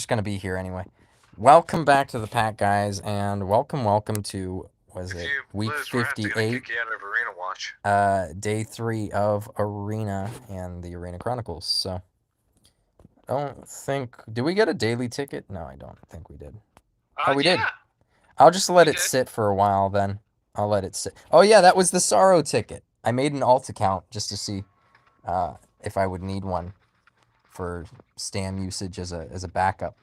just gonna be here anyway. Welcome back to the pack, guys, and welcome to week Lose, we're gonna 58, kick you out of Arena Watch. day 3 of Arena and the Arena Chronicles. So, don't think did we get a daily ticket? No, I don't think we did. Oh, we did. Yeah, I'll just let we it did. sit for a while then. I'll let it sit. Oh yeah, that was the Sorrow ticket. I made an alt account just to see if I would need one for Stam usage as a backup.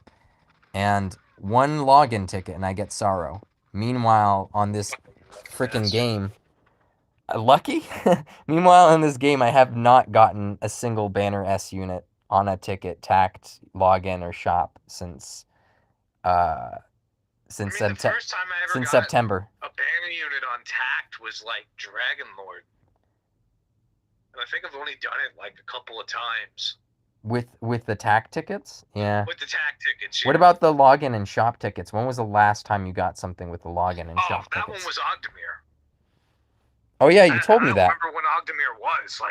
And one login ticket and I get Sorrow. Meanwhile, on this freaking game, lucky? Meanwhile, in this game, I have not gotten a single Banner S unit on a ticket, tacked, login, or shop since uh since The first time I ever got September. a banner unit on tact was like Dragon Lord. And I think I've only done it like a couple of times. With the tack tickets? Yeah. With the tact tickets, yeah. What about the login and shop tickets? When was the last time you got something with the login and shop tickets? That one was Ogdemir. Oh yeah, you told me that. I don't remember when Ogdemir was.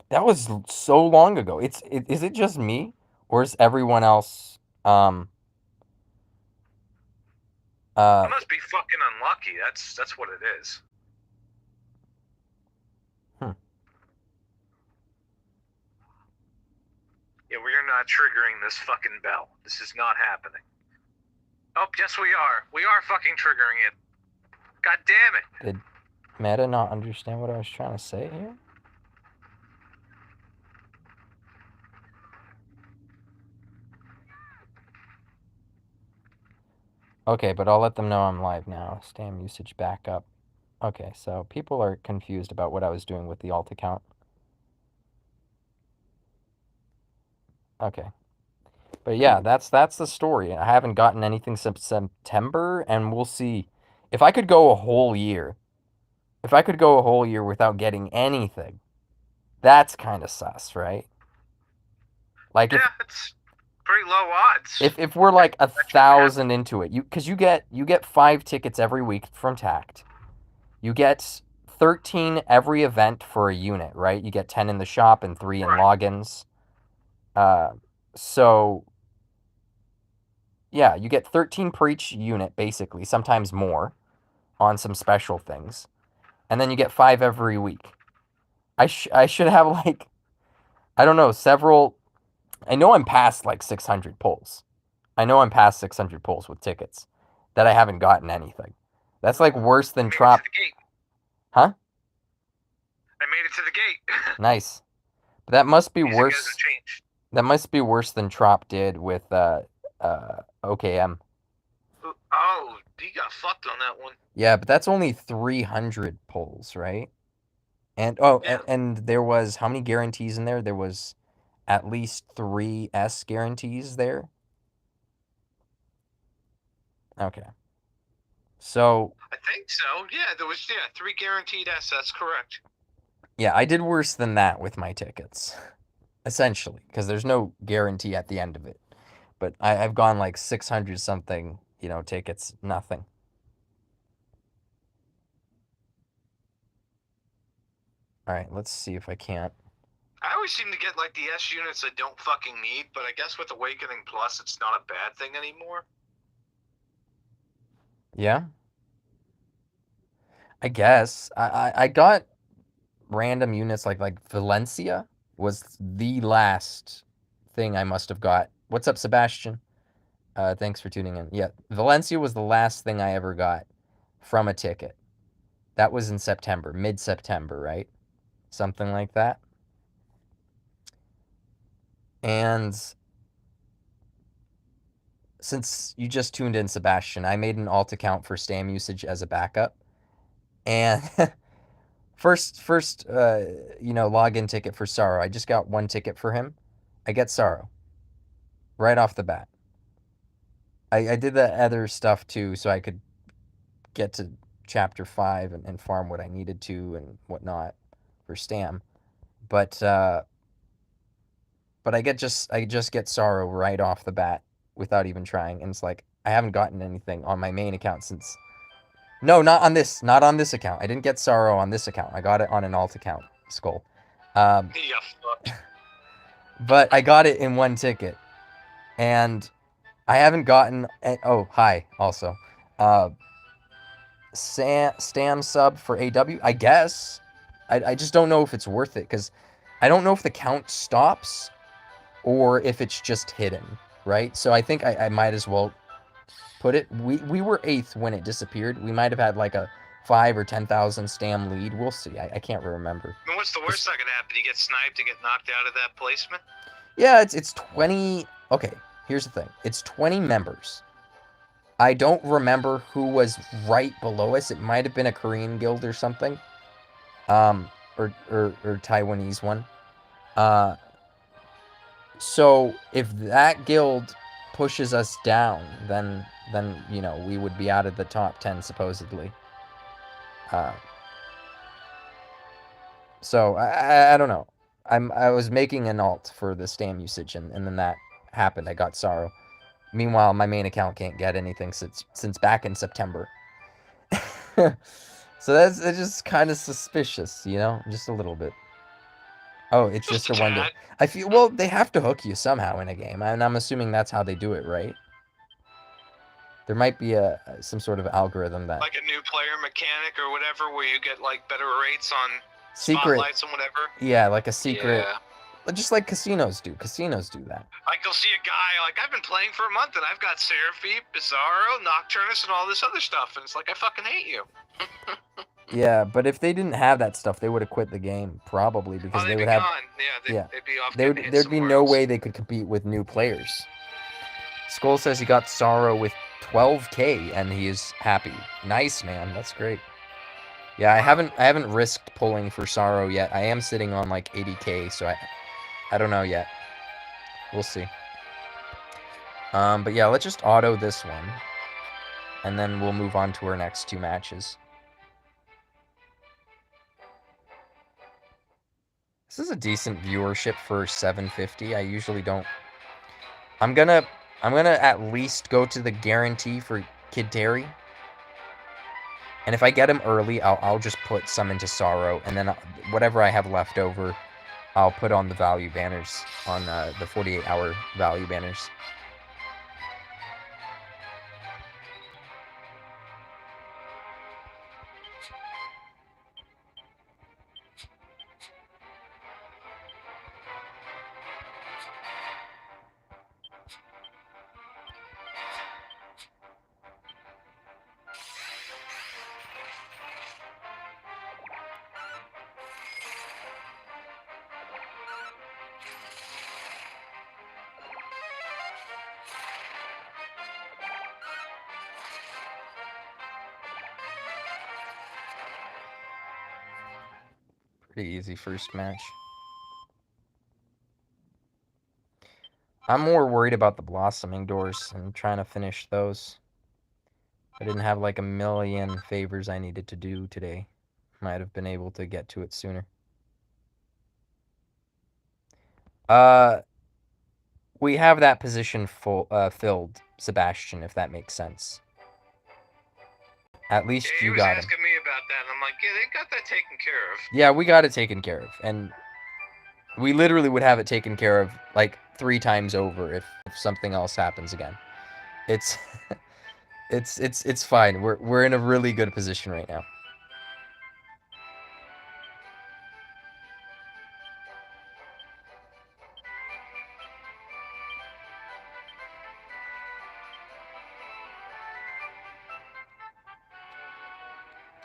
That was so long ago. Is it just me, or is everyone else I must be fucking unlucky. That's what it is. Yeah, we're not triggering this fucking bell. This is not happening. Oh, yes we are. We are fucking triggering it. God damn it. Did Meta not understand what I was trying to say here? Okay, but I'll let them know I'm live now. Stam usage backup. Okay, so people are confused about what I was doing with the alt account. Okay. But yeah, that's the story. I haven't gotten anything since September, and we'll see. If I could go a whole year, without getting anything, that's kind of sus, right? Like yeah, it's pretty low odds. If we're like 1,000 into it, because you get 5 tickets every week from Tact. You get 13 every event for a unit, right? You get 10 in the shop and 3 in logins. So yeah, you get 13 per each unit, basically, sometimes more, on some special things. And then you get 5 every week. I should have, like, I don't know, several... I know I'm past, like, 600 pulls. I know I'm past 600 pulls with tickets that I haven't gotten anything. That's, like, worse than Trop... Huh? I made it to the gate. Nice. But that must be worse... That must be worse than Trop did with OKM. Oh, he got fucked on that one. Yeah, but that's only 300 pulls, right? And and there was how many guarantees in there? There was at least 3 S guarantees there. Okay. So I think so. Yeah, there was 3 guaranteed S. That's correct. Yeah, I did worse than that with my tickets. Essentially, because there's no guarantee at the end of it. But I've gone like 600 something, tickets, nothing. All right, let's see if I can't. I always seem to get like the S units I don't fucking need, but I guess with Awakening Plus, it's not a bad thing anymore. Yeah. I guess. I got random units like Valencia was the last thing I must have got. What's up, Sebastian? Thanks for tuning in. Yeah, Valencia was the last thing I ever got from a ticket. That was in September, mid-September, right? Something like that. And since you just tuned in, Sebastian, I made an alt account for Stam usage as a backup. And first login ticket for Sorrow. I just got 1 ticket for him. I get Sorrow right off the bat. I did the other stuff too, so I could get to chapter 5 and farm what I needed to and whatnot for Stam. But I just get Sorrow right off the bat without even trying, and it's like I haven't gotten anything on my main account since... No, not on this account. I didn't get Sorrow on this account. I got it on an alt account, Skull. But I got it in 1 ticket. And I haven't gotten. Oh, hi. Also, uh, Stam sub for AW. I guess. I just don't know if it's worth it because I don't know if the count stops or if it's just hidden, right? So I think I might as well put it. We were 8th when it disappeared. We might have had like a 5 or 10,000 Stam lead. We'll see. I can't remember. I mean, what's the worst that could happen? You get sniped and get knocked out of that placement? Yeah, it's 20. Okay, here's the thing. It's 20 members. I don't remember who was right below us. It might have been a Korean guild or something. Or Taiwanese one. So if that guild pushes us down, then we would be out of the top 10 supposedly. So I don't know. I was making an alt for the Stam usage, and then that happened. I got Sorrow. Meanwhile, my main account can't get anything since back in September. So it's just kind of suspicious, just a little bit. Oh, it's just a one day. I feel well. They have to hook you somehow in a game, and I'm assuming that's how they do it, right? There might be some sort of algorithm that like a new player mechanic or whatever, where you get like better rates on secret spotlights and whatever. Yeah, like a secret. Yeah. Just like casinos do. Casinos do that. Like you'll see a guy, like I've been playing for a month and I've got Seraphim, Bizarro, Nocturnus, and all this other stuff, and it's like I fucking hate you. Yeah, but if they didn't have that stuff, they would have quit the game probably because they would have. Gone. Yeah, they'd be off. There'd be no way they could compete with new players. Skull says he got Sorrow with 12k and he is happy. Nice, man. That's great. Yeah, I haven't risked pulling for Sorrow yet. I am sitting on like 80k, so I don't know yet. We'll see. But yeah, let's just auto this one, and then we'll move on to our next 2 matches. This is a decent viewership for 750. I usually don't. I'm gonna at least go to the guarantee for Kid Terry. And if I get him early, I'll just put some into Sorrow, and then whatever I have left over, I'll put on the value banners, on the 48-hour value banners. Pretty easy first match. I'm more worried about the blossoming doors and trying to finish those. I didn't have like a million favors I needed to do today. Might have been able to get to it sooner. We have that position filled, Sebastian, if that makes sense. At least you got him. He was asking me about that, and I'm like, yeah, they got that taken care of. Yeah, we got it taken care of, and we literally would have it taken care of like 3 times over if something else happens again. It's it's fine. We're in a really good position right now.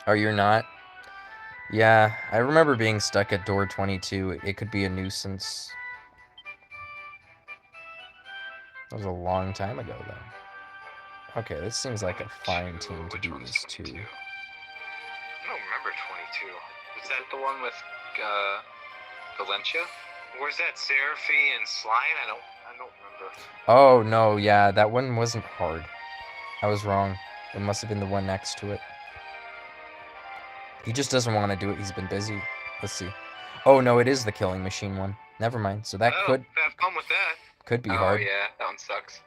Oh, you're not? Yeah, I remember being stuck at door 22. It could be a nuisance. That was a long time ago, though. Okay, this seems like a fine team to do this too. I don't remember 22. Is that the one with Valencia? Or is that Seraphy and Slime? I don't remember. Oh no, yeah, that one wasn't hard. I was wrong. It must have been the one next to it. He just doesn't want to do it. He's been busy. Let's see. Oh no, it is the killing machine one. Never mind. So that could have fun with that. Could be hard. Oh yeah, that one sucks.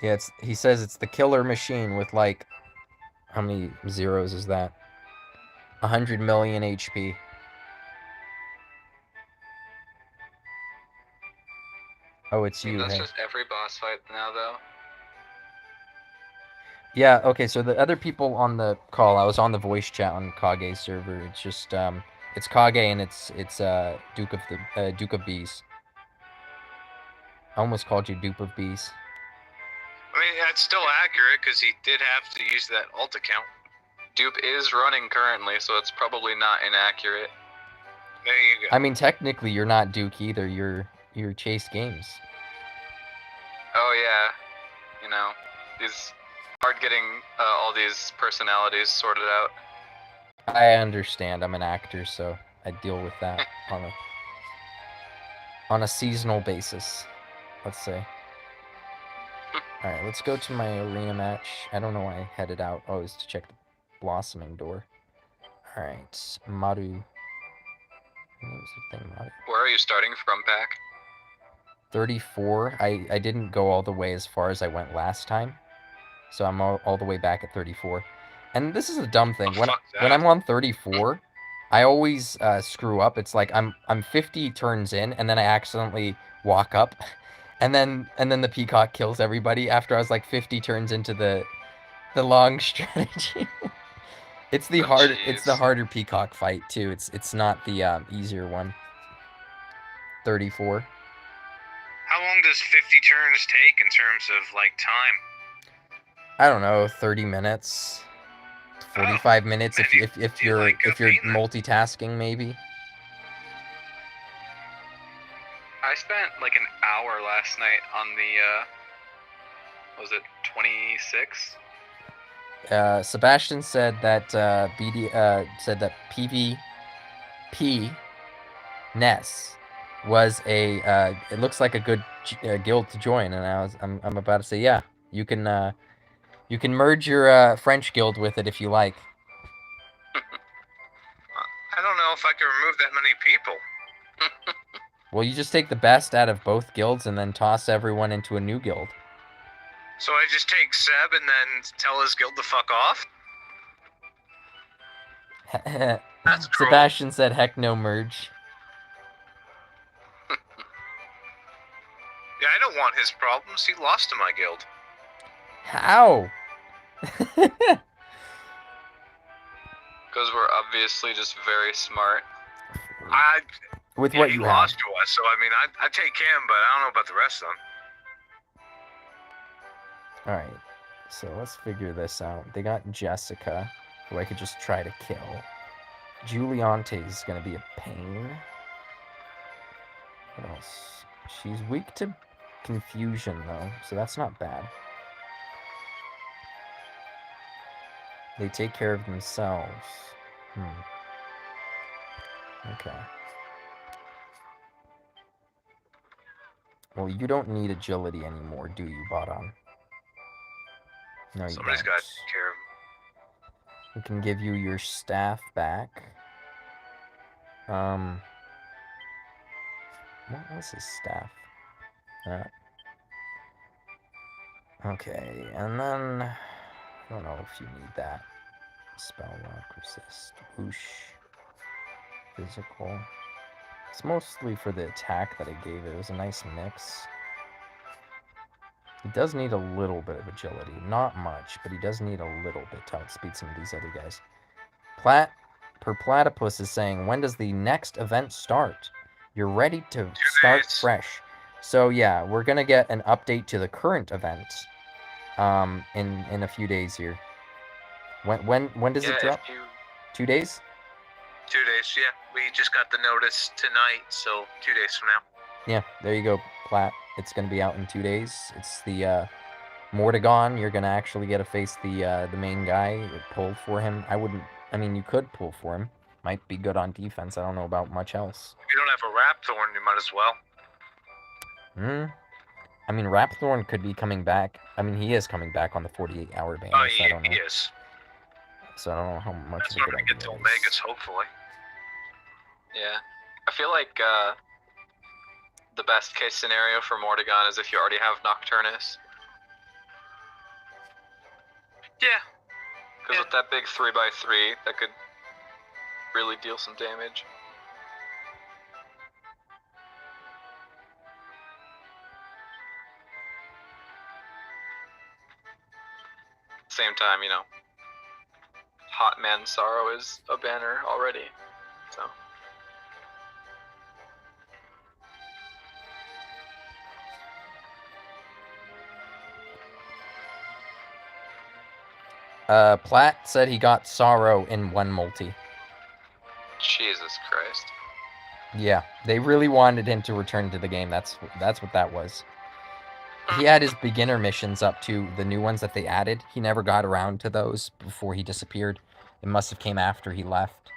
Yeah, he says it's the killer machine with like, how many zeros is that? 100 million HP. Oh, it's I mean, you, that's hey. just every boss fight now, though. Yeah, okay, so the other people on the call, I was on the voice chat on Kage's server. It's just it's Kage and it's Duke of Bees. I almost called you Dupe of Bees. I mean, that's still accurate because he did have to use that alt account. Dupe is running currently, so it's probably not inaccurate. There you go. I mean, technically, you're not Duke either. You're Chase Games. Oh yeah, you know, it's hard getting all these personalities sorted out. I understand. I'm an actor, so I deal with that on a seasonal basis, let's say. All right, let's go to my arena match. I don't know why I headed out. Oh, it was to check the blossoming door. All right, Maru. What was the thing, Maru? Where are you starting from, Pack? 34. I didn't go all the way as far as I went last time, so I'm all the way back at 34. And this is a dumb thing. Oh, When I'm on 34, I always screw up. It's like I'm 50 turns in, and then I accidentally walk up, and then the peacock kills everybody after I was like 50 turns into the long strategy. It's the harder peacock fight too. It's not the easier one. 34. How long does 50 turns take in terms of like time? I don't know, 30 minutes. 45 minutes if you're multitasking maybe. I spent like an hour last night on the was it 26? Sebastian said that said that PvP Ness was a it looks like a good guild to join, and I'm about to say, yeah, you can merge your French guild with it if you like. I don't know if I can remove that many people. Well, you just take the best out of both guilds and then toss everyone into a new guild. So I just take Seb and then tell his guild to fuck off? That's cruel. Sebastian said, heck no merge. Yeah, I don't want his problems. He lost to my guild. How? Because we're obviously just very smart. With what you he lost to us, so I mean, I take him, but I don't know about the rest of them. Alright, so let's figure this out. They got Jessica, who I could just try to kill. Juliante is going to be a pain. What else? She's weak to confusion, though, so that's not bad. They take care of themselves. Okay. Well, you don't need agility anymore, do you, Bottom? No, you Somebody's don't. got to take care of him. We can give you your staff back. What was his staff? Okay, and then I don't know if you need that. Spell lock, resist, whoosh, physical. It's mostly for the attack that I gave it. It was a nice mix. He does need a little bit of agility. Not much, but he does need a little bit to outspeed some of these other guys. Purplatpus is saying, when does the next event start? You're ready to start fresh. So yeah, we're gonna get an update to the current event in a few days here. When does it drop? 2 days? 2 days, yeah. We just got the notice tonight, so 2 days from now. Yeah, there you go, Plat. It's gonna be out in 2 days. It's the Mordegon. You're gonna actually get to face the main guy. Pull for him. I mean, you could pull for him. Might be good on defense. I don't know about much else. If you don't have a Rapthorn, you might as well. I mean, Rapthorn could be coming back. I mean, he is coming back on the 48-hour ban. Oh, so I don't know. he is. So I don't know how much That's of a good when we get to idea it is. Omegas, hopefully. Yeah. I feel like the best case scenario for Mordegon is if you already have Nocturnus. Yeah. Because with that big 3x3, that could really deal some damage. same time, you know, Hot Man Sorrow is a banner already, so. Platt said he got Sorrow in one multi. Jesus Christ. Yeah, they really wanted him to return to the game. That's what that was. He had his beginner missions up to the new ones that they added. He never got around to those before he disappeared. It must have came after he left.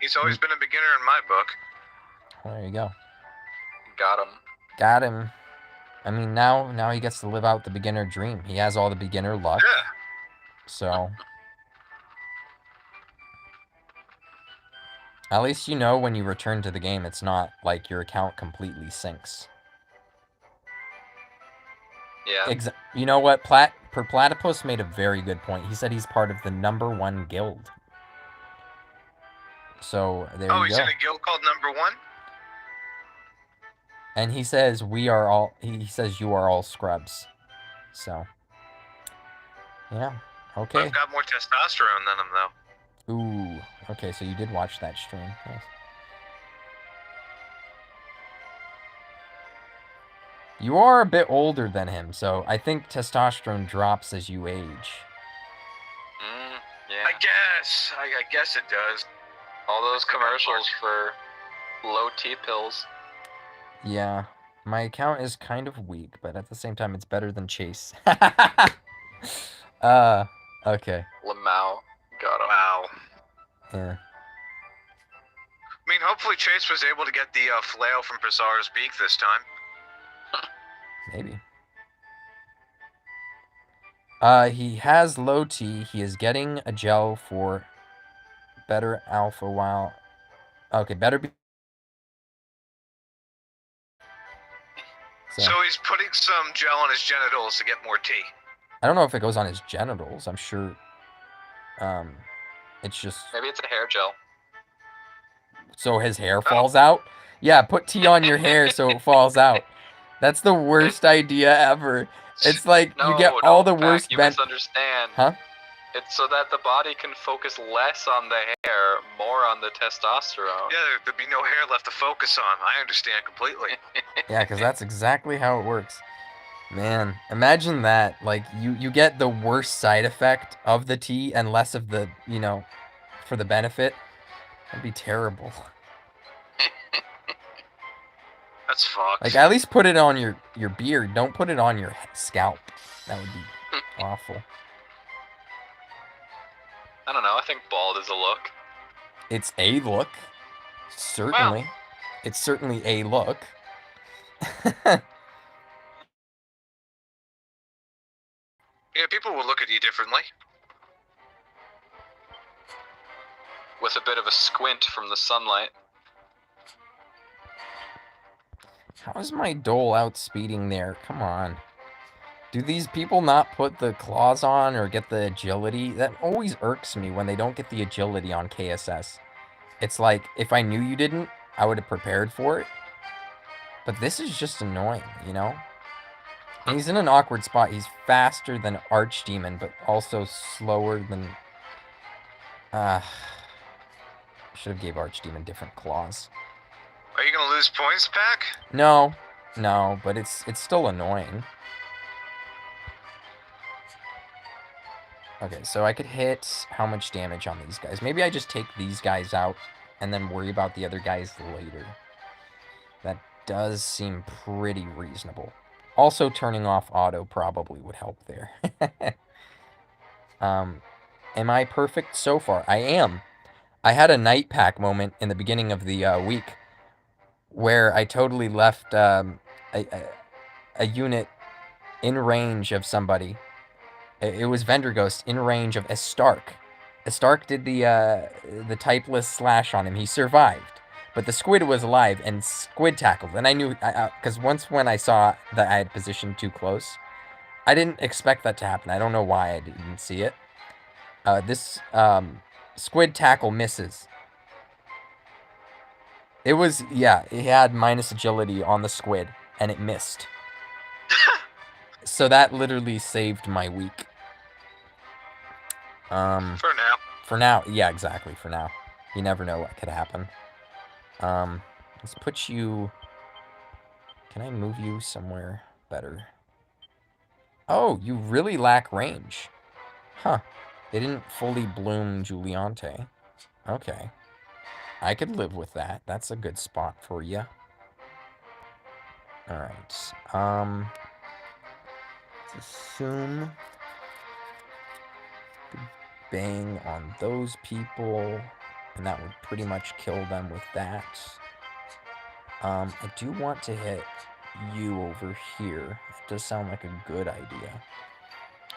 He's always been a beginner in my book. Well, there you go. Got him. Got him. I mean, now he gets to live out the beginner dream. He has all the beginner luck. Yeah. So, at least you know when you return to the game, it's not like your account completely sinks. Yeah. You know what? Purplatpus made a very good point. He said he's part of the #1 guild. So, there you go. Oh, he's in a guild called #1? And he says we are all. He says you are all scrubs. So, yeah, okay. I've got more testosterone than him, though. Ooh, okay. So you did watch that stream. Nice. You are a bit older than him, so I think testosterone drops as you age. Yeah. I guess it does. All those commercials for low T pills. Yeah, my account is kind of weak, but at the same time, it's better than Chase. Okay. Lamau. Got him. Wow. Yeah. I mean, hopefully Chase was able to get the flail from Pizarro's beak this time. Maybe. He has low T. He is getting a gel for better alpha while... Okay, better be... So he's putting some gel on his genitals to get more T. I don't know if it goes on his genitals. I'm sure... It's just... Maybe it's a hair gel. So his hair falls out? Yeah, put tea on your hair so it falls out. That's the worst idea ever. It's like you get all the worst... You misunderstand. Huh? It's so that the body can focus less on the hair, more on the testosterone. Yeah, there'd be no hair left to focus on. I understand completely. Yeah, because that's exactly how it works. Man, imagine that. Like, you get the worst side effect of the tea and less of the, you know, for the benefit. That'd be terrible. That's fucked. Like, at least put it on your beard. Don't put it on your scalp. That would be awful. I don't know. I think bald is a look. It's a look. Certainly. Wow. It's certainly a look. Yeah, people will look at you differently. With a bit of a squint from the sunlight. How is my Dole outspeeding there? Come on. Do these people not put the claws on or get the agility? That always irks me when they don't get the agility on KSS. It's like, if I knew you didn't, I would have prepared for it. But this is just annoying, you know? And he's in an awkward spot. He's faster than Archdemon, but also slower than... should have gave Archdemon different claws. Are you gonna lose points, Pack? No, but it's still annoying. Okay, so I could hit how much damage on these guys. Maybe I just take these guys out and then worry about the other guys later. That does seem pretty reasonable. Also, turning off auto probably would help there. Am I perfect so far? I am. I had a night pack moment in the beginning of the week where I totally left a unit in range of somebody. It was Vendor Ghost in range of Stark. Stark did the typeless slash on him. He survived. But the squid was alive, and squid tackled. And I knew, because once when I saw that I had positioned too close, I didn't expect that to happen. I don't know why I didn't see it. This squid tackle misses. It was, yeah, it had minus agility on the squid, and it missed. So that literally saved my week. For now. For now, yeah, exactly. For now, you never know what could happen. Let's put you. Can I move you somewhere better? Oh, you really lack range. Huh. They didn't fully bloom Juliante. Okay. I could live with that. That's a good spot for you. Alright. Let's assume. Bang on those people. And that would pretty much kill them with that. I do want to hit you over here. It does sound like a good idea.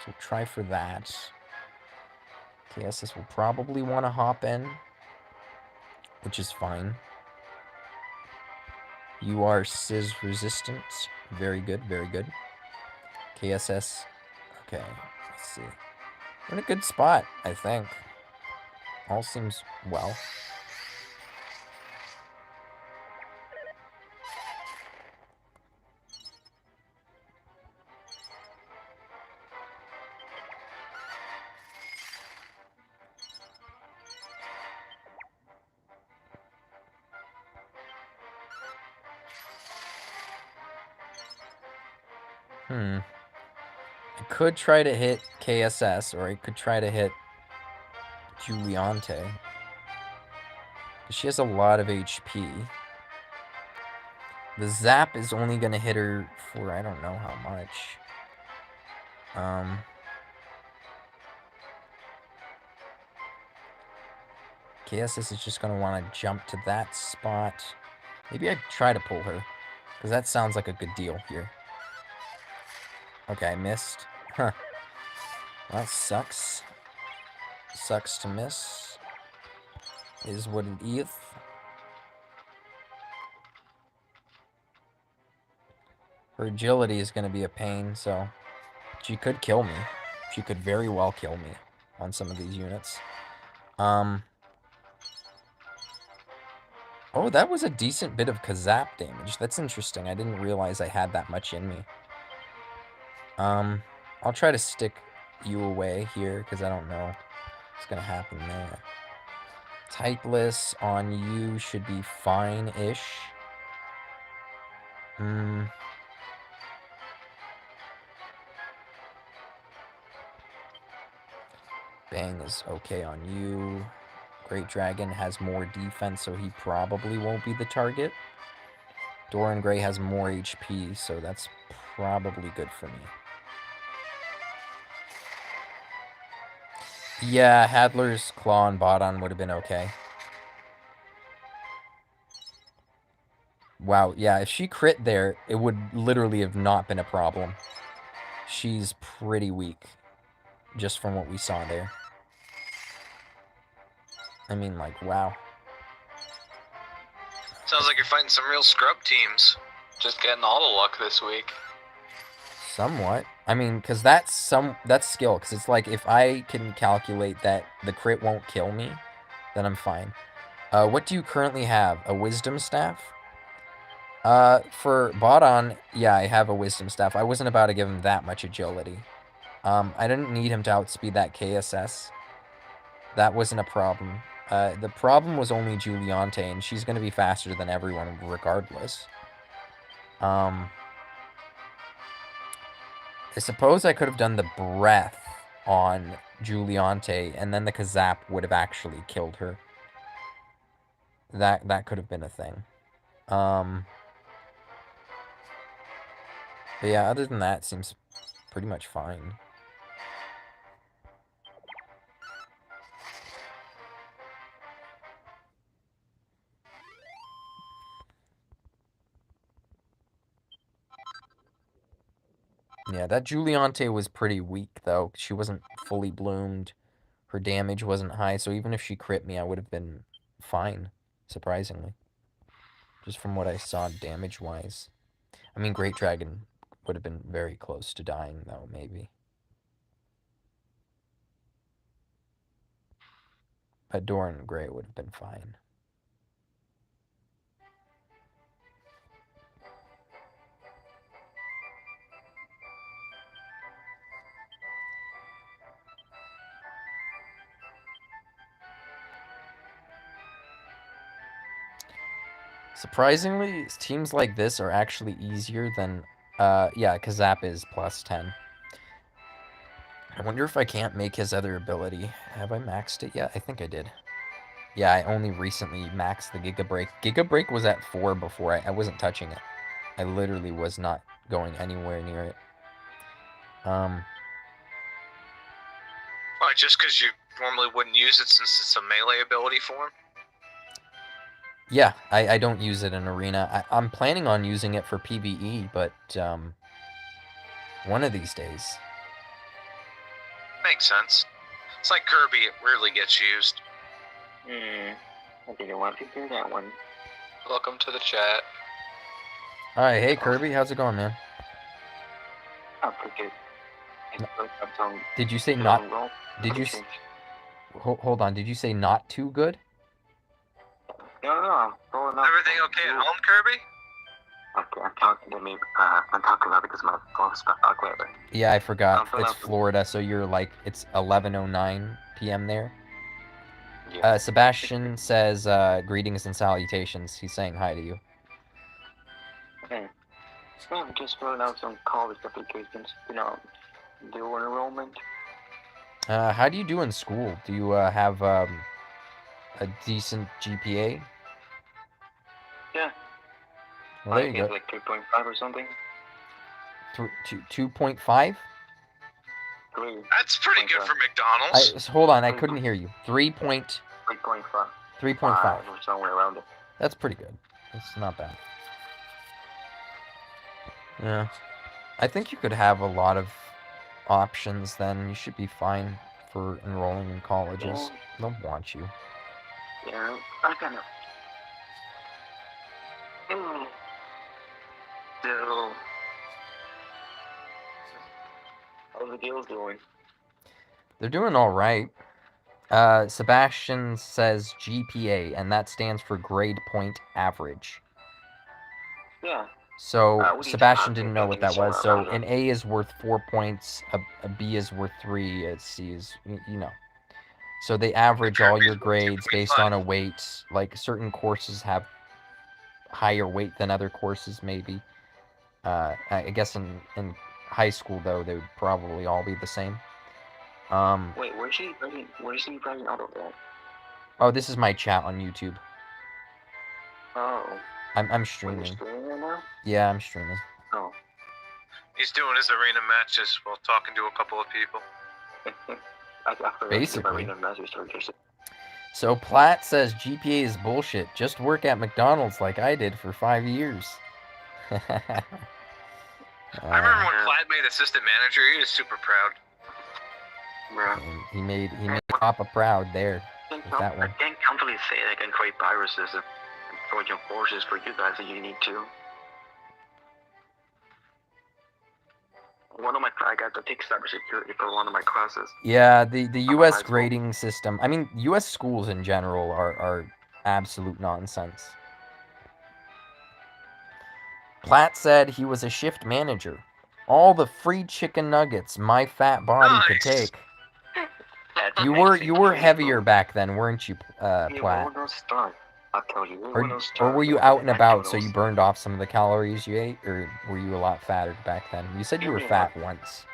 So try for that. KSS will probably want to hop in, which is fine. You are Sizz resistant. Very good, very good. KSS. Okay, let's see. We're in a good spot, I think. All seems well. I could try to hit KSS, or I could try to hit Juliante. She has a lot of HP. The zap is only going to hit her for I don't know how much. KSS is just going to want to jump to that spot. Maybe I'd try to pull her, because that sounds like a good deal here. Okay, I missed. Huh. That sucks. Sucks to miss. Is what it is. Her agility is going to be a pain, so she could kill me. She could very well kill me on some of these units. Oh, that was a decent bit of Kazap damage. That's interesting. I didn't realize I had that much in me. I'll try to stick you away here, because I don't know what's going to happen there. Typeless on you should be fine-ish. Bang is okay on you. Great Dragon has more defense, so he probably won't be the target. Doran Gray has more HP, so that's probably good for me. Yeah, Hadler's Claw and Bodon would have been okay. Wow, yeah, if she crit there, it would literally have not been a problem. She's pretty weak, just from what we saw there. I mean, like, wow. Sounds like you're fighting some real scrub teams. Just getting all the luck this week. Somewhat. I mean, because that's skill. Because it's like, if I can calculate that the crit won't kill me, then I'm fine. What do you currently have? A Wisdom Staff? For Bodon, yeah, I have a Wisdom Staff. I wasn't about to give him that much agility. I didn't need him to outspeed that KSS. That wasn't a problem. The problem was only Juliante, and she's going to be faster than everyone regardless. I suppose I could have done the breath on Juliante, and then the Kazap would have actually killed her. That could have been a thing. But yeah, other than that, seems pretty much fine. Yeah, that Juliante was pretty weak, though. She wasn't fully bloomed. Her damage wasn't high, so even if she crit me, I would have been fine, surprisingly. Just from what I saw damage-wise. I mean, Great Dragon would have been very close to dying, though, maybe. But Doran Gray would have been fine. Surprisingly, teams like this are actually easier than, yeah, Kazap is plus 10. I wonder if I can't make his other ability. Have I maxed it yet? I think I did. Yeah, I only recently maxed the Giga Break. Giga Break was at 4 before. I wasn't touching it. I literally was not going anywhere near it. Why, just because you normally wouldn't use it since it's a melee ability form? Yeah, I don't use it in Arena. I'm planning on using it for PvE, but, one of these days. Makes sense. It's like Kirby, it rarely gets used. I didn't want to hear that one. Welcome to the chat. Alright, hey Kirby, how's it going, man? Oh, pretty good. Did you say not... Did you... Hold on, did you say not too good? No. Everything okay at home, Kirby? Okay, I'm talking to me. I'm talking about because my phone's stuck lately. Yeah, I forgot. It's Florida, so you're like, it's 11:09 p.m. there. Yeah. Sebastian says, greetings and salutations. He's saying hi to you. Okay. So I'm just filling out some college applications, do enrollment. How do you do in school? Do you have a decent GPA? Yeah. Well, there I you get go. like 2.5 or something. 2.5? 3. That's pretty good for McDonald's. Hold on, I couldn't hear you. 3.5. 3.5. Or somewhere around it. That's pretty good. That's not bad. Yeah. I think you could have a lot of options then. You should be fine for enrolling in colleges. They'll want you. Yeah, I kind of. So, how's the girls doing? They're doing all right. Sebastian says GPA, and that stands for grade point average. Yeah. So Sebastian didn't know what that was. So an A is worth 4 points, a B is worth 3, a C is, you know. So they average all your grades based on a weight. Like certain courses have higher weight than other courses, maybe. I guess in high school though, they would probably all be the same. Wait, where's she writing out of that? Oh, this is my chat on YouTube. Oh. I'm streaming. You're streaming right now? Yeah, I'm streaming. Oh. He's doing his arena matches while talking to a couple of people. Basically. So Platt says GPA is bullshit. Just work at McDonald's like I did for 5 years. I remember when Platt made assistant manager. He was super proud. He made Papa proud there with that one. I can't comfortably say I can create viruses and Trojan forces for you guys that you need to. I got to take cybersecurity for one of my classes. Yeah, the U.S. grading system. I mean, U.S. schools in general are absolute nonsense. Platt said he was a shift manager. All the free chicken nuggets my fat body could take. You were heavier back then, weren't you, Platt? I'll tell you. Or were you out and about, so you burned off some of the calories you ate, or were you a lot fatter back then? You said you were fat once.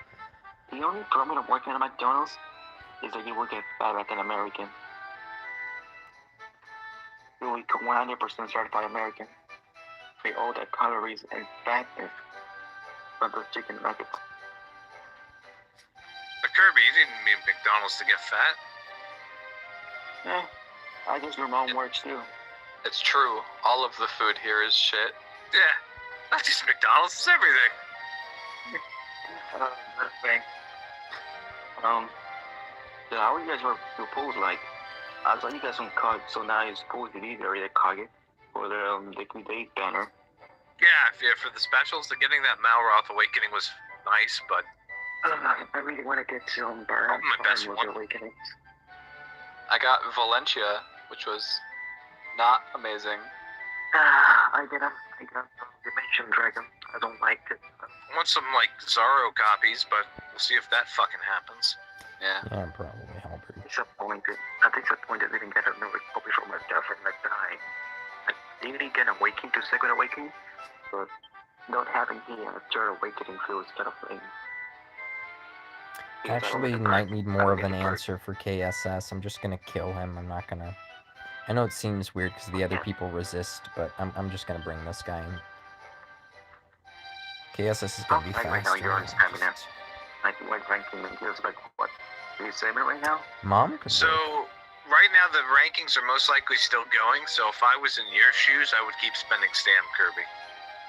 The only problem of working at McDonald's is that you will get fat like an American. You will be 100% certified American. With all the calories and fatness from those chicken nuggets. But Kirby, you didn't mean McDonald's to get fat. Yeah, I guess your mom works too. It's true. All of the food here is shit. Yeah, not just McDonald's, it's everything. So how you guys were proposed like? I saw you guys on Kage, so now you're supposed to be there at Kage for the Liquid Date banner. Yeah, for the specials, getting that Malroth Awakening was nice, but... I really want to get to Baron my best one. Awakening. I got Valencia, which was not amazing. I got Dimension Dragon. I don't like it. I want some, Zaro copies, but we'll see if that fucking happens. Yeah. Yeah, probably Halberd. Disappointed. I'm disappointed I didn't get a new copy from my girlfriend like die. deity can awaken to second awakening, but not having the third awakening feels kind of lame. Because I don't Actually, get might perk. need I more don't of get an the perk. answer for KSS. I'm just gonna kill him. I'm not gonna. I know it seems weird because the other Yeah. people resist, but I'm just gonna bring this guy in. KSS is gonna be Like right now, faster. you're on stamina. Like ranking feels like what? Are you saving it right now? Mom could So work. right now the rankings are most likely still going. So if I was in your shoes, I would keep spending stam, Kirby.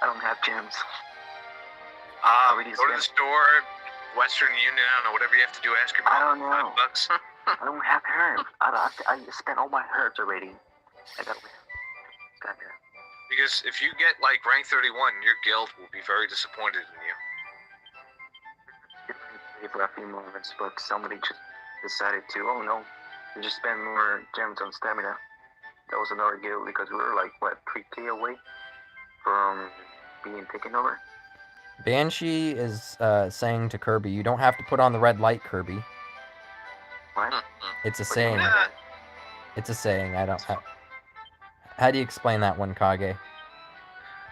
I don't have gems. Go to the store, Western Union. I don't know, whatever you have to do. Ask your mom. I don't know. $5. I don't have herbs. I spent all my herbs already. I got goddamn. Because if you get like rank 31, your guild will be very disappointed in you. For a few moments, but somebody just decided to, oh no, we just spend more gems on stamina. That was another guild because we were like, what, 3k away from being taken over? Banshee is saying to Kirby, "You don't have to put on the red light, Kirby." What? It's a What do you saying. mean by that? It's a saying. I don't. How do you explain that one, Kage? Anyway.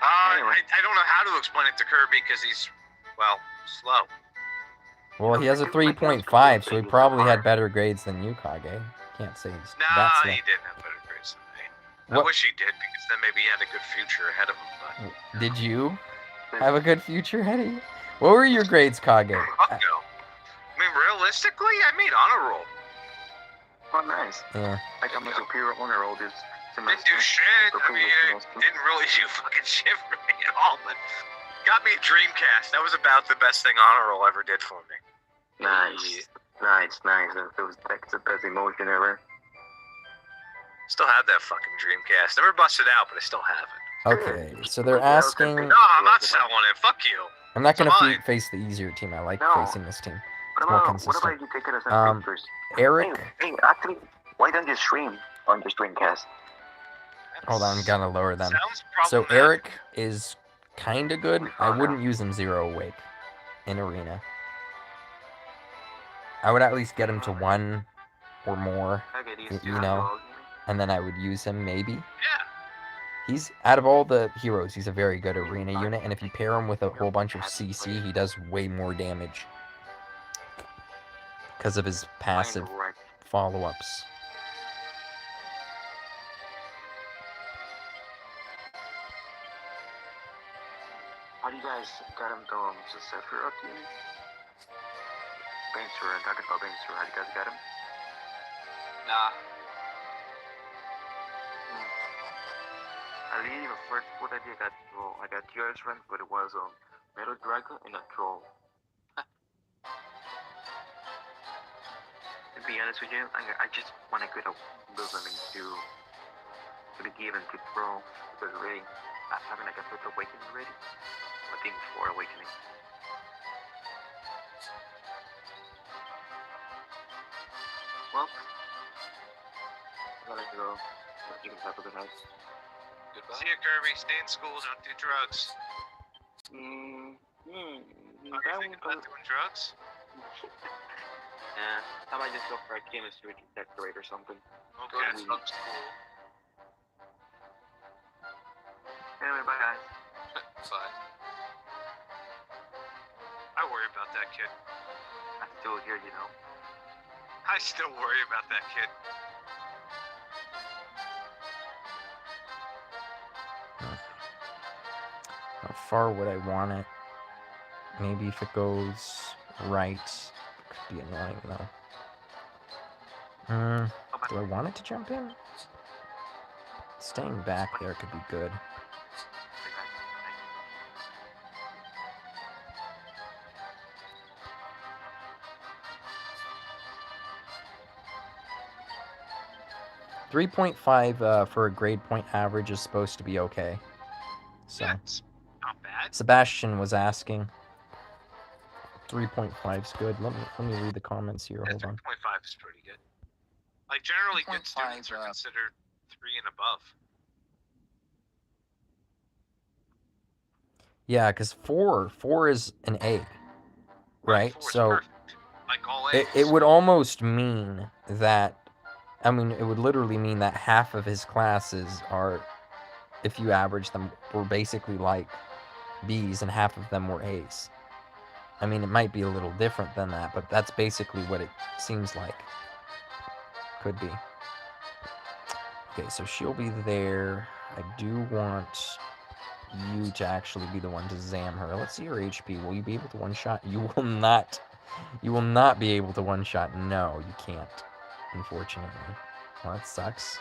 I don't know how to explain it to Kirby because he's, well, slow. Well, he has a 3.5, so he probably had better grades than you, Kage. Can't say he's No, that slow. he didn't have better grades than me. I What wish he did because then maybe he had a good future ahead of him. But did you have a good future ahead of you? What were your grades, Kage? fuck no. I mean, realistically, I made honor roll. Oh, nice. Yeah. I got my superior honor roll this Didn't semester. do shit. or I mean, previous it semester. didn't really do fucking shit for me at all. But got me a Dreamcast. That was about the best thing honor roll ever did for me. Nice. Nice. That's the best emotion ever. Still have that fucking Dreamcast. Never busted out, but I still have it. Okay, so they're asking. No, I'm not selling it. Fuck you. I'm not gonna It's mine. face the easier team. I like No. facing this team. What more about consistent. you taking us Um, on pictures? Eric, Hey, actually, why don't you stream on the Streamcast? hold on, I'm gonna lower them. Sounds So problematic. Eric is kind of good. I wouldn't use him 0 awake in arena. I would at least get him to 1 or more, you know, and then I would use him maybe. Yeah. He's, out of all the heroes, he's a very good arena unit, and if you pair him with a whole bunch of CC, he does way more damage because of his passive follow-ups. How do you guys got him to Sephiroth team? Banksur, I'm talking about Banksur. How do you guys got him? Nah. I believe the first what I did, I got two friends, but it was Metal Dragon and a Troll. To be honest with you, I just want to get a movement to be given to Troll because already having like a fifth awakening already. I think 4 awakening. Well, I'm gonna go. You can have a good night. Goodbye. See you, Kirby. Stay in school. Don't do drugs. Are you thinking about doing drugs? Yeah, I might just go for a chemistry decorate or something. Go Okay. to drug school. Anyway, bye guys. Bye. I worry about that kid. I'm still here, you know. I still worry about that kid. How far would I want it? Maybe if it goes right, it could be annoying though. Do I want it to jump in? Staying back there could be good. 3.5 for a grade point average is supposed to be okay. So That's not bad. Sebastian was asking. 3.5 is good. Let me read the comments here. Yeah, Hold on. 3.5 is pretty good. Like, generally, good 3.5, students are considered 3 and above. Yeah, because 4 is an A, right? 4 is So perfect. Like all A's. it would almost mean that, I mean, it would literally mean that half of his classes are if you average them, were basically like B's and half of them were A's. I mean, it might be a little different than that, but that's basically what it seems like. Could be. Okay, so she'll be there. I do want you to actually be the one to zam her. Let's see your HP. Will you be able to one-shot? You will not. You will not be able to one-shot. No, you can't, unfortunately. Well, that sucks.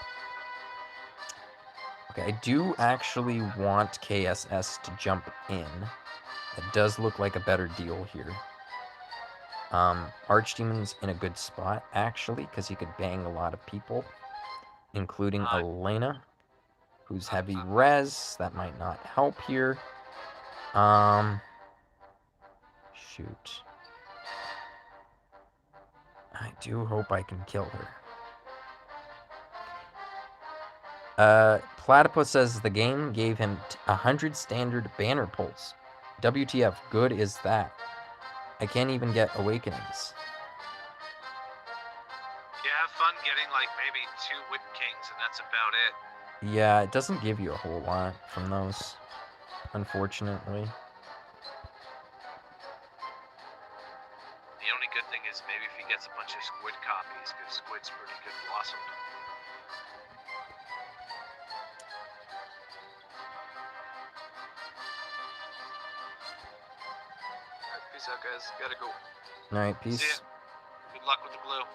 Okay, I do actually want KSS to jump in. It does look like a better deal here. Archdemon's in a good spot, actually, because he could bang a lot of people, including Elena, who's heavy res. That might not help here. Shoot. I do hope I can kill her. Platypus says the game gave him 100 standard banner pulls. WTF, good is that? I can't even get awakenings. You have fun getting like maybe 2 Wit Kings, and that's about it. Yeah, it doesn't give you a whole lot from those, unfortunately. The only good thing is maybe if he gets a bunch of Squid copies, because Squid's pretty good blossomed. Alright, peace out, guys. Gotta go. Alright, peace. See ya. Good luck with the glue.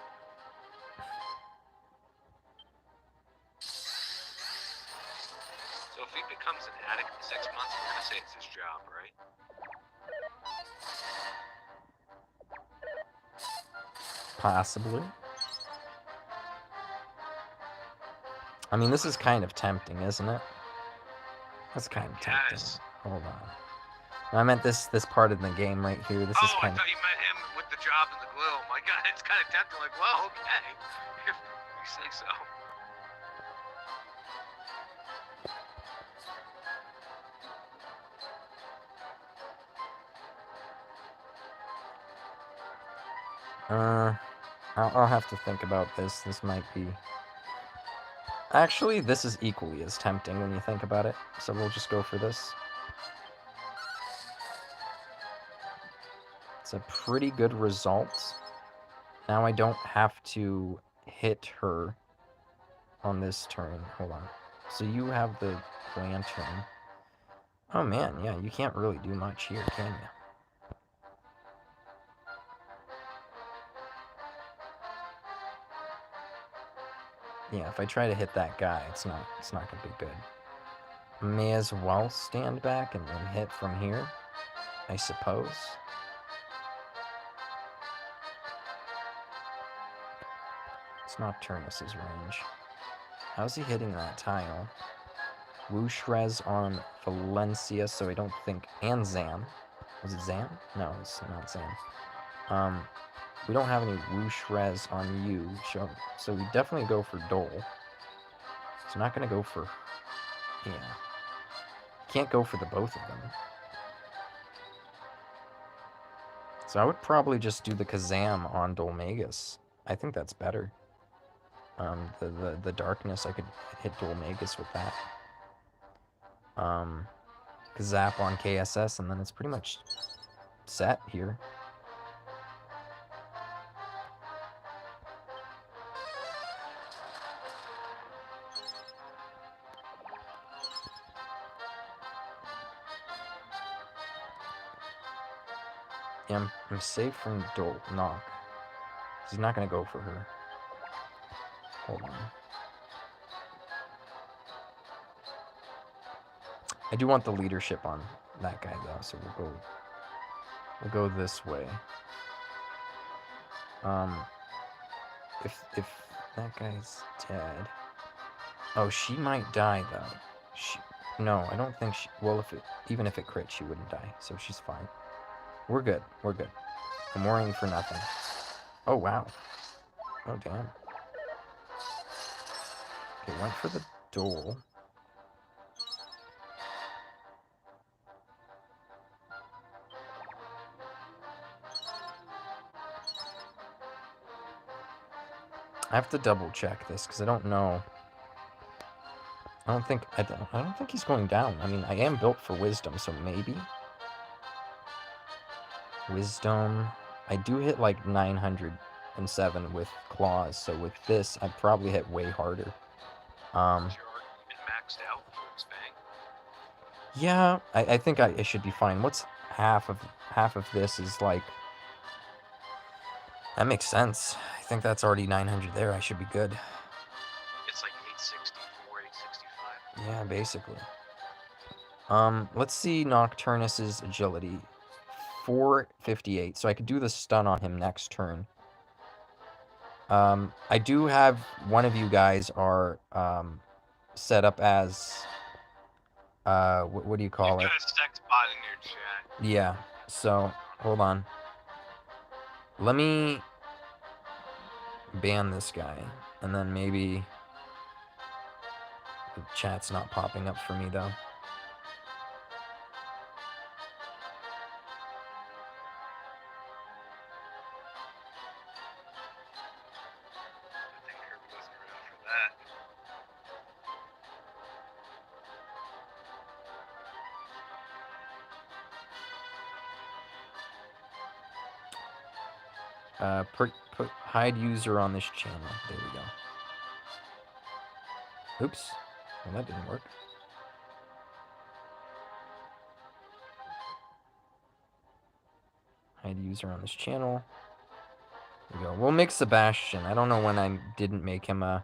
So if he becomes an addict in 6 months, we're gonna say it's his job, right? Possibly. I mean, this is kind of tempting, isn't it? That's kind of tempting. Yes. Hold on. I meant this part of the game right here. This is I kind of... thought you meant him with the job and the glue. Oh my god, it's kind of tempting. Like, well, okay. If you say so. I'll have to think about this. This might be... Actually, this is equally as tempting when you think about it. So we'll just go for this. It's a pretty good result. Now I don't have to hit her on this turn. Hold on. So you have the lantern. Oh man, yeah, you can't really do much here, can you? Yeah, if I try to hit that guy, it's not gonna be good. May as well stand back and then hit from here, I suppose. It's not Turnus's range. How's he hitting that tile? Whoosh res on Valencia, so I don't think... And Zan. Was it Zan? No, it's not Zan. We don't have any whoosh res on you, so we definitely go for Dole. So not gonna go for... Yeah. Can't go for the both of them. So I would probably just do the Kazam on Dolmagus. I think that's better. The darkness, I could hit Dolmagus with that. Zap on KSS, and then it's pretty much set here. Yeah, I'm safe from Knock. He's not gonna go for her. Hold on. I do want the leadership on that guy though, so we'll go this way. If that guy's dead. Oh, she might die though. No, I don't think she... Well, even if it crits, she wouldn't die, so she's fine. We're good. We're good. I'm worrying for nothing. Oh, wow. Oh, damn. Okay, went for the Dole. I have to double check this, because I don't know. I don't think he's going down. I mean, I am built for wisdom, so maybe. Wisdom. I do hit like 907 with claws, so with this, I'd probably hit way harder. Is your argument maxed out for its bang? Yeah, I think I should be fine. What's half of this is like... That makes sense. I think that's already 900 there. I should be good. It's like 864, 865. Yeah, basically. Let's see Nocturnus's agility. 458. So I could do the stun on him next turn. I do have one of you guys are set up as what do you call it? You've got a sex bot in your chat. Yeah. So hold on. Let me ban this guy, and then maybe the chat's not popping up for me though. I think Kirby wasn't around for that. Put hide user on this channel. There we go. Oops. Well, that didn't work. Hide user on this channel. There we go. We'll make Sebastian. I don't know when I didn't make him a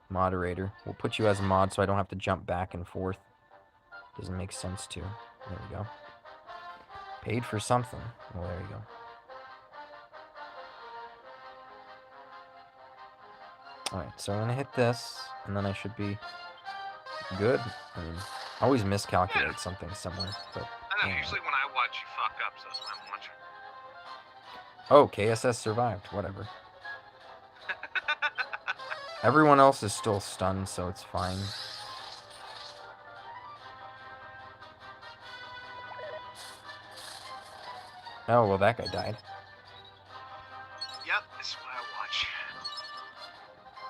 moderator. We'll put you as a mod so I don't have to jump back and forth. Doesn't make sense to. There we go. Paid for something. Well, there you go. Alright, so I'm going to hit this, and then I should be good. I mean, I always miscalculate something somewhere, but... I know, usually when I watch, you fuck up, so that's why I'm watching. Oh, KSS survived. Whatever. Everyone else is still stunned, so it's fine. Oh, well, that guy died. Yep, this is what I watch.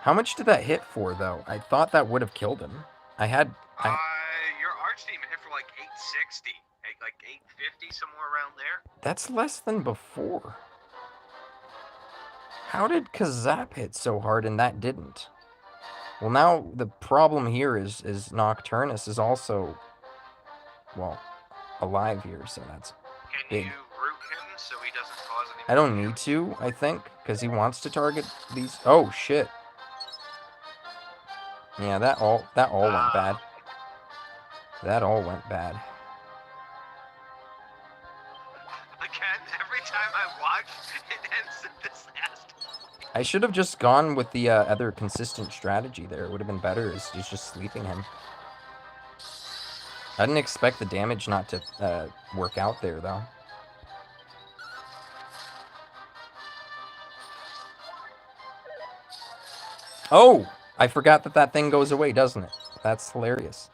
How much did that hit for, though? I thought that would have killed him. Your arch team hit for like 860, like 850, somewhere around there. That's less than before. How did Kazap hit so hard and that didn't? Well, now the problem here is Nocturnus is also, well, alive here, so that's Can big. you root him so he doesn't cause any I don't need to, I think, because he wants to target these. Oh, shit. Yeah, that all went bad. That all went bad. Again, every time I watch, it ends in disaster. I should have just gone with the other consistent strategy there. It would have been better, is just sleeping him. I didn't expect the damage not to work out there, though. Oh! I forgot that thing goes away, doesn't it? That's hilarious.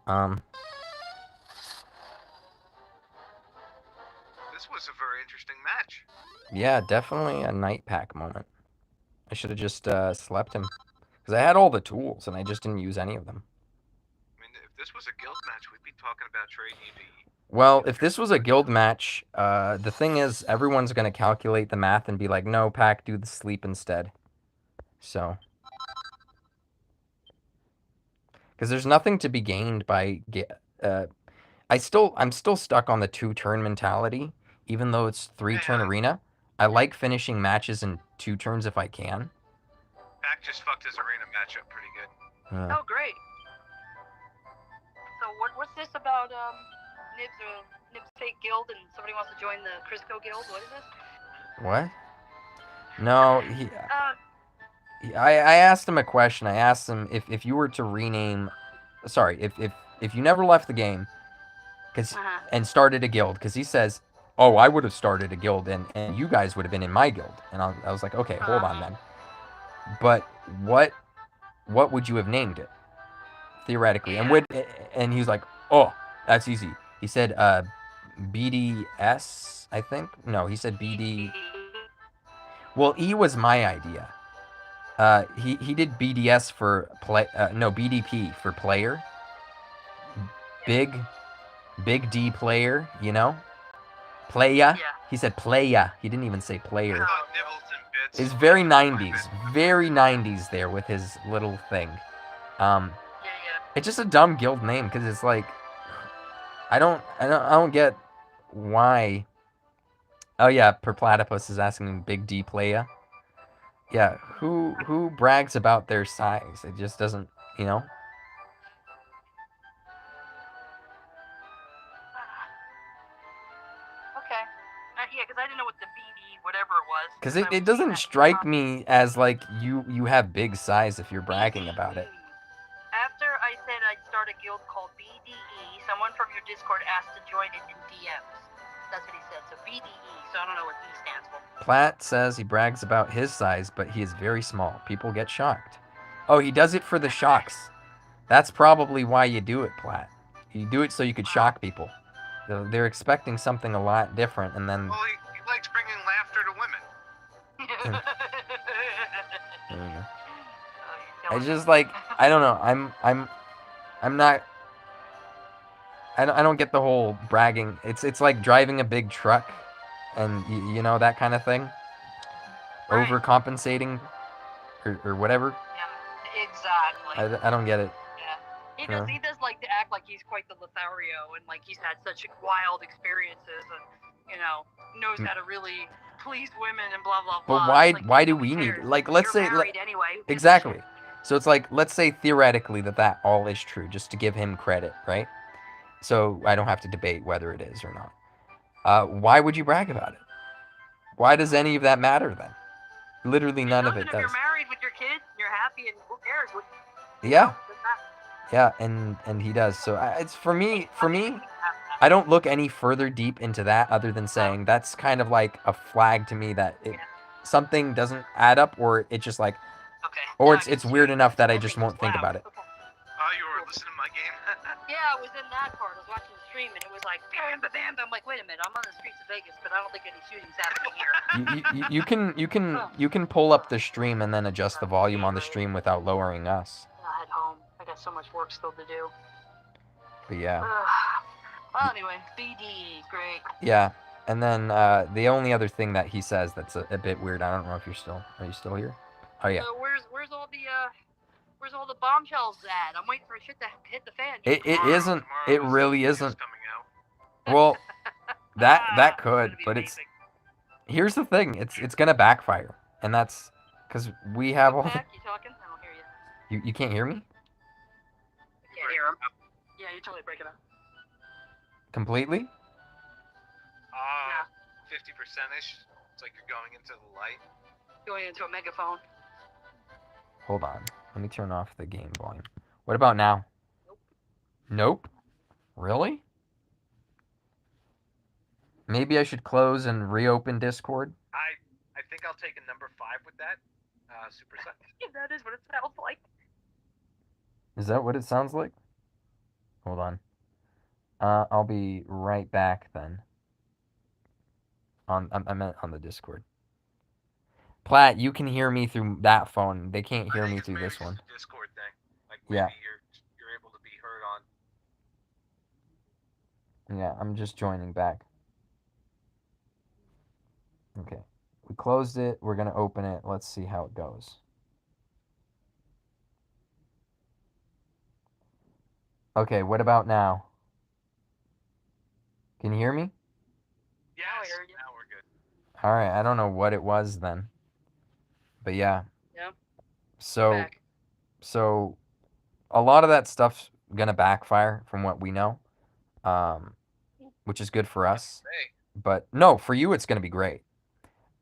This was a very interesting match. Yeah, definitely a night pack moment. I should have just slept him. Because I had all the tools, and I just didn't use any of them. I mean, if this was a guild match, we'd be talking about trading you to eat. Well, if this was a guild match, the thing is, everyone's going to calculate the math and be like, no, Pack, do the sleep instead. So. Because there's nothing to be gained by... I'm still stuck on the 2-turn mentality, even though it's 3-turn arena. I like finishing matches in 2 turns if I can. Pack just fucked his arena matchup pretty good. Yeah. Oh, great. So what's this about Nib's fake guild and somebody wants to join the Crisco guild? What is this? What? No, I asked him a question. I asked him if you were to rename... Sorry, if you never left the game and started a guild, because he says, oh, I would have started a guild and you guys would have been in my guild. And I was like, okay, hold on then. But what would you have named it? Theoretically. And he was like, oh, that's easy. He said BDS, I think. No, he said BD. Well, E was my idea. He did BDS for BDP for player. Big D player, you know? Playa. Yeah. He said playa. He didn't even say player. Nibbles and bits. It's very 90s. Very 90s there with his little thing. Yeah. It's just a dumb guild name because it's like I don't get why. Oh yeah, Purplatpus is asking Big D playa. Yeah, who brags about their size? It just doesn't, you know. Okay. Yeah, because I didn't know what the BD whatever it was. Because I it was doesn't seeing that strike pop- me as like you have big size if you're bragging about it. After I said I'd start a guild called BDE, someone from your Discord asked to join it in DMs. That's what he said. So BDE. So I don't know what E stands for. Platt says he brags about his size, but he is very small. People get shocked. Oh, he does it for the shocks. That's probably why you do it, Platt. You do it so you could shock people. They're expecting something a lot different, and then Well, he likes bringing laughter to women. I don't know. Oh, It's just like I don't know. I'm not. I don't get the whole bragging. It's like driving a big truck, and you know that kind of thing. Right. Overcompensating, or whatever. Yeah, exactly. I don't get it. He Yeah. does. He does like to act like he's quite the Lothario, and like he's had such wild experiences, and knows how to really please women and blah blah blah. But why It's like, why do nobody we need cares. like let's You're say married anyway. Who gives a exactly. shit? So it's like let's say theoretically that all is true, just to give him credit, right? So I don't have to debate whether it is or not. Why would you brag about it? Why does any of that matter then? Literally none of it If does. you're married with your kids, you're happy, and who cares? Yeah, Doesn't matter. yeah, and he does. So it's for me. I don't look any further deep into that other than saying that's kind of like a flag to me that something doesn't add up, or it's just like, Okay. or Now I it's can weird see. enough that I Okay, just won't think wow. about it. Okay. Oh, you were listening to my game? Yeah, I was in that part. I was watching the stream, and it was like, bam, bam, bam. I'm like, wait a minute, I'm on the streets of Vegas, but I don't think any shootings happening here. You can pull up the stream and then adjust the volume on the stream without lowering us. I'll head home. I got so much work still to do. But yeah. Well, anyway, BD, great. Yeah, and then the only other thing that he says that's a bit weird. I don't know if are you still here? Oh yeah. So where's all the bombshells at? I'm waiting for shit to hit the fan. It isn't. Tomorrow It is really news isn't. coming out. Well, that It's could, gonna be but it's amazing. here's the thing. It's gonna backfire, and that's because we have all. Back, you talking? I don't hear you. You can't hear me I can't hear him. Yeah, you're totally breaking up. completely. 50%ish. It's like you're going into the light. Going into a megaphone. Hold on. Let me turn off the game volume. What about now? Nope. Really? Maybe I should close and reopen Discord. I think I'll take a number 5 with that. Super set. Yeah, that is what it sounds like. Is that what it sounds like? Hold on. I'll be right back then. I meant on the Discord. Platt, you can hear me through that phone. They can't hear I think me it's through maybe this just one. a Discord thing. Like Yeah. maybe you're able to be heard on. Yeah, I'm just joining back. Okay. We closed it. We're going to open it. Let's see how it goes. Okay, what about now? Can you hear me? Yes. I heard you. Now we're good. All right, I don't know what it was then. But yeah. Yeah. So Back. so a lot of that stuff's going to backfire from what we know. Which is good for us. Hey. But no, for you it's going to be great.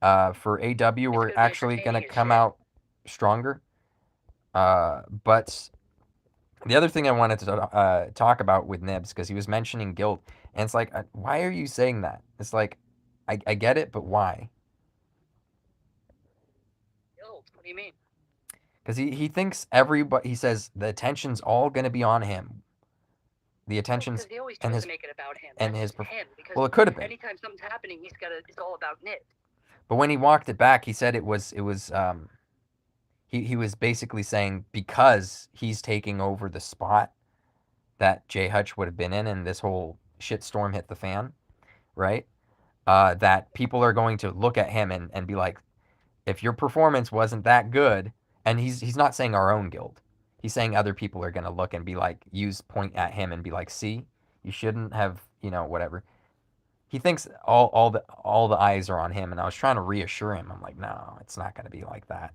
For AW, we're gonna be actually going to entertaining as come shit. out stronger. But the other thing I wanted to talk about with Nibs, because he was mentioning guild, and it's like, why are you saying that? It's like, I get it, but why? Guild? What do you mean? Because he thinks everybody, he says the attention's all going to be on him. The attention's, Because he always and tries his- to make it about him. and That's his just him. Because well, it could have been. anytime something's happening, it's all about Nibs. But when he walked it back, he said it was he was basically saying because he's taking over the spot that J Hutch would have been in, and this whole shitstorm hit the fan, right? That people are going to look at him and be like, if your performance wasn't that good, and he's not saying our own guild, he's saying other people are going to look and be like, point at him and be like, see, you shouldn't have, whatever. He thinks all the eyes are on him, and I was trying to reassure him. I'm like, no, it's not going to be like that.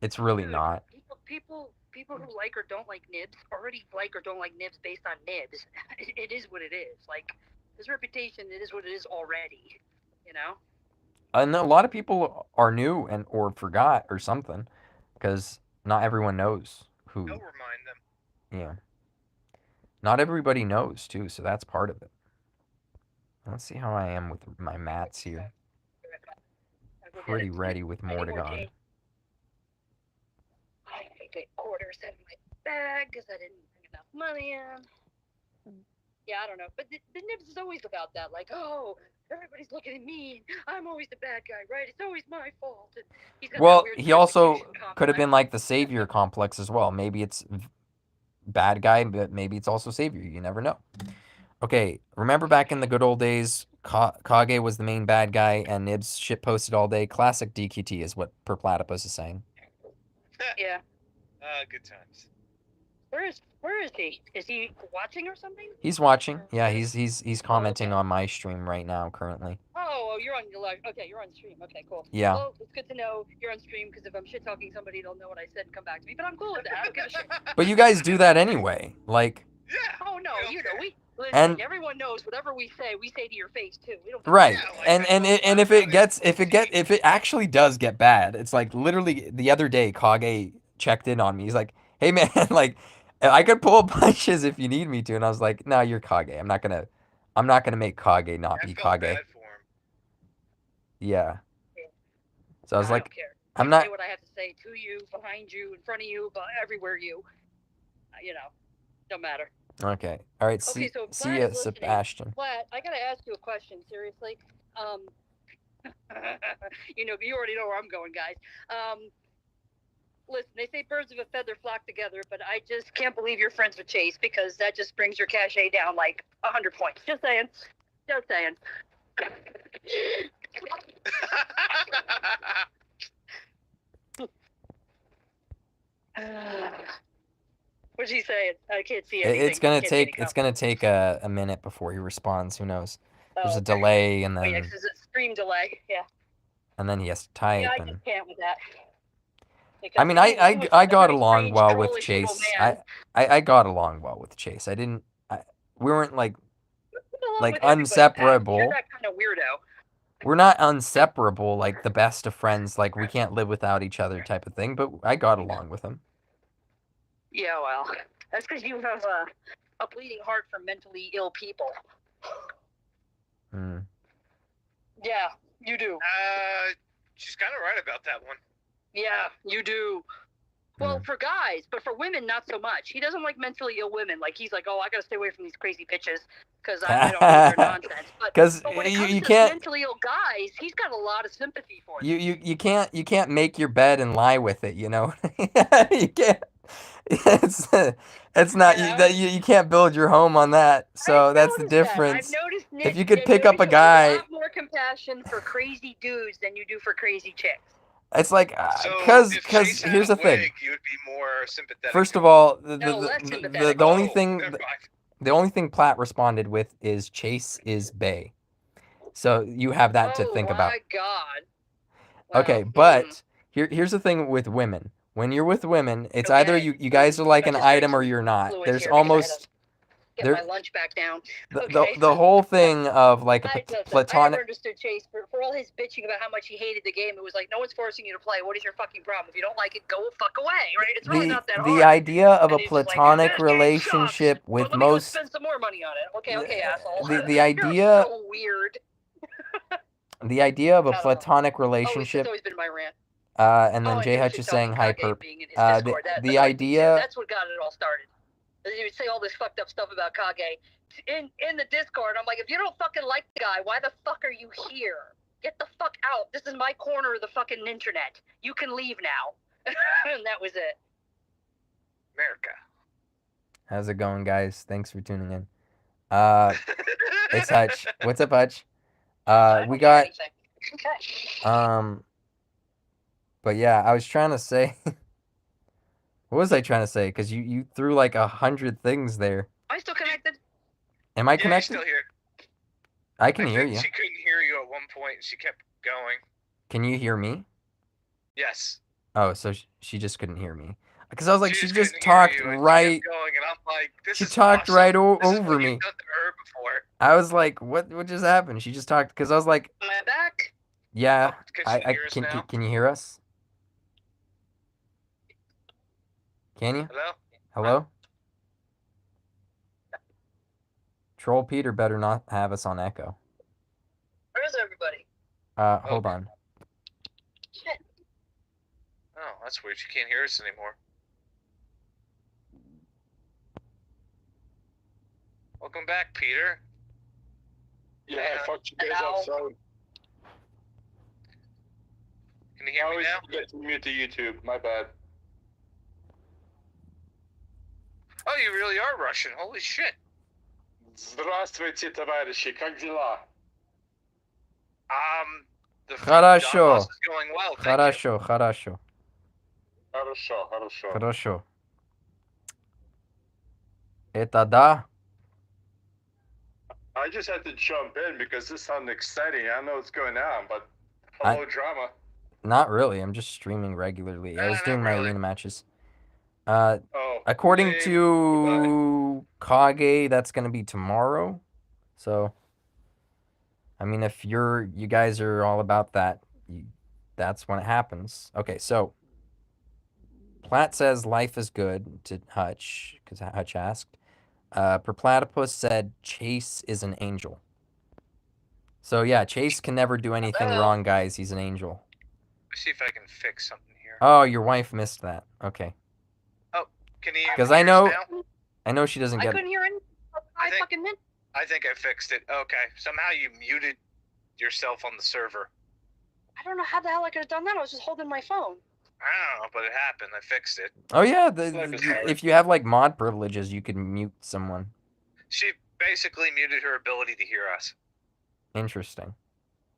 It's really Dude, not. People who like or don't like Nibs already like or don't like Nibs based on Nibs. It is what it is. Like, his reputation, it is what it is already. You know? And a lot of people are new or forgot or something, because not everyone knows who. Don't remind them. Yeah. Not everybody knows too, so that's part of it. Let's see how I am with my mats here. Pretty ready with Mortagon. I get quarters in my bag because I didn't bring enough money in. Yeah, I don't know. But the Nibs is always about that. Like, oh, everybody's looking at me. I'm always the bad guy, right? It's always my fault. And he's got that Well, weird he also justification could have been complex. like the savior complex as well. Maybe it's bad guy, but maybe it's also savior. You never know. Okay, remember back in the good old days, Kage was the main bad guy, and Nibs shit posted all day. Classic DQT is what Purplatpus is saying. Yeah. Good times. Where is he? Is he watching or something? He's watching. Yeah, he's commenting on my stream right now currently. Oh, you're on your live. Okay, you're on stream. Okay, cool. Yeah. Well, it's good to know you're on stream because if I'm shit talking somebody, they'll know what I said and come back to me. But I'm cool with that. I don't give a shit. But you guys do that anyway. Like. Yeah. Oh no, you know care. we listen. And Everyone knows whatever we say to your face too. We don't. Right. Yeah, like And if it actually does get bad, it's like literally the other day Kage checked in on me. He's like, "Hey man, like I could pull punches if you need me to." And I was like, "No, you're Kage. I'm not gonna make Kage not I be felt Kage." bad for him. Yeah. So I was I like, don't care. I'm I not. say what I have to say to you, behind you, in front of you, but everywhere you. Don't matter. Okay. All right. Okay, See so see Platt ya, is listening. Sebastian. Platt, I gotta ask you a question, seriously. You already know where I'm going, guys. Listen, they say birds of a feather flock together, but I just can't believe you're friends with Chase because that just brings your cachet down like 100 points. Just saying. Just saying. What's he saying? I can't see anything. It's gonna Can't see any take a minute before he responds. Who knows? There's a okay. delay, and Oh, yeah, then 'cause it's a stream delay. Yeah. he has to type. Yeah, I And just can't with that. I mean, Because I he's a got pretty along strange, well with trollish little Chase. man. I got along well with Chase. We weren't like Along with everybody, Pat. inseparable. You're that kind of weirdo. We're not inseparable, like the best of friends. Like we can't live without each other, type of thing. But I got along with him. Yeah, well, that's because you have a bleeding heart for mentally ill people. Mm. Yeah, you do. She's kind of right about that one. Yeah, you do. Well, for guys, but for women, not so much. He doesn't like mentally ill women. Like, he's like, oh, I gotta stay away from these crazy bitches because I don't need their nonsense. But when it comes you to can't mentally ill guys, he's got a lot of sympathy for them. you can't make your bed and lie with it. You know, you can't. It's not you can't build your home on that. So that's the difference. I've noticed, Nick, If you could pick up a you guy, have a lot more compassion for crazy dudes than you do for crazy chicks. it's like So because if Chase had here's a the thing. wig, you'd be more sympathetic. First of all, less sympathetic. the only Oh, thing never mind. the only thing Platt responded with is Chase is bae. So you have that to think about. Oh my God. Wow. Okay, but here's the thing with women. When you're with women, it's either you guys are like an item or you're not. There's almost get my lunch back down. the whole thing of like a I platonic. never understood Chase for all his bitching about how much he hated the game. It was like, no one's forcing you to play. What is your fucking problem? If you don't like it, go fuck away, right? It's really not that hard. The idea of a And he's just like, platonic "This game relationship sucks. with Well, let me go most spend some more money on it. Okay, asshole. the idea You're so weird. the idea of a I don't know. platonic Always, relationship. that's always been my rant. And then Oh, J and Hutch you is should tell saying me hi, Kage Perp. being in his Discord. The idea. That's what got it all started. He would say all this fucked up stuff about Kage in the Discord. I'm like, if you don't fucking like the guy, why the fuck are you here? Get the fuck out. This is my corner of the fucking internet. You can leave now. And that was it. America. How's it going, guys? Thanks for tuning in. It's Hutch. What's up, Hutch? I We don't hear got anything. Okay. but yeah, I was trying to say. What was I trying to say? Because you threw like 100 things there. Am I still connected? Am I Yeah, you're connected? still here. I can I hear think you. she couldn't hear you at one point, and she kept going. Can you hear me? Yes. Oh, so she just couldn't hear me. Because I was like, she couldn't just hear talked you, and she right. kept going, and I'm like, this She is talked awesome. right This is over what me. you've done to her before. I was like, what just happened? She just talked because I was like, Am I back? yeah. Oh, can she hear us now? Can you hear us? Can you? Hello? Hello? Troll Peter better not have us on echo. Where is everybody? Hold on. Shit. Oh, that's weird. She can't hear us anymore. Welcome back, Peter. Yeah, I fucked you guys Ow. up, so Can you I hear me always now? forget to mute the YouTube. My bad. Oh, you really are Russian. Holy shit. Здравствуйте, товарищи. Как дела? The Хорошо. Donbass is going well. Thank you. Хорошо, хорошо, Хорошо, хорошо. хорошо. Это да? I just had to jump in because this sounds exciting. I don't know what's going on, but hello, drama. Not really. I'm just streaming regularly. I was Not doing my really. arena matches. Oh, According lame. to Kage, that's gonna be tomorrow. So, I mean, if you guys are all about that, that's when it happens. Okay, so Platt says life is good to Hutch because Hutch asked. Purplatpus said Chase is an angel. So yeah, Chase can never do anything Hello. wrong, guys. He's an angel. Let's see if I can fix something here. Oh, your wife missed that. Okay, Can you? 'Cause hear I know- us now? I know she doesn't I get couldn't it. hear anything for I 5 think- fucking minutes. I think I fixed it. Okay. Somehow you muted yourself on the server. I don't know how the hell I could have done that. I was just holding my phone. I don't know, but it happened. I fixed it. Oh yeah, Life is hard. if you have like mod privileges, you can mute someone. She basically muted her ability to hear us, Interesting.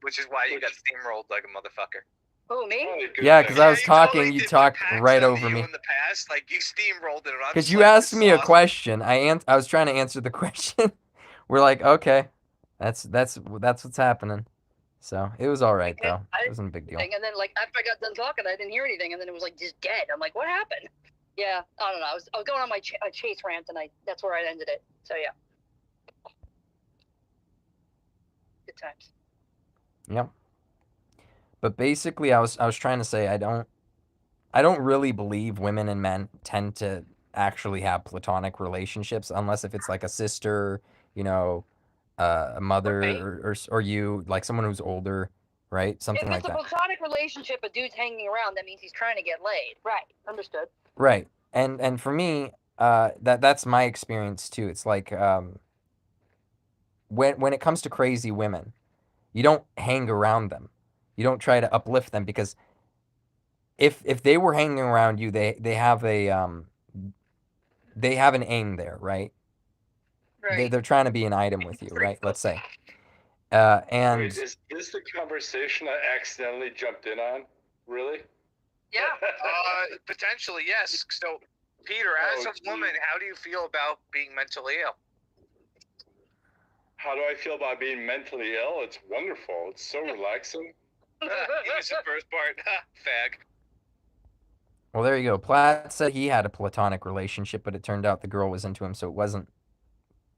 which is why you got steamrolled like a motherfucker. Who, me? Probably a good Yeah, thing. because I was you talking, totally you did talked what Pax right done to over you me. in the past, like you steamrolled it. Because you asked me a question, I was trying to answer the question. We're like, okay, that's what's happening. So it was all right Okay, though. It wasn't a big deal. And then, like, after I got done talking, I didn't hear anything, and then it was like just dead. I'm like, what happened? Yeah, I don't know. I was going on my Chase rant, and that's where I ended it. So yeah, good times. Yep. But basically, I was trying to say I don't really believe women and men tend to actually have platonic relationships unless if it's like a sister, you know, a mother Right. or you like someone who's older, right? Something If like it's a that. platonic relationship, a dude's hanging around, that means he's trying to get laid. Right. Understood. Right. And for me, that's my experience too. It's like when it comes to crazy women, you don't hang around them. You don't try to uplift them because if they were hanging around you, they have an aim there, right? Right. They're trying to be an item with you, right? Let's say. Wait, And is this the conversation I accidentally jumped in on? Really? Yeah. Potentially, yes. So, Peter, as Oh, a woman, how do you feel about being mentally ill? How do I feel about being mentally ill? It's wonderful. It's so relaxing. You missed the first part. Fag. well, there you go. Platt said he had a platonic relationship, but it turned out the girl was into him, so it wasn't.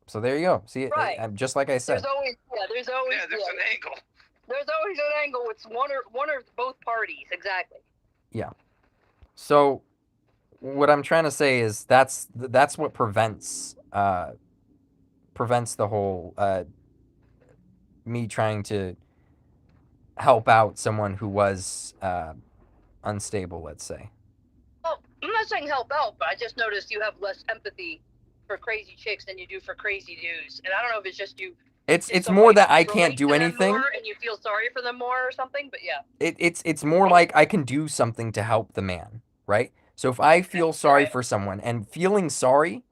So there you go. See, Right. just like I said. There's always There's an angle. There's always an angle with one or both parties. Exactly. So what I'm trying to say is that's what prevents the whole me trying to help out someone who was unstable, let's say. Well, I'm not saying help out, but I just noticed you have less empathy for crazy chicks than you do for crazy dudes. And I don't know if it's just you. It's just more somebody that I relate can't do to them anything. more and you feel sorry for them more or something. But yeah. It's more like I can do something to help the man. right? So if I feel sorry for someone, and feeling sorry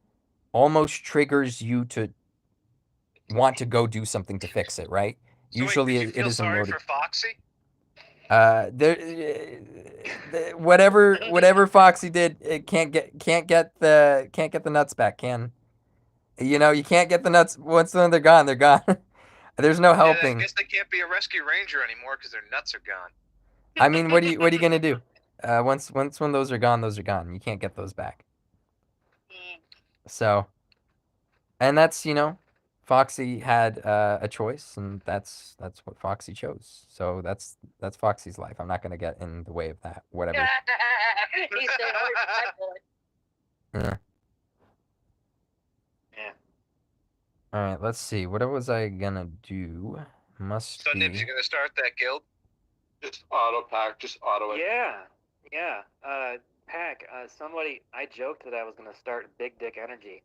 almost triggers you to want to go do something to fix it, right? So Usually wait, did you it feel is a sorry motive. for Foxy? Whatever Foxy did, it can't get the nuts back. You can't get the nuts once they're gone. They're gone. There's no Yeah, I helping. guess they can't be a rescue ranger anymore because their nuts are gone. I mean, what are you gonna do? Once when those are gone, you can't get those back. So, and that's Foxy had a choice, and that's what Foxy chose. So that's Foxy's life. I'm not gonna get in the way of that. Whatever. He said, "Where's my bullet?" Yeah. Yeah. All right. Let's see. What was I gonna do? Must So be. Nibs, you gonna start that guild? Just auto pack, just auto it. Yeah. Pack. I joked that I was gonna start Big Dick Energy.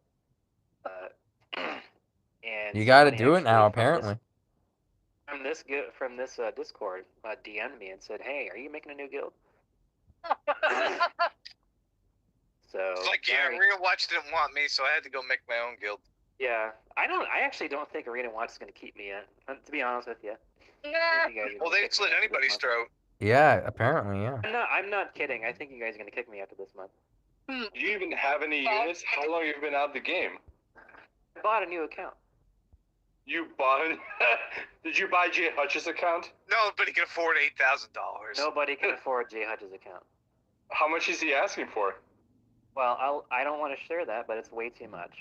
And You got to somebody do it now, actually apparently. From this Discord, DM'd me and said, "Hey, are you making a new guild?" So It's like, yeah, sorry. Real Watch didn't want me, so I had to go make my own guild. Yeah, I actually don't think Arena Watch is gonna keep me in. To be honest with you. Well, they slit anybody's throat. Yeah, apparently, yeah. I'm not kidding. I think you guys are gonna kick me after this month. Do you even have any units? How long have you been out of the game? I bought a new account. You bought it? Did you buy Jay Hutch's account? Nobody can afford $8,000. Nobody can afford Jay Hutch's account. How much is he asking for? Well, I don't want to share that, but it's way too much.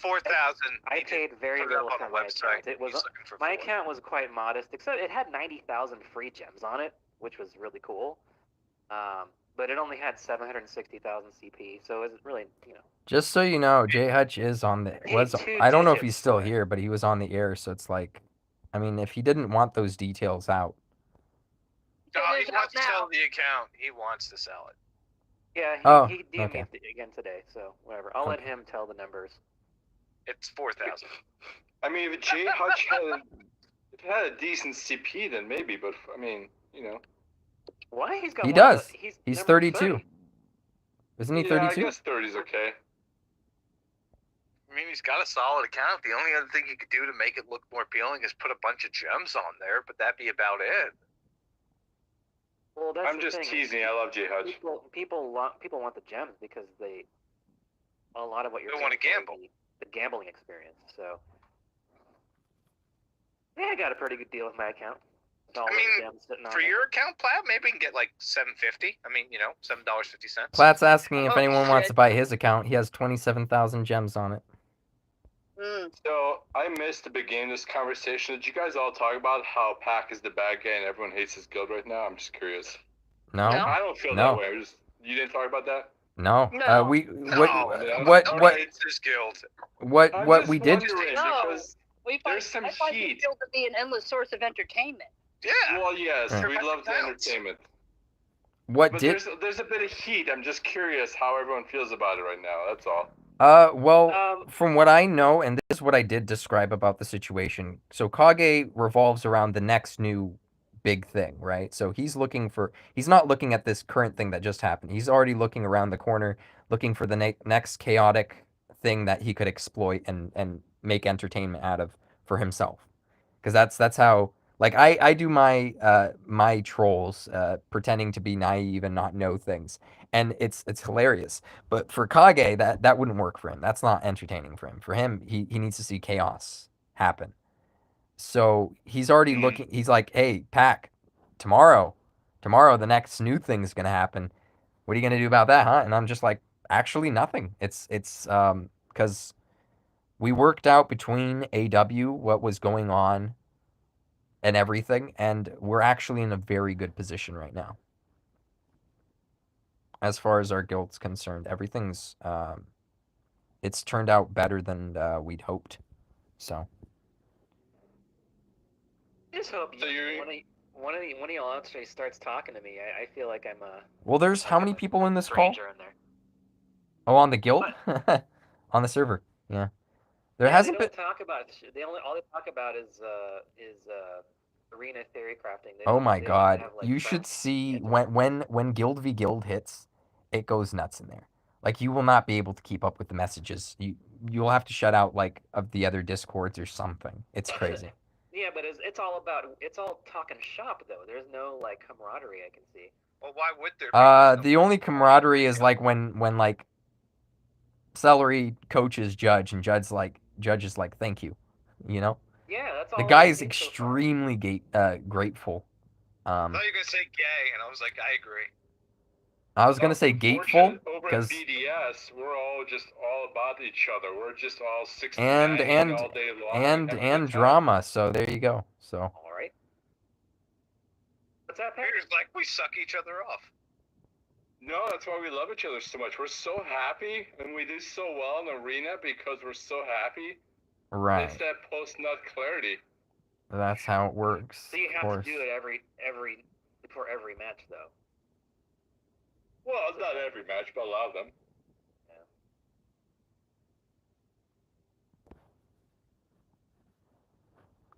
4,000. I paid very put it up little on for the my website. account. It was He's looking for my 4. account was quite modest, except it had 90,000 free gems on it, which was really cool. But it only had 760,000 CP, so it was really, Just so you know, Jay Hutch is on the Hey, I don't know if 2 he's still digits, here, but he was on the air, so it's like, I mean, if he didn't want those details out. No, It is he wants out to sell now. the account. He wants to sell it. Yeah, he DM'd okay. me again today, so whatever. I'll let him tell the numbers. It's 4,000. I mean, if Jay Hutch had a decent CP, then maybe. But I mean, What? He's got He one of does. the- He's number 32. 30. Isn't he yeah, 32? I guess 30's okay. I mean, he's got a solid account. The only other thing you could do to make it look more appealing is put a bunch of gems on there, but that'd be about it. Well, that's I'm the just thing. teasing. I love Jay Hutch. People want the gems because a lot of what you're They wanna paying for gamble. is the gambling experience. So yeah, I got a pretty good deal with my account. All I those mean, gems sitting on For it. your account, Platt, maybe we can get like $7.50. I mean, $7.50. Platt's asking if Oh, anyone wants to shit. buy his account. He has 27,000 gems on it. So I missed the beginning of this conversation. Did you guys all talk about how Pac is the bad guy and everyone hates his guild right now? I'm just curious. No? No. I don't feel No. that way. You didn't talk about that? No. No. We No, what It's his guild. what I'm what just we did wondering No. because We There's some I find heat. the field to be an endless source of entertainment. Yeah. well, yes, Yeah. we love the Counts. entertainment. what But did there's a bit of heat. I'm just curious how everyone feels about it right now. That's all. well, from what I know, and this is what I did describe about the situation. So Kage revolves around the next new big thing, right? So he's not looking at this current thing that just happened. He's already looking around the corner, looking for the next chaotic thing that he could exploit and make entertainment out of for himself. Because that's how, like, I do my trolls pretending to be naive and not know things, and it's hilarious. But for Kage, that wouldn't work for him. That's not entertaining for him. For him, he needs to see chaos happen. So he's already looking. He's like, hey, Pac, tomorrow, the next new thing's gonna happen. What are you gonna do about that, huh? And I'm just like, actually, nothing. It's because we worked out between AW what was going on and everything, and we're actually in a very good position right now. As far as our guild's concerned, everything's it's turned out better than we'd hoped. So I just hope So you're- one of y'all actually starts talking to me. I feel like I'm a well, there's how many people in this call? stranger in there. Oh, on the guild, on the server. Yeah, there hasn't they been. don't talk about all they talk about is arena theory crafting. They Oh don't- my they don't god, have, like, you should crafting see schedules. when Guild v Guild hits. it goes nuts in there. Like, you will not be able to keep up with the messages. You'll have to shut out, like, of the other Discords or something. It's crazy. Yeah, but it's all talking shop though. There's no like camaraderie I can see. Well, why would there be? The only camaraderie is like when like Celery coaches Judge and Judge is like thank you, you know. Yeah, that's all. The guy I've is seen so far. extremely grateful. I thought you were gonna say gay, and I was like, I agree. I was gonna say gateful Over because at BDS, we're all about each other. We're just all 60 and all day long. and having a good time. drama. So there you go. So All right. What's that? Pat? Peter's like, we suck each other off. No, that's why we love each other so much. We're so happy, and we do so well in the arena because we're so happy. right, It's that post-nut clarity. that's how it works. So you of have course. to do it before every match though. Well, not every match, but a lot of them.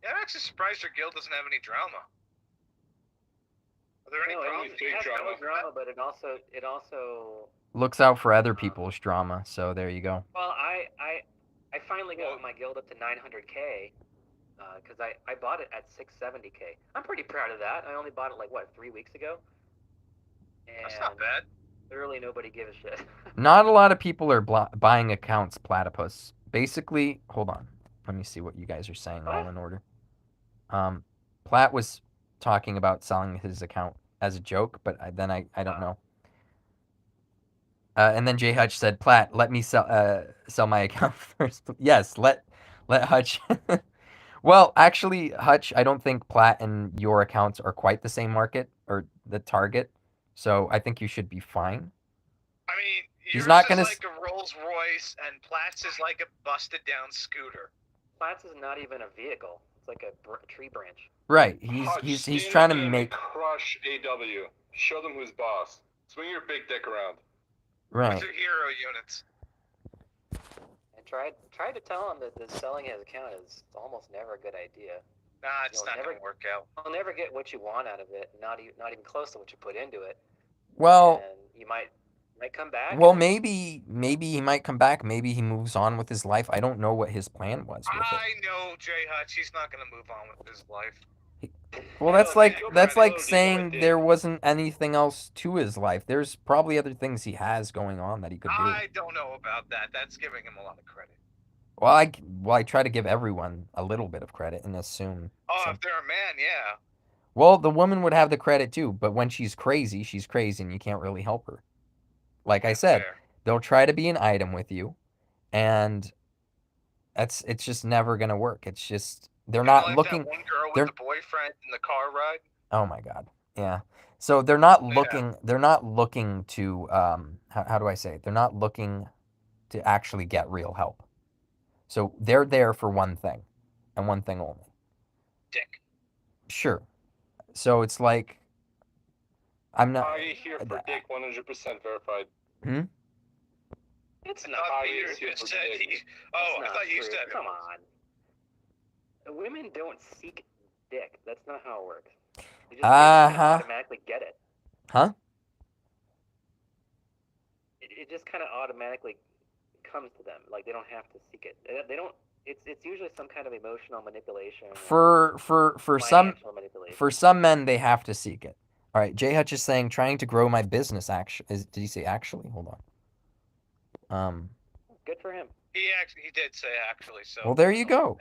Yeah, I'm actually surprised your guild doesn't have any drama. Are there any No, problems? it has no drama, but it also. Looks out for other people's drama. So there you go. Well, I finally got my guild up to 900k because I bought it at 670k. I'm pretty proud of that. I only bought it like 3 weeks ago. And That's not bad. literally nobody gives a shit. Not a lot of people are buying accounts, Platypus. Basically, hold on. Let me see what you guys are saying all in order. Plat was talking about selling his account as a joke, but then I don't know. And then J Hutch said, "Plat, let me sell my account first." Yes, let Hutch. Well, actually, Hutch, I don't think Plat and your accounts are quite the same market or the target, so I think you should be fine. I mean, He's yours not is gonna like a Rolls Royce, and Platts is like a busted down scooter. Platts is not even a vehicle. It's like a tree branch. Right. Hutch, He's stay in trying the to game make and crush AW. Show them who's boss. Swing your big dick around. right. With your hero units. And tried to tell him that selling his account is almost never a good idea. Nah, it's You'll not never- gonna work out. You'll never get what you want out of it. Not even close to what you put into it. Well, And you might come back. well, and- maybe he might come back. Maybe he moves on with his life. I don't know what his plan was with it. I know Jay Hutch. He's not gonna move on with his life. Well, Yeah, that's like, like go that's back like to saying what I there did. wasn't anything else to his life. There's probably other things he has going on that he could do. I don't know about that. That's giving him a lot of credit. Well, I try to give everyone a little bit of credit and assume. Oh, some- if they're a man, yeah. Well, the woman would have the credit too, but when she's crazy, and you can't really help her. Like I said, Fair. they'll try to be an item with you, and it's just never gonna work. It's just they're Kinda not like looking. That one girl they're- with the boyfriend in the car ride. Oh my god, yeah. So they're not Yeah. looking. They're not looking to how do I say it? They're not looking to actually get real help. So they're there for one thing, and one thing only. Dick. Sure. So it's like I'm not. Kage here for dick 100% verified. It's I not. thought Kage Peter is here just for said dick. he. It's Oh, I not thought you true. said. Come on. Women don't seek dick. That's not how it works. They just automatically get it. Huh? It just kind of automatically comes to them. Like they don't have to seek it. They don't. It's usually some kind of emotional manipulation. or For some financial manipulation. for some men they have to seek it. All right, J Hutch is saying trying to grow my business. Did he say actually? Hold on. Good for him. He did say actually. So. Well, there you go.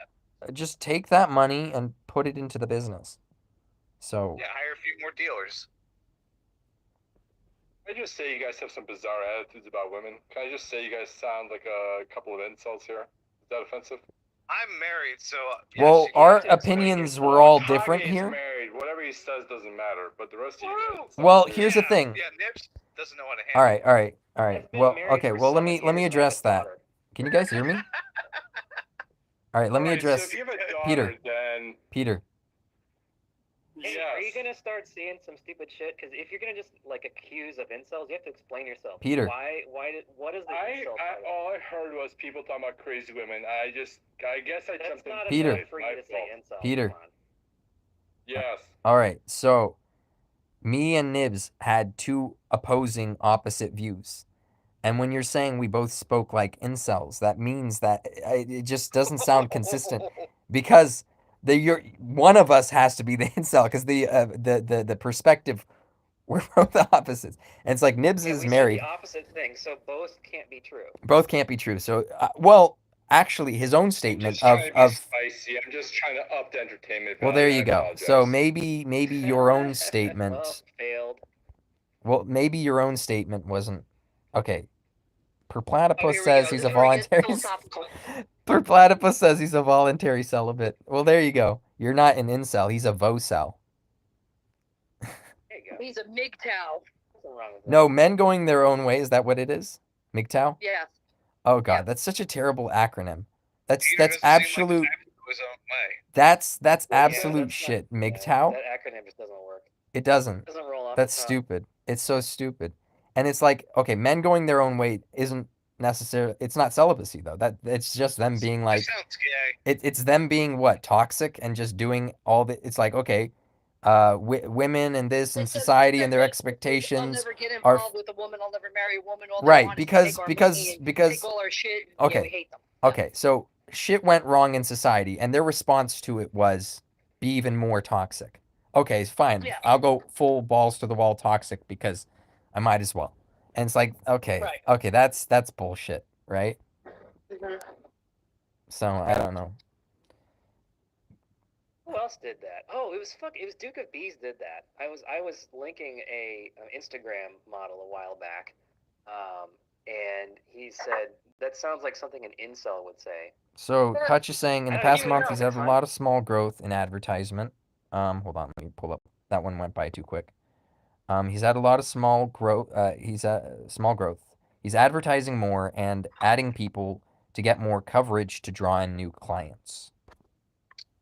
Just take that money and put it into the business. So Yeah, hire a few more dealers. Can I just say you guys have some bizarre attitudes about women? Can I just say you guys sound like a couple of insults here? Is that offensive? I'm married, so. well, yes, you our have to explain opinions yourself. were all Kage different is here. married. Whatever he says doesn't matter, but the rest of you Woo! guys. Well, here's the thing. Yeah, Nips doesn't know how to All handle. right. I've been Well, married okay. for Well, let 7 me years and I have address a that. daughter. Can you guys hear me? All right, let me Alright, address So if you have a daughter, Peter. then Peter. Hey, yes. are you gonna start saying some stupid shit? Because if you're gonna just like accuse of incels, you have to explain yourself. Peter. What is the insult? part? all I heard was people talking about crazy women. I guess I That's jumped in. not Peter. enough for you to say incel. Peter. Come on. Yes. All right. So Me and Nibs had two opposing opposite views. And when you're saying we both spoke like incels, that means that it just doesn't sound consistent because one of us has to be the incel because the perspective we're both the opposites. And it's like Nibs Yeah, is we said married. the opposite thing, so both can't be true. Both can't be true. So well, actually, his own I'm statement just trying to be of spicy. I'm just trying to up the entertainment well, value. there you I go. So apologize. maybe your own Well, statement. failed. Well, maybe your own statement wasn't okay. Oh, Purplatpus here we says go. he's This a is where it gets voluntary. philosophical. Purplatypus says he's a voluntary celibate. Well, there you go. You're not an incel. He's a vocel. There you go. He's a MGTOW. Nothing wrong with that. No, men going their own way. Is that what it is? MGTOW? Yes. Oh God, Yeah. that's such a terrible acronym. That's Peter doesn't seem like the absolute. type to go his own way. That's Yeah, absolute that's shit. not, MGTOW? that acronym just doesn't work. It doesn't. It doesn't roll off. That's the tongue. stupid. It's so stupid. And it's like, okay, men going their own way isn't necessarily. It's not celibacy though. That it's just them being like. That sounds gay. It's them being what, toxic and just doing all the. It's like, okay, women and this and society and their I'll expectations never get are involved with a woman. I'll never marry a woman. All they right want is to because take our because money and because take all our shit. And, okay. we hate them. okay, so shit went wrong in society and their response to it was be even more toxic. Okay, fine. Yeah. I'll go full balls to the wall toxic because I might as well. And it's like, okay, Right. okay, that's bullshit, right? Mm-hmm. So I don't know. Who else did that? Oh, it was Duke of Bees did that. I was linking an Instagram model a while back, and he said that sounds like something an incel would say. So Hutch is saying in the I don't past even month know, he's had a Hutch. lot of small growth in advertisement. Hold on, let me pull up. That one went by too quick. He's had a lot of small growth. He's small growth. He's advertising more and adding people to get more coverage to draw in new clients.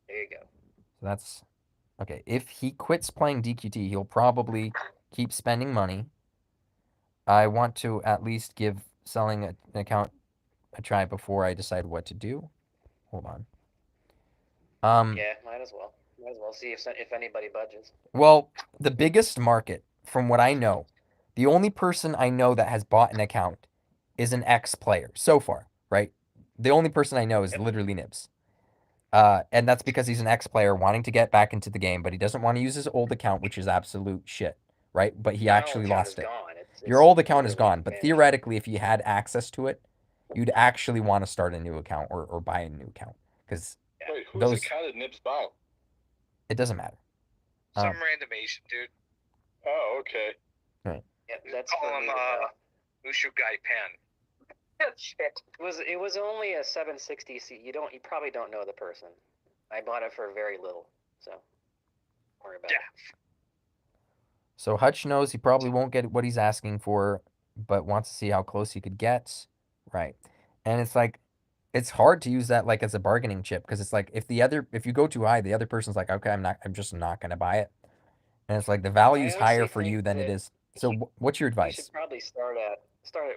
There you go. So that's okay. If he quits playing DQT, he'll probably keep spending money. I want to at least give selling an account a try before I decide what to do. Hold on. Yeah, might as well. Might as well see if anybody budges. Well, the biggest market, from what I know, the only person I know that has bought an account is an ex-player so far, right? The only person I know is literally Nibs. And that's because he's an ex-player wanting to get back into the game, but he doesn't want to use his old account, which is absolute shit, right? But he actually lost it. Your old account is gone, but theoretically, if you had access to it, you'd actually want to start a new account or buy a new account because Wait, whose those account did Nibs buy? it doesn't matter. Some random Asian dude. Oh, okay. Yeah, that's Call for him me to know. Mushu Guy Pen. Shit. It was only a 760. You probably don't know the person. I bought it for very little, so don't worry about it. So Hutch knows he probably won't get what he's asking for, but wants to see how close he could get. Right. And it's like it's hard to use that like as a bargaining chip because it's like if you go too high, the other person's like, okay, I'm just not gonna buy it. And it's like the value is higher for you than it is. So what's your You advice? should probably start at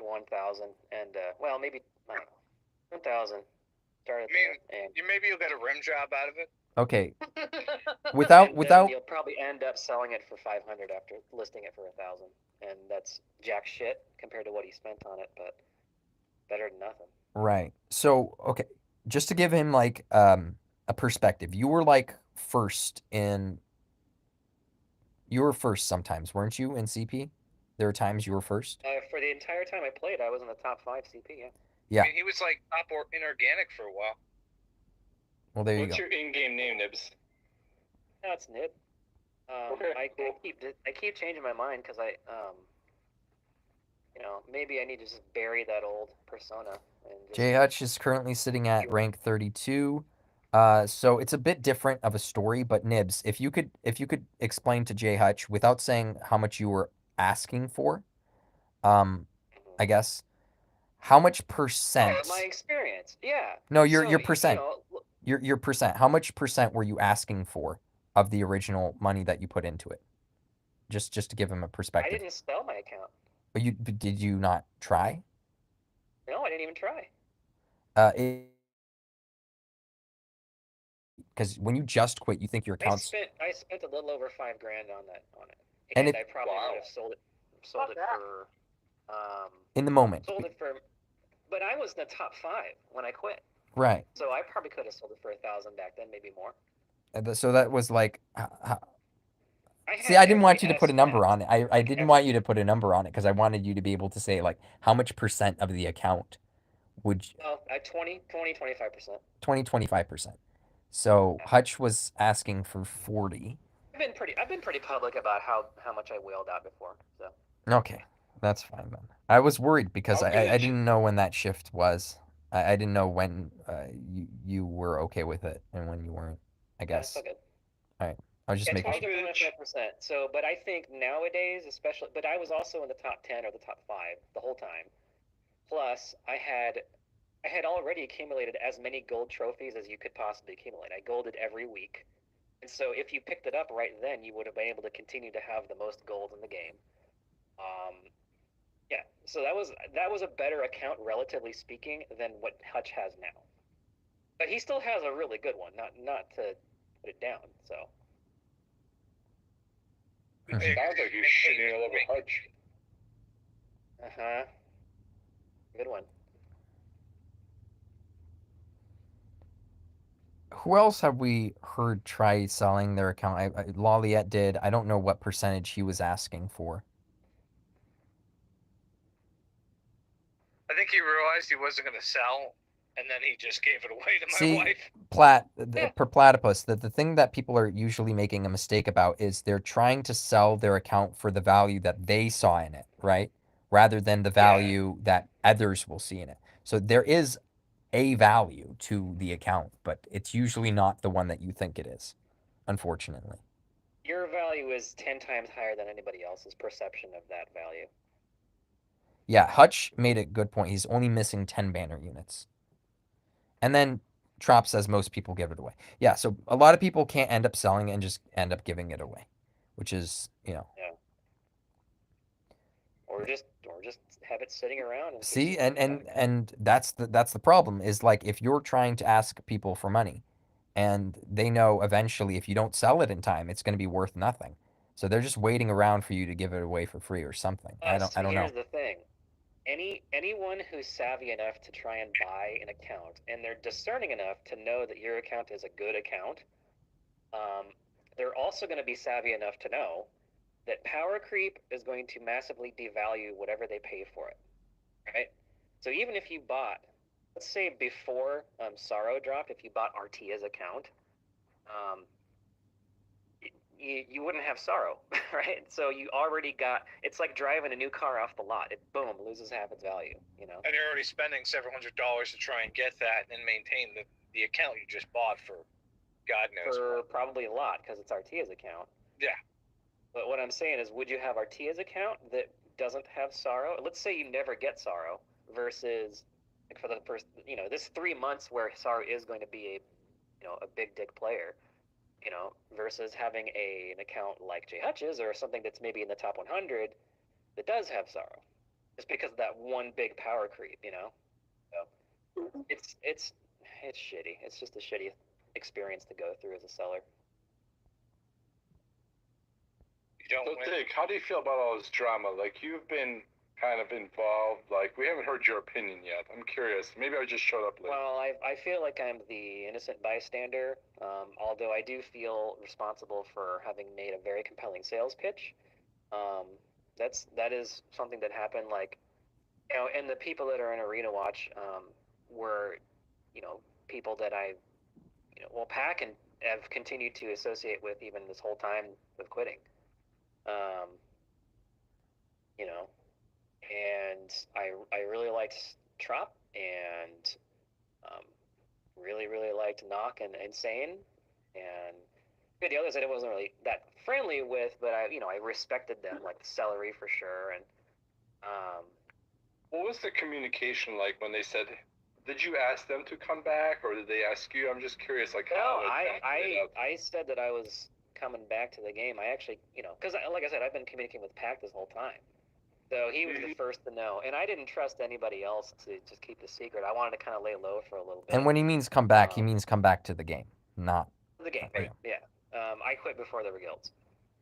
1,000 and well maybe I don't know 1,000. Start at there, and Maybe you'll get a rim job out of it. Okay. and Without then you'll probably end up selling it for 500 after listing it for 1,000, and that's jack shit compared to what he spent on it, but better than nothing. right. So okay, just to give him like a perspective, you were like first sometimes, weren't you, in CP? There were times you were first. For the entire time I played, I was in the top 5 CP. Yeah. Yeah. I mean, he was like top or inorganic for a while. Well, there you What's go. your in-game name, Nibs? No, it's Nib. Okay, I keep changing my mind because maybe I need to just bury that old persona. And just, J Hutch is currently sitting at rank 32. So it's a bit different of a story, but Nibs, if you could explain to J Hutch without saying how much you were asking for, I guess, how much percent? my experience, yeah. No, your percent. You know, Your percent. How much percent were you asking for of the original money that you put into it? Just to give him a I perspective. didn't sell my account. But did you not try? No, I didn't even try. Because when you just quit, you think your account's I spent a little over $5,000 on it. And and it- I probably Wow. would have sold it Fuck that. for in the moment. sold it for, but I was in the top 5 when I quit, Right. so I probably could have sold it for 1,000 back then, maybe more. So that was like, I see, had I didn't want every you to put a S number mapped, on it. I like didn't every, want you to put a number on it because I wanted you to be able to say like how much percent of the account would well, at 20, 25%. 25%. So Yeah. Hutch was asking for 40. I've been pretty public about how much I whaled out before. So Okay, that's fine then. I was worried because How good I did you- didn't know when that shift was. I didn't know when you were okay with it and when you weren't. I yeah, it's guess. all good. I was just Yeah, making 20 sure. to 25%. So, but I think nowadays, especially, but I was also in the top 10 or the top 5 the whole time. Plus, I had already accumulated as many gold trophies as you could possibly accumulate. I golded every week. And so if you picked it up right then, you would have been able to continue to have the most gold in the game. Yeah, so that was a better account, relatively speaking, than what Hutch has now. But he still has a really good one, not to put it down. So It sounds like you're shitting all over Hutch. good one. Who else have we heard try selling their account? Loliette did. I don't know what percentage he was asking for. I think he realized he wasn't going to sell, and then he just gave it away to my See, wife. Purplatpus, the thing that people are usually making a mistake about is they're trying to sell their account for the value that they saw in it, right? Rather than the value that others will see in it. So there is a value to the account, but it's usually not the one that you think it is, unfortunately. Your value is 10 times higher than anybody else's perception of that value. Yeah, Hutch made a good point. He's only missing 10 banner units. And then Trop says most people give it away. Yeah, so a lot of people can't end up selling it and just end up giving it away, which is, Yeah. Or just have it sitting around and see, keep and that's the problem is like if you're trying to ask people for money and they know eventually if you don't sell it in time, it's going to be worth nothing. So they're just waiting around for you to give it away for free or something. I don't know. Here's the thing. Anyone who's savvy enough to try and buy an account, and they're discerning enough to know that your account is a good account, they're also going to be savvy enough to know that power creep is going to massively devalue whatever they pay for it, right? So even if you bought, let's say before Sorrow dropped, if you bought Artia's account, you wouldn't have Sorrow, right? So you already got, it's like driving a new car off the lot. It, boom, loses half its value, you know? And you're already spending several $100s to try and get that and maintain the account you just bought for God knows For what. probably a lot, because it's Artia's account. Yeah. But what I'm saying is, would you have Artia's account that doesn't have Sorrow? Let's say you never get Sorrow, versus like for the first, this 3 months where Sorrow is going to be a big dick player, versus having an account like J Hutch's or something that's maybe in the top 100 that does have Sorrow, just because of that one big power creep, So it's shitty. It's just a shitty experience to go through as a seller. You don't So, win. Dick, how do you feel about all this drama? Like, you've been kind of involved. Like, we haven't heard your opinion yet. I'm curious. Maybe I just showed up late. Well, I feel like I'm the innocent bystander, although I do feel responsible for having made a very compelling sales pitch. That is something that happened, like, and the people that are in Arena Watch were, people that I, Pack and have continued to associate with even this whole time with quitting. And I really liked Trop and really, really liked Knock and Insane, and the others that I wasn't really that friendly with, but I respected them, like Celery for sure. And what was the communication like when they said, did you ask them to come back or did they ask you? I'm just curious, like, how no, it played out. I said that I was coming back to the game. I actually, because like I said, I've been communicating with Pac this whole time. So he was the first to know, and I didn't trust anybody else to just keep the secret. I wanted to kind of lay low for a little bit. And when he means come back, he means come back to the game, not the game. Yeah. Yeah. I quit before there were guilds.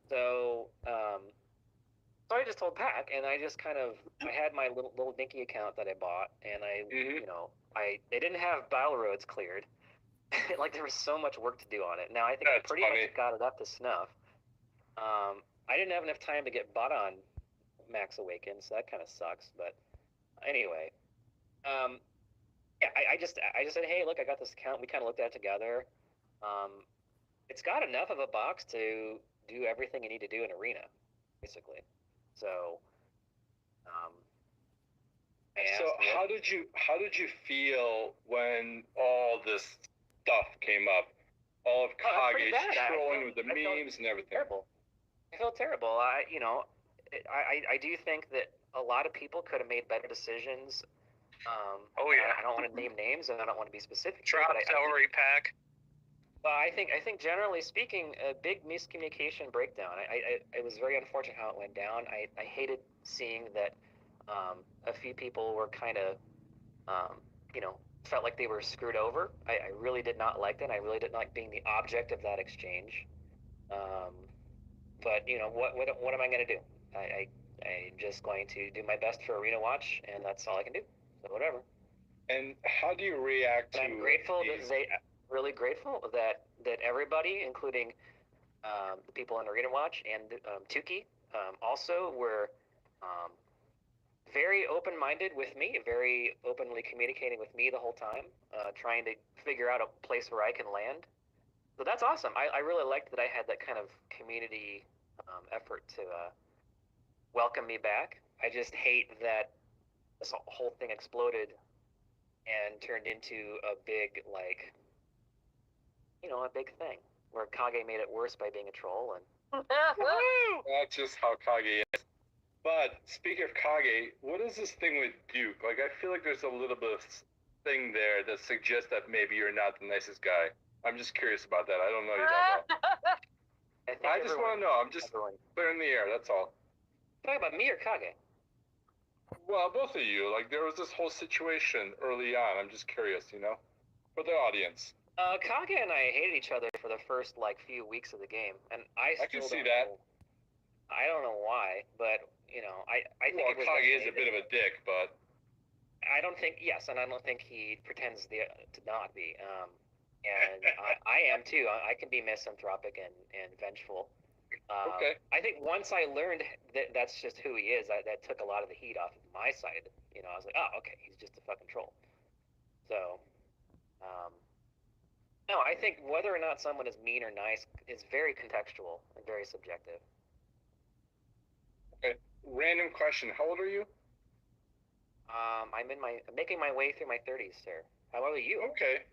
So, so I just told Pack, and I just I had my little Dinky account that I bought, and they didn't have battle roads cleared. Like there was so much work to do on it. Now I think I That's pretty funny. much got it up to snuff. I didn't have enough time to get bought on Max Awakens, so that kind of sucks. But anyway, yeah, I just said, hey, look, I got this account. We kind of looked at it together. It's got enough of a box to do everything you need to do in Arena, basically. So, So how did you feel when all this stuff came up? All of Kage's trolling with the memes and everything. Terrible. I felt terrible. I do think that a lot of people could have made better decisions. Oh yeah. I don't want to name names and I don't want to be specific. Drop Celery Pack. I think generally speaking, a big miscommunication breakdown. It was very unfortunate how it went down. I hated seeing that a few people were kind of felt like they were screwed over. I really did not like that. I really didn't like being the object of that exchange. But what am I going to do? I'm just going to do my best for Arena Watch, and that's all I can do. So whatever. And how do you react to? I'm grateful really grateful that everybody, including the people in Arena Watch and Tuki, also were very open-minded with me, very openly communicating with me the whole time, trying to figure out a place where I can land. So that's awesome. I really liked that I had that kind of community effort to welcome me back. I just hate that this whole thing exploded and turned into a big, a big thing where Kage made it worse by being a troll. And That's just how Kage is. But speaking of Kage, what is this thing with Duke? Like, I feel like there's a little bit of thing there that suggests that maybe you're not the nicest guy. I'm just curious about that. I don't know you that well. I just want to know. I'm just clearing the air. That's all. Talking about me or Kage? Well, both of you. Like, there was this whole situation early on. I'm just curious, for the audience. Kage and I hated each other for the first few weeks of the game, and I can see that. I don't know why, but I think Kage is a bit of a dick, but I don't think and I don't think he pretends to not be. And I am too. I can be misanthropic and vengeful. Okay. I think once I learned that that's just who he is, that took a lot of the heat off of my side. I was like, oh, okay, he's just a fucking troll. So, no, I think whether or not someone is mean or nice is very contextual and very subjective. Okay. Random question. How old are you? I'm making my way through my 30s, sir. How old are you? Okay.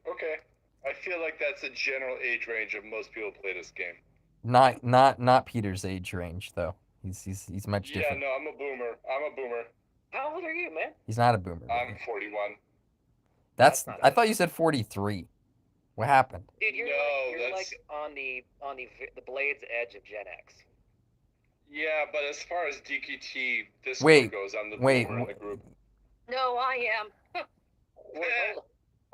I feel like that's a general age range of most people who play this game. Not Peter's age range though. He's much different. Yeah, no, I'm a boomer. How old are you, man? He's not a boomer. I'm 41. I thought you said 43. What happened? Dude, you're like on the blade's edge of Gen X. Yeah, but as far as DKT Discord goes, I'm the boomer in the group. No, I am.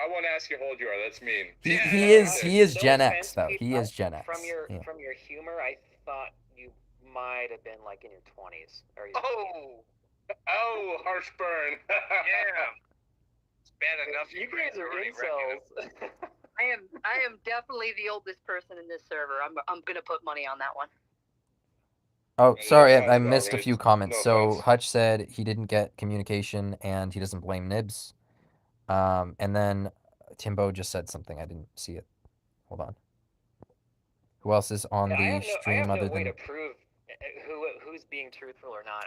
I won't ask you how old you are. That's mean. He is Gen X though. He is Gen X. From your humor, I thought you might have been in your 20s. Oh, harsh burn. Yeah. It's bad enough you guys are incels. I am definitely the oldest person in this server. I'm gonna put money on that one. Oh, sorry, I missed a few comments. So Hutch said he didn't get communication and he doesn't blame Nibs. And then Timbo just said something. I didn't see it. Hold on. Who else is on the stream other than? I have no way to prove who's being truthful or not.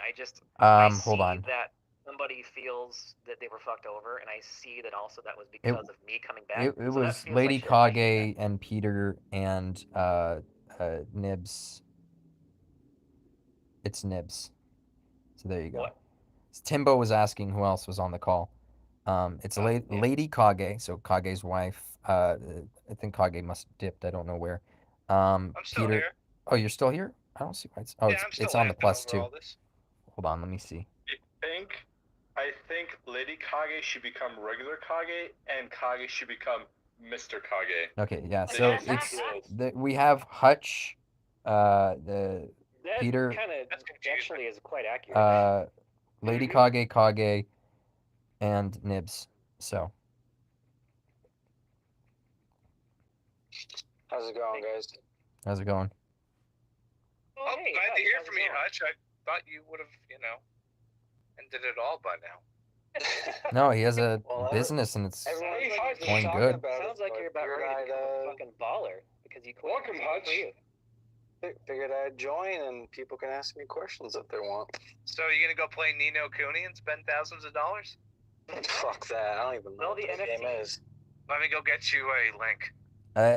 Hold on. That somebody feels that they were fucked over, and I see that also that was because of me coming back. It was Lady Kage and Peter and Nibs. It's Nibs. So there you go. What? Timbo was asking who else was on the call. It's Lady Kage, so Kage's wife. I think Kage must have dipped. I don't know where. I'm still Peter. here. Oh, you're still here? I don't see why it's. Oh, it's on the plus too. Hold on, let me see. I think Lady Kage should become regular Kage, and Kage should become Mr. Kage. Okay, yeah. So we have Hutch, the Peter, kind of That's confusing. actually is quite accurate. Lady Kage, and Nibs. So How's it going, guys? how's it going? Oh, hey, glad Hutch, to hear how's it from you, going? Hutch. I thought you would have, ended it all by now. No, he has a Well, business and it's everyone's Hey, Hutch. going talking good. about Sounds it, like but you're about figured ready to become a I'd, fucking baller because you quit. Welcome, Good Hutch. for you. figured I'd join and people can ask me questions if they want. So are you gonna go play Nino Cooney and spend thousands of dollars? Fuck that. I don't even know Well, what the this game NFT. is. Let me go get you a link.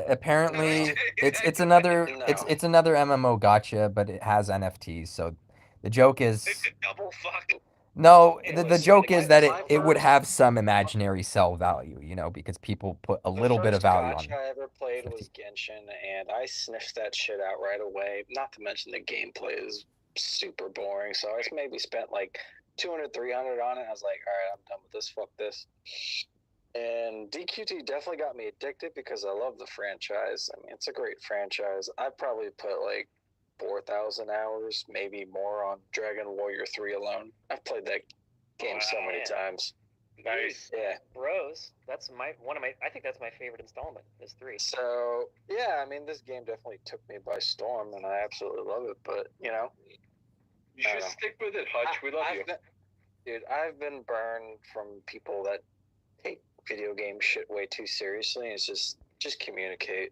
Apparently, it's another No. it's another MMO gotcha, but it has NFTs. So the joke is It's a double fuck. no. It The was joke like is that my it would first- have some imaginary sell value, you know, because people put a The little bit of first value on gacha I ever played 50. was Genshin, and I sniffed that shit out right away. Not to mention the gameplay is super boring, so I maybe spent like 200, 300 on it. I was like, all right, I'm done with this. Fuck this. And DQT definitely got me addicted because I love the franchise. I mean, it's a great franchise. I probably put like 4,000 hours, maybe more, on Dragon Warrior 3 alone. I've played that game so many man. times. Nice. Yeah. Bros, that's one of my. I think that's my favorite installment. Is 3. So yeah, I mean, this game definitely took me by storm, and I absolutely love it. But You I should don't know. stick with it, Hutch. We love you. Dude, I've been burned from people that take video game shit way too seriously. It's just communicate.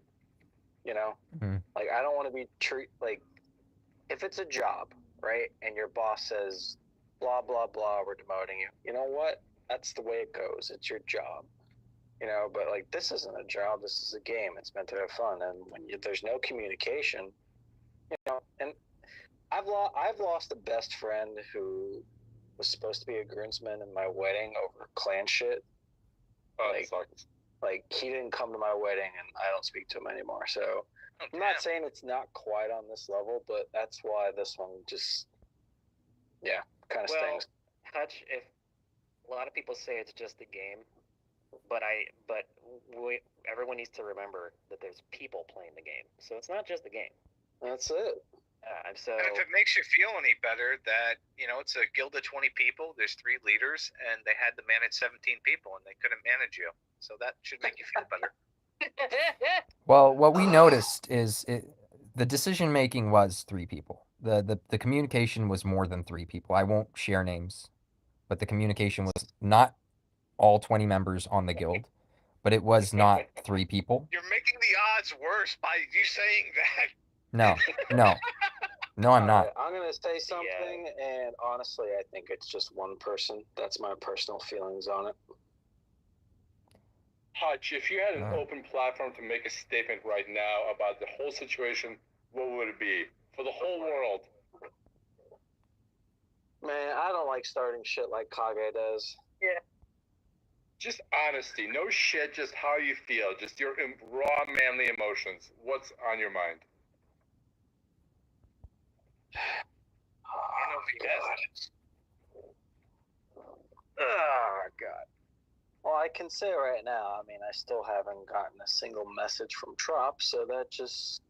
You know, Mhm. like I don't want to be like if it's a job, right, and your boss says blah blah blah, we're demoting you. You know what? That's the way it goes. It's your job. You know, but like this isn't a job. This is a game. It's meant to have fun. And when there's no communication, you know, and I've lost a best friend who was supposed to be a groomsman in my wedding over clan shit. Oh, Like- it sucks. Like he didn't come to my wedding, and I don't speak to him anymore. So I'm not saying it's not quite on this level, but that's why this one just, kind of Well, stings. Hutch, if a lot of people say it's just a game, but everyone needs to remember that there's people playing the game, so it's not just a game. That's it. So And if it makes you feel any better, that it's a guild of 20 people. There's 3 leaders, and they had to manage 17 people, and they couldn't manage you. So that should make you feel better. Well, what we noticed is the decision making was 3 people. The communication was more than 3 people. I won't share names, but the communication was not all 20 members on the guild, but it was not 3 people. You're making the odds worse by you saying that. No, I'm All not. right, I'm gonna say something, and honestly, I think it's just one person. That's my personal feelings on it. Hutch, if you had an Uh. open platform to make a statement right now about the whole situation, what would it be? For the whole world. Man, I don't like starting shit like Kage does. Just honesty. No shit, just how you feel. Just your raw, manly emotions. What's on your mind? I know if he does. Oh, God. Well, I can say right now, I mean, I still haven't gotten a single message from Trop, so that just,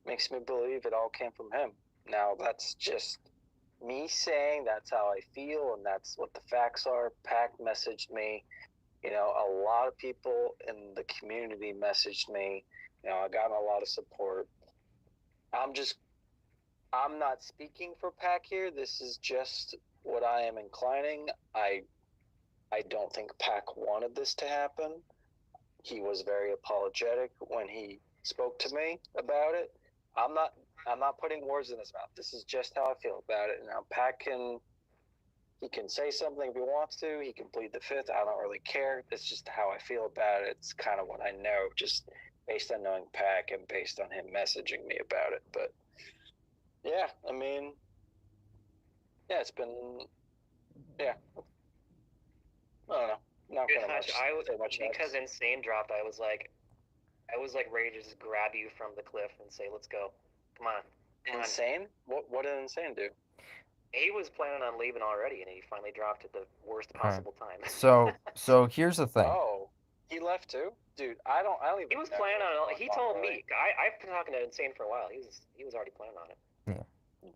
makes me believe it all came from him. Now, that's just me saying that's how I feel, and that's what the facts are. Pac messaged me. A lot of people in the community messaged me. I got a lot of support. I'm not speaking for Pac here. This is just what I am inclining. I don't think Pac wanted this to happen. He was very apologetic when he spoke to me about it. I'm not putting words in his mouth. This is just how I feel about it. Now Pac can say something if he wants to. He can plead the fifth. I don't really care. It's just how I feel about it. It's kind of what I know, just based on knowing Pac and based on him messaging me about it. But yeah, I mean, it's been, I don't know. Not Dude, gonna Hutch, say much because else. Insane dropped, I was like ready to just grab you from the cliff and say, "Let's go, come on." Insane? What did Insane do? He was planning on leaving already, and he finally dropped at the worst possible time. So here's the thing. Oh, he left too, dude. I don't even. He was know planning what's on. going He on, told really. me. I've been talking to Insane for a while. He was already planning on it. Yeah.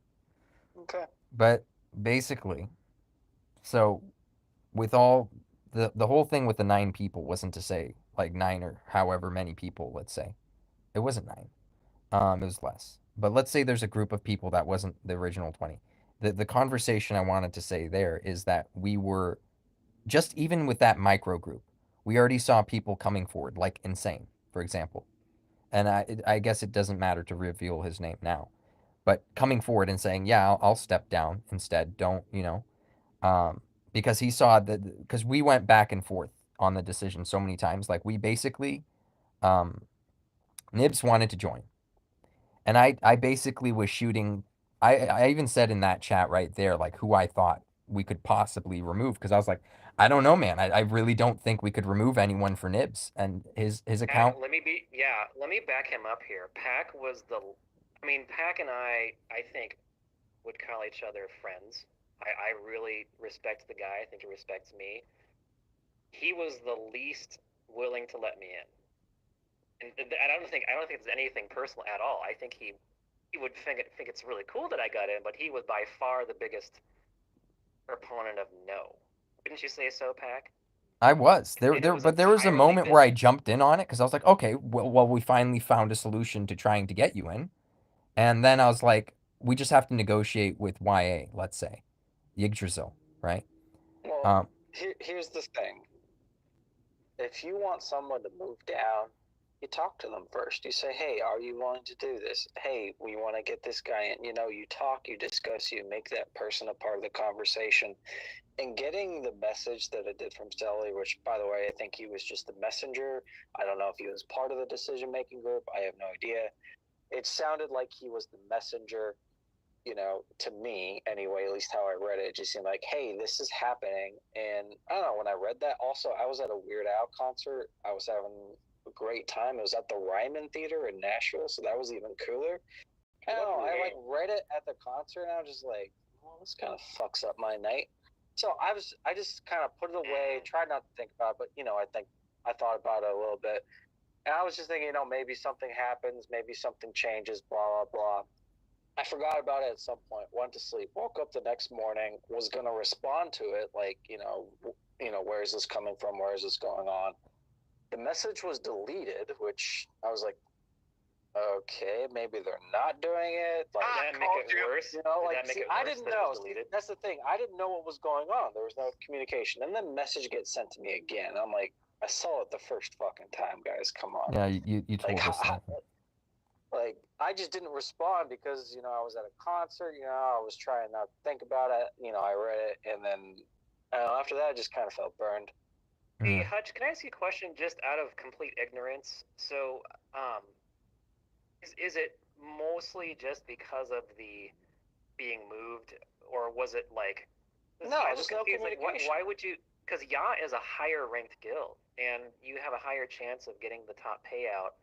Okay. But basically, so with all the whole thing with the 9 people wasn't to say like 9 or however many people. Let's say it wasn't 9. It was less. But let's say there's a group of people that wasn't the original 20. The conversation I wanted to say there is that we were just even with that micro group, we already saw people coming forward like insane, for example. And I guess it doesn't matter to reveal his name now, but coming forward and saying, "Yeah, I'll step down instead. Don't um, because he saw that because we went back and forth on the decision so many times. Like we basically, um, Nibs wanted to join, and I basically was shooting. I even said in that chat right there like who I thought we could possibly remove because I was like, I don't know, man. I really don't think we could remove anyone for Nibs and his account. Let me back him up here. Pack was Pack and I think would call each other friends. I really respect the guy. I think he respects me. He was the least willing to let me in, and I don't think it's anything personal at all. I think he would think it's really cool that I got in, but he was by far the biggest proponent of no. Wouldn't you say so, Pack? I was there, And it was but there was a entirely moment where I jumped in on it because I was like, okay, well, we finally found a solution to trying to get you in, and then I was like, we just have to negotiate with YA, let's say, Yggdrasil, right? Well, Um, here's the thing. If you want someone to move down, you talk to them first. You say, hey, are you willing to do this? Hey, we want to get this guy in. You talk, you discuss, you make that person a part of the conversation. And getting the message that it did from Celery, which, by the way, I think he was just the messenger. I don't know if he was part of the decision-making group. I have no idea. It sounded like he was the messenger, to me anyway, at least how I read it. It just seemed like, hey, this is happening. And I don't know, when I read that, also, I was at a Weird Al concert. I was having a great time. It was at the Ryman Theater in Nashville, so that was even cooler. I don't know, I read it at the concert, and I was just like, well, this kind of fucks up my night. So I just kind of put it away, tried not to think about it, but I thought about it a little bit. And I was just thinking, maybe something happens, maybe something changes, blah, blah, blah. I forgot about it at some point, went to sleep, woke up the next morning, was going to respond to it, like, where is this coming from? Where is this going on? The message was deleted, which I was like, okay, maybe they're not doing it. Like, Did that make it worse? I didn't know. That's the thing. I didn't know what was going on. There was no communication. And then message gets sent to me again. I'm like, I saw it the first fucking time, guys. Come on. yeah, you told us that. Like, I just didn't respond because, I was at a concert, I was trying not to think about it. I read it, and then after that, I just kind of felt burned. Hey, Hutch, can I ask you a question just out of complete ignorance? So, is it mostly just because of the being moved, or was it like... No, just no communication. Why would you... Because Ya is a higher ranked guild, and you have a higher chance of getting the top payout.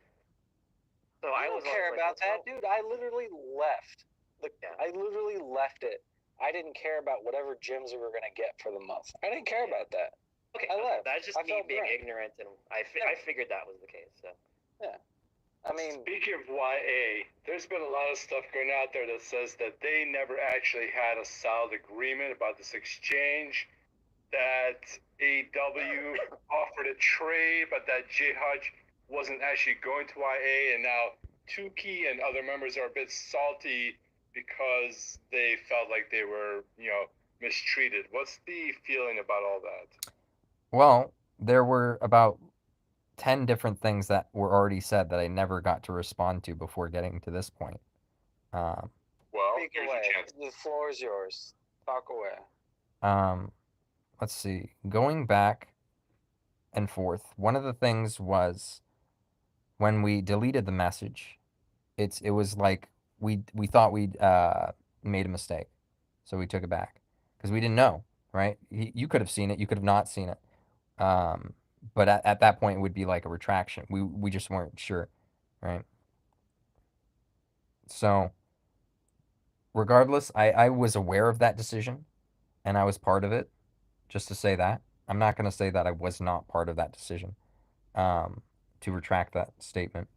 So I don't care about that, dude. I literally left. I literally left it. I didn't care about whatever gems we were going to get for the month. I didn't care about that. Okay, I left. That's just me being ignorant, and I figured that was the case. So. Yeah. I mean, speaking of YA, there's been a lot of stuff going out there that says that they never actually had a solid agreement about this exchange, that AW offered a trade, but that J Hutch wasn't actually going to YA, and now Tukey and other members are a bit salty because they felt like they were, mistreated. What's the feeling about all that? Well, there were about 10 different things that were already said that I never got to respond to before getting to this point. Well, speak away. The floor is yours. Talk away. Let's see. Going back and forth, one of the things was when we deleted the message, it was like we thought we'd made a mistake, so we took it back because we didn't know, right? You could have seen it, you could have not seen it, but at that point it would be like a retraction. We just weren't sure, right? So regardless, I was aware of that decision, and I was part of it. Just to say that, I'm not going to say that I was not part of that decision. To retract that statement.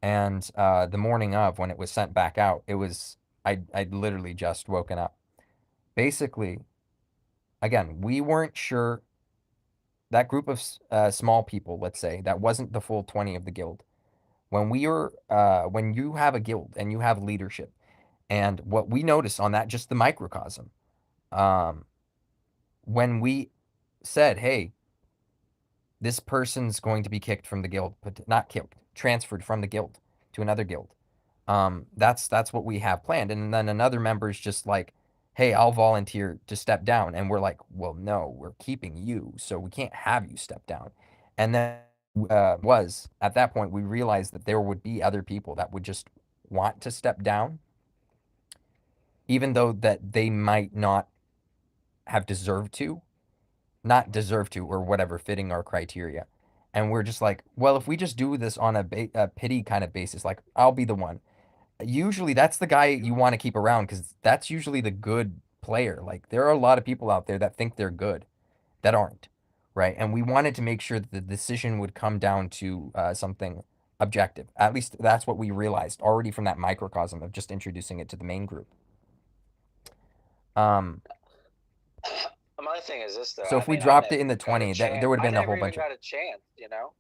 And the morning of, when it was sent back out, it was I'd literally just woken up. Basically, again, we weren't sure that group of small people, let's say, that wasn't the full 20 of the guild. When you have a guild and you have leadership, and what we noticed on that, just the microcosm, um, when we said, hey, this person's going to be kicked from the guild, but not kicked, transferred from the guild to another guild. That's what we have planned. And then another member is just like, hey, I'll volunteer to step down. And we're like, well, no, we're keeping you, so we can't have you step down. And then was at that point we realized that there would be other people that would just want to step down, even though that they might not have deserved to, not deserve to, or whatever, fitting our criteria. And we're just like, well, if we just do this on a pity kind of basis, like I'll be the one. Usually that's the guy you want to keep around because that's usually the good player. Like there are a lot of people out there that think they're good that aren't, right? And we wanted to make sure that the decision would come down to something objective. At least that's what we realized already from that microcosm of just introducing it to the main group. My thing is this though. So if we dropped it in the 20, there would have been a whole bunch of. I never even got a chance, you know.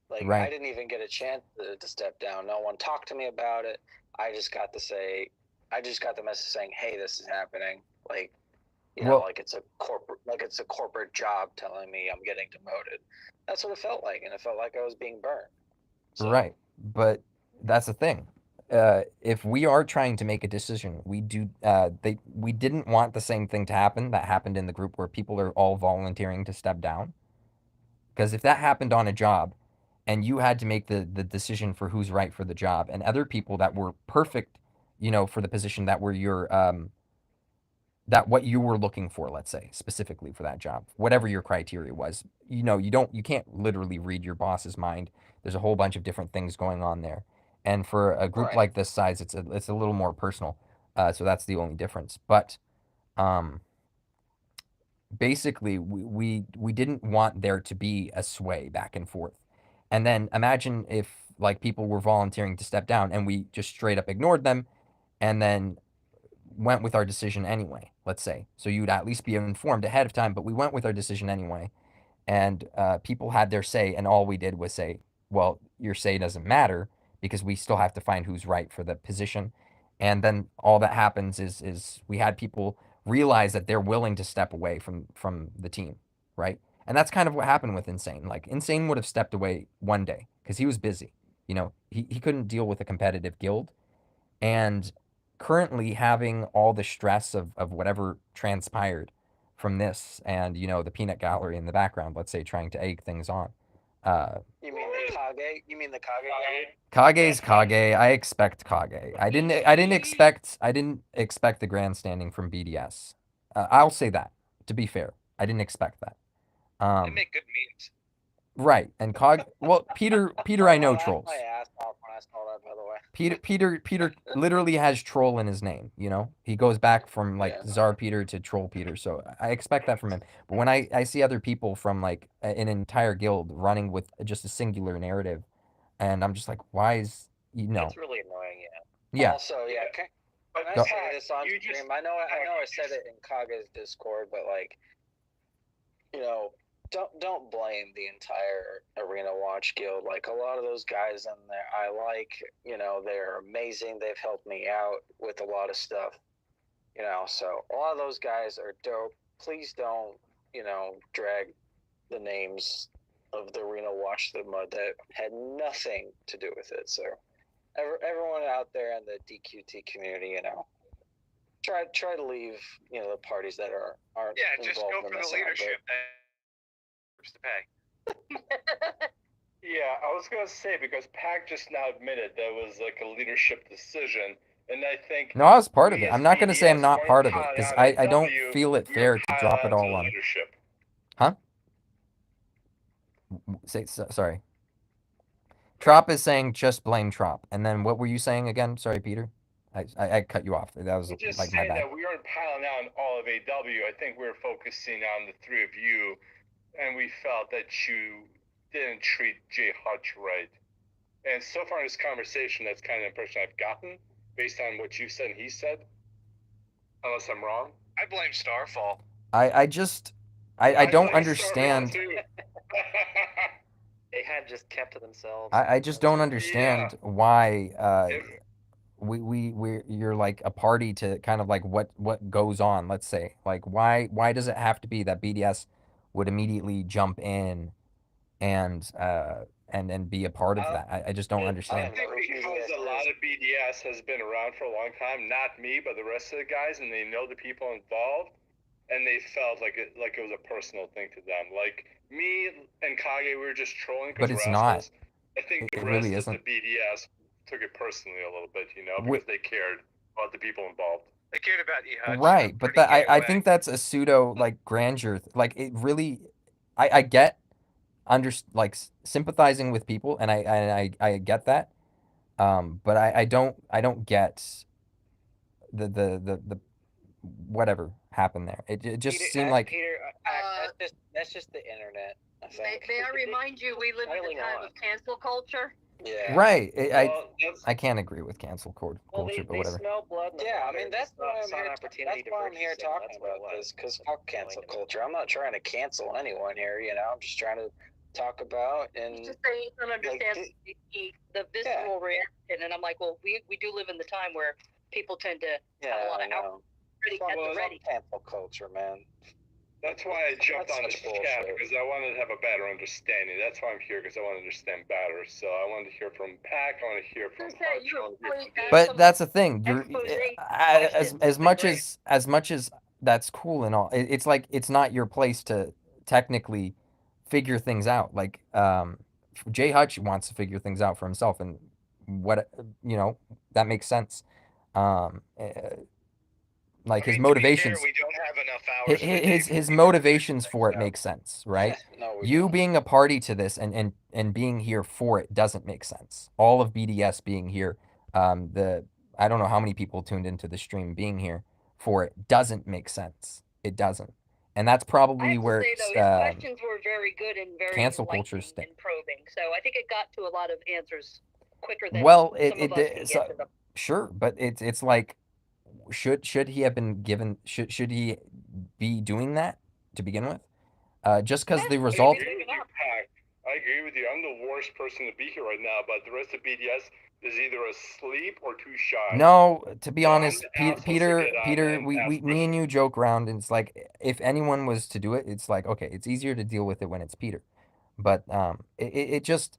Like Right. I didn't even get a chance to step down. No one talked to me about it. I just got the message saying, "Hey, this is happening." Like, you know, like it's a corporate job telling me I'm getting demoted. That's what it felt like, and it felt like I was being burned. So, Right. But that's the thing. If we are trying to make a decision, we didn't want the same thing to happen that happened in the group where people are all volunteering to step down. Because if that happened on a job and you had to make the decision for who's right for the job, and other people that were perfect, for the position that were that what you were looking for, let's say, specifically for that job, whatever your criteria was, you can't literally read your boss's mind. There's a whole bunch of different things going on there. And for a group like this size, it's a little more personal. So that's the only difference. But basically, we didn't want there to be a sway back and forth. And then imagine if like people were volunteering to step down and we just straight up ignored them and then went with our decision anyway, let's say. So you'd at least be informed ahead of time, but we went with our decision anyway. And people had their say, and all we did was say, well, your say doesn't matter because we still have to find who's right for the position. And then all that happens is we had people realize that they're willing to step away from the team, right? And that's kind of what happened with Insane. Like Insane would have stepped away one day because he was busy. He couldn't deal with a competitive guild. And currently having all the stress of whatever transpired from this and the peanut gallery in the background, let's say, trying to egg things on. you mean the Kage? You mean the Kage? Kage's Kage. I expect Kage. I didn't expect the grandstanding from BDS. I'll say that, to be fair. I didn't expect that. They make good memes. Right. And well, Peter I know trolls. My ass off when I saw that, by the way. Peter literally has troll in his name, He goes back from like Czar Peter to Troll Peter, so I expect that from him. But when I see other people from like an entire guild running with just a singular narrative, and I'm just like, why is It's really annoying, yeah. Yeah. Also, can I Go- say this on stream? I know I said it in Kage's Discord, but like, don't blame the entire Arena Watch Guild. Like a lot of those guys in there, they're amazing. They've helped me out with a lot of stuff. So a lot of those guys are dope. Please don't, drag the names of the Arena Watch to the mud that had nothing to do with it. So everyone out there in the DQT community, try to leave, the parties that aren't just involved go in for this the leadership. To pay. Yeah, I was gonna say because Pac just now admitted there was like a leadership decision, and I think No, I was part of we it. as I'm not going to say I'm BDS not weren't part of it piling because on I don't AW, feel it we were fair to piling drop it onto all on. leadership. Sorry. Trop is saying just blame Trop. And then what were you saying again? Sorry, Peter. I cut you off. That was I'm just like my saying bad. that we aren't piling on all of AW. I think we're focusing on the three of you, and we felt that you didn't treat Jay Hutch right. And so far in this conversation, that's kind of the impression I've gotten. based on what you said and he said. Unless I'm wrong. I blame Starfall. I just I don't blame Starfall, understand. too. They had just kept to themselves. I just don't understand why If- you're like a party to kind of like what goes on, let's say. Like why does it have to be that BDS would immediately jump in and be a part of that? I just don't I understand. think because a lot of BDS has been around for a long time, not me, but the rest of the guys, and they know the people involved, and they felt like it was a personal thing to them. Like me and Kage, we were just trolling because But we're it's not. assholes. I think the It rest really of isn't. the BDS took it personally a little bit, Wh- because they cared about the people involved. They cared about you, Hutch. Right, but that I think that's a pseudo like grandeur. Like it really, I get like sympathizing with people, and I get that. But I don't get the whatever happened there. It just seemed like Peter, that's just the internet. I think. May I remind you, we live in a time of cancel culture. Yeah. right. Well, I can't agree with cancel culture, but whatever. Smell blood. In the Yeah, I water. mean that's Saw- why I'm saw an here. opportunity That's to why I'm purchase here it. talking That's what it about was. this, because Going fuck cancel to- culture. I'm not trying to cancel anyone here. I'm just trying to talk about He's and just saying he don't understand the visceral reaction, and I'm like, well, we do live in the time where people tend to have a lot I of know. ready at Well, the ready. Cancel culture, man. That's why I jumped That's on this such chat, bullshit. because I wanted to have a better understanding. That's why I'm here, because I want to understand better. So I wanted to hear from Pac. I want to hear from Just say Hutch. you I wanna hear really from asked But some that's the thing. You're expose as questions. much Great. as much as that's cool and all. It's like it's not your place to technically figure things out. Like Jay Hutch wants to figure things out for himself, and what that makes sense. Like his To be motivations. fair, we don't have enough hours. in the day for His people to motivations figure for it things out. make sense, right? No, we You don't. being a party to this and being here for it doesn't make sense. All of BDS being here, the I don't know how many people tuned into the stream being here for it doesn't make sense. It doesn't, and that's I probably have to where say though, his questions were very good and very cancel culture enlightening and probing. So I think it got to a lot of answers quicker than well, some of us can get to them. sure, but it's like should he have been given should he be doing that to begin with? Just because the Yes, result. I agree with you, Pac. I agree with you. I'm the worst person to be here right now, but the rest of BDS is either asleep or too shy. No, to be So I'm honest, the asshole to Peter, get on Peter, and we ask me and questions. you joke around, and it's like if anyone was to do it, it's like okay, it's easier to deal with it when it's Peter, but it just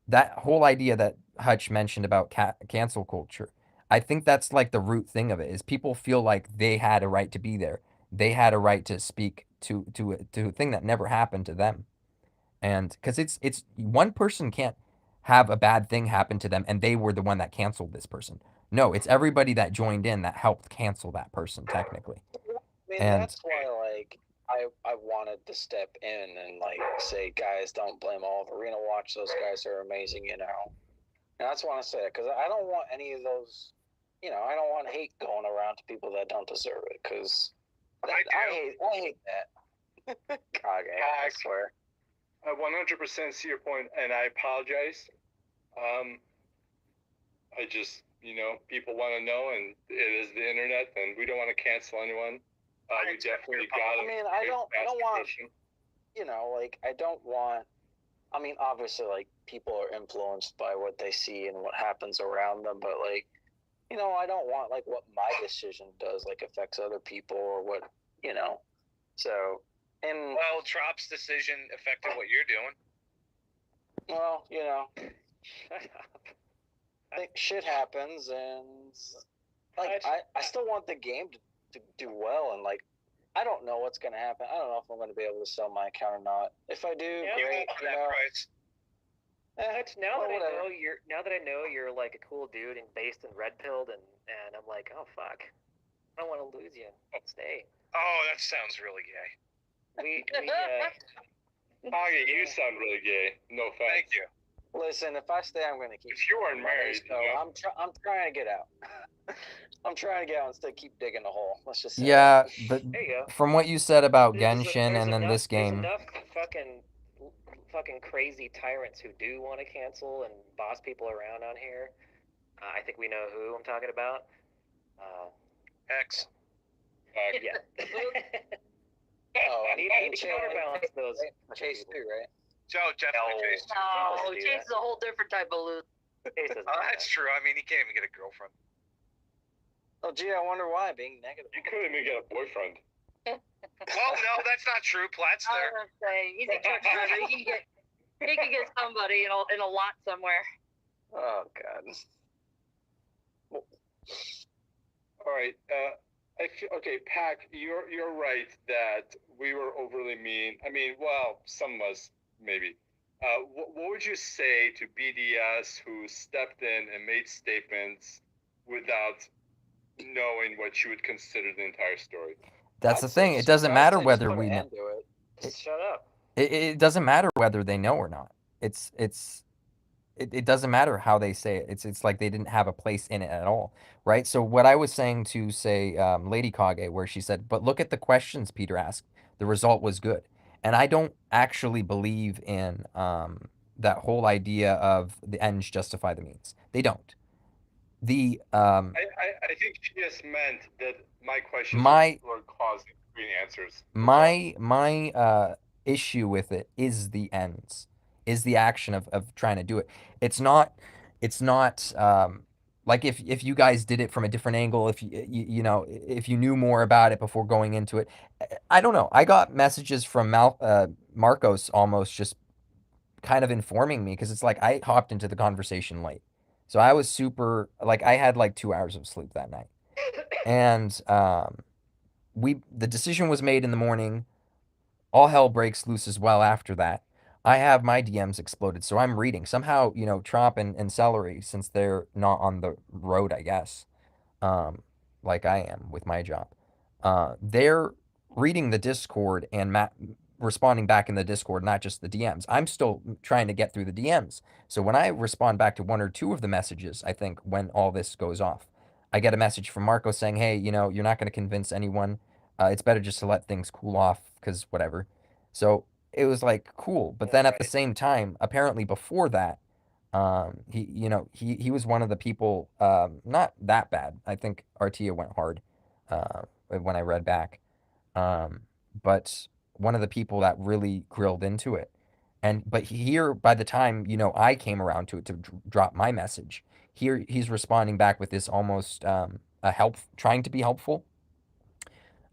that whole idea that Hutch mentioned about cancel culture, I think that's like the root thing of it is people feel like they had a right to be there, they had a right to speak to a thing that never happened to them, and because it's one person can't have a bad thing happen to them and they were the one that canceled this person. No, it's everybody that joined in that helped cancel that person technically. I mean, And that's why, like, I wanted to step in and, like, say, guys, don't blame all of Arena Watch. Those guys are amazing, And that's why I say it, because I don't want any of those, I don't want hate going around to people that don't deserve it, because I hate that. Kage, I swear. I 100% see your point, and I apologize. I just, people want to know, and it is the internet, and we don't want to cancel anyone. We definitely got it. I mean, I don't want, like, I don't want. I mean, obviously, like, people are influenced by what they see and what happens around them, but, like, I don't want, like, what my decision does, like, affects other people or what, so. And well, Trop's decision affected what you're doing. Well, I think shit happens, and like I still want the game to do well, and like I don't know what's gonna happen. I don't know if I'm gonna be able to sell my account or not. If I do, great. Price. Now that I know you're like a cool dude and based and red pilled, and I'm like, oh fuck, I don't want to lose you. Stay. Oh, that sounds really gay. We Kage, you sound really gay. No offense. Thank you. Listen, if I stay, I'm gonna keep. If you weren't married, so I'm trying to get out. I'm trying to get out instead. Keep digging the hole. Let's just say yeah, that. but There you go. from what you said about There's Genshin and then this game, There's enough fucking crazy tyrants who do want to cancel and boss people around on here. I think we know who I'm talking about. X. Yeah. Oh, need to counterbalance those. Chase too, right? Joe, definitely No. Chase. No, do Chase is a whole different type of loot. Chase doesn't Oh, do that's that. true. I mean, he can't even get a girlfriend. Oh, gee, I wonder why. Being negative. You couldn't even get a boyfriend. Well, no, that's not true. Platt's I there. was gonna say he's a truck driver. He can get somebody in a lot somewhere. Oh God. All right. I feel, okay, Pac, you're right that we were overly mean. I mean, well, some of us maybe. What would you say to BDS who stepped in and made statements without knowing what you would consider the entire story? That's I'd the say thing. It just- doesn't I'd matter say just whether put we an know. end to it. Shut up. It doesn't matter whether they know or not. It doesn't matter how they say it. It's like they didn't have a place in it at all, right? So what I was saying to say Lady Kage, where she said, "But look at the questions Peter asked. The result was good," and I don't actually believe in that whole idea of the ends justify the means. They don't. The I think she just meant that my questions My- were causing green answers. my issue with it is the ends, is the action of trying to do it. It's not like if you guys did it from a different angle, if you know, if you knew more about it before going into it. I don't know. I got messages from Marcos almost just kind of informing me, because it's like I hopped into the conversation late. So I was super, like, I had like 2 hours of sleep that night. And the decision was made in the morning. All hell breaks loose as well after that. I have my DMs exploded, so I'm reading. Somehow, Trop and Celery, since they're not on the road, I guess, um, like I am with my job, they're reading the Discord and responding back in the Discord, not just the DMs. I'm still trying to get through the DMs. So when I respond back to one or two of the messages, I think when all this goes off, I get a message from Marco saying, "Hey, you're not going to convince anyone. It's better just to let things cool off, because whatever." So it was like cool, but then at the same time, apparently before that, he was one of the people, not that bad. I think Artia went hard, when I read back, um, but one of the people that really grilled into it. But here, by the time I came around to it to drop my message, here he's responding back with this almost a trying to be helpful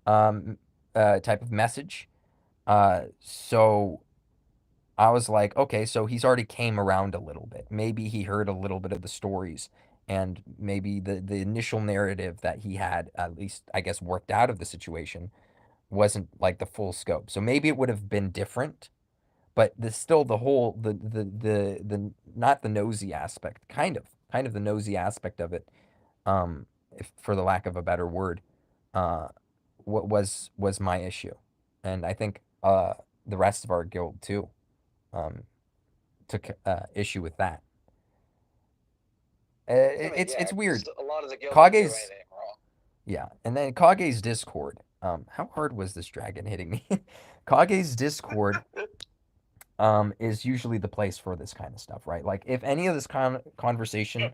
um, type of message. So I was like, okay, so he's already came around a little bit. Maybe he heard a little bit of the stories, and maybe the initial narrative that he had, at least I guess, worked out of the situation, wasn't like the full scope. So maybe it would have been different, but still the whole the not the nosy aspect, kind of the nosy aspect of it, if for the lack of a better word, uh, what was my issue, and I think the rest of our guild too. Um, took issue with that. It's weird. A lot of the guild Kage's- didn't do anything wrong. Yeah, and then Kage's Discord. How hard was this dragon hitting me? Kage's Discord is usually the place for this kind of stuff, right? Like if any of this conversation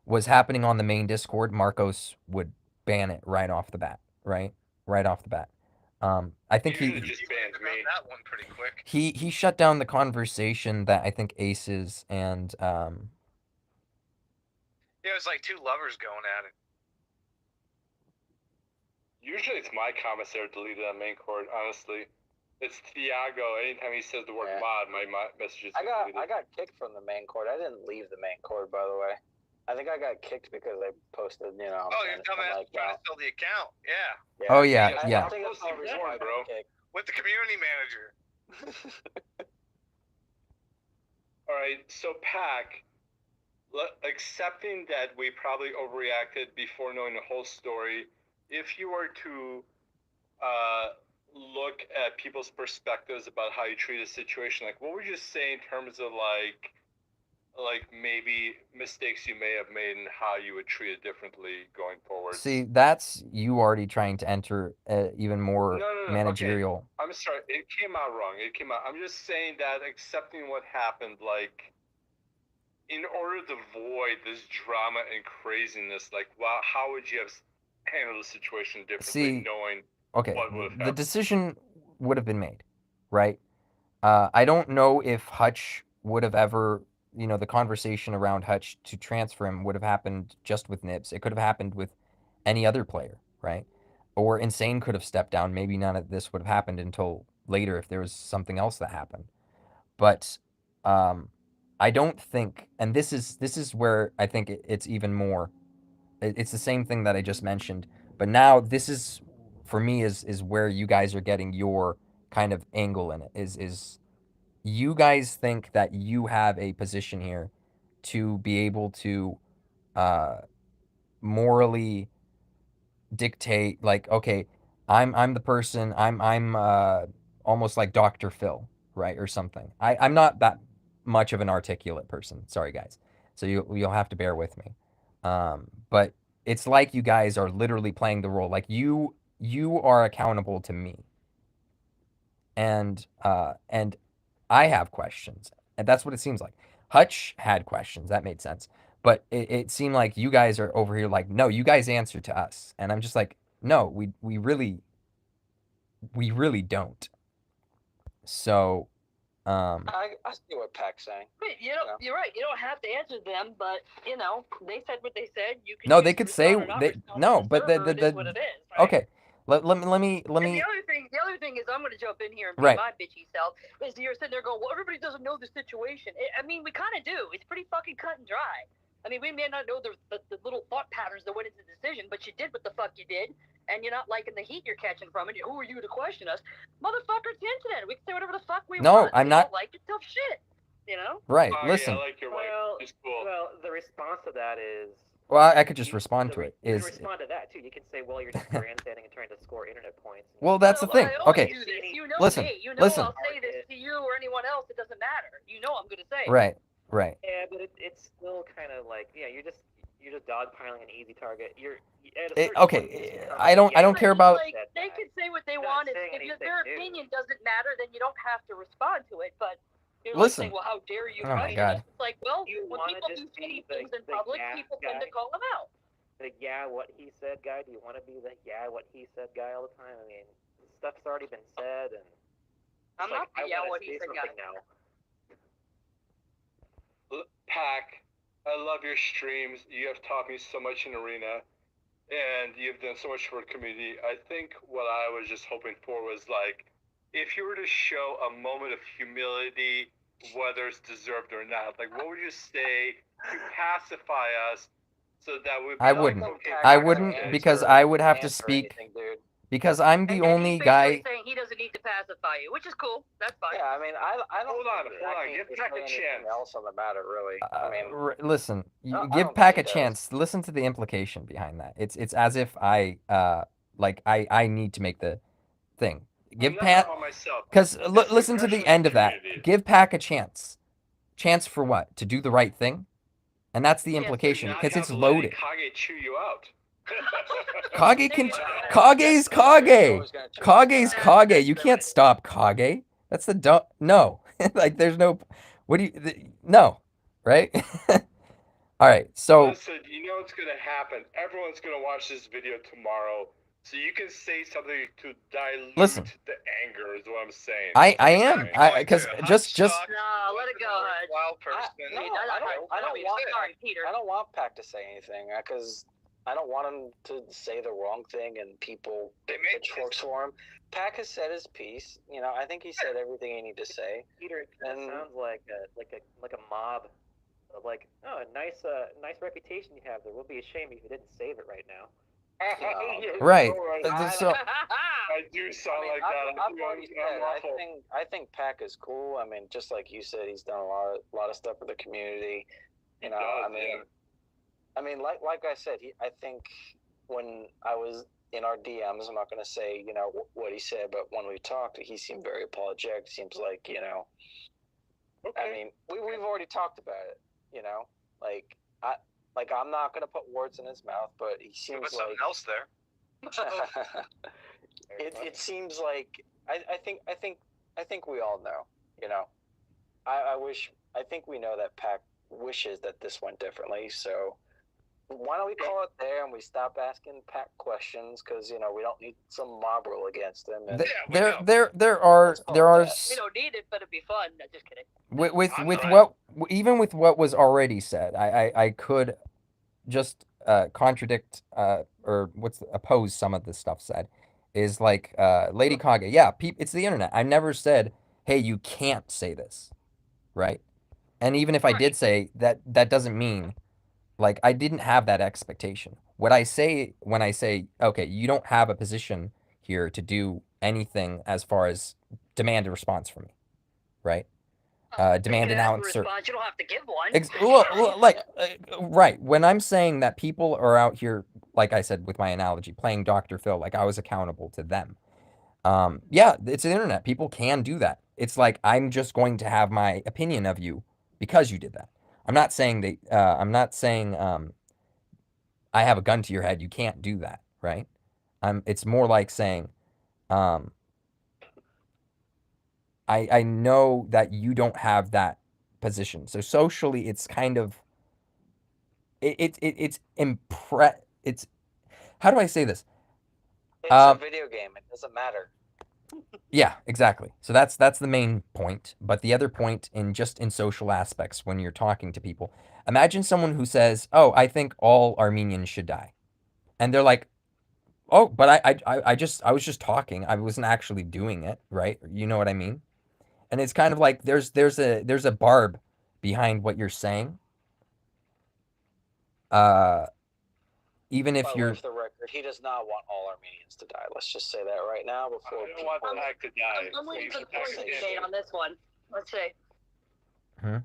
was happening on the main Discord, Marcos would ban it right off the bat, right? Right off the bat. I think Usually he just You banned figured me. out that one pretty quick. he shut down the conversation that I think Aces and Yeah, it was like two lovers going at it. Usually it's my commissary deleted on main court, honestly. It's Thiago. Anytime he says the word Yeah. mod, my messages I get deleted. got kicked from the main court. I didn't leave the main court, by the way. I think I got kicked because I posted, Oh, you're dumbass trying to sell the account. Yeah, Oh, yeah, I yeah. think that's the only reason why I got Bro. kicked. with the community manager. All right, so Pac, accepting that we probably overreacted before knowing the whole story, if you were to look at people's perspectives about how you treat a situation, like what would you say in terms of like maybe mistakes you may have made and how you would treat it differently going forward? See, that's you already trying to enter even more No, okay. managerial. I'm sorry, it came out wrong. I'm just saying that accepting what happened, like, in order to avoid this drama and craziness, like, wow, how would you have handled the situation differently, See, knowing okay, what would have the happened? decision would have been made, right? I don't know if Hutch would have ever, the conversation around Hutch to transfer him would have happened just with Nibs. It could have happened with any other player, right? Or Insane could have stepped down. Maybe none of this would have happened until later if there was something else that happened. But I don't think, and this is where I think it's even more. It's the same thing that I just mentioned, but now this is for me is where you guys are getting your kind of angle in it. Is you guys think that you have a position here to be able to uh, morally dictate, like, okay, I'm the person, I'm almost like Dr. Phil, right, or something. I'm not that much of an articulate person, sorry guys, so you'll have to bear with me. But it's like you guys are literally playing the role, like you are accountable to me, and I have questions, and that's what it seems like. Hutch had questions, that made sense, but it seemed like you guys are over here like, no, you guys answer to us, and I'm just like, no, we really don't. So, I see what Pack's saying. Wait, you're right. You don't have to answer them, but they said what they said. You can no, they choose to could say respond or not they respond no, to the but server. It is what it is, right? okay. Let me And the other thing is, I'm going to jump in here and be Right. my bitchy self. Is you're sitting there going, well, everybody doesn't know the situation. I mean, we kind of do. It's pretty fucking cut and dry. I mean, we may not know the little thought patterns that went into the decision, but you did what the fuck you did, and you're not liking the heat you're catching from it. Who are you to question us? Motherfucker, it's the internet. We can say whatever the fuck we No, want. I'm We not- don't like it, tough shit. right. Oh, Listen, yeah, I like your wife. Well, It's cool. well, the response to that is. well, I could just you- respond the to re- it. You Is can respond to that too. You can say, well, you're just grandstanding and trying to score internet points. well, that's the Well, thing. I always Okay, do this. listen, Me. listen. I'll say this to you or anyone else. It doesn't matter. I'm going to say it. Right. Yeah, but it's still kind of like, yeah, you're just dogpiling an easy target. You're at a certain Okay, point, you become I don't yeah, care It's about. like, they could say what they Not want. saying If anything their new. opinion doesn't matter, then you don't have to respond to it. But you're Listen. like saying, well, how dare you? Oh my question God. us? It's like, well, You when wanna people just do shitty be things in the public, gas people tend to guy? call them out. The what he said guy. Do you want to be the what he said guy all the time? I mean, stuff's already been said, and I'm it's not like, the I wanna what he say said guy. something now. Pack, I love your streams. You have taught me so much in Arena, and you've done so much for the community. I think what I was just hoping for was, like, if you were to show a moment of humility, whether it's deserved or not, like, what would you say to pacify us so that we'd be I like, wouldn't. okay, I Pack's wouldn't okay. because I would have to Answer speak anything, dude. because I'm the And only he's basically guy. saying he doesn't need to pacify you, which is cool. That's fine. Yeah, I mean, I don't. Hold on, think hold on. Pack Give needs to Pack a say anything chance. else on the matter, really. I mean, Listen, I give don't Pack a think he does. chance. Listen to the implication behind that. It's as if I need to make the thing. Give I'm Pat, not on myself. because It's listen to the especially end of that. community. Give Pack a chance. Chance for what? To do the right thing, and that's the Yes, implication Not because have it's Lady loaded. Kage chew you out. Kage can. Yeah. Kage's He's always Kage. gonna choose Kage's that. Kage. You can't stop Kage. That's the no. Like there's no. What do you? No. Right. All right. So Listen, you know what's gonna happen. Everyone's gonna watch this video tomorrow, so you can say something to dilute Listen. the anger. Is what I'm saying. I am. Okay. Because just No, let it go, Hutch. Wild person. No, I don't want. Sorry, Peter. I don't want Pack to say anything because I don't want him to say the wrong thing and people They made pitchforks for him. Pack has said his piece. I think he said everything he needed to say. Peter, it kind of And- sounds like a mob. Of like, oh, a nice reputation you have there. We'll be ashamed if you didn't save it right now. right. I So do sound like I've that. already said, I think Pack is cool. I mean, just like you said, he's done a lot of stuff for the community. He I does, mean, yeah. I mean, like I said, I think when I was in our DMs, I'm not going to say what he said, but when we talked, he seemed very apologetic. Seems like Okay. I mean, we've already talked about it. I'm not going to put words in his mouth, but he seems Put like something else there. it seems like I think we all know. I think we know that Pack wishes that this went differently. So why don't we call it there and we stop asking Pat questions, because we don't need some mob rule against him. And There are Let's call there it are that. s- We don't need it, but it'd be fun. No, just kidding. I'm with not. even with what was already said, I could just contradict or oppose some of the stuff said. Is like Lady Kage. Yeah, it's the internet. I never said, hey, you can't say this, right? And even if I did say that, that doesn't mean like I didn't have that expectation. What I say when I say, okay, you don't have a position here to do anything as far as demand a response from me, right? Demand an answer. Response. You don't have to give one. Right. When I'm saying that people are out here, like I said with my analogy, playing Dr. Phil, like I was accountable to them. Yeah, it's the internet. People can do that. It's like I'm just going to have my opinion of you because you did that. I'm not saying that. I'm not saying I have a gun to your head. You can't do that, right? It's more like saying, um, I know that you don't have that position. So socially, it's kind of it's how do I say this? It's a video game. It doesn't matter. Yeah, exactly. So that's the main point. But the other point in social aspects when you're talking to people, imagine someone who says, "Oh, I think all Armenians should die," and they're like, "Oh, but I was just talking. I wasn't actually doing it, right? You know what I mean?" And it's kind of like there's a barb behind what you're saying. Uh, even if By the way, you're for the record, he does not want all Armenians to die. Let's just say that right now before I don't want people. Pac to die. I'm waiting for the People point say to be shit. made on this one. Let's see. I'm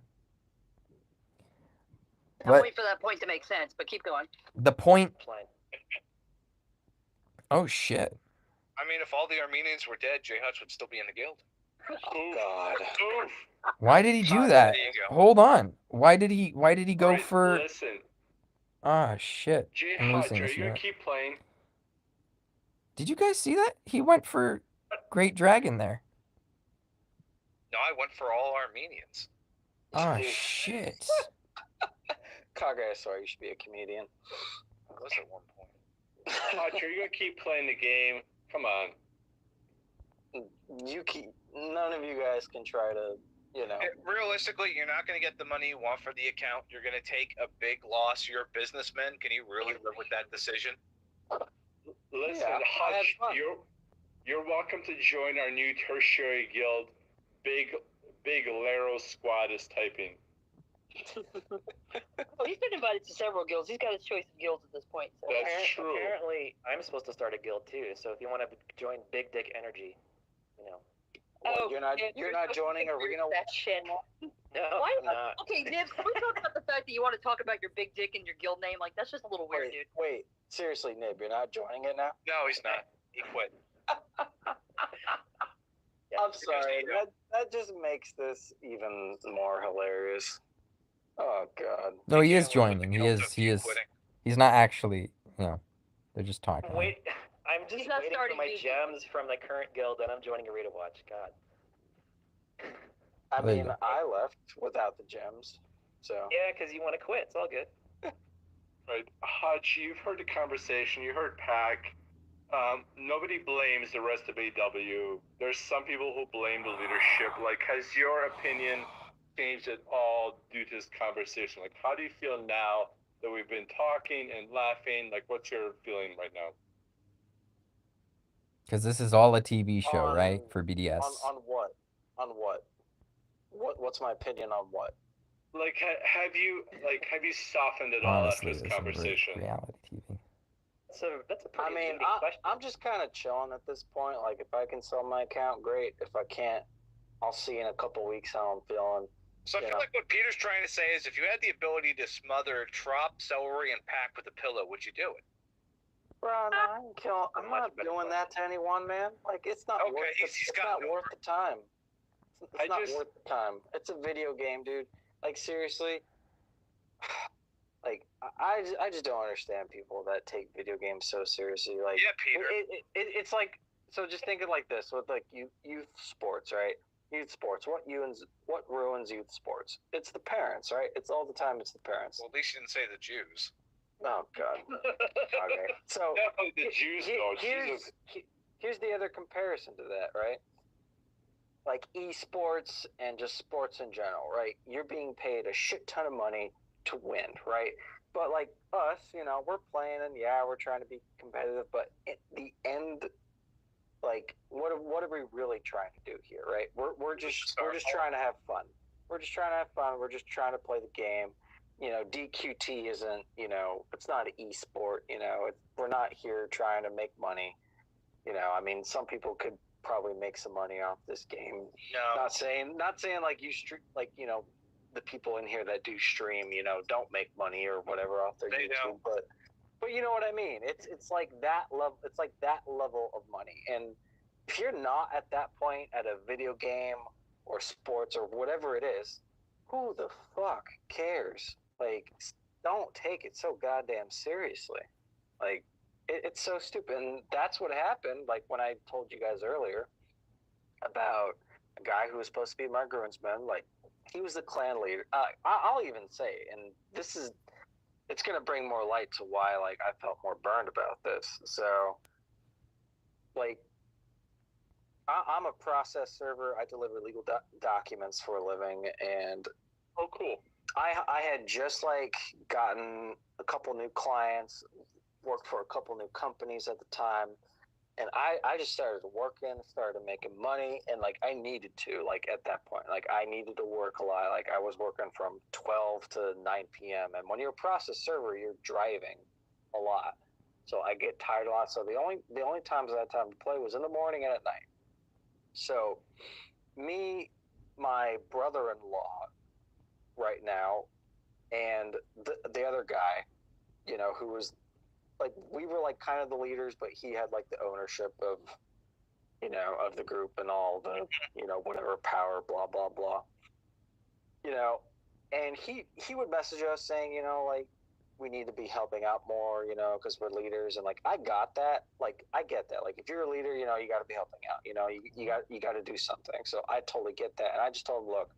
But waiting for that point to make sense, but keep going. the point. Plain. Oh shit! I mean, if all the Armenians were dead, J Hutch would still be in the guild. Oh God. Oof. Why did he do There that? you go. Hold on. Why did he go Alright, for? Listen, Ah shit! J I'm Hutch, losing are this you gonna unit. keep playing? Did you guys see that? He went for Great Dragon there. No, I went for all Armenians. Ah shit! Kage, sorry, you should be a comedian. I was at one point. Hutch, are you gonna keep playing the game? Come on. None of you guys can try to, Realistically, you're not going to get the money you want for the account. You're going to take a big loss. You're a businessman. Can you really live with that decision? Listen, Yeah, I had Hutch, fun. you're welcome to join our new tertiary guild. Big Laro squad is typing. Oh, he's been invited to several guilds. He's got his choice of guilds at this point. So. That's true. Apparently, I'm supposed to start a guild too. So if you want to join Big Dick Energy, Well, you're not joining Arena. Section. No, Why? I'm not. Okay, Nibs, can we talk about the fact that you want to talk about your big dick and your guild name? Like, that's just a little weird, dude. Wait, seriously, Nib, you're not joining it now? No, he's not. He quit. I'm sorry. That just makes this even more hilarious. Oh God. No, he is Can't live with joining. the He guilt is. of He you is. quitting. He's not actually. They're just talking. Wait, I'm just He's not waiting for starting my music. gems from the current guild, and I'm joining Arena Watch. God. I There you mean, go. I left without the gems, so. Yeah, because you want to quit. It's all good. Right, Hutch, you've heard the conversation. You heard Pac. Nobody blames the rest of AW. There's some people who blame the leadership. Like, has your opinion changed at all due to this conversation? Like, how do you feel now that we've been talking and laughing? Like, what's your feeling right now? Because this is all a TV show, On- right? For BDS. On what? On what? What's my opinion on what? Like, have you softened at all Honestly, after this this is conversation? reality TV. That's a I pretty mean, unique question. I'm just kind of chilling at this point. Like, if I can sell my account, great. If I can't, I'll see in a couple weeks how I'm feeling. So I feel like what Peter's trying to say is if you had the ability to smother Trop, Celery, and Pac with a pillow, would you do it? Bro, no, I'm not doing that to anyone, man. Like, it's not Okay, worth. he's It's got not worth the time. It's not just- worth the time. It's a video game, dude. Like, seriously. Like, I just don't understand people that take video games so seriously. Like, Yeah, Peter. it's like, so just think of it like this with like youth sports, right? youth sports. What ruins youth sports? It's the parents, right? It's all the time. It's the parents. Well, at least you didn't say the Jews. Oh God. Okay. So Definitely the Jews, though. Jesus. here's the other comparison to that, right? Like esports and just sports in general, right? You're being paid a shit ton of money to win, right? But like us, we're playing and yeah, we're trying to be competitive, but at the end, like what are we really trying to do here, right? We're just trying to have fun. We're just trying to have fun. We're just trying to play the game. DQT isn't, it's not an e-sport. We're not here trying to make money. I mean, some people could probably make some money off this game. No. Not saying like you stream, like the people in here that do stream, don't make money or whatever off their They YouTube, don't. but you know what I mean. It's like that level. It's like that level of money. And if you're not at that point at a video game or sports or whatever it is, who the fuck cares? Like, don't take it so goddamn seriously. Like, it's so stupid. And that's what happened. Like when I told you guys earlier about a guy who was supposed to be my groomsman, like he was the clan leader. I'll even say, and it's going to bring more light to why like I felt more burned about this. So like I'm a process server. I deliver legal documents for a living, and Oh, cool. I had just like gotten a couple new clients, worked for a couple new companies at the time, and I just started working, started making money, and like I needed to, like at that point, like I needed to work a lot. Like I was working from 12 to 9 p.m. and when you're a process server, you're driving a lot, so I get tired a lot. So the only times I had time to play was in the morning and at night. So me, my brother-in-law right now, and the other guy, who was like, we were like kind of the leaders, but he had like the ownership of the group and all the whatever power, blah blah blah, and he would message us saying, like, we need to be helping out more, because we're leaders. And like I got that, like I get that, like if you're a leader, you got to be helping out, you got to do something. So I totally get that, and I just told him, look,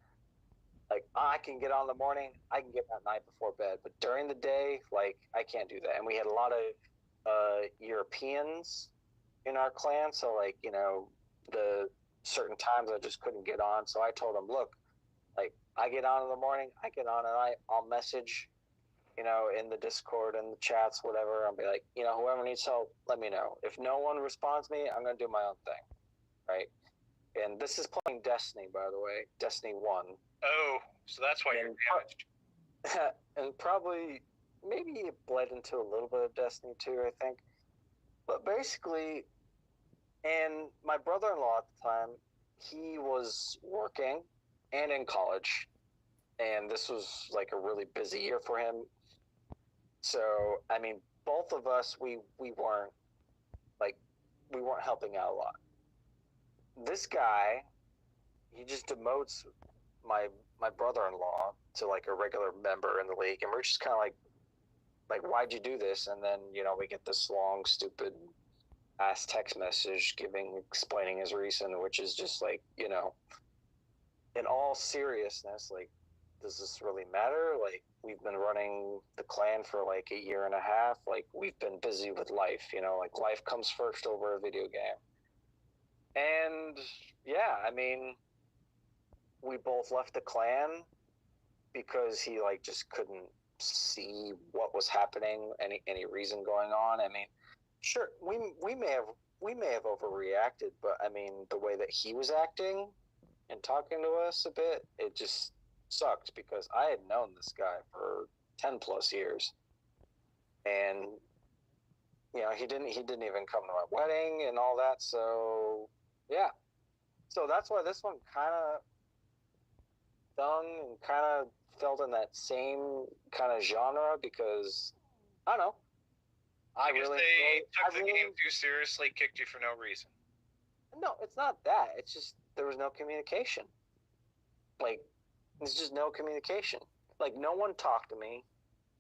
like I can get on in the morning, I can get at night before bed, but during the day, like I can't do that. And we had a lot of Europeans in our clan, so like the certain times I just couldn't get on. So I told him, look, like I get on in the morning, I get on at night, I'll message in the Discord and the chats, whatever. I'll be like, whoever needs help, let me know. If no one responds to me, I'm gonna do my own thing, right? And this is playing Destiny, by the way, Destiny 1. Oh, so that's why you're damaged. And probably, maybe it bled into a little bit of Destiny 2, I think. But basically, and my brother-in-law at the time, he was working and in college. And this was like a really busy year for him. So, I mean, both of us, we weren't helping out a lot. This guy, he just demotes my brother-in-law to like a regular member in the league, and we're just kind of like why'd you do this? And then we get this long stupid ass text message explaining his reason, which is just like, in all seriousness, like, does this really matter? Like, we've been running the clan for like a year and a half. Like, we've been busy with life, like life comes first over a video game. And yeah, I mean, we both left the clan because he like just couldn't see what was happening, any reason going on. I mean, sure, we may have overreacted, but I mean, the way that he was acting and talking to us a bit, it just sucked, because I had known this guy for 10 plus years, and he didn't even come to my wedding and all that. So yeah, so that's why this one kind of stung and kind of felt in that same kind of genre, because I don't know, I guess they took the game too seriously, kicked you for no reason. No, it's not that. It's just there was no communication. Like, there's just no communication. Like, no one talked to me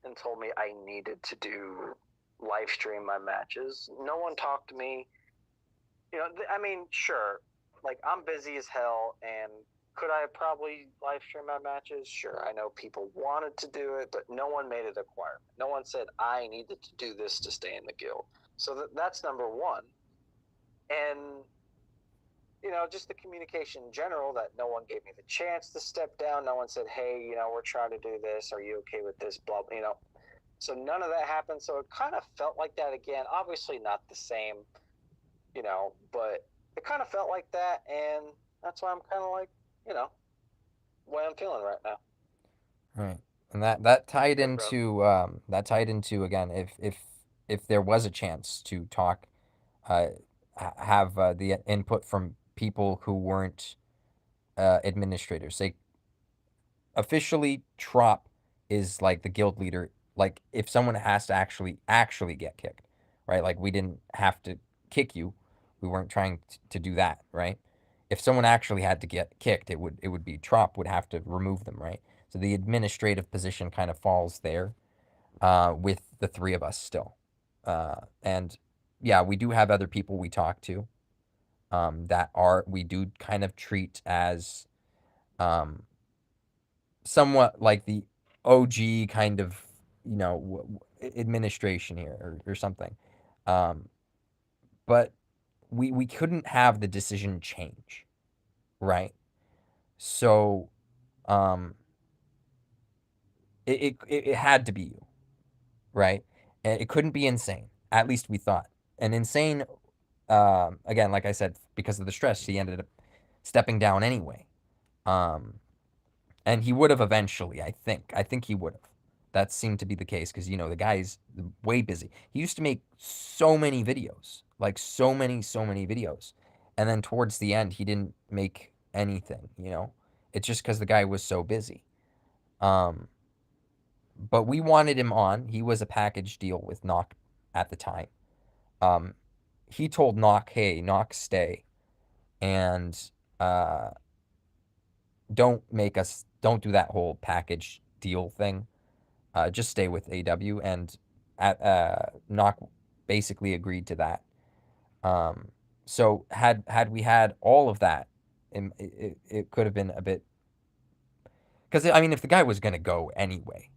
and told me I needed to live stream my matches. No one talked to me. I mean, sure, like I'm busy as hell, and could I have probably live streamed my matches? Sure. I know people wanted to do it, but no one made it a requirement. No one said I needed to do this to stay in the guild. So that's number one. And just the communication in general, that no one gave me the chance to step down. No one said, hey, we're trying to do this. Are you okay with this? Blah, So none of that happened. So it kind of felt like that again. Obviously not the same, but it kind of felt like that. And that's why I'm kind of like, way I'm feeling right now. Right. And that tied Yeah, bro. into again, if there was a chance to talk, have the input from people who weren't administrators. Say officially, Trop is like the guild leader. Like if someone has to actually get kicked, right? Like we didn't have to kick you. We weren't trying to do that, right? If someone actually had to get kicked, it would be Trop would have to remove them, right? So the administrative position kind of falls there, with the three of us still, and yeah, we do have other people we talk to, that we do kind of treat as, um, somewhat like the OG kind of, administration here, or something. Um, but we couldn't have the decision change, right? So, um, it had to be you, right? And it couldn't be insane. At least we thought. And insane, again, like I said, because of the stress, he ended up stepping down anyway. Um, and he would have eventually. I think. I think he would have. That seemed to be the case because the guy's way busy. He used to make so many videos, like so many videos, and then towards the end, he didn't make anything. It's just because the guy was so busy. Um, but we wanted him on. He was a package deal with Knock at the time. Um, he told Knock, "Hey, Knock, stay, and uh, don't do that whole package deal thing. Just stay with AW." And Knock basically agreed to that. So had we had all of that, it could have been a bit, because I mean, if the guy was gonna go anyway,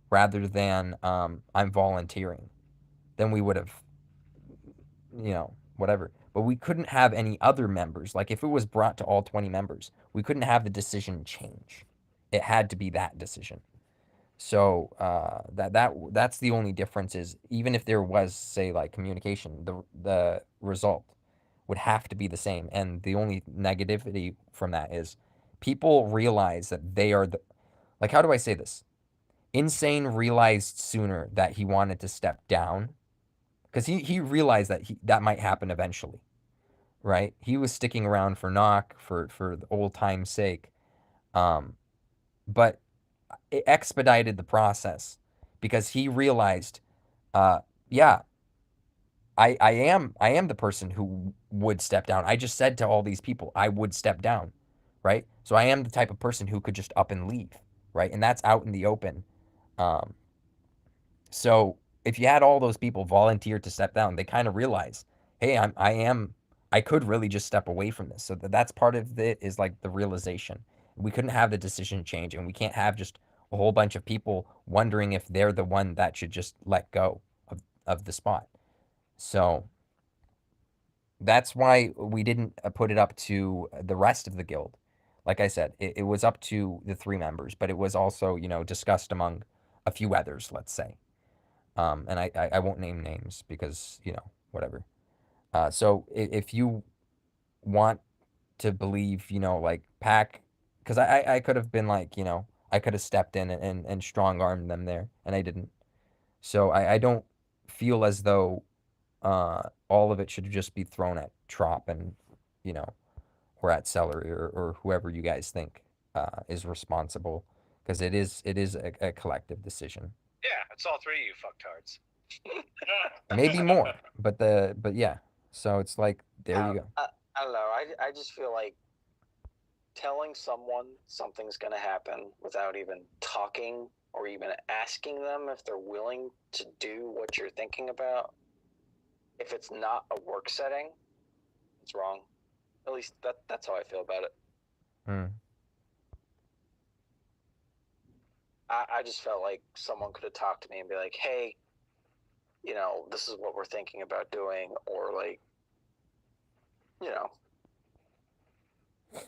rather than I'm volunteering, then we would have, whatever. But we couldn't have any other members. Like if it was brought to all 20 members, we couldn't have the decision change. It had to be that decision. So that's the only difference, is even if there was, say, like communication, the result would have to be the same. And the only negativity from that is people realize that they are the, like, how do I say this? Insane realized sooner that he wanted to step down, because he realized that that might happen eventually, right? He was sticking around for Knock for the old time's sake, but it expedited the process because he realized, yeah, I am the person who would step down. I just said to all these people I would step down, right? So I am the type of person who could just up and leave, right? And that's out in the open. Um, so if you had all those people volunteer to step down, they kind of realize, hey, I could really just step away from this. So that's part of it, is like the realization. We couldn't have the decision change, and we can't have just a whole bunch of people wondering if they're the one that should just let go of the spot. So that's why we didn't put it up to the rest of the guild. Like I said, it was up to the 3 members, but it was also, discussed among a few others, let's say. And I won't name names because, whatever. So if you want to believe, like Pack, because I could have been like, I could have stepped in and strong armed them there, and I didn't. So I don't feel as though all of it should just be thrown at Trop and, or at Celery, or whoever you guys think is responsible, because it is a collective decision. Yeah, it's all three of you fucktards. Maybe more, but yeah. So it's like, there you go. I don't know. I just feel like telling someone something's going to happen without even talking or even asking them if they're willing to do what you're thinking about, if it's not a work setting, it's wrong. At least that's how I feel about it. Hmm. I just felt like someone could have talked to me and be like, hey, this is what we're thinking about doing, or like, you know,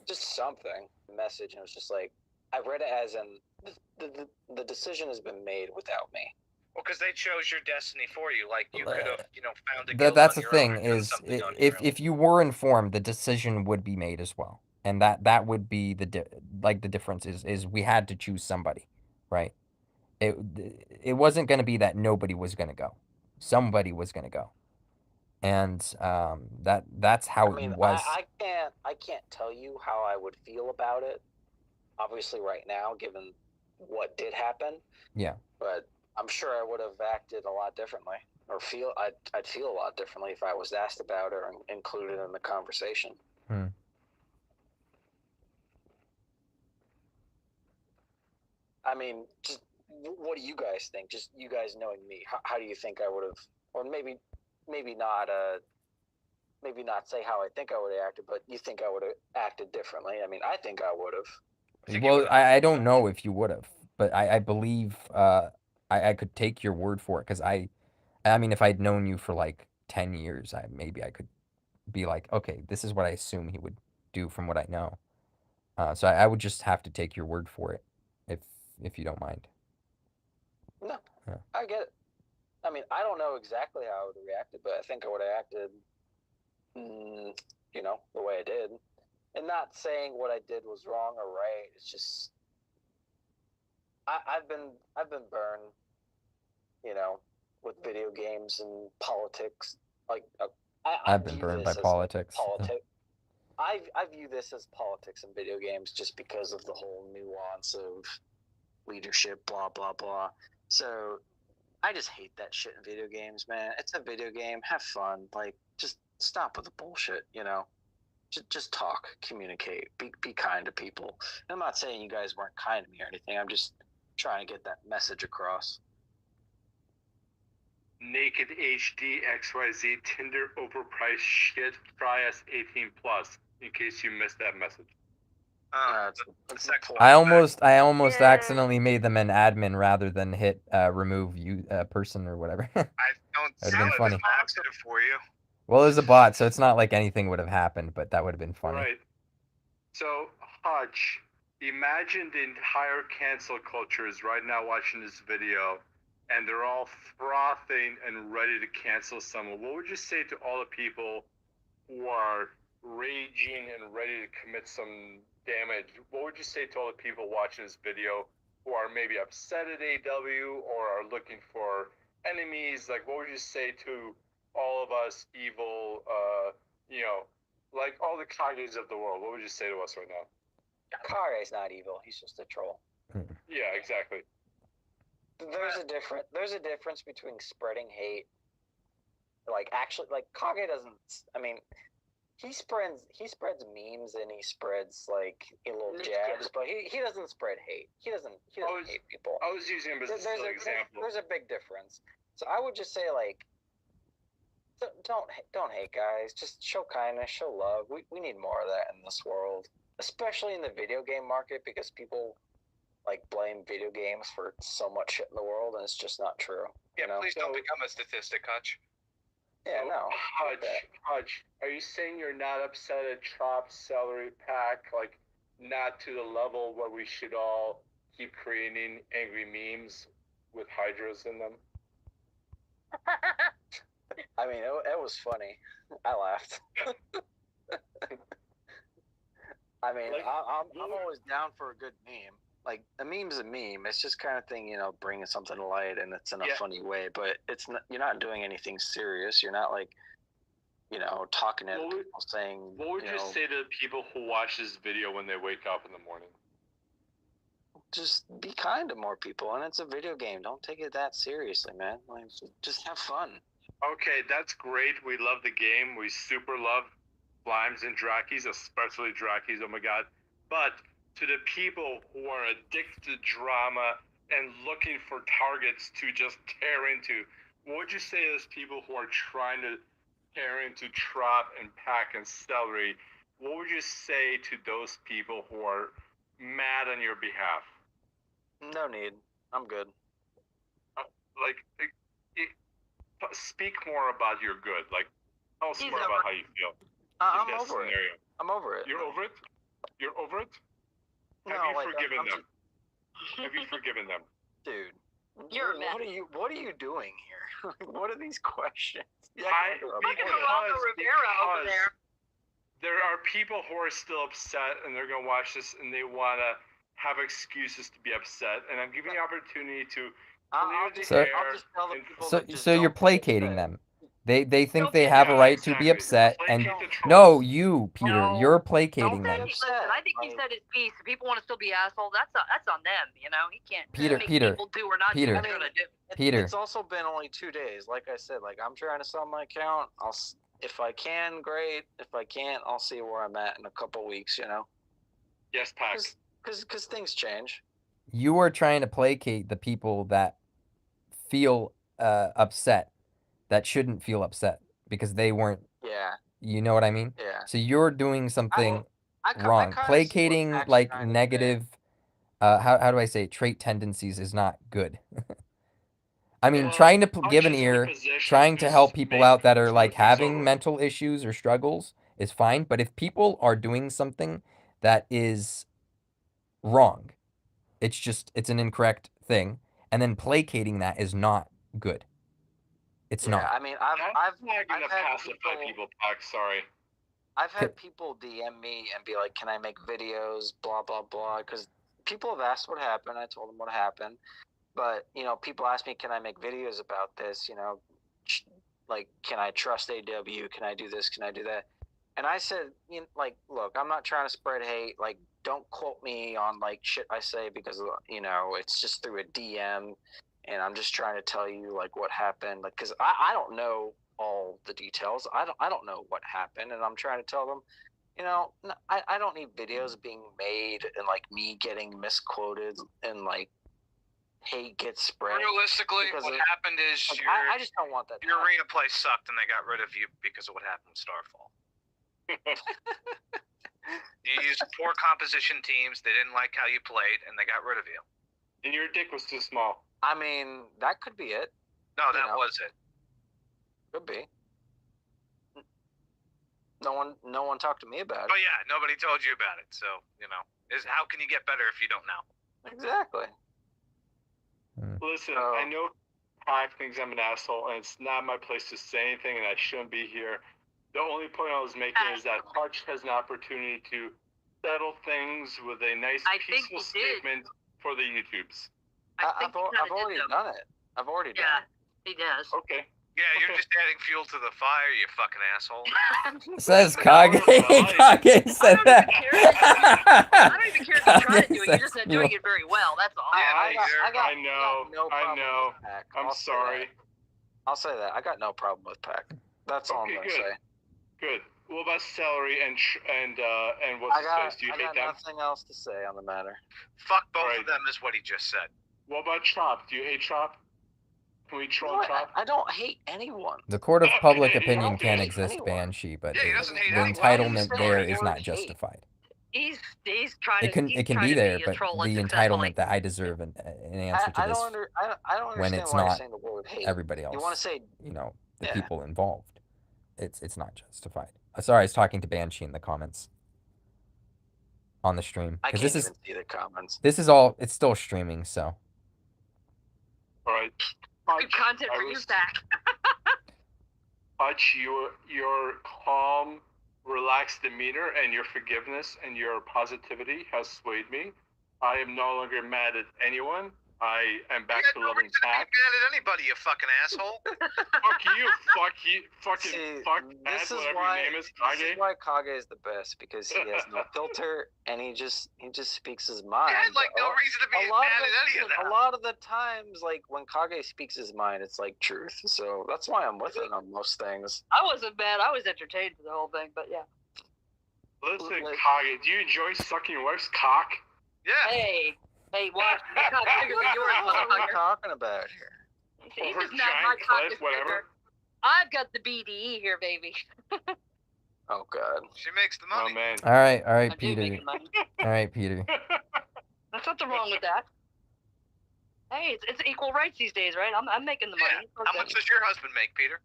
just something message. And it was just like, I read it as in the decision has been made without me. Well, because they chose your destiny for you. Like you could have, found a That guild that's on the your own thing or done is something on your if own. if you were informed, the decision would be made as well, and that would be the difference is we had to choose somebody, right? It it wasn't going to be that nobody was going to go, somebody was going to go, and that's how I it mean, was. I can't tell you how I would feel about it, obviously right now, given what did happen. Yeah. But I'm sure I would have acted a lot differently, or I'd feel a lot differently if I was asked about it or included in the conversation. Hmm. I mean, just what do you guys think? Just you guys knowing me, how do you think I would have, or maybe not maybe not say how I think I would have acted, but you think I would have acted differently? I mean, I think I would have. Well, I don't know if you would have, but I believe I could take your word for it because I mean if I'd known you for like 10 years, maybe I could be like, okay, this is what I assume he would do from what I know. So I would just have to take your word for it, if you don't mind. No, Yeah. I get it. I mean, I don't know exactly how I would have reacted, but I think I would have acted, the way I did. And not saying what I did was wrong or right. It's just I've been burned, with video games and politics. Like I I've been view burned by this as like politics. politics. I view this as politics in video games just because of the whole nuance of leadership, blah blah blah. So I just hate that shit in video games, man. It's a video game. Have fun. Like, just stop with the bullshit. Just talk, communicate, be kind to people. And I'm not saying you guys weren't kind to me or anything. I'm just trying to get that message across. Naked HD XYZ Tinder overpriced shit. Try us 18 plus. In case you missed that message. It's I almost accidentally made them an admin rather than hit remove you person or whatever. I don't That would've been see funny. it positive for you. Well, it was a bot, so it's not like anything would have happened, but that would have been funny. Right. So, Hutch, imagine the entire cancel culture is right now watching this video, and they're all frothing and ready to cancel someone. What would you say to all the people who are raging and ready to commit some damage? What would you say to all the people watching this video who are maybe upset at AW or are looking for enemies? Like, what would you say to all of us evil, like all the Kages of the world? What would you say to us right now? Kage's not evil. He's just a troll. Yeah, exactly. There's a difference between spreading hate. Like, actually, like, Kage doesn't. I mean, he spreads memes and he spreads like little jabs, but he doesn't spread hate. He doesn't hate people. I was using him as an example. There's a big difference. So I would just say, like, don't hate, guys. Just show kindness, show love. We need more of that in this world, especially in the video game market, because people like blame video games for so much shit in the world, and it's just not true. Yeah, please don't become a statistic, Hutch. Yeah, no. Hutch, are you saying you're not upset at Trop, Celery, Pack, like not to the level where we should all keep creating angry memes with hydras in them? I mean, it was funny. I laughed. I mean, Like, I'm always down for a good meme. Like, a meme's a meme. It's just kind of thing, bringing something to light, and it's in a funny way. But it's not, you're not doing anything serious. You're not like, talking at people saying. What would you say to the people who watch this video when they wake up in the morning? Just be kind to more people, and it's a video game. Don't take it that seriously, man. Like, just have fun. Okay, that's great. We love the game. We super love Slimes and Drakis, especially Drakis. Oh my god! But to the people who are addicted to drama and looking for targets to just tear into, what would you say to those people who are trying to tear into Trop and Pack and Celery what would you say to those people who are mad on your behalf? No need. I'm good. Speak more about your good. Like, tell us He's more over about how you feel I'm in that over it. scenario. I'm over it. You're over it? You're over it? No, Have you like, forgiven I'm them? Have you forgiven them? Dude, You're a what are you doing here? What are these questions? Yeah, Fucking Geraldo Rivera over there. There are people who are still upset and they're gonna watch this and they wanna have excuses to be upset, and I'm giving you opportunity to clear the So- air. I'll just tell the people So that just so you're don't placating upset. them. They think Don't they get have a Yeah, right to be exactly. upset, and Placate the trolls. no, you, Peter, No. you're Don't placating get them. upset. Listen, I think he Like- said his piece. If people want to still be assholes, that's on them. You know, he can't Peter, make Peter, people do or not Peter. do what they're gonna do. Peter. It's also been only 2 days. Like I said, like I'm trying to sell my account. If I can, great. If I can't, I'll see where I'm at in a couple weeks. You know, Yes, Pac. because things change. You are trying to placate the people that feel upset, that shouldn't feel upset because they weren't. Yeah, You know what I mean? yeah. So you're doing something wrong. I Placating like negative, how do I say it? Trait tendencies is not good. I mean, Well, trying to I'm give an just in a ear, position trying to to help people make out that are sure like things having over. mental issues or struggles is fine. But if people are doing something that is wrong, it's an incorrect thing, and then placating that is not good. It's Yeah, not. I mean, I've not gonna had pacify people, Pac. Sorry. I've had people DM me and be like, "Can I make videos?" Blah blah blah. Because people have asked what happened. I told them what happened. But people ask me, "Can I make videos about this?" Like, can I trust AW? Can I do this? Can I do that? And I said, look, I'm not trying to spread hate. Like, don't quote me on like shit I say because it's just through a DM, and I'm just trying to tell you like what happened. Like, because I don't know all the details. I don't know what happened, and I'm trying to tell them, I don't need videos being made and like me getting misquoted and like hate gets spread. Realistically, because what of- happened is Like, your, I just don't want that. to your happen. arena play sucked and they got rid of you because of what happened with Starfall. You used poor composition teams. They didn't like how you played, and they got rid of you. And your dick was too small. I mean, that could be it. No, You that know. was it. Could be. No one talked to me about Oh it. yeah, nobody told you about it. So how can you get better if you don't know? Exactly. Listen, Oh. I know Pac thinks I'm an asshole, and it's not my place to say anything, and I shouldn't be here. The only point I was making is that Hutch has an opportunity to settle things with a nice, I think peaceful he did. statement for the YouTubes. I've already done it. I've already done Yeah, it. he does. Okay. Yeah, you're Okay. just adding fuel to the fire, you fucking asshole. Says Kage. Kage said that. I don't even care if you try to do it. You're just not doing it very well. That's all. Yeah, I got I know. no I problem know. with Pac. I'm I'll say sorry. that. I'll say that. I got no problem with Pac. That's all I'm Okay, gonna good. say. Good. What about Celery and what's his face? Do you I hate got them? nothing else to say on the matter. Fuck both Right. of them is what he just said. What about Chop? Do you hate Chop? Can we troll Chop? I don't hate anyone. The court of public Okay, opinion okay. can exist, Anyone. Banshee, but Yeah, he doesn't hate the anyone. entitlement Why there is is the not word hate? justified. He's trying It to. can he's it can trying be to there, be but troll the unsuccessfully. entitlement that I deserve an answer to I this don't understand when it's why you're not saying the word hate. everybody else. You want to say the Yeah. people involved. It's not justified. Sorry, I was talking to Banshee in the comments on the stream I because can't this even see the comments. is all. It's still streaming, so All right. Good content for you, Zach. Hutch, your calm, relaxed demeanor and your forgiveness and your positivity has swayed me. I am no longer mad at anyone. I am back to You had no loving reason to be Pac. mad at anybody, you fucking asshole. Fucking See, Pat, this is whatever why your name is, this Kage. is why Kage is the best because he has no filter and he just speaks his mind. You had like no reason to be mad at any of that. A lot of the times, like when Kage speaks his mind, it's like truth. So that's why I'm with it on most things. I wasn't mad. I was entertained for the whole thing, but yeah. Listen, Kage, do you enjoy sucking your wife's cock? Yeah. Hey, watch. My cock's bigger than yours, What are we motherfucker. talking about here? He's Or just not my giant cock clit, is whatever. bigger. I've got the BDE here, baby. Oh God. She makes the Oh money. man. All right, I do Peter. make money. All right, Peter. There's nothing wrong with that. Hey, it's equal rights these days, right? I'm making the money. Yeah. How much does your husband make, Peter?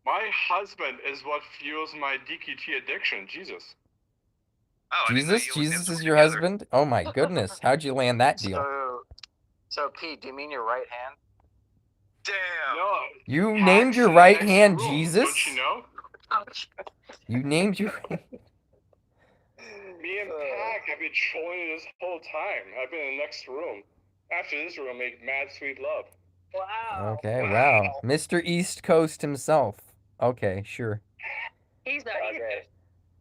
My husband is what fuels my DQT addiction. Jesus. Oh, I didn't know Jesus, you and him Jesus is were your together. husband? Oh my goodness, how'd you land that deal? So Pete, do you mean your right hand? Damn. No. You Pack's named your in the right next hand room, Jesus? Don't you know? You named your. Me and Pack have been trolling this whole time. I've been in the next room. After this, we're gonna make mad sweet love. Wow. Okay, wow. Mr. East Coast himself. Okay, sure. He's not even. Okay.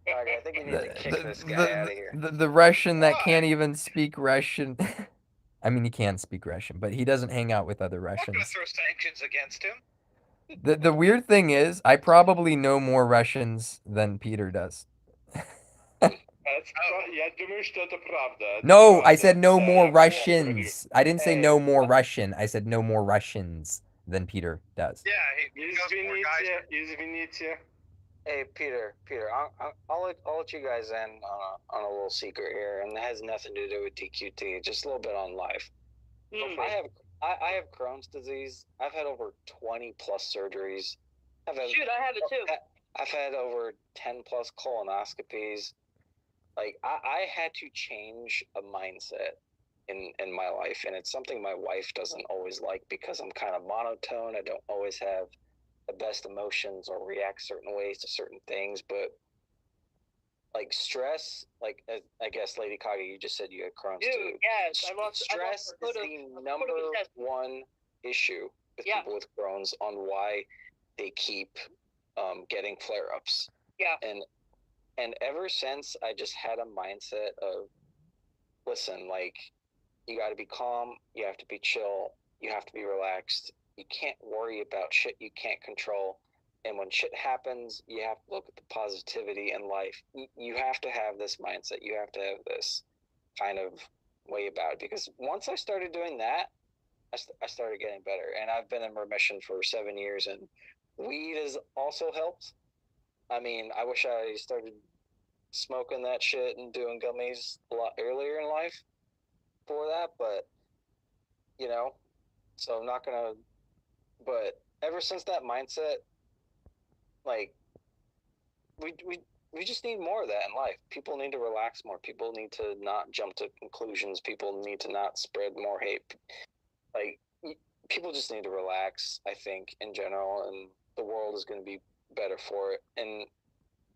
Okay, I think we need to kick this guy out of here. The Russian that Why? can't even speak Russian. I mean, he can speak Russian, but he doesn't hang out with other I'm not gonna Russians. throw sanctions against him. The weird thing is, I probably know more Russians than Peter does. Ja думаю, что это правда. No, I Правда. said no more Я Russians. I didn't say Hey, no more Russian. I said no more Russians than Peter does. Yeah, he knows more guys. Извините. Hey, Peter, I'll let you guys in on a little secret here, and it has nothing to do with DQT, just a little bit on life. I have Crohn's disease. I've had over 20 plus surgeries. Shoot, I have it too. I've had over 10 plus colonoscopies. Like I had to change a mindset in my life, and it's something my wife doesn't always like because I'm kind of monotone. I don't always have the best emotions or react certain ways to certain things, but like stress, like I guess Lady Kage, you just said you had Crohn's Dude, too. yes, Stress is the number one issue with people with Crohn's on why they keep getting flare-ups. Yeah. And ever since I just had a mindset of, listen, like, you got to be calm, you have to be chill, you have to be relaxed. You can't worry about shit you can't control. And when shit happens, you have to look at the positivity in life. You have to have this mindset. You have to have this kind of way about it. Because once I started doing that, I started getting better. And I've been in remission for 7 years, and weed has also helped. I mean, I wish I started smoking that shit and doing gummies a lot earlier in life for that, but, you know, so I'm not gonna, but ever since that mindset, like, we just need more of that in life. People need to relax more. People need to not jump to conclusions. People need to not spread more hate. Like, people just need to relax, I think, in general, and the world is going to be better for it. And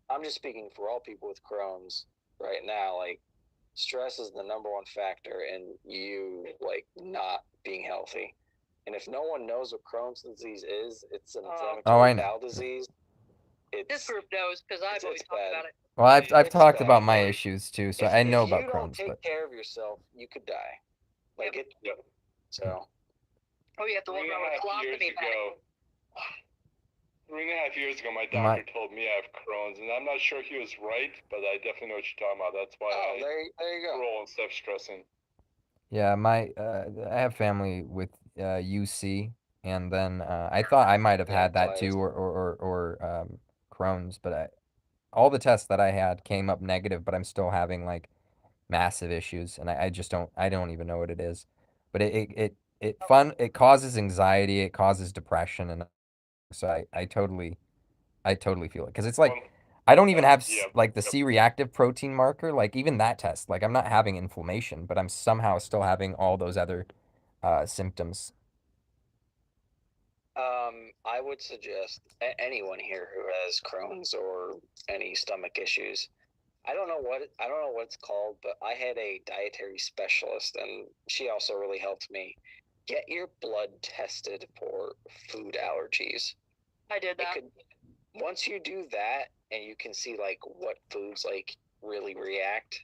I'm just speaking for all people with Crohn's right now. Like, stress is the number one factor in you, like, not being healthy. And if no one knows what Crohn's disease is, it's an inflammatory bowel disease. This group knows because I've always talked about it. Well, I've talked about my issues too, so I know about Crohn's. If you don't take care of yourself, you could die. Like it. So. Oh, you have to walk around with a colostomy bag. 3.5 years ago, my doctor told me I have Crohn's, and I'm not sure he was right, but I definitely know what you're talking about. That's why I there you go. roll instead of stressing. Yeah, I have family with UC, and then I thought I might have had that too, or Crohn's, but all the tests that I had came up negative, but I'm still having like massive issues, and I just don't even know what it is, but it causes anxiety, it causes depression, and so I totally feel it because it's like I don't even have like the C-reactive protein marker, like even that test, like I'm not having inflammation, but I'm somehow still having all those other symptoms. I would suggest anyone here who has Crohn's or any stomach issues. I don't know what it's called, but I had a dietary specialist, and she also really helped me. Get your blood tested for food allergies. I did that. Once you do that, and you can see like what foods like really react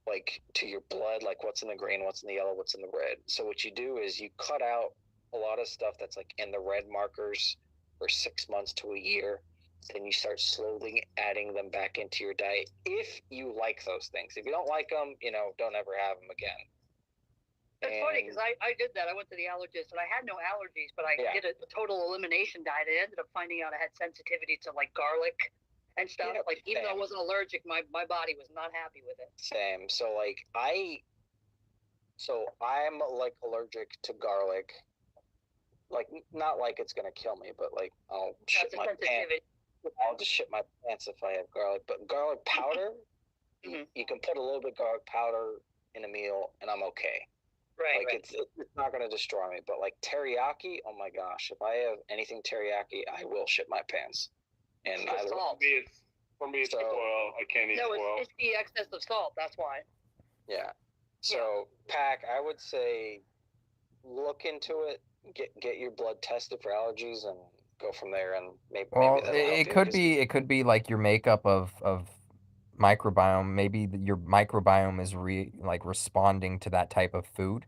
like to your blood, like what's in the green, what's in the yellow, what's in the red. So what you do is you cut out a lot of stuff that's like in the red markers for 6 months to a year. Then you start slowly adding them back into your diet if you like those things. If you don't like them, don't ever have them again. It's funny because I did that. I went to the allergist and I had no allergies, but I did a total elimination diet. I ended up finding out I had sensitivity to like garlic and stuff. Yeah, like even though I wasn't allergic, my body was not happy with it. Same. So like I'm like allergic to garlic. Like not like it's gonna kill me, but like I'll shit my pants. I'll just shit my pants if I have garlic. But garlic powder, you can put a little bit of garlic powder in a meal, and I'm okay. Right. Like it's not gonna destroy me. But like teriyaki, oh my gosh, if I have anything teriyaki, I will shit my pants. And for me it's oil. I can't eat oil. It's the excess of salt. That's why. Yeah. So Pack, I would say look into it. Get your blood tested for allergies and go from there. And maybe it could be like your makeup of microbiome. Maybe your microbiome is responding to that type of food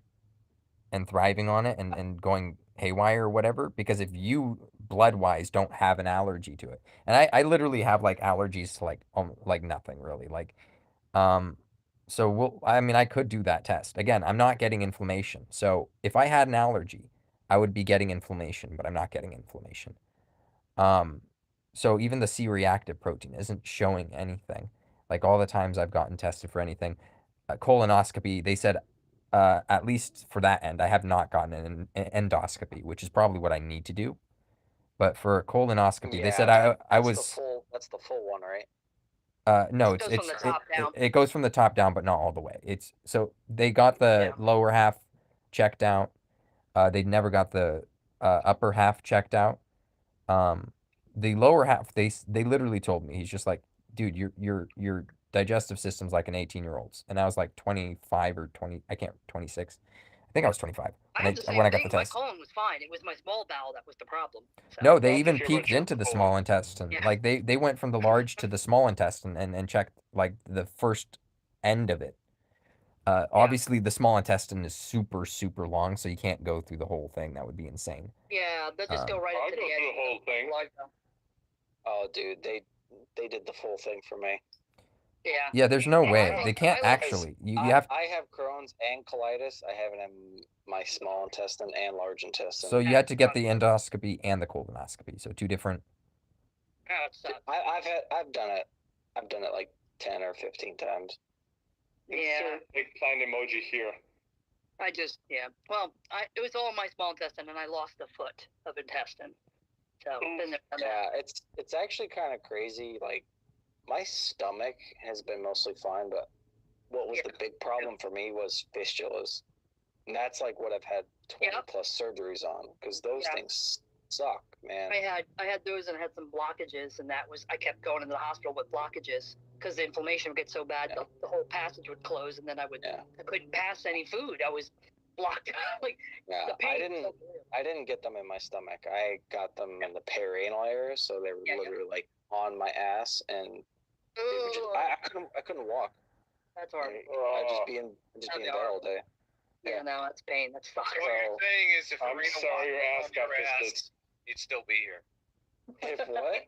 and thriving on it and going haywire or whatever. Because if you blood wise don't have an allergy to it, and I literally have like allergies to like nothing really, like so I could do that test. Again, I'm not getting inflammation. So if I had an allergy, I would be getting inflammation, but I'm not getting inflammation. So even the C-reactive protein isn't showing anything. Like all the times I've gotten tested for anything, colonoscopy, they said, at least for that end, I have not gotten an endoscopy, which is probably what I need to do. But for a colonoscopy, they said I was. That's the full one, right? No, it goes from the top down. It goes from the top down, but not all the way. So they got the lower half checked out. They never got the upper half checked out. The lower half, they literally told me, he's just like, dude, your digestive system's like an 18-year-old's, and I was like 25 or 20, 26. I think I was 25 when I got the test. My colon was fine. It was my small bowel that was the problem. So. No, they even peeked into the small intestine. Yeah. Like they went from the large to the small intestine and checked like the first end of it. Obviously, the small intestine is super, super long, so you can't go through the whole thing. That would be insane. Yeah, they'll just go right into the end. The whole thing. Oh, dude, they did the full thing for me. Yeah. Yeah, there's no way. They can't actually. You have. I have Crohn's and colitis. I have it in my small intestine and large intestine. So you had to get the endoscopy and the colonoscopy. So two different. I've done it. I've done it like 10 or 15 times. Yeah. Eggplant emoji here. Well, it was all in my small intestine, and I lost a foot of intestine. So it's actually kind of crazy. Like my stomach has been mostly fine, but what was the big problem for me was fistulas, and that's like what I've had 20 plus surgeries on, because those things suck, man. I had those and I had some blockages, and I kept going to the hospital with blockages because the inflammation would get so bad the whole passage would close, and then I couldn't pass any food. I was blocked. The pain. I didn't get them in my stomach. I got them in the perianal area, so they were literally like on my ass, and I couldn't walk. That's hard. I'd just be in bed all day. Yeah, no, that's pain. That sucks. What you're saying is, if I'm Arena sorry your ass Watch got was on your fisted. ass, you'd still be here. If what?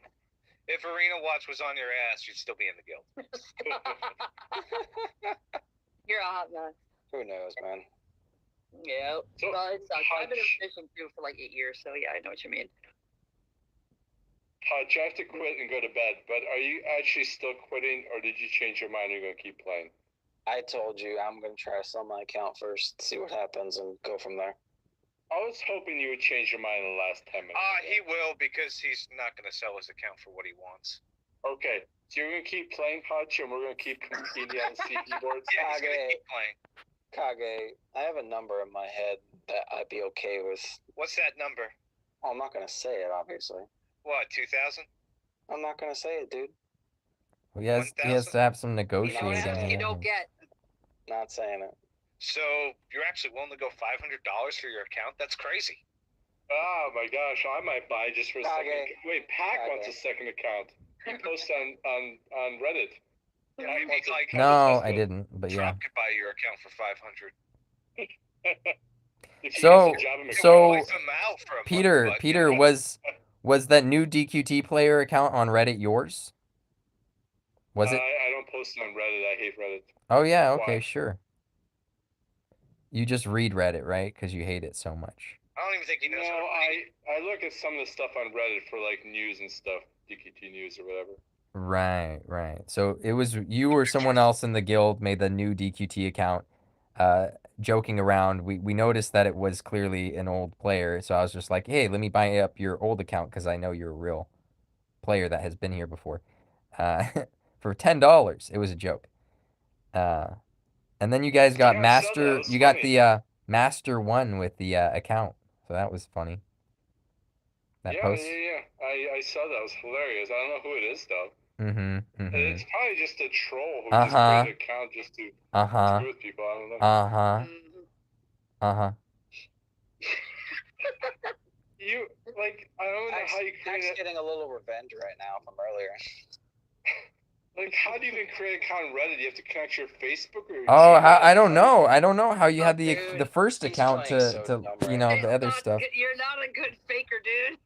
If Arena Watch was on your ass, you'd still be in the guild. You're a hot man. Who knows, man? Yeah. So, Well, it sucks. I've been in remission too for like 8 years, so yeah, I know what you mean. Hutch, I have to quit and go to bed, but are you actually still quitting, or did you change your mind and you're going to keep playing? I told you I'm going to try to sell my account first, see what happens, and go from there. I was hoping you would change your mind in the last 10 minutes. He will, because he's not going to sell his account for what he wants. Okay, so you're going to keep playing, Hutch, and we're going to keep competing on CD boards? Yeah, he's going to keep playing. Kage, I have a number in my head that I'd be okay with. What's that number? Oh, I'm not going to say it, obviously. What, 2,000? I'm not going to say it, dude. Well, he has to have some negotiating. You don't get. Not saying it. So you're actually willing to go $500 for your account? That's crazy. Oh my gosh, I might buy just for a second. Wait, Pack Kage. wants a second account. He posts on Reddit. Yeah, I mean, like, No, I didn't, but yeah. Trump could buy your account for 500. Peter, was that new DQT player account on Reddit yours? Was it? I don't post on Reddit. I hate Reddit. Oh yeah, okay, Why? sure. You just read Reddit, right? Because you hate it so much. I don't even think he No, knows how to read. I look at some of the stuff on Reddit for like news and stuff, DQT news or whatever. Right. So it was you or someone else in the guild made the new DQT account, joking around. We noticed that it was clearly an old player, so I was just like, hey, let me buy up your old account because I know you're a real player that has been here before. For $10. It was a joke. And then you guys got Yeah, I saw that. It master. was You got funny. the master one with the account, so that was funny. That Yeah, post. I saw that. It was hilarious. I don't know who it is though. Mm-hmm. It's probably just a troll who Uh just huh. created an account just to Uh-huh. screw with people. I don't know. Uh-huh. Mhm. Uh-huh. You like I don't know how you create Pack's it. getting a little revenge right now from earlier. Like how do you even create an account on Reddit? You have to connect your Facebook or your Oh, Gmail? I don't know. I don't know how you had the Dude, the first he's account playing so to dumb you right know now. the other stuff. You're not a good faker, dude.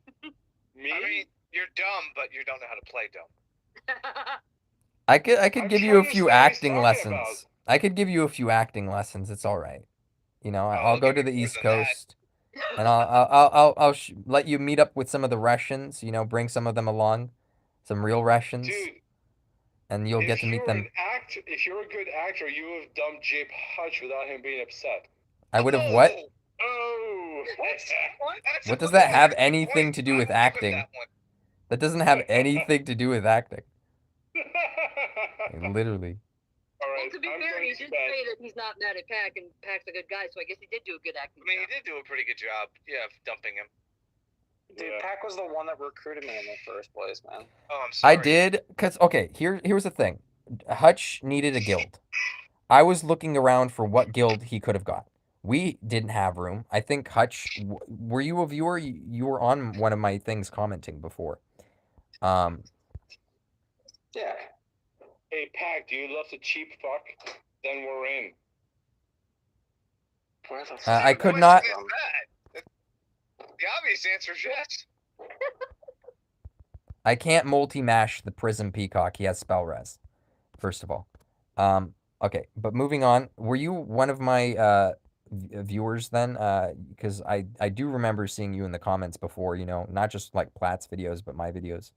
Me? I mean, you're dumb, but you don't know how to play dumb. I could I'm give you trying a to few understand what he's acting talking lessons. I could give you a few acting lessons. It's all right. You know, I'll I'll go give to you the more East than that. Coast, and I'll let you meet up with some of the Russians. You know, bring some of them along, some real Russians, Dude, and you'll get if to you meet were them. an actor, if you're a good actor, you would have dumped Jape Hutch without him being upset. I would have what? Oh. That's What a does that good have point. anything to do I with will give him acting? that one. That doesn't have anything to do with acting. Literally. All Well, right, to be I'm fair, going he to did bed. say that he's not mad at Pack, and Pack's a good guy, so I guess he did do a good acting I mean, he job. did do a pretty good job. Yeah, of dumping him. Dude, Yeah. Pack was the one that recruited me in the first place, man. Oh, I'm sorry. I did, cause okay, here's the thing. Hutch needed a guild. I was looking around for what guild he could have got. We didn't have room. I think Hutch, were you a viewer? You were on one of my things commenting before. Yeah. Hey, Pac, do you love to cheap fuck? Then we're in. Where the I fuck could is not- that from? The obvious answer is yes. I can't multi-mash the Prism Peacock. He has spell res, first of all. Okay, but moving on. Were you one of my viewers then? Because I do remember seeing you in the comments before. You know, not just like Platt's videos, but my videos.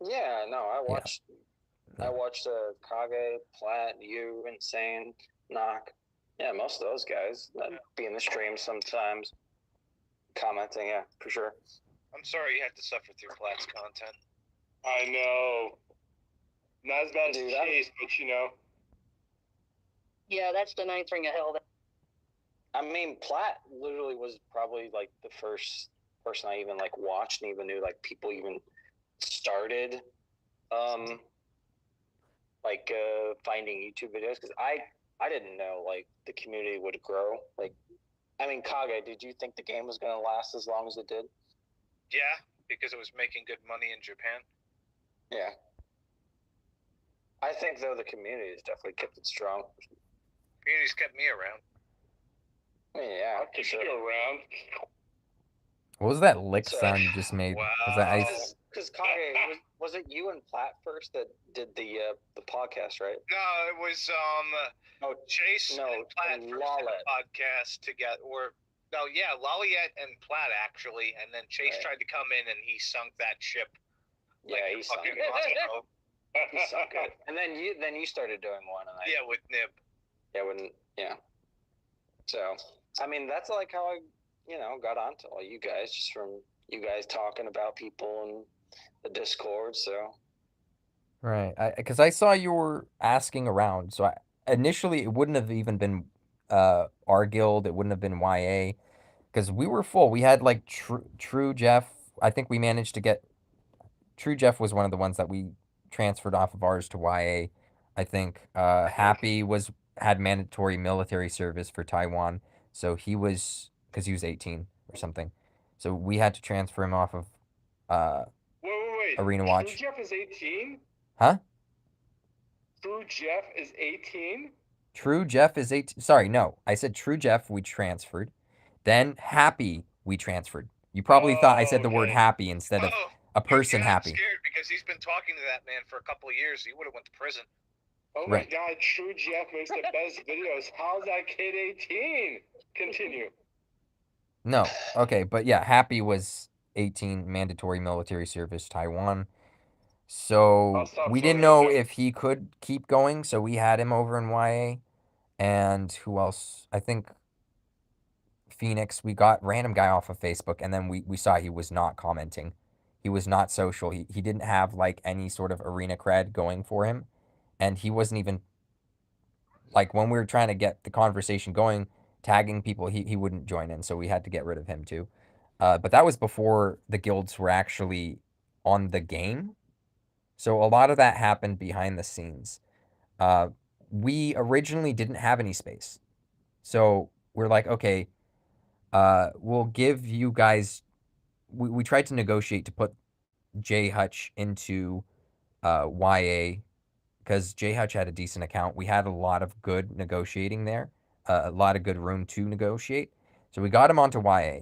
Yeah, no, I Yeah. watched. Yeah. I watched Kage, Platt, you, Insane, Knock. Yeah, most of those guys that be in the stream sometimes, commenting. Yeah, for sure. I'm sorry you had to suffer through Platt's content. I know. Not as bad as Dude, Chase, but you know. Yeah, that's the ninth ring of hell. I mean, Platt literally was probably like the first person I even like watched and even knew like people even started, finding YouTube videos because I didn't know like the community would grow. Like, I mean, Kage, did you think the game was gonna last as long as it did? Yeah, because it was making good money in Japan. Yeah. I think though the community has definitely kept it strong. Community's kept me around. I mean, yeah, I'll for keep sure. you around. What was that lick So- sound you just made? Was that Wow. ice? Because Kage, was it you and Platt first that did the podcast, right? No, it was Oh, Chase No, and Platt and first did Lollet. a podcast together. Or no, yeah, Lolliet and Platt actually, and then Chase Right. tried to come in and he sunk that ship. yeah, like he a sunk fucking it. Moscow. He sunk it. And then you started doing one, and Yeah, with Nib. yeah. So I mean, that's like how I got onto all you guys, just from you guys talking about people and the Discord. So Right. Because I saw you were asking around. So initially it wouldn't have even been our guild. It wouldn't have been YA because we were full. We had like True Jeff. I think we managed to get True Jeff was one of the ones that we transferred off of ours to YA. I think Happy had mandatory military service for Taiwan, so he was because he was 18 or something. So we had to transfer him off of Wait. Arena True Watch. Jeff is 18? Huh? True Jeff is 18? True Jeff is 18. Sorry, no. I said True Jeff we transferred. Then Happy we transferred. You probably thought I said the word okay. happy instead of a person I'm happy. scared because he's been talking to that man for a couple of years. He would have went to prison. Oh my Right. god, True Jeff makes the best videos. How's that kid 18? Continue. No. Okay, but yeah, Happy was 18, mandatory military service, Taiwan. I'll So stop we didn't filming know there. if he could keep going, so we had him over in YA. And who else? I think Phoenix. We got random guy off of Facebook, and then we saw he was not commenting. He was not social. He didn't have like any sort of arena cred going for him. And he wasn't even like when we were trying to get the conversation going, tagging people, he wouldn't join in, so we had to get rid of him too. But that was before the guilds were actually on the game. So a lot of that happened behind the scenes. Uh, we originally didn't have any space. So we're like, okay, we'll give you guys. We tried to negotiate to put J Hutch into YA because J Hutch had a decent account. We had a lot of good negotiating there, a lot of good room to negotiate. So we got him onto YA.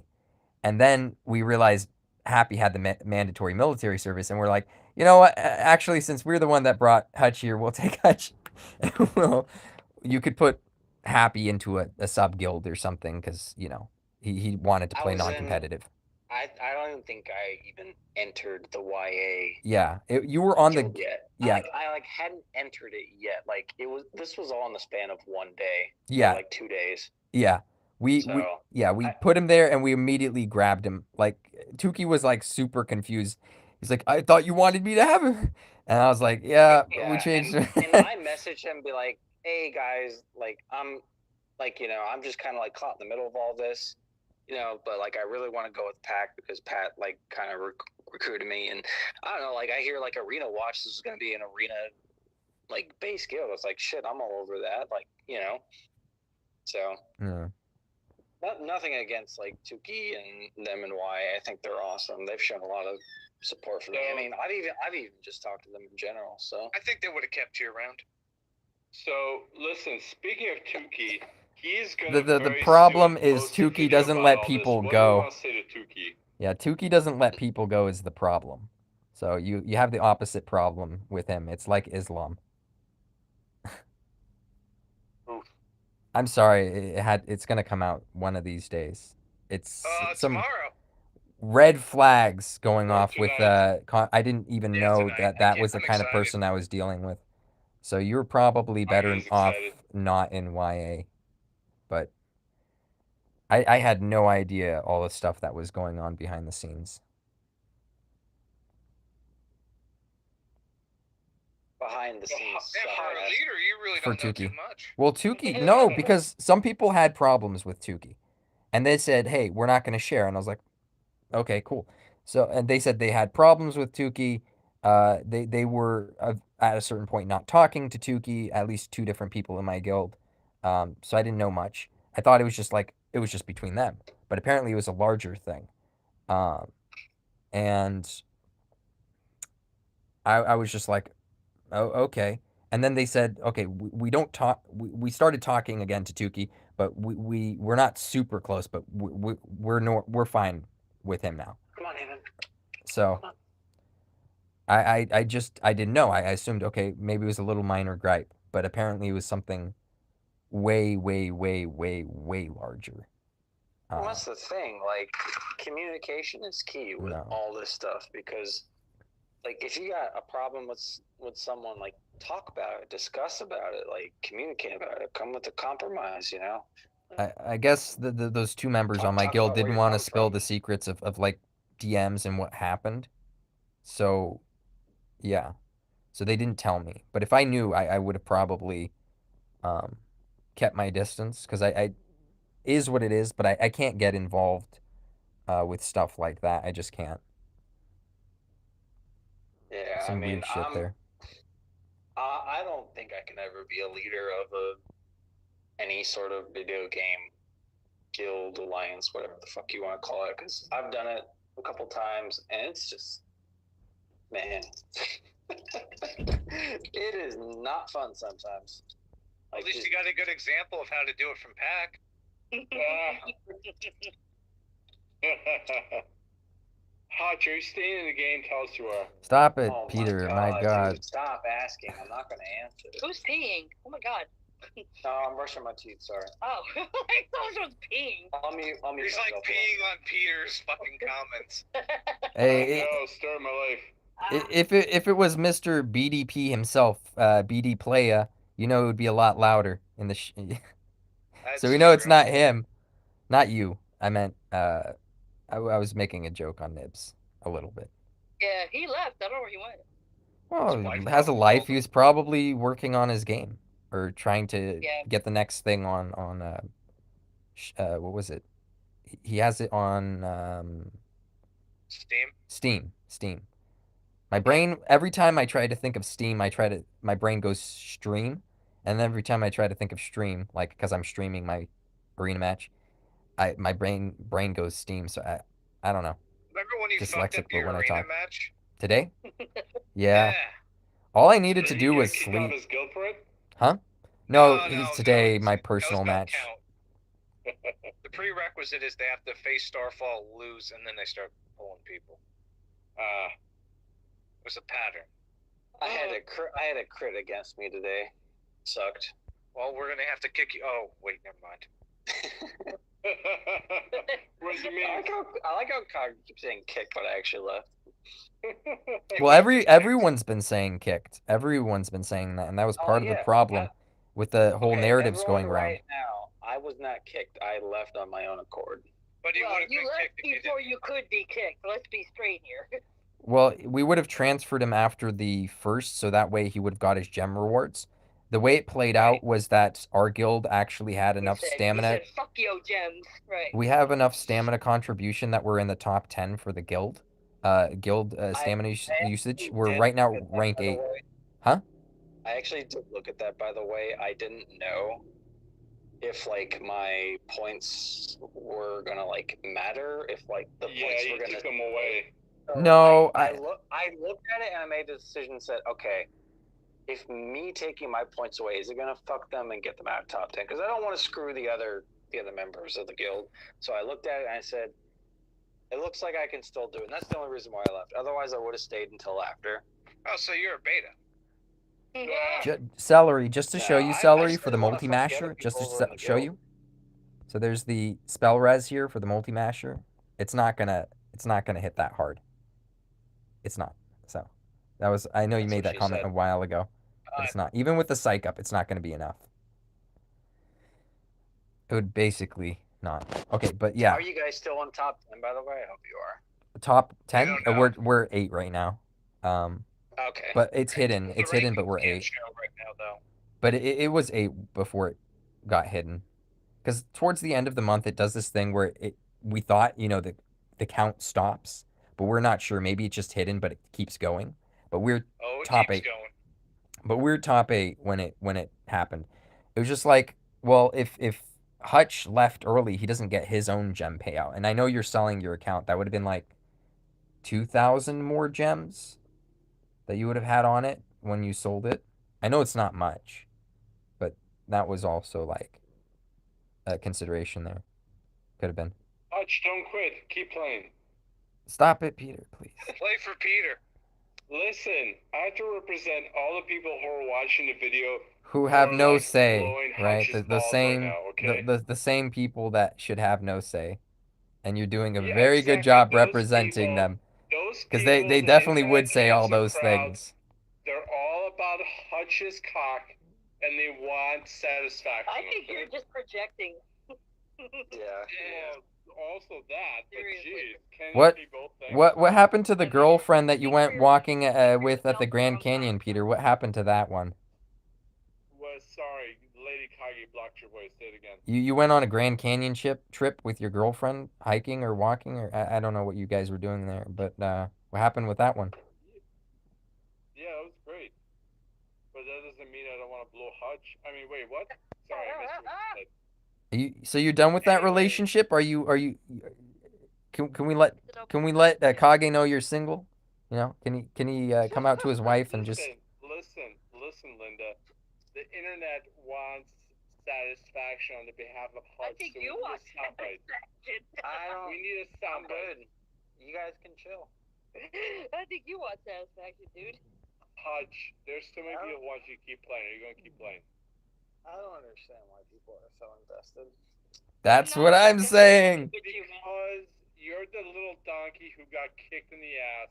And then we realized Happy had the mandatory military service. And we're like, you know what? Actually, since we're the one that brought Hutch here, we'll take Hutch. Well, you could put Happy into a sub guild or something because, you know, he wanted to I play was in- non-competitive. I don't even think I even entered the YA Yeah, you were on the guild yet. yeah. I hadn't entered it yet. Like this was all in the span of one day. Yeah. Or like 2 days. Yeah. We So, we put him there and we immediately grabbed him. Like Tuki was like super confused. He's like, I thought you wanted me to have him. And I was like, yeah, we changed and, it. and I messaged him, be like, hey guys, like I'm just kind of like caught in the middle of all this, but like I really want to go with Pac because Pat like kind of recruited me, and I don't know, like I hear like Arena Watch, this is going to be an arena like base guild. It's like shit, I'm all over that, like so. Yeah. Nothing against like Tuki and them and Y. I think they're awesome. They've shown a lot of support for me. I mean, I've even just talked to them in general. So I think they would have kept you around. So listen, speaking of Tuki, he's gonna. The problem is Tuki doesn't let people What do you go. want to say to Tuki? Yeah, Tuki doesn't let people go is the problem. So you have the opposite problem with him. It's like Islam. I'm sorry, it's gonna come out one of these days. It's some tomorrow. red flags going Or off with tonight. I didn't even Yeah, know tonight. that was the I'm kind of excited. person I was dealing with. So you're probably better is off excited. not in YA. But I had no idea all the stuff that was going on behind the scenes. behind the scenes, Yeah, for a leader, you really For don't know too Tuki. much. Well, Tuki, no, because some people had problems with Tuki. And they said, hey, we're not going to share. And I was like, okay, cool. So, and they said they had problems with Tuki. They were at a certain point not talking to Tuki, at least 2 different people in my guild. So I didn't know much. I thought it was just between them. But apparently it was a larger thing. And I was just like, oh, okay. And then they said, okay, we don't talk. We started talking again to Tuki, but we're not super close, but we're fine with him now. Come on, Evan. So I didn't know. I assumed, okay, maybe it was a little minor gripe, but apparently it was something way, way, way, way, way larger. Well, that's the thing. Like, communication is key with all this stuff because, like, if you got a problem with someone, like, talk about it, discuss about it, like, communicate about it, come with a compromise. I guess those 2 members on my talk guild about where didn't you're want to coming spill from. the secrets of like DMs and what happened. So, yeah. So they didn't tell me. But if I knew, I would have probably kept my distance because I is what it is, but I can't get involved with stuff like that. I just can't. Yeah, Some I mean, weird shit there. I don't think I can ever be a leader of any sort of video game guild, alliance, whatever the fuck you want to call it, because I've done it a couple times, and it's just, man, it is not fun sometimes. At least you got a good example of how to do it from Pac. Hutch, are you staying in the game? Tell us you are. Stop it, Oh Peter. my My god, God. dude, stop asking. I'm not gonna answer. Who's peeing? Oh my god. No, I'm brushing my teeth. Sorry. Oh, I thought it was peeing. I'll mute He's like myself. peeing on Peter's fucking comments. Hey, No, story of my life. if it was Mr. BDP himself, BD Playa, you know it would be a lot louder in the. That's So we know it's true. not him, not you. I meant I was making a joke on Nibs a little bit. Yeah, he left. I don't know where he went. Well, wife he has a probably life. told He him. was probably working on his game or trying to Yeah. get the next thing on what was it? He has it on Steam. Steam. My brain, every time I try to think of Steam, my brain goes stream, and then every time I try to think of stream, like because I'm streaming my arena match, my brain goes Steam. So I don't know. Remember when you fucked Dyslexic, up but your when I arena talk match? today, yeah, all I needed to Did do he was get kicked out of sleep. his guild for it? Huh? No, he's today my personal those don't match. count. The prerequisite is they have to face Starfall, lose, and then they start pulling people. It was a pattern. I had a crit against me today. Sucked. Well, we're gonna have to kick you. Oh, wait, never mind. What does it mean? I like how Kage keeps saying kick, but I actually left. Well, everyone's been saying kicked. Everyone's been saying that, and that was part of the problem with the whole narratives going around. Right now, I was not kicked. I left on my own accord. But you would have you been left kicked if you before didn't. you could be kicked. Let's be straight here. Well, we would have transferred him after the first, so that way he would have got his gem rewards. The way it played out was that our guild actually had enough stamina. He said, "Fuck yo gems." Right. We have enough stamina contribution that we're in the top 10 for the guild. Stamina usage. We're right now rank 8. Huh? I actually did look at that, by the way. I didn't know if like my points were gonna like matter. If like the points were gonna took them away. So No, I looked at it and I made the decision and said, okay, if me taking my points away, is it gonna fuck them and get them out of top 10? Because I don't want to screw the other members of the guild. So I looked at it and I said, it looks like I can still do it. And that's the only reason why I left. Otherwise, I would have stayed until after. Oh, so you're a beta. Celery, just to show you, Celery, I for the still wanna fuck the other multi-masher, just people to in the show guild. you. So there's the spell res here for the multi-masher. It's not gonna hit that hard. It's not. So that was, I know you That's made what that she comment said. a while ago, but it's not. Even with the psych up, it's not gonna be enough. It would basically not. Okay, but yeah. Are you guys still on top 10, by the way? I hope you are. Top 10? don't know. We're 8 right now. Okay. But it's hidden. The It's hidden, but rankings we're can't 8. show right now, though. But it was 8 before it got hidden. Because towards the end of the month, it does this thing where we thought, the count stops, but we're not sure. Maybe it's just hidden, but it keeps going. But we're top 8. Going. But we're top 8 when it happened. It was just like, well, if Hutch left early, he doesn't get his own gem payout. And I know you're selling your account. That would have been like 2,000 more gems that you would have had on it when you sold it. I know it's not much, but that was also like a consideration there. Could have been. Hutch, don't quit. Keep playing. Stop it, Peter, please. Play for Peter. Listen, I have to represent all the people who are watching the video Who have are, no like, say, blowing right? Hutch's The balls same right now, okay? the same people that should have no say. And you're doing a Yeah, very good exactly. job Those representing people- them. Those Because people, they the definitely internet would say all cancer those crowd, things. They're all about Hutch's cock, and they want satisfaction. I think okay? you're just projecting. Well, also that, but Seriously. geez, can What- it be both things? What happened to the girlfriend that you went walking with at the Grand Canyon, Peter? What happened to that one? Was sorry, Lady Kage blocked your voice. Say it again. You went on a Grand Canyon trip with your girlfriend, hiking or walking, or I don't know what you guys were doing there, but what happened with that one? Yeah, that was great. But that doesn't mean I don't want to blow Hutch. I mean, wait, what? Sorry, I missed what you said. So you're done with that relationship? Are you? Can we let Kage know you're single? Can he come out to his wife and just? Listen, Linda. The internet wants satisfaction on the behalf of Hutch. I think so you we need want a soundbite. satisfaction. I don't. We need a I'm soundbite. good. You guys can chill. I think you want satisfaction, dude. Hutch, there's so many people who want you to keep playing. Are you going to keep playing? I don't understand why people are so invested. That's what I'm saying. Because you're the little donkey who got kicked in the ass.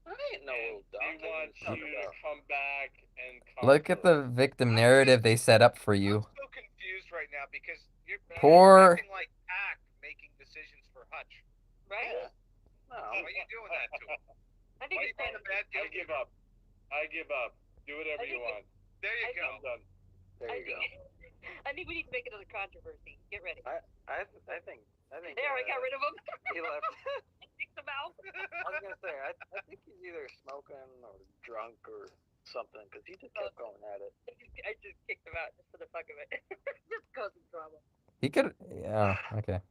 I ain't no little They donkey. want you to come back and Look at the victim narrative they set up for you. I'm so confused right now because you're Poor. acting like Pac making decisions for Hutch. Right? No. Why are you doing that to him? I think Why are it's you playing a bad I deal? give up. I give up. Do whatever you want. There you I go. I'm done. There you go. I think we need to make another controversy. Get ready. I think. There, I got rid of him. He left. I kicked him out. I was gonna say, I think he's either smoking or drunk or something because he just kept going at it. I just kicked him out just for the fuck of it. Just causing drama. He could. Yeah. Okay.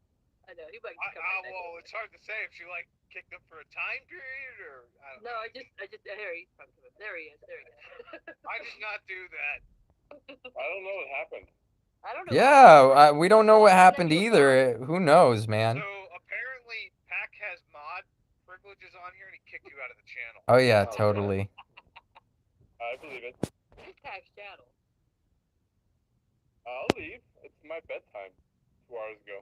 I know. He might come right back. Well, it's hard to say if she kicked him for a time period or I don't No, know. I just there he is. There he is. I did not do that. I don't know what happened. I don't know. Yeah, we don't know what happened either. Who knows, man? So apparently Pac has mod privileges on here and he kicked you out of the channel. Oh yeah, totally. I believe it. It's Pac's channel. I'll leave. It's my bedtime. 2 hours ago.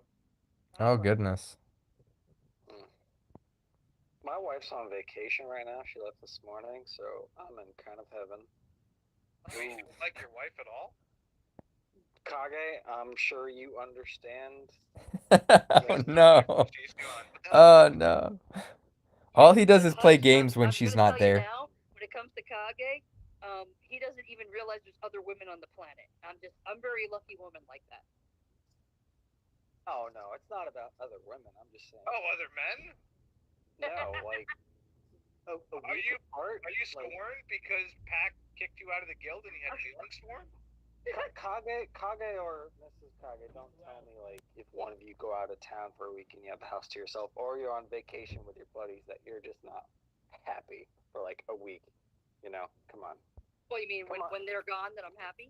Oh goodness. My wife's on vacation right now. She left this morning, so I'm in kind of heaven. Wait, you like your wife at all? Kage, I'm sure you understand. Oh no. She's gone. Oh no. All he does is play games when I'm she's gonna not tell you there. Now, when it comes to Kage, he doesn't even realize there's other women on the planet. I'm a very lucky woman like that. Oh no, it's not about other women. I'm just saying. Oh, other men? No, like. A Are week you apart, Are you scorned because Pac kicked you out of the guild and you had feelings for him? Kage or Mrs. Kage, don't tell me like if one of you go out of town for a week and you have the house to yourself, or you're on vacation with your buddies that you're just not happy for like a week. You know, come on. What you mean when they're gone that I'm happy?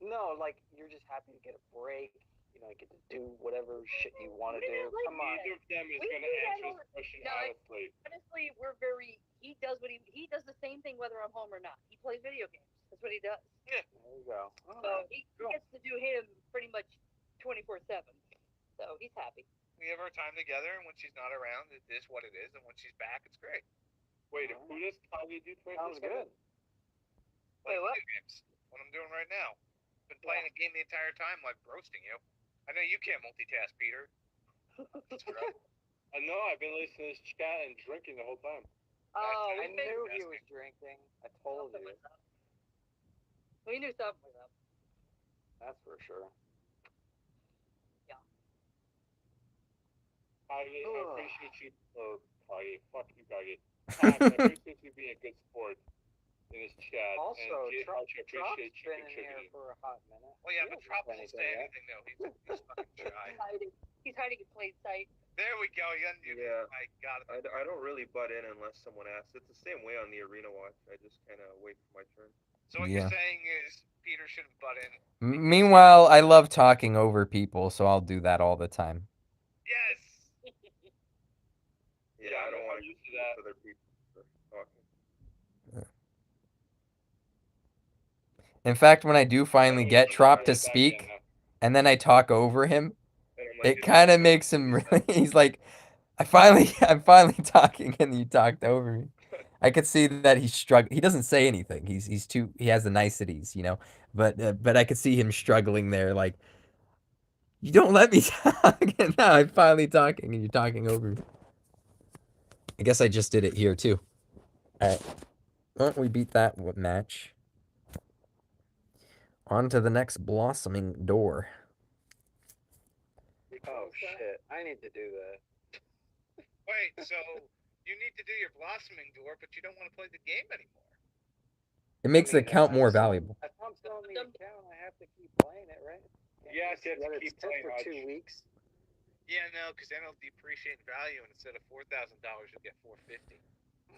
No, like you're just happy to get a break. You know, you get to do whatever shit you want to do. Come on. Neither of them is We going to do that answer all this question No, honestly. Honestly, we're very. He does what he does the same thing whether I'm home or not. He plays video games. That's what he does. There you go. So he gets to do him pretty much 24/7. So he's happy. We have our time together, and when she's not around, it is what it is, and when she's back, it's great. Wait, who does Kage do 24/7? Sounds good. Play Wait, what? video games. What I'm doing right now. Been playing a game the entire time, like roasting you. I know you can't multitask, Peter. I know, I've been listening to this chat and drinking the whole time. Oh, I knew he was drinking. I told you. We knew something was up. That's for sure. Kage, I appreciate you. Or Kage, fuck you, Kage. Pac, I appreciate you being a good sport in this chat. Also, and J. Hutch, I Trop's appreciate you been in here contributing. for a hot minute. Well, yeah, He but hasn't Trop said won't say yet. anything, though. He's fucking shy. He's hiding in plain sight. There we go. Yeah. I got it. I don't really butt in unless someone asks. It's the same way on the arena watch. I just kind of wait for my turn. So what Yeah. you're saying is Peter shouldn't butt in. Meanwhile, I love talking over people, so I'll do that all the time. Yes. Yeah, I don't want to use use that. other people talking. In fact, when I do finally Yeah, get yeah, Trop yeah, to back speak, then, and then I talk over him, And I'm like, it kind of makes him really. He's like, I'm finally talking, and you talked over me. I could see that he's struggling. He doesn't say anything. He's too. He has the niceties, you know. But I could see him struggling there. Like, you don't let me talk, and now I'm finally talking, and you're talking over me. I guess I just did it here too. All right. Well, we beat that match. On to the next blossoming door. Oh shit! I need to do that. Wait, so you need to do your blossoming door, but you don't want to play the game anymore. It makes the account more valuable. If I'm still on the account, I have to keep playing it, right? Yes, you have to Let it keep sit playing for Hutch. 2 weeks. Yeah, no, because then it'll depreciate in value, and instead of $4,000, you'll get $450.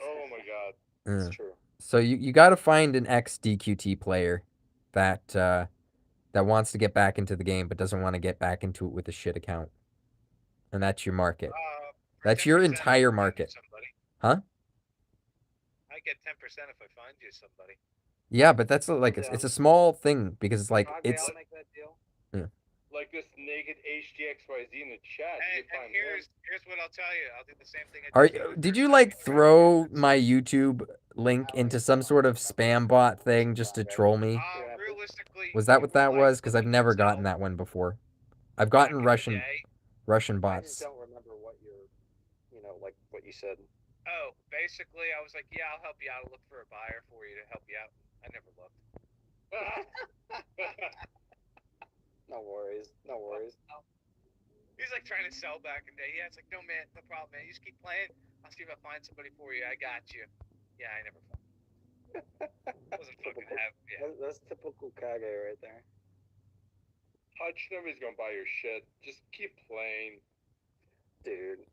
Oh my god. That's true. So you got to find an ex-DQT player that wants to get back into the game but doesn't want to get back into it with a shit account, and that's your market. That's your 10% if I entire find you market. somebody. Huh? I get 10% if I find you somebody. Yeah, but that's like it's a small thing because it's like Kage, it's I'll make that deal. Like this naked HDXYZ in the chat. And, You can find here's what I'll tell you. I'll do the same thing. did you like throw my YouTube link into some sort of spam bot thing just to troll me? Realistically, Was that what that was? Because I've never gotten that one before. I've gotten Russian I just bots. don't remember what like what you said. Oh, basically, I was like, yeah, I'll help you out. I'll look for a buyer for you to help you out. I never looked. No worries. He's like trying to sell back in the day. Yeah, it's like, no, man, no problem, man. You just keep playing. I'll see if I find somebody for you. I got you. Yeah, I never found. Wasn't fucking happy. Yeah. That's typical Kage right there. Hutch, nobody's gonna buy your shit. Just keep playing. Dude.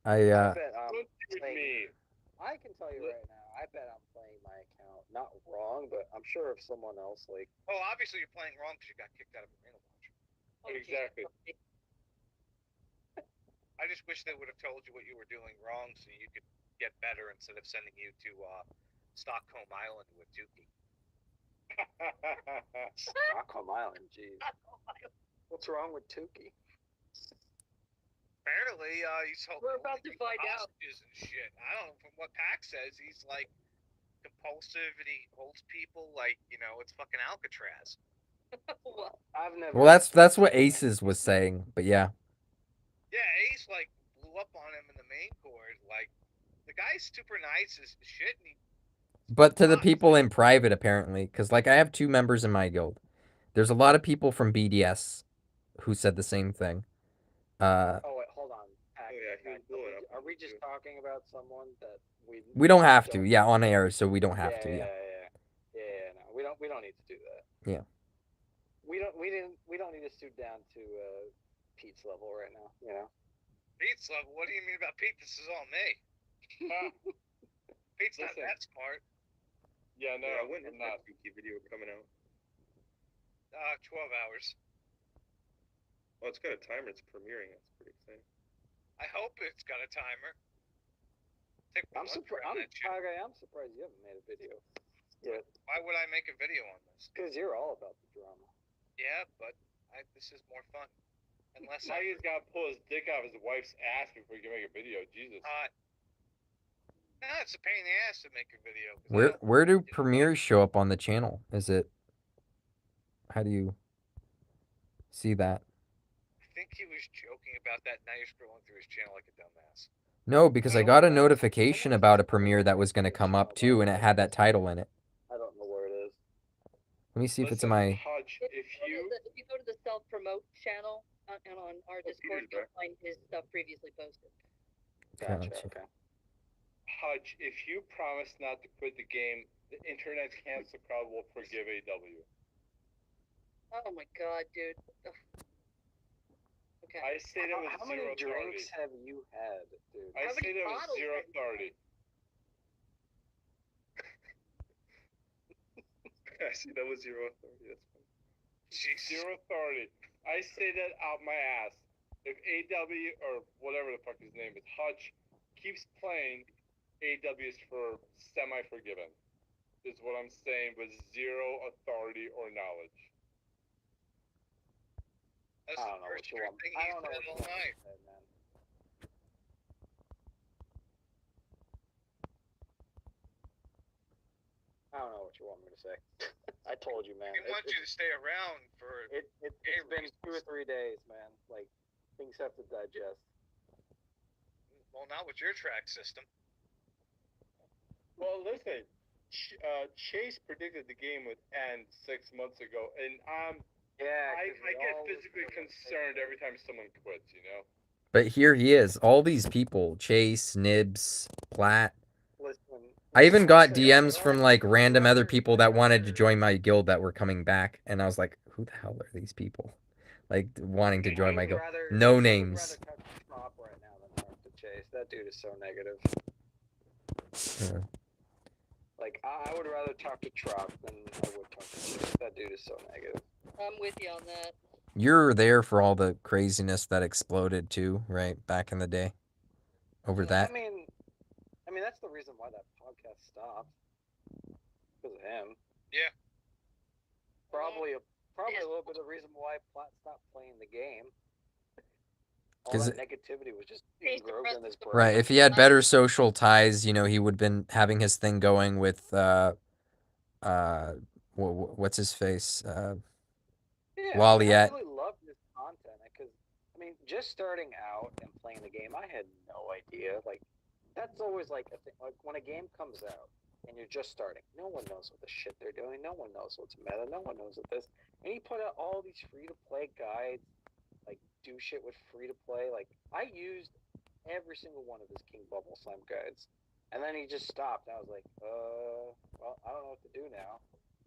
I bet Don't shoot me. I can tell you right now, I bet I'm playing my account not wrong, but I'm sure if someone else like. Oh, obviously you're playing wrong because you got kicked out of Arena Watch. Exactly. I just wish they would have told you what you were doing wrong so you could get better instead of sending you to Stockholm Island with Dookie. Stockholm Island, jeez. What's wrong with Tukey? Apparently, he's We're about to find out. And shit. I don't know. From what Pac says, he's like compulsive and he holds people like it's fucking Alcatraz. I've never. well, that's what Aces was saying, but yeah. Yeah, Ace like blew up on him in the main court. Like the guy's super nice as shit, and But to the people in private, apparently, because like I have 2 members in my guild. There's a lot of people from BDS who said the same thing. Oh wait, hold on. Are we just talking about someone that we don't have to, yeah, on air, so we don't have to, yeah. No, we don't need to do that. Yeah. We don't need to stoop down to Pete's level right now, Pete's level? What do you mean about Pete? This is all me. Pete's not that smart. Yeah, no, when is that Dookie video coming out? 12 hours. Oh, it's got a timer. It's premiering. That's pretty exciting. I hope it's got a timer. I'm surprised you haven't made a video yet. Why would I make a video on this? Because you're all about the drama. Yeah, but this is more fun. Unless now he's got to pull his dick out of his wife's ass before he can make a video. Jesus. No, it's a pain in the ass to make a video. Where do premieres show up on the channel? Is it? How do you see that? I think he was joking about that. Now you're scrolling through his channel like a dumbass. No, because I got a notification about a premiere that was going to come up too, and it had that title in it. I don't know where it is. Let me see if it's in my. If you go to the self-promote channel and on our Discord, you'll find his stuff previously posted. Gotcha. Okay. Hutch, if you promise not to quit the game, the internet's cancel crowd will forgive AW. Oh my god, dude. Ugh. Okay. I say that with How zero many authority. drinks have you had, dude? I say that with zero authority. I see that was zero authority. That's funny. Zero authority. I say that out my ass. If AW or whatever the fuck his name is, Hutch, keeps playing, AW is for semi-forgiven. Is what I'm saying with zero authority or knowledge. That's the first thing he's said all night. Man. I don't know what you want me to say. I told you, man. He wants you to stay around for. It's been 2 or 3 days, man. Like things have to digest. Well, not with your track system. Well, listen. Chase predicted the game would end 6 months ago, and I get physically concerned every time someone quits, But here he is. All these people. Chase, Nibs, Platt. Listen, I even got DMs from like random other people that wanted to join my guild that were coming back. And I was like, who the hell are these people? Like wanting to join my guild. No names. I would rather touch the top right now than talk to Chase. That dude is so negative. Yeah. Like, I would rather talk to Trop than I would talk to Chase. That dude is so negative. I'm with you on that. You're there for all the craziness that exploded too, right? Back in the day. over Yeah, that. I mean, that's the reason why that podcast stopped. Because of him. Yeah. Probably a little bit of the reason why Platt stopped playing the game. All 'Cause that negativity was just engrossed in his brain. Right. If he had better social ties, you know, he would have been having his thing going with what's his face? Yeah, Loliet. I really loved his content because, I mean, just starting out and playing the game, I had no idea. Like, that's always like a thing. Like when a game comes out and you're just starting, no one knows what the shit they're doing. No one knows what's meta. No one knows what this. And he put out all these free-to-play guides, like do shit with free-to-play. Like I used every single one of his King Bubble Slam guides, and then he just stopped. I was like, well, I don't know what to do now.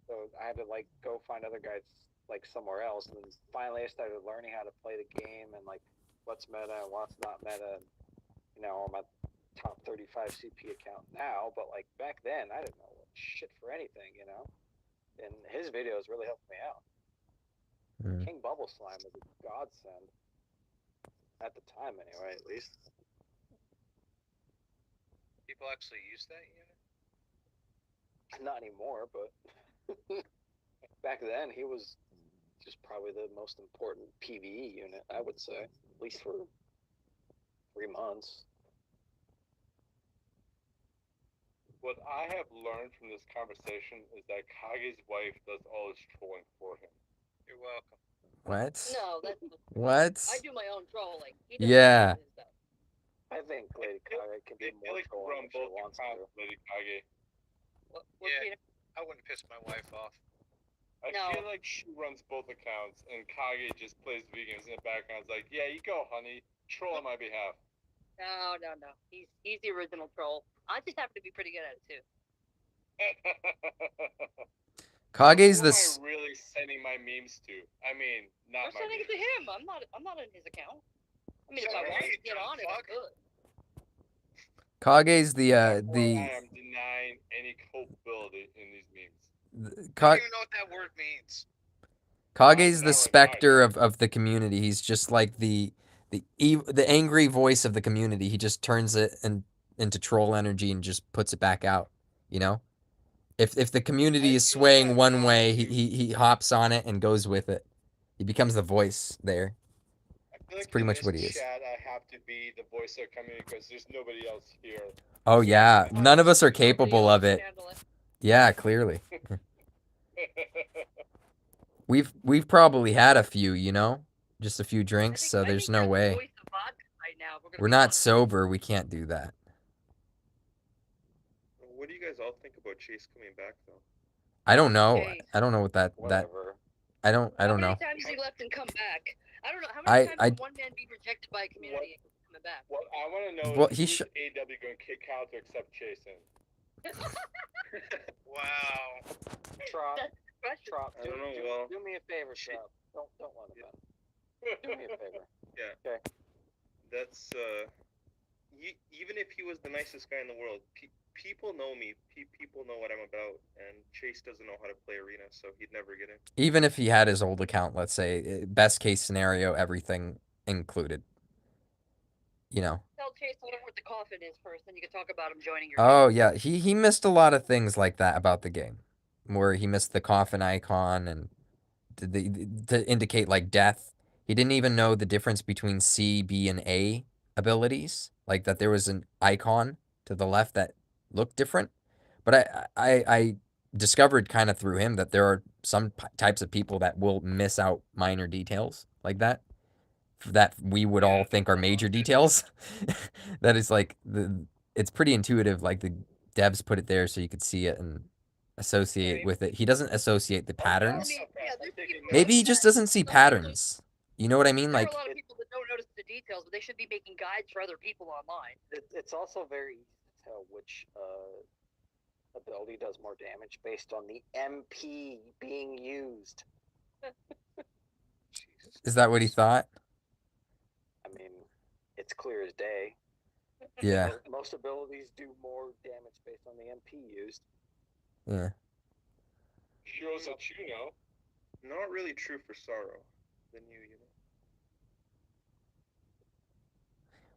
So I had to like go find other guides like somewhere else, and then finally I started learning how to play the game and like what's meta and what's not meta. And, you know, I'm a top 35 CP account now, but like back then I didn't know shit for anything, you know. And his videos really helped me out. King Bubble Slime was a godsend at the time, anyway. At least People actually use that unit? not anymore, but back then he was just probably the most important PvE unit, I would say, at least for 3 months. What I have learned from this conversation is that Kage's wife does all his trolling for him. You're welcome. What? No, that's What? I do my own trolling. He does Yeah. his stuff. I think Lady Kage can be more like trolling if she wants to. Lady Kage. Yeah, I wouldn't piss my wife off. I feel like she runs both accounts, and Kage just plays the games in the background. It's like, yeah, you go, honey. Troll on my behalf. No. He's the original troll. I just happen to be pretty good at it too. Kage's Who am this. I really sending my memes to? I mean, not I'm my sending memes. it to him. I'm not on his account. I mean, if I wanted to get on it, I could. Kage's the I am denying any culpability in these memes. I don't even know what that word means. Kage's the specter of the community. He's just like the angry voice of the community. He just turns it into troll energy and just puts it back out. You know, if the community is swaying one way, he hops on it and goes with it. He becomes the voice there. It's pretty much what he is. Chat, I have to be the voice of the community because there's nobody else here. Oh yeah, none of us are capable of it. Yeah, clearly. We've probably had a few, you know, just a few drinks, so there's no way. We're not sober. We can't do that. What do you guys all think about Chase coming back, though? I don't know. I don't know what that. I don't know. How many times he left and come back? I don't know. How many times did one man be rejected by a community and coming back? What I want to know Well, is who's AW going to kick out to accept Chase in? Wow. Trop, I don't know. do me a favor, Trop. Don't let him in. Do me a favor. Yeah. Okay. That's even if he was the nicest guy in the world, people know me. People know what I'm about, and Chase doesn't know how to play arena, so he'd never get in. Even if he had his old account, let's say, best case scenario, everything included. You know. Tell Chase what the coffin is first, then you can talk about him joining your. Oh yeah, he missed a lot of things like that about the game, where he missed the coffin icon and to indicate like death. He didn't even know the difference between C, B, and A abilities. Like that there was an icon to the left that looked different. But I discovered kind of through him that there are some types of people that will miss out minor details like that we would all think are major details. That is like it's pretty intuitive. Like the devs put it there so you could see it and associate with it. He doesn't associate the patterns. Maybe he just doesn't see patterns. You know what I mean? There Like are a lot of people that don't notice the details, but they should be making guides for other people online. It's also very easy to tell which ability does more damage based on the MP being used. Is that what he thought? I mean, it's clear as day. Yeah. Most abilities do more damage based on the MP used. Yeah. Shows that you know. Not really true for Sorrow. Then you know.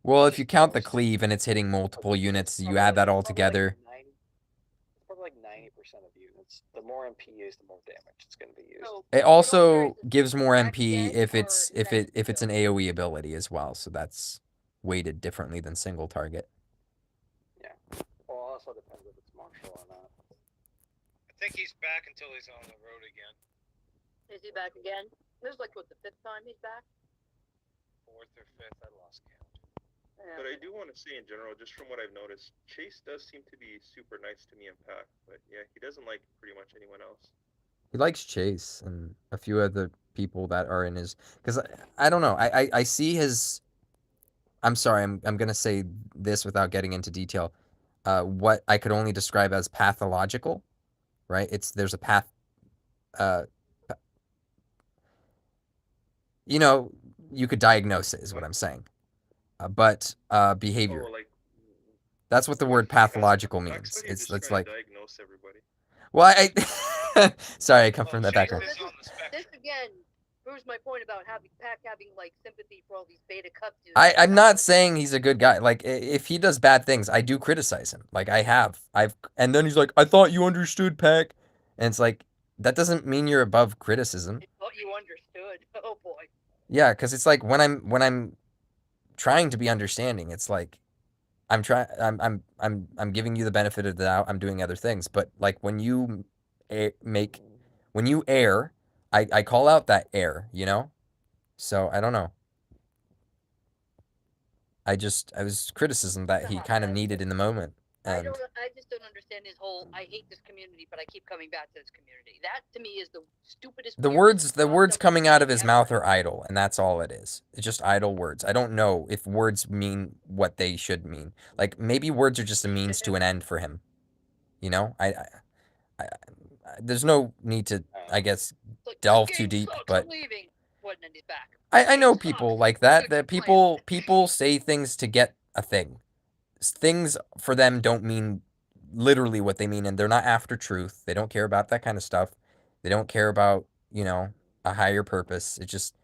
Well, if you count the cleave and it's hitting multiple units, you add that all together. It's probably like 90% of units. The more MP used, the more damage it's going to be used. So, It in all also seriousness, gives more back MP again, if or it's is that if it's an still? AoE ability as well. So that's weighted differently than single target. Yeah. Well, it also depends if it's martial or not. I think he's back until he's on the road again. Is he back again? This is like what, the 5th time he's back? 4th or 5th, I lost count. Yeah. But I do want to say in general, just from what I've noticed, Chase does seem to be super nice to me in Pack, but yeah, he doesn't like pretty much anyone else. He likes Chase and a few other people that are in his. Because I don't know. I see his. I'm sorry. I'm gonna say this without getting into detail. What I could only describe as pathological, right? There's a path. You know, you could diagnose it, is what I'm saying. But behavior. Oh, like That's what the word pathological means. It's like. diagnose everybody. Well, sorry, I come from that Chase background. is on the This spectrum. again proves my point about Pac having like sympathy for all these beta cup dudes. I'm not saying he's a good guy. Like, if he does bad things, I do criticize him. Like, and then he's like, I thought you understood, Pac. And it's like, that doesn't mean you're above criticism. I thought you understood. Oh boy. Yeah, because it's like when I'm trying to be understanding, it's like I'm giving you the benefit of the doubt. I'm doing other things, but like when you err, I call out that error, you know. So I don't know. I was criticism that he kind of needed in the moment, I and just don't understand his whole I hate this community, but I keep coming back to this community. That to me is the stupidest. the weirdest, words fucked up coming out of his thing mouth ever. are idle, and that's all it is. It's just idle words. I don't know if words mean what they should mean. Like maybe words are just a means to an end for him. You know, I there's no need to, I guess, It's like, delve this too game deep, sucks, but I'm leaving. What, and then he's back. I This know game people sucks. like I'm that. gonna That keep playing. people say things to get a thing. Things for them don't mean literally what they mean, and they're not after truth. They don't care about that kind of stuff. They don't care about, a higher purpose. It just,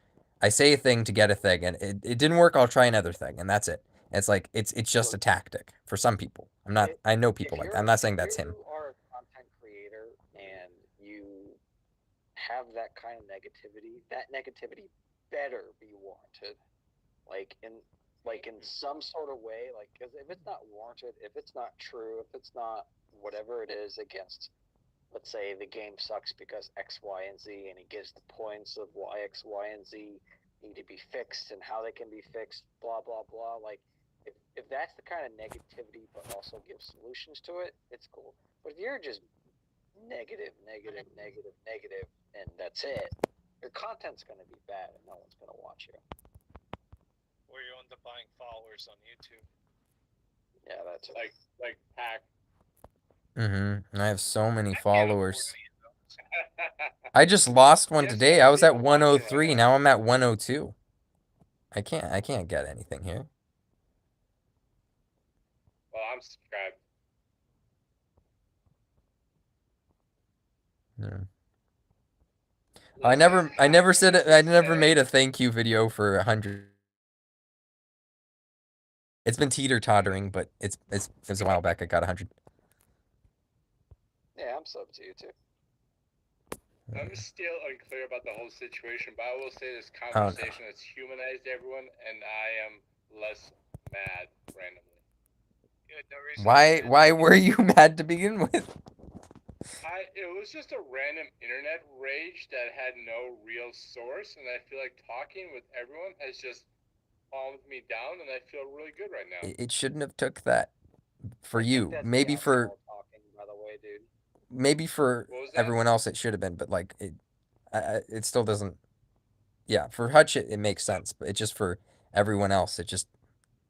I say a thing to get a thing, and it didn't work. I'll try another thing, and that's it. It's like it's just a tactic for some people. I know people like that. I'm not saying that's him. If you are a content creator and you have that kind of negativity, that negativity better be warranted. Like in some sort of way, like, because if it's not warranted, if it's not true, if it's not whatever it is against, let's say the game sucks because X, Y, and Z, and he gives the points of why X, Y, and Z need to be fixed and how they can be fixed, blah, blah, blah. Like, if that's the kind of negativity but also gives solutions to it, it's cool. But if you're just negative, and that's it, your content's going to be bad and no one's going to watch you. Or you end up buying followers on YouTube. Yeah, that's it. Like Pack. I have so many I can't followers. afford any I just lost one Yes, today. I I was see at them watching right 103. now. Now I'm at 102. I can't get anything here. Well, I'm subscribed. Yeah. Listen, I never said it. I never said- made a thank you video for 100. It's been teeter-tottering, but it was a while back. I got 100. Yeah, I'm sub to you too. I'm still unclear about the whole situation, but I will say this no. conversation has humanized everyone, and I am less mad randomly. Good, no reason to be mad. Why were you mad to begin with? It was just a random internet rage that had no real source, and I feel like talking with everyone has just calmed me down, and I feel really good right now. It shouldn't have took that for I think you. that's Maybe the for alcohol talking, by the way, dude. maybe for What was that? everyone else it should have been, but like it still doesn't. Yeah, for Hutch it makes sense, but it just for everyone else it just,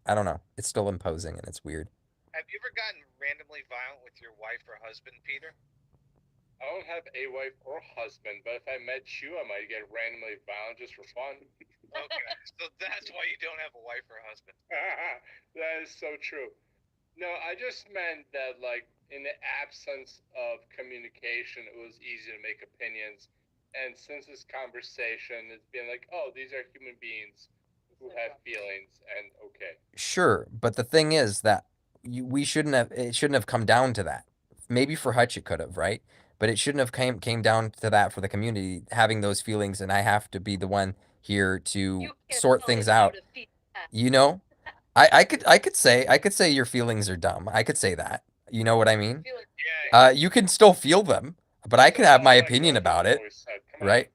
I don't know. It's still imposing and it's weird. Have you ever gotten randomly violent with your wife or husband, Peter? I don't have a wife or husband, but if I met you, I might get randomly violent just for fun. Okay, so that's why you don't have a wife or husband. That is so true. No, I just meant that, like, in the absence of communication, it was easy to make opinions. And since this conversation, it's been like, oh, these are human beings with who have feelings and okay. Sure, but the thing is that we shouldn't have. It shouldn't have come down to that. Maybe for Hutch it could have, right? But it shouldn't have came down to that for the community having those feelings, and I have to be the one here to You can't sort tell things him how out. to feel that. You know, I could say your feelings are dumb. I could say that. You know what I mean? Feel like Yeah. You can still feel them, but I could have my opinion about it, right?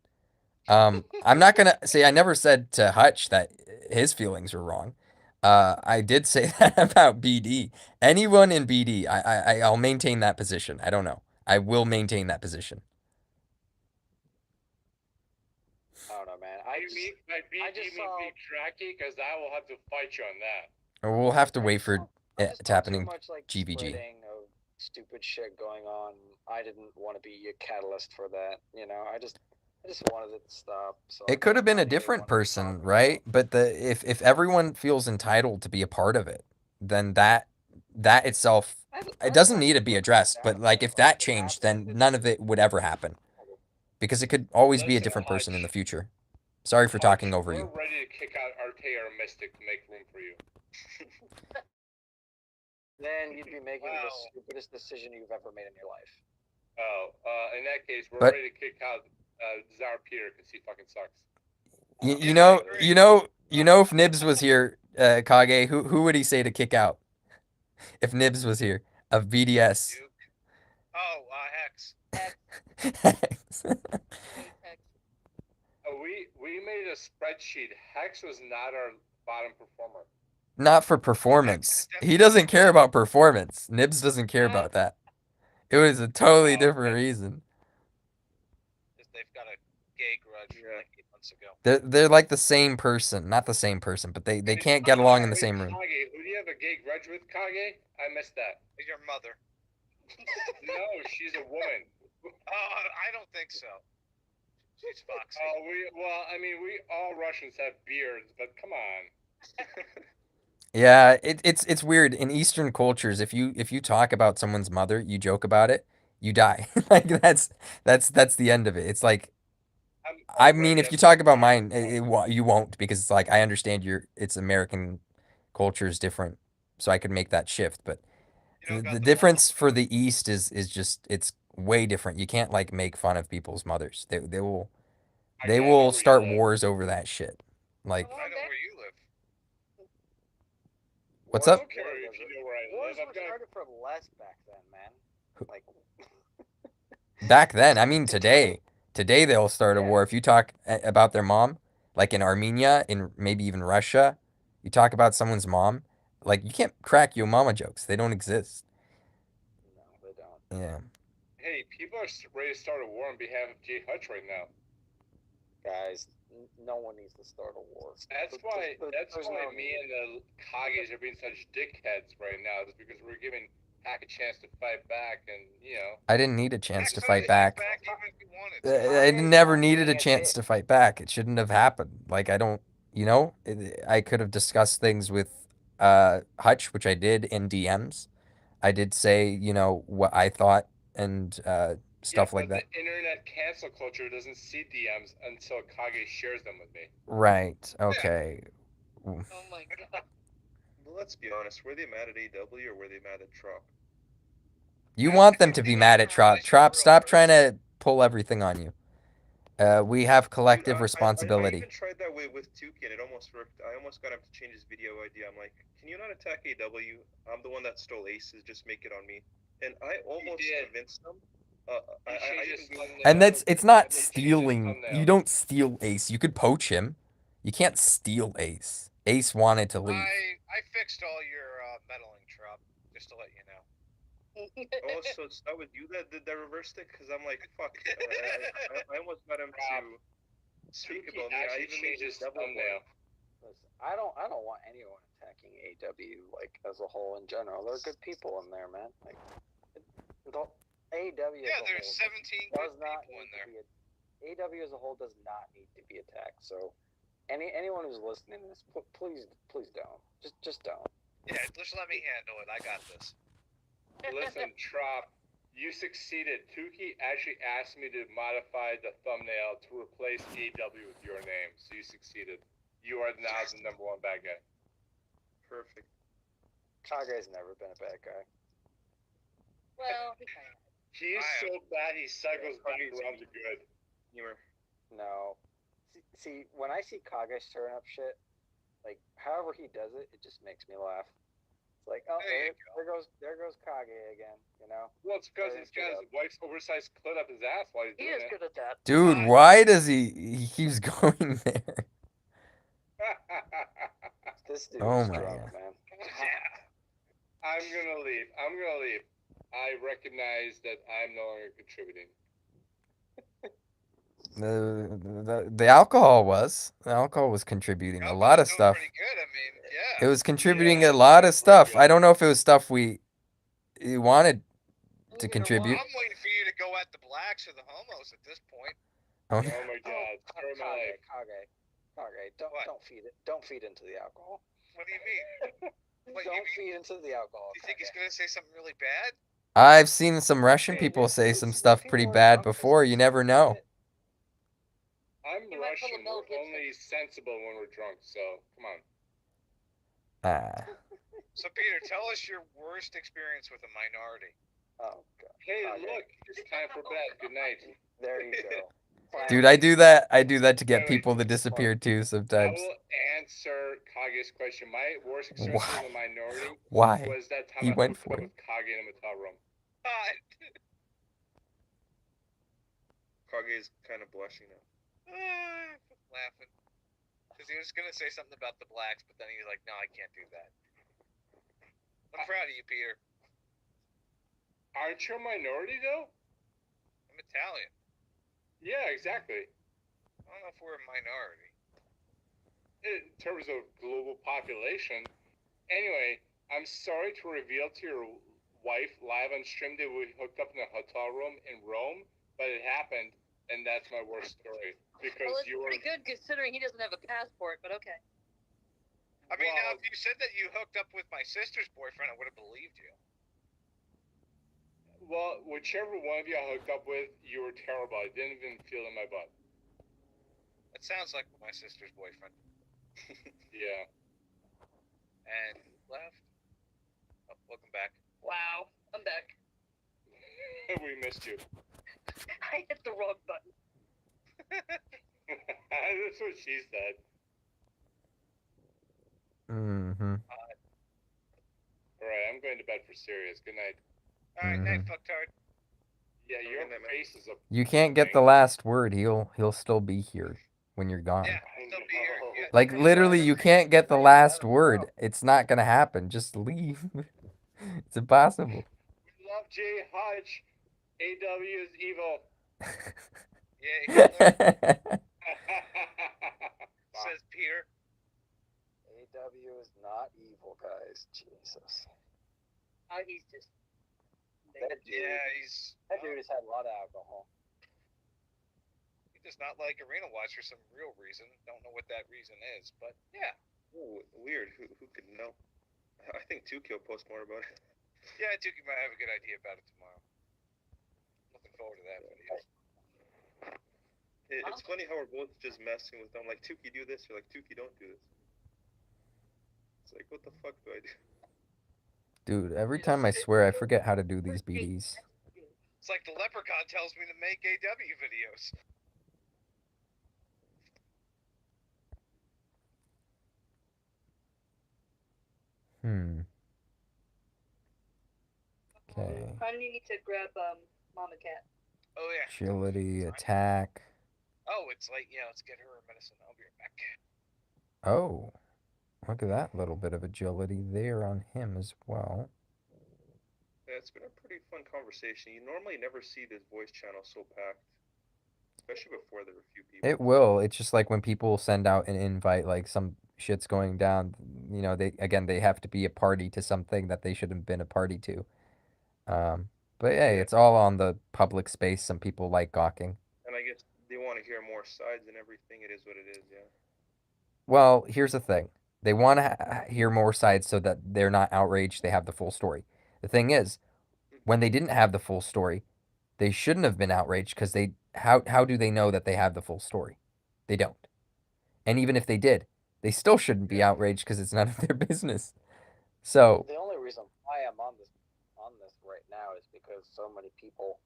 I'm not gonna say I never said to Hutch that his feelings were wrong. I did say that about BD. Anyone in BD, I'll maintain that position. I don't know. I will maintain that position. I don't know, man. By BD just mean saw- be tracky, because I will have to fight you on that. Or we'll have to wait for I it just to saw happen too in much like GVG. splitting of stupid shit going on. I didn't want to be a catalyst for that. You know, I just wanted it to stop. So It could have been a I needed different one to talk person, about. right? But if everyone feels entitled to be a part of it, then that itself it doesn't need to be addressed. But like if that changed, then none of it would ever happen. Because it could always be a Listen, different person in the Hutch. future. Sorry for talking over we're you. ready to kick out Artea or Mystic to make room for you. Then you'd be making the Wow. stupidest decision you've ever made in your life. Oh, in that case, we're But- ready to kick out Czar Peter because he fucking sucks. You know, if Nibs was here, Kage, who would he say to kick out? If Nibs was here of BDS. Duke. Oh, Hex. We made a spreadsheet. Hex was not our bottom performer. Not for performance. He doesn't care about performance. Nibs doesn't care about that. It was a totally different reason. Because they've got a gay grudge from like 8 months ago. They're like the same person, not the same person, but they can't get along in the same room. Kage, who do you have a gay grudge with, Kage? I missed that. Your mother. No, she's a woman. I don't think so. She's foxy. We all Russians have beards, but come on. Yeah, it's weird in Eastern cultures. If you talk about someone's mother, you joke about it, you die. Like that's the end of it. It's like I mean, if you talk about mine, you won't because it's like I understand it's American culture is different, so I could make that shift. But the difference for the East is just it's way different. You can't like make fun of people's mothers. They will start wars over that shit. Like I know where you live. what's up? Okay, if you know where I Wars live, were started for less back then, man. Like Back then, I mean today they'll start a war. If you talk about their mom, like in Armenia, in maybe even Russia, you talk about someone's mom, like you can't crack your mama jokes. They don't exist. no, they don't. Yeah. hey, people are ready to start a war on behalf of Jay Hutch right now. Guys, no one needs to start a war. That's why me and the Kages are being such dickheads right now. Is because we're giving Hack a chance to fight back, and I didn't need a chance to Hex fight doesn't back. even if he wanted. I never needed a chance to fight back. It shouldn't have happened. Like I don't, I could have discussed things with Hutch, which I did in DMs. I did say, what I thought and stuff like that. The internet cancel culture doesn't see DMs until Kage shares them with me. Right. Okay. Oh my god. Well, let's be honest. Were they mad at AW or were they mad at Trop? You want them to be mad at Trop. Trop, stop trying to pull everything on you. We have collective Dude, I responsibility. even tried that way with Tuki and it almost worked. I almost got him to change his video idea. I'm like, can you not attack AW? I'm the one that stole aces. Just make it on me. And I almost convinced him. And it's not stealing. You don't steal Ace. You could poach him. You can't steal Ace. Ace wanted to leave. I fixed all your meddling, Trop, just to let you know. Oh, so it's not with you that did that reverse stick? Because I'm like, fuck. I almost got him to speak about me. I even made his thumbnail. Listen, I don't want anyone attacking AW like as a whole in general. There are good people in there, man. Like AW. Yeah, there's 17 good people in there. AW as a whole does not need to be attacked. So anyone who's listening to this, please don't. Just don't. Yeah, just let me handle it. I got this. Listen, Trop, you succeeded. Tuki actually asked me to modify the thumbnail to replace AW with your name, so you succeeded. you are now the number one bad guy. Perfect. Kage's never been a bad guy. Well, He is so bad he cycles back around to good. Humor. No. See, when I see Kage stirring up shit, like however he does it, it just makes me laugh. It's like, oh, there goes Kage again. You know. Well, it's because he's got his wife's oversized clit up his ass while he's he doing is it. good at that. Dude, why does he keeps going there? This dude Oh is my drunk, God. man. I'm gonna leave. I recognize that I'm no longer contributing. The alcohol was. The alcohol was contributing a lot of stuff. Pretty good. I mean, yeah. It was contributing Yeah, a lot of it's pretty stuff. good. I don't know if it was stuff we wanted to Well, contribute. I'm waiting for you to go at the blacks or the homos at this point. Oh, Oh my god, story of my life. Kage, What? don't feed into the alcohol. What do you mean? What, Don't feed into the alcohol. You think he's Kage. gonna say something really bad? I've seen some Russian Hey, people say it's- some when stuff people pretty are bad drunk, before. it's- You never know. I'm You might pull a Russian. Mel We're Gibson. only sensible when we're drunk, so come on. Ah. So Peter, tell us your worst experience with a minority. Oh god. Hey, Kage. look, it's time for bed. Good night. There you go. Dude, I do that. I do that to get people to disappear too I sometimes. will answer Kage's question. My worst experience Why? with a minority Why? was that time He I went hooked for up it. with Kage in a motel room. Kage's kind of blushing now. Laughing. Because he was gonna say something about the blacks, but then he was like, "No, I can't do that." I'm proud of you, Peter. Aren't you a minority though? I'm Italian. Yeah, exactly. I don't know if we're a minority. In terms of global population. Anyway, I'm sorry to reveal to your wife live on stream that we hooked up in a hotel room in Rome, but it happened, and that's my worst story. Because Well, it's you were. pretty good considering he doesn't have a passport, but okay. I mean, now Well- if you said that you hooked up with my sister's boyfriend, I would have believed you. Well, whichever one of you I hooked up with, you were terrible. I didn't even feel in my butt. That sounds like my sister's boyfriend. Yeah. And left. Oh, welcome back. Wow, I'm back. We missed you. I hit the wrong button. That's what she said. Mm-hmm. Alright, I'm going to bed for serious. Good night. All right, night, fucktard. Yeah, Oh, your good night, man. face is a. You can't get the last word. He'll still be here when you're gone. Yeah, still be here. Yeah. Like literally, you can't get the last word. It's not gonna happen. Just leave. It's impossible. We love Jay Hodge. AW is evil. Yeah, Hitler, says Peter. AW is not evil, guys. Jesus. Oh, he's just. That dude, Yeah, he's. that dude has had a lot of alcohol. He does not like Arena Watch for some real reason. Don't know what that reason is, but yeah. Ooh, weird. Who could know? I think 2K will post more about it. Yeah, I think you might have a good idea about it tomorrow. Looking forward to that video. It's funny how we're both just messing with them. Like, Tuki, do this. You're like, Tuki, don't do this. It's like, what the fuck do I do? Dude, every time I swear I forget how to do these BDs. It's like the leprechaun tells me to make AW videos. Okay. I need to grab Mama Cat. Oh yeah. Agility, attack. Oh, it's late. Yeah, let's get her her medicine. I'll be right back. Oh, look at that little bit of agility there on him as well. Yeah, it's been a pretty fun conversation. You normally never see this voice channel so packed. Especially before there were a few people. It will. It's just like when people send out an invite, like some shit's going down. You know, they have to be a party to something that they shouldn't have been a party to. But hey, it's all on the public space. Some people like gawking. And I guess they want to hear more sides and everything. It is what it is, yeah. Well, here's the thing. They want to hear more sides so that they're not outraged. They have the full story. The thing is, when they didn't have the full story, they shouldn't have been outraged because how do they know that they have the full story? They don't. And even if they did, they still shouldn't be outraged because it's none of their business. So The only reason why I'm on this right now is because so many people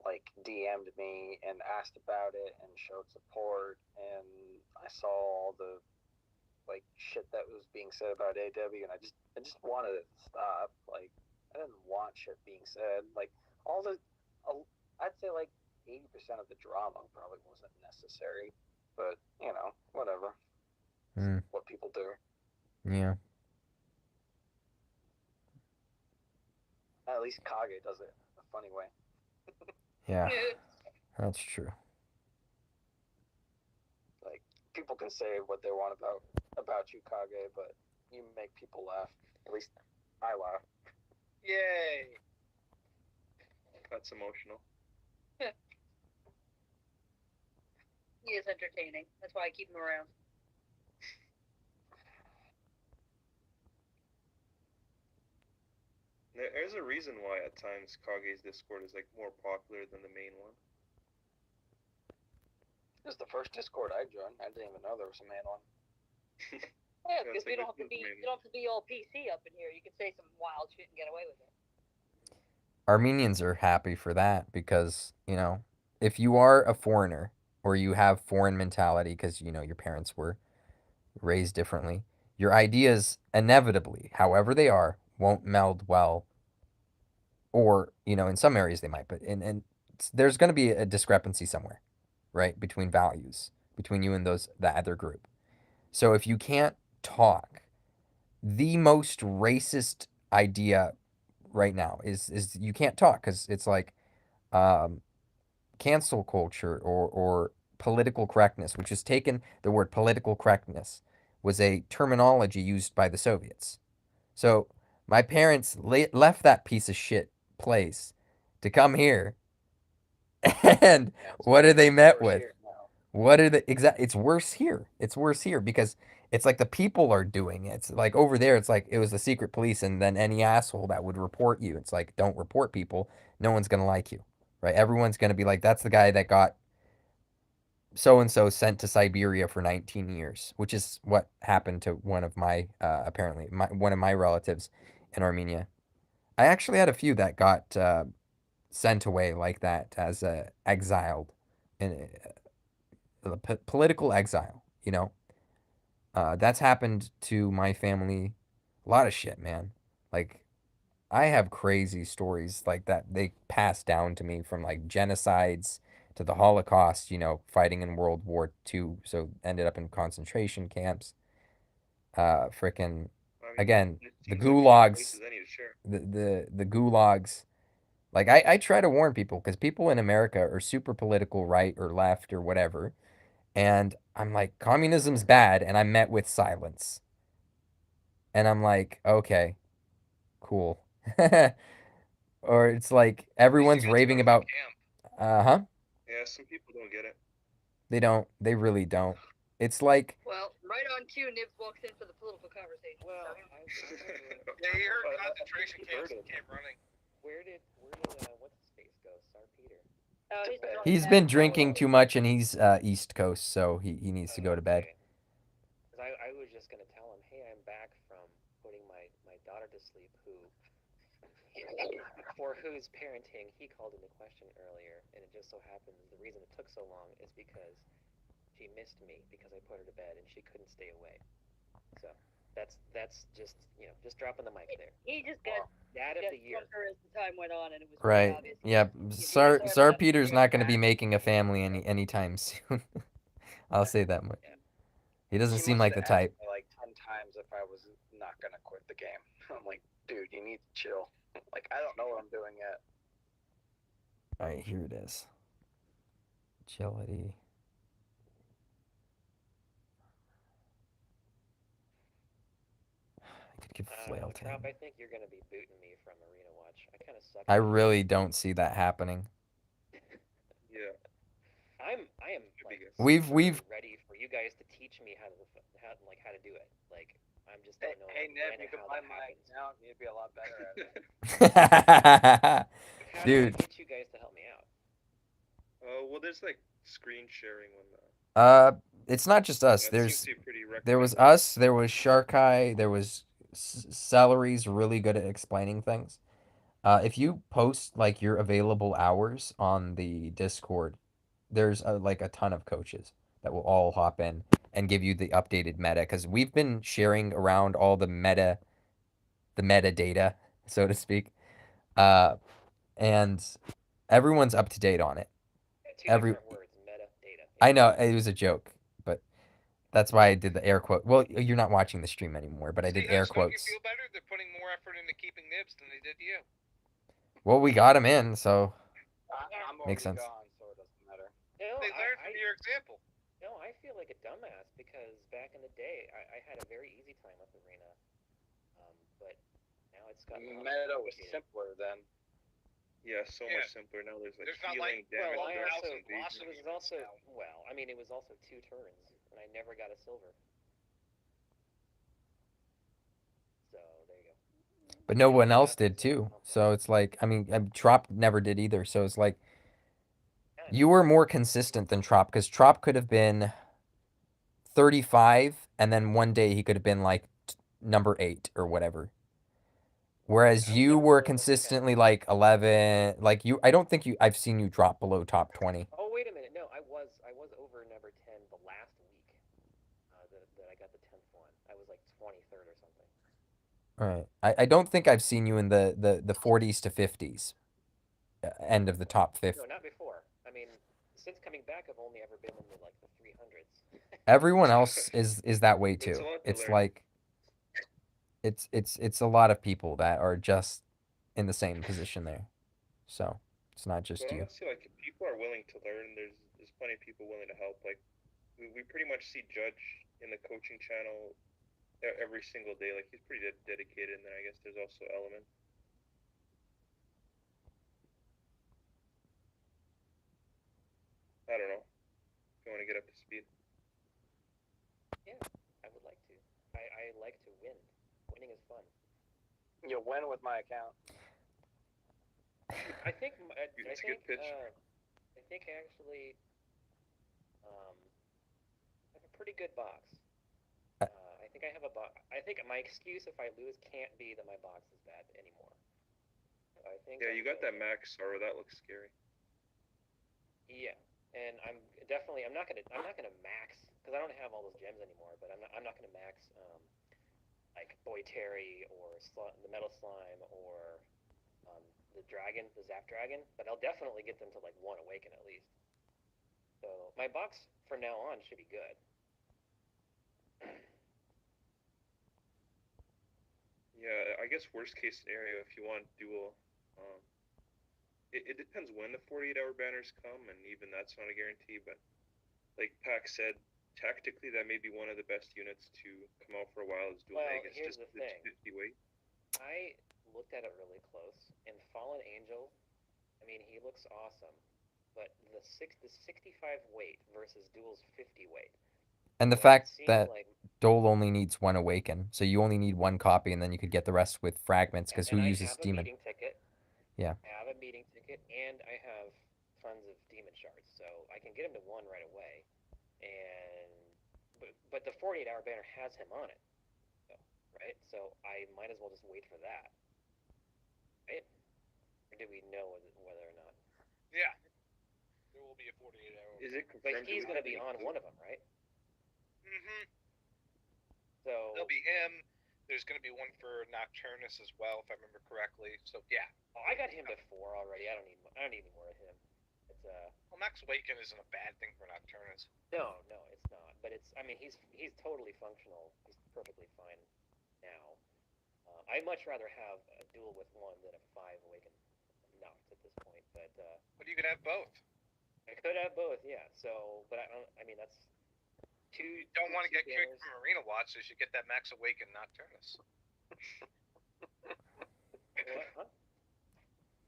like DM'd me and asked about it and showed support, and I saw all the like shit that was being said about AW, and I just wanted it to stop. Like, I didn't want shit being said. Like, I'd say like 80% of the drama probably wasn't necessary, but you know, whatever. What people do. Yeah. At least Kage does it a funny way. Yeah. That's true. Like, people can say what they want about you, Kage, but you make people laugh. At least I laugh. Yay! That's emotional. He is entertaining. That's why I keep him around. There's a reason why at times Kage's Discord is like more popular than the main one. This is the first Discord I joined. I didn't even know there was a main one. Yeah, because That's we like don't have to the be main- you don't have to be all PC up in here. You can say some wild shit and get away with it. Armenians are happy for that because, you know, if you are a foreigner or you have foreign mentality because, you know, your parents were raised differently, your ideas inevitably, however they are, won't meld well. Or, you know, in some areas they might, but there's going to be a discrepancy somewhere, right, between values, between you and the other group. So if you can't talk, the most racist idea right now is you can't talk because it's like cancel culture or political correctness, which is taken, the word political correctness was a terminology used by the Soviets. So my parents left that piece of shit place to come here. And what are they met with? What are the exact? It's worse here. It's worse here because it's like the people are doing it. It's like over there, it's like it was the secret police, and then any asshole that would report you. It's like, don't report people. No one's gonna like you, right? Everyone's gonna be like, that's the guy that got so and so sent to Siberia for 19 years, which is what happened to one of my apparently one of my relatives in Armenia. I actually had a few that got sent away like that as exiled in political exile. You know, that's happened to my family. A lot of shit, man. Like, I have crazy stories like that they passed down to me from like genocides to the Holocaust, you know, fighting in World War II, so ended up in concentration camps. Frickin' again, the gulags, the gulags. Like I try to warn people because people in America are super political, right or left or whatever. And I'm like, communism's bad, and I'm met with silence. And I'm like, okay, cool. Or it's like everyone's raving about huh? Yeah, some people don't get it. They don't. They really don't. It's like Well, right on cue, Nibs walks in for the political conversation. Well, Yeah, you heard concentration camps and camp running. where did what's his face go? Star Peter. Oh, he's been drinking too much, and he's East Coast, so he needs to go to bed. Because I was just gonna tell him, hey, I'm back from putting my daughter to sleep, who for whose parenting he called into question earlier, and it just so happens the reason it took so long is because she missed me because I put her to bed and she couldn't stay away. So that's just just dropping the mic there. He just got Dad of the year. as the time went on, and it was Right. obvious. Yep. Sar Peter's not going to be making a family anytime soon. I'll say that much. He doesn't seem like the type. Me like 10 times if I was not gonna quit the game. I'm like, dude, you need to chill. Like, I don't know what I'm doing yet. All right, here it is. Agility. I could give flail to him. I think you're gonna be booting me from Arena Watch. I kind of suck. I really don't see that happening. Yeah. I am like, we've ready for you guys to teach me how to do it. Like, I'm just don't know. Hey Neb, you can buy my account. You'd be a lot better at it. How dude. do I get you guys to help me out? Well, there's like screen sharing when It's not just us. That There's seems to be pretty there was recommended. us. There was Shark Eye. There was Celery's really good at explaining things. If you post like your available hours on the Discord, there's like a ton of coaches that will all hop in and give you the updated meta because we've been sharing around all the metadata, so to speak, uh, and everyone's up to date on it. Two Every different words, metadata. I know it was a joke, but that's why I did the air quote. Well, you're not watching the stream anymore, but I did See, air Nibs, don't you quotes. feel better? They're putting more effort into keeping Nibs than they did you. Well, we got him in, so I'm Makes already sense. gone, so it doesn't matter. No, They learned from your example. No, I feel like a dumbass because back in the day, I had a very easy time with Arena, but now it's gotten a lot Meta more was complicated. simpler then. Yeah, so Yeah. much simpler now. There's like There's not healing, like- damage, Well, I Well, also Thousand it Blossom was units also now. well, I mean, it was also 2 turns, and I never got a silver. So there you go. but no one else did too. So it's like, I mean, Trop never did either. So it's like you were more consistent than Trop because Trop could have been 35, and then one day he could have been like number 8 or whatever. Whereas Yeah, I was you never were really looking at- consistently like 11, like you. I don't think I've seen you drop below top 20. Oh wait a minute, no, I was over number 10 the last week. That I got the 10th one. I was like 23rd or something. Right. I don't think I've seen you in the 40s to 50s, end of the top 50. No, not before. I mean, since coming back, I've only ever been in the like the 300s. Everyone else is that way It's too. a lot to It's learn. like it's a lot of people that are just in the same position there. So it's not just But you. honestly, like if people are willing to learn, there's plenty of people willing to help. Like we pretty much see Judge in the coaching channel every single day. Like he's pretty dedicated, and then I guess there's also Element. I don't know. If you want to get up to speed. Yeah, I would like to. I like to win. Winning is fun. You win with my account. I think I That's a think good pitch. I think I actually have a pretty good box. I think I have a box. I think my excuse if I lose can't be that my box is bad anymore. I think. Yeah, you got that max sorrow. That looks scary. Yeah, and I'm not gonna max because I don't have all those gems anymore. But I'm not gonna max like Boy Terry or the Metal Slime or the dragon, the Zap Dragon. But I'll definitely get them to like 1 awaken at least. So my box from now on should be good. Yeah, I guess worst case scenario if you want dual, it depends when the 48-hour banners come, and even that's not a guarantee. But like Pac said, tactically that may be one of the best units to come out for a while is dual Well, Meg. It's here's just the thing. 50 weight. I looked at it really close, and Fallen Angel, I mean, he looks awesome, but the 65 weight versus Duel's 50 weight. And the it fact seemed that like, Dole only needs 1 awaken, so you only need 1 copy, and then you could get the rest with fragments. Because who and uses I have demon? a meeting ticket. Yeah. I have a meeting ticket, and I have tons of demon shards, so I can get him to 1 right away. But the 48-hour banner has him on it, right? So I might as well just wait for that, right? Or do we know whether or not? Yeah. There will be a 48-hour. Is it But confirmed? he's going to be on one of them, right? Mm-hmm. So There'll be him. There's going to be one for Nocturnus as well, if I remember correctly. So yeah. I got him to 4 already. I don't need any more of him. It's Well, Max Awaken isn't a bad thing for Nocturnus. no, it's not. But I mean, he's totally functional. He's perfectly fine now. I'd much rather have a duel with 1 than a 5 awaken Noct at this point. But But you could have both. I could have both, yeah. So, but I don't. I mean, that's two. You don't want to get kicked banners. from Arena Watch, so you should get that Max Awaken Nocturnus. What? Huh?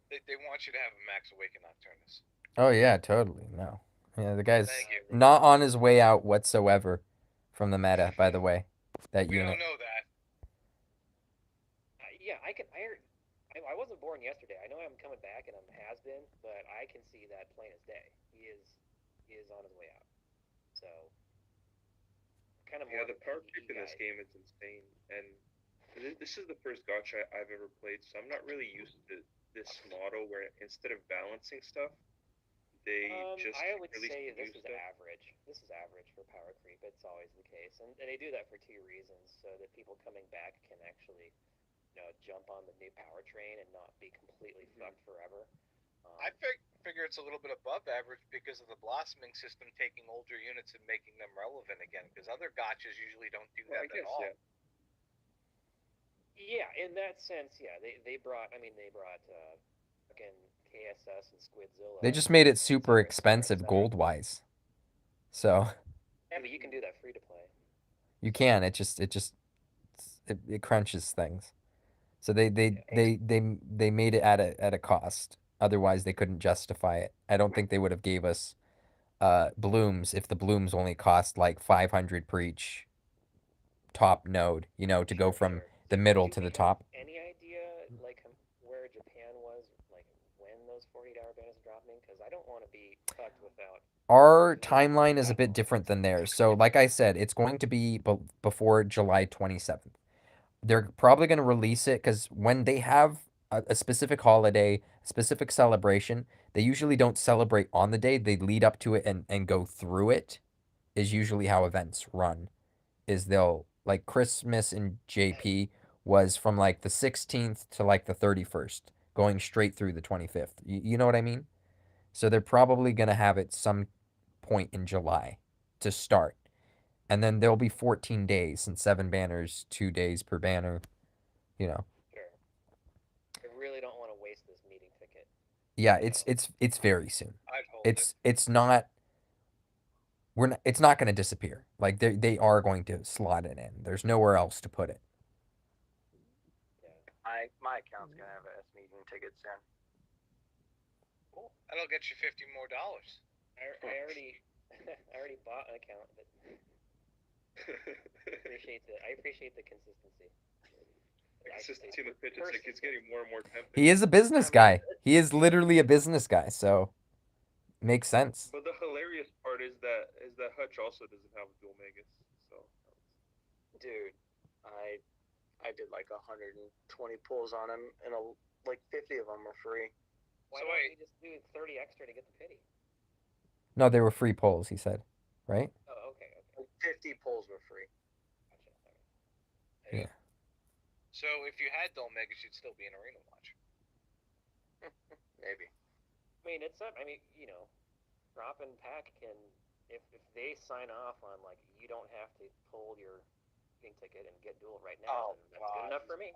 They want you to have a Max Awaken Nocturnus. Oh yeah, totally. No. Yeah, the guy's Thank you. not on his way out whatsoever from the meta, by the way. That We unit. don't know that. Yeah, I can. I wasn't born yesterday. I know I'm coming back and I'm has been, but I can see that plain as day. He is on his way out. So kind of Yeah, more the of a power PvE creep in this guy. game is insane, and this is the first gacha I've ever played, so I'm not really used to this model where instead of balancing stuff, they just I would release say new this is stuff. average. This is average for power creep. It's always the case, and they do that for two reasons, so that people coming back can actually, jump on the new power train and not be completely fucked forever. I figure it's a little bit above average because of the blossoming system taking older units and making them relevant again. Because other gotchas usually don't do Well, I that at guess, all. yeah. Yeah, in that sense, yeah, they brought. I mean, they brought fucking KSS and Squidzilla. They just made it et super cetera, et cetera, et expensive cetera. gold wise. So Yeah, but you can do that free to play. you can. It crunches things. So they made it at a cost. Otherwise they couldn't justify it. I don't think they would have gave us blooms if the blooms only cost like 500 per each top node, to go from the middle to the top. Any idea, like, where Japan was, like, when those 48-hour banners are dropping? Because I don't want to be fucked without. Our timeline is a bit different than theirs. So, like I said, it's going to be before July 27th. They're probably going to release it because when they have a specific holiday, specific celebration, they usually don't celebrate on the day. They lead up to it and go through it, is usually how events run. Is they'll, like Christmas in JP was from like the 16th to like the 31st, going straight through the 25th. You know what I mean? So they're probably going to have it some point in July to start. And then there'll be 14 days and 7 banners, 2 days per banner, you know. Sure. I really don't want to waste this meeting ticket. Yeah, it's very soon. I'd hold it. It's not it's not going to disappear. Like they are going to slot it in. There's nowhere else to put it. Yeah. My account's gonna have a meeting ticket soon. Cool. That'll get you $50 more. I already bought an account, but I appreciate the consistency. Consistency in the pitch, it's like it's getting more and more tempting. He is a business guy. He is literally a business guy, so makes sense. But the hilarious part is that Hutch also doesn't have dual megas, so. Dude, I did like 120 pulls on him, and like 50 of them were free. Why don't you just do 30 extra to get the pity? No, they were free polls, he said, right? Oh, okay. 50 pulls were free. Gotcha. Yeah. So if you had dual megas, you'd still be an arena watch. Maybe. I mean, Drop and Pack can, if they sign off on, like, you don't have to pull your meeting ticket and get dual right now, then that's good enough for me.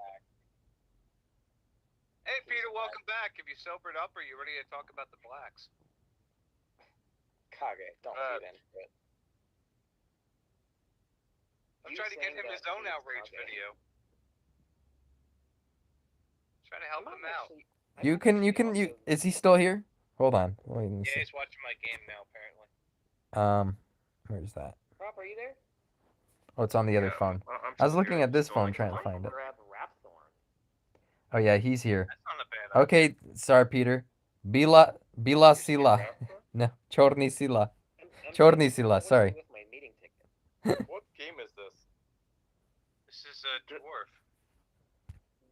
Hey, Peter, welcome back. Have you sobered up, or are you ready to talk about the blacks? Kage, don't feed into it. I'm trying to get him his own outrage video. Trying to help him out. Is he still here? Hold on. Wait, let me Yeah, see. he's watching my game now, apparently. Where's that? Rob, are you there? Oh, it's on the other phone. I was looking at this phone trying to find it. Grab Rapthorn. Oh yeah, he's here. That's not a bad idea. Okay, sorry, Peter. Bila sila. No, chorni sila. Chorni sila. Sorry. With my meeting ticket. What game is this? This is a dwarf.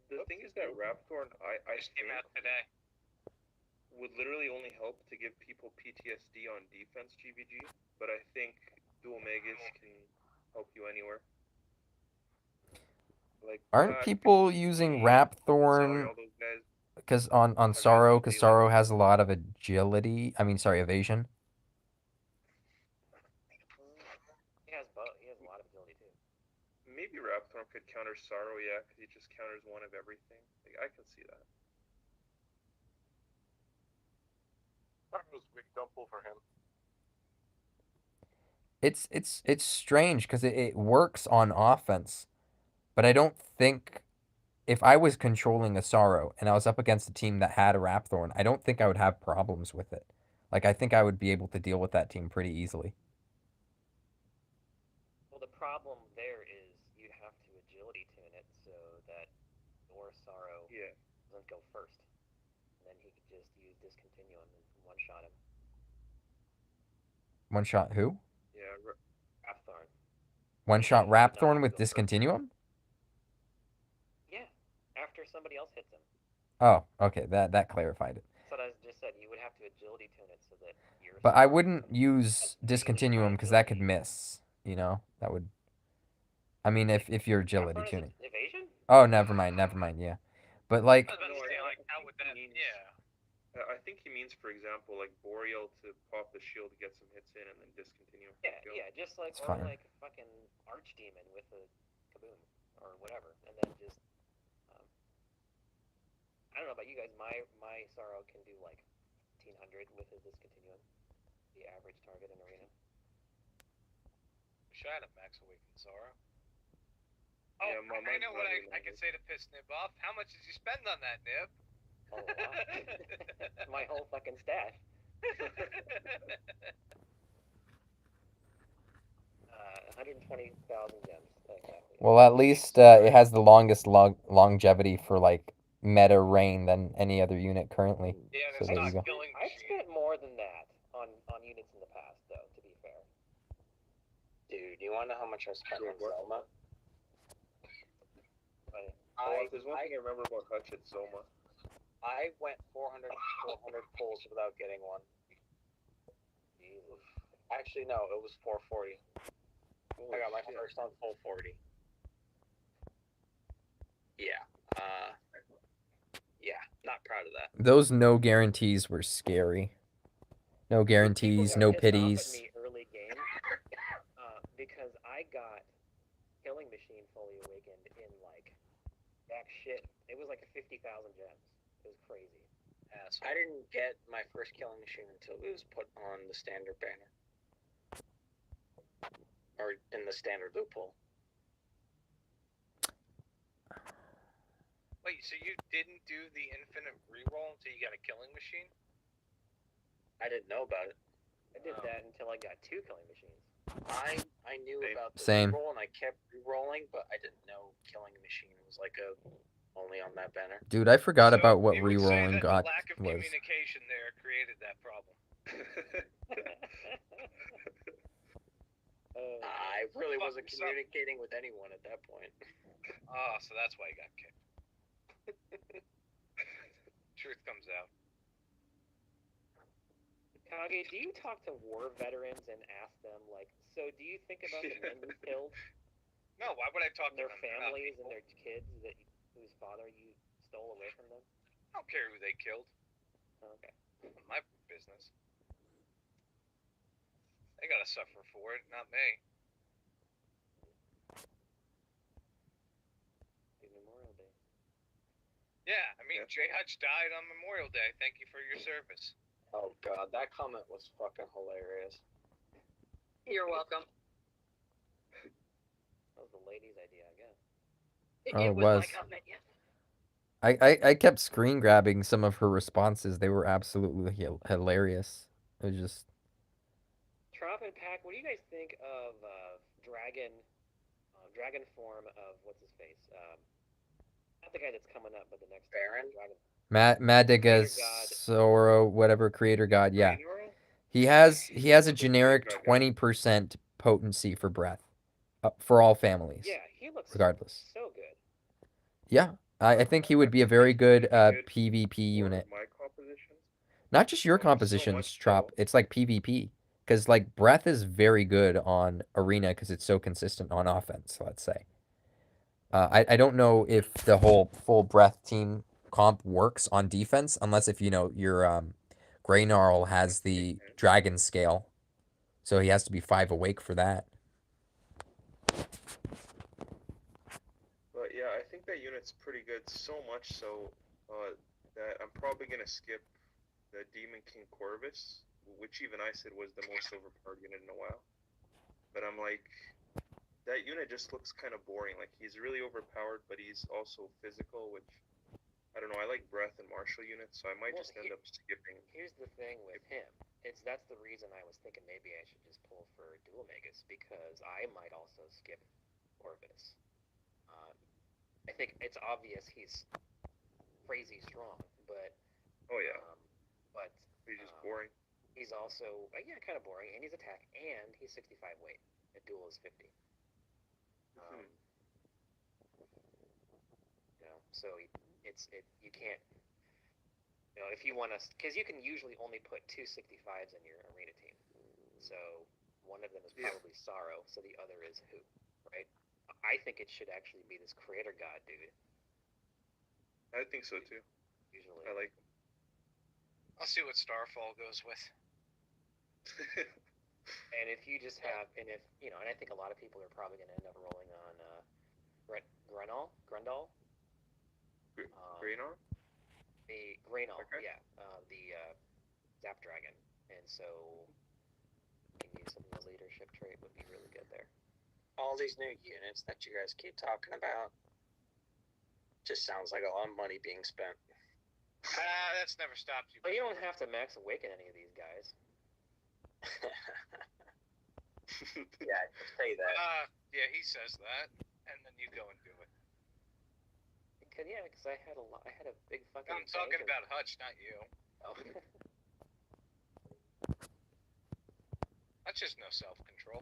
The thing is that Rapthorn, I Just came out today. would literally only help to give people PTSD on defense GVG, but I think dual megas can help you anywhere. Like, Aren't people using Rapthorn all those guys. because on Sorrow? Because Sorrow has a lot of agility. I mean, sorry, evasion. He has a lot of agility too. Maybe Rapthorn could counter Sorrow, yeah, because he just counters one of everything. Like, I can see that. Sorrow's big dump for him. It's strange because it works on offense, but I don't think if I was controlling a Sorrow and I was up against a team that had a Rapthorn, I don't think I would have problems with it. Like I think I would be able to deal with that team pretty easily. Well, the problem there is you have to agility tune it so that your Sorrow doesn't go first. And then he could just use Discontinuum and one-shot him. One shot who? Yeah, Rapthorn. One-shot Yeah, you would not Rapthorn with go first. Discontinuum? Yeah, after somebody else hits him. Oh, okay, that clarified it. That's what I just said. You would have to agility tune it so that your But I Sorrow wouldn't has use really Discontinuum high because that could agility. miss. You know, that would. I mean, if you're agility Rapthorn is tuning. evasion? Oh, never mind. Yeah, but like, I was about to say, like, how would that? Means- Yeah. I think he means, for example, like Boreal to pop the shield to get some hits in and then discontinue. Yeah, Go. yeah, just like It's or fine. like fucking Archdemon with a kaboom or whatever, and then just I don't know about you guys. My Sorrow can do like 1500 with his discontinuum, the average target in arena. Wish I had a max awakened Sorrow. Oh, Yeah, I mine's know what not I can say to piss Nib off. How much did you spend on that, Nib? A lot. My whole fucking stash. 120,000 gems. Exactly. well, at least it has the longest longevity for like meta rain than any other unit currently. Yeah, So there's there you not go. killing I've machine. spent more than that on units in the past, though. To be fair. Dude, you want to know how much I spent on Zelma? But Well, if there's one thing I remember about Hutch, it's Zoma. I went 400 pulls without getting one. Jesus. Actually, no, it was 440. I got my Holy shit. first on full 40. Yeah. Yeah, not proud of that. Those no guarantees were scary. No guarantees, People no got pissed off pities. at me early game because I got Killing Machine fully awakened in like back shit. It was like 50,000 gems. It was crazy. I didn't get my first killing machine until it was put on the standard banner. Or in the standard loophole. Wait, so you didn't do the infinite reroll until you got a killing machine? I didn't know about it. I did that until I got 2 Killing Machines. I knew Same. about the Same. reroll and I kept rerolling, but I didn't know killing a machine was like a only on that banner. Dude, I forgot So about what you would say rerolling that got the lack of was. communication there created that problem. I really Fuck wasn't yourself. communicating with anyone at that point. Oh, so that's why you got kicked. Truth comes out. Kage, do you talk to war veterans and ask them, like, so do you think about the men you killed, No, why would I talk and to their them? They're not families and people. their kids whose father you stole away from them? I don't care who they killed. Okay. My business. They gotta suffer for it, not me. Happy Memorial Day. Yeah, I mean, Yeah. J. Hutch died on Memorial Day. Thank you for your service. Oh god, that comment was fucking hilarious. You're welcome. That was the lady's idea, I guess. Oh, it was my was. comment, yes. I kept screen grabbing some of her responses. They were absolutely hilarious. It was just Trop and Pack, what do you guys think of dragon form of what's his face? Not the guy that's coming up, but the next Baron? dragon. Madagasoro, whatever creator god. Yeah, Rainroll? he has a Big generic bad guy. 20% potency for breath, for all families. Yeah, he looks regardless. so good. Yeah, I think he would be a very good PvP For unit. my compositions? Not just your So compositions, much Trop. so. It's like PvP. Because like breath is very good on arena because it's so consistent on offense. Let's say. I don't know if the whole full breath team comp works on defense unless if you know your Grey Gnarl has the dragon scale, so he has to be 5 awake for that. But yeah, I think that unit's pretty good. So much so that I'm probably gonna skip the Demon King Corvus, which even I said was the most overpowered unit in a while. But I'm like, that unit just looks kind of boring. Like he's really overpowered, but he's also physical, which I don't know. I like breath and martial units, so I might Well, just end up skipping. Here's the thing with him. That's the reason I was thinking maybe I should just pull for Dual Megas, because I might also skip Corvus. I think it's obvious he's crazy strong, but Oh yeah, but he's just boring. he's also kind of boring, and he's attack, and he's 65 weight. A duel is 50. So you can't, if you want to, because you can usually only put 265s in your arena team. So one of them is probably Sorrow, so the other is who, right? I think it should actually be this creator god dude. I think so too. Usually, I like him. I'll see what Starfall goes with. And if you just have, and I think a lot of people are probably going to end up rolling on Grendel. Greenor? The Greynall, Okay. yeah, the Zap Dragon, and so you can use some of the leadership trait would be really good there. All these new units that you guys keep talking about just sounds like a lot of money being spent. That's never stopped you. But you don't have to max awaken any of these guys. Yeah, say that. Yeah, he says that, and then you go and do it. Because I had a big fucking. I'm talking about Hutch, not you. Oh. That's just no self-control.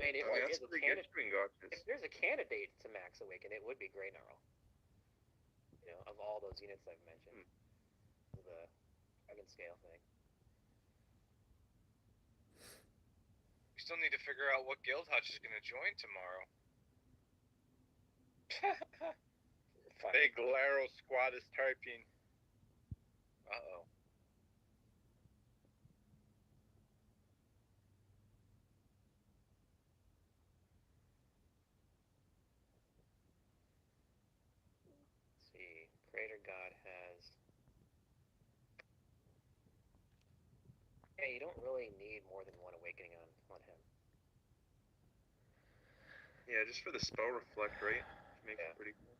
Man, if That's pretty good between gotchas. if there's a candidate to max awaken, it would be Grey Gnarl. Of all those units I've mentioned, the dragon scale thing. We still need to figure out what guild Hutch is going to join tomorrow. Big Laro squad is typing. Uh-oh. Let's see, Creator God has. Yeah, you don't really need more than one awakening on him. Yeah, just for the spell reflect, right? Makes it pretty cool.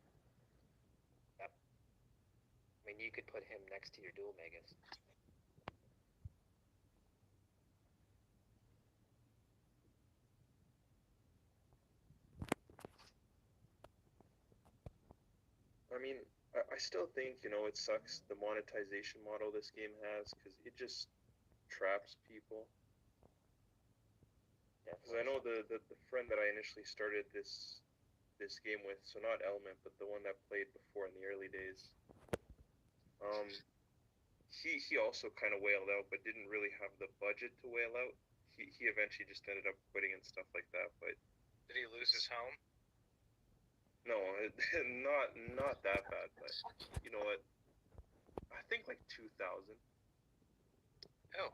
Yep. I mean, you could put him next to your dual Magus. I mean, I still think, it sucks the monetization model this game has, because it just traps people. Because I know the friend that I initially started this game with, so not Element, but the one that played before in the early days, he also kind of wailed out, but didn't really have the budget to wail out. He eventually just ended up quitting and stuff like that. But did he lose his home? No, not that bad. But you know what? I think like 2,000. Oh,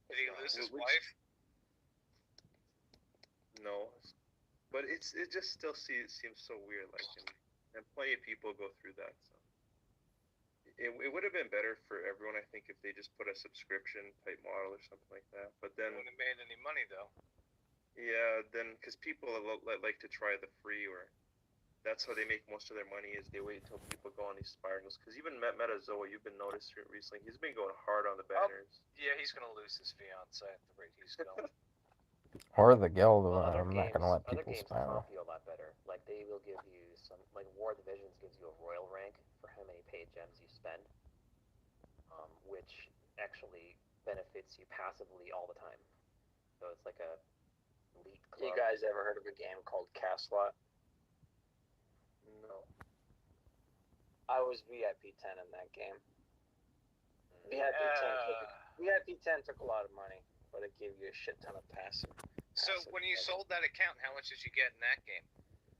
did he lose his wife? No, but it just still seems so weird. Like, and plenty of people go through that. So it would have been better for everyone, I think, if they just put a subscription type model or something like that. But then wouldn't have made any money though. Yeah, then because people like to try the free, or that's how they make most of their money, is they wait until people go on these spirals. Because even Metazoa, you've been noticing recently, he's been going hard on the banners. Yeah, he's gonna lose his fiance at the rate he's going. Or the guild. Well, I'm not gonna let people spiral. Other games comp you a lot better. Like they will give you some, like War of the Visions gives you a royal rank for how many paid gems you spend, which actually benefits you passively all the time. So it's like a elite club. You guys ever heard of a game called Castlot? No. I was VIP 10 in that game. VIP 10 took a lot of money, but it gave you a shit ton of passive. So when you sold that account, how much did you get in that game?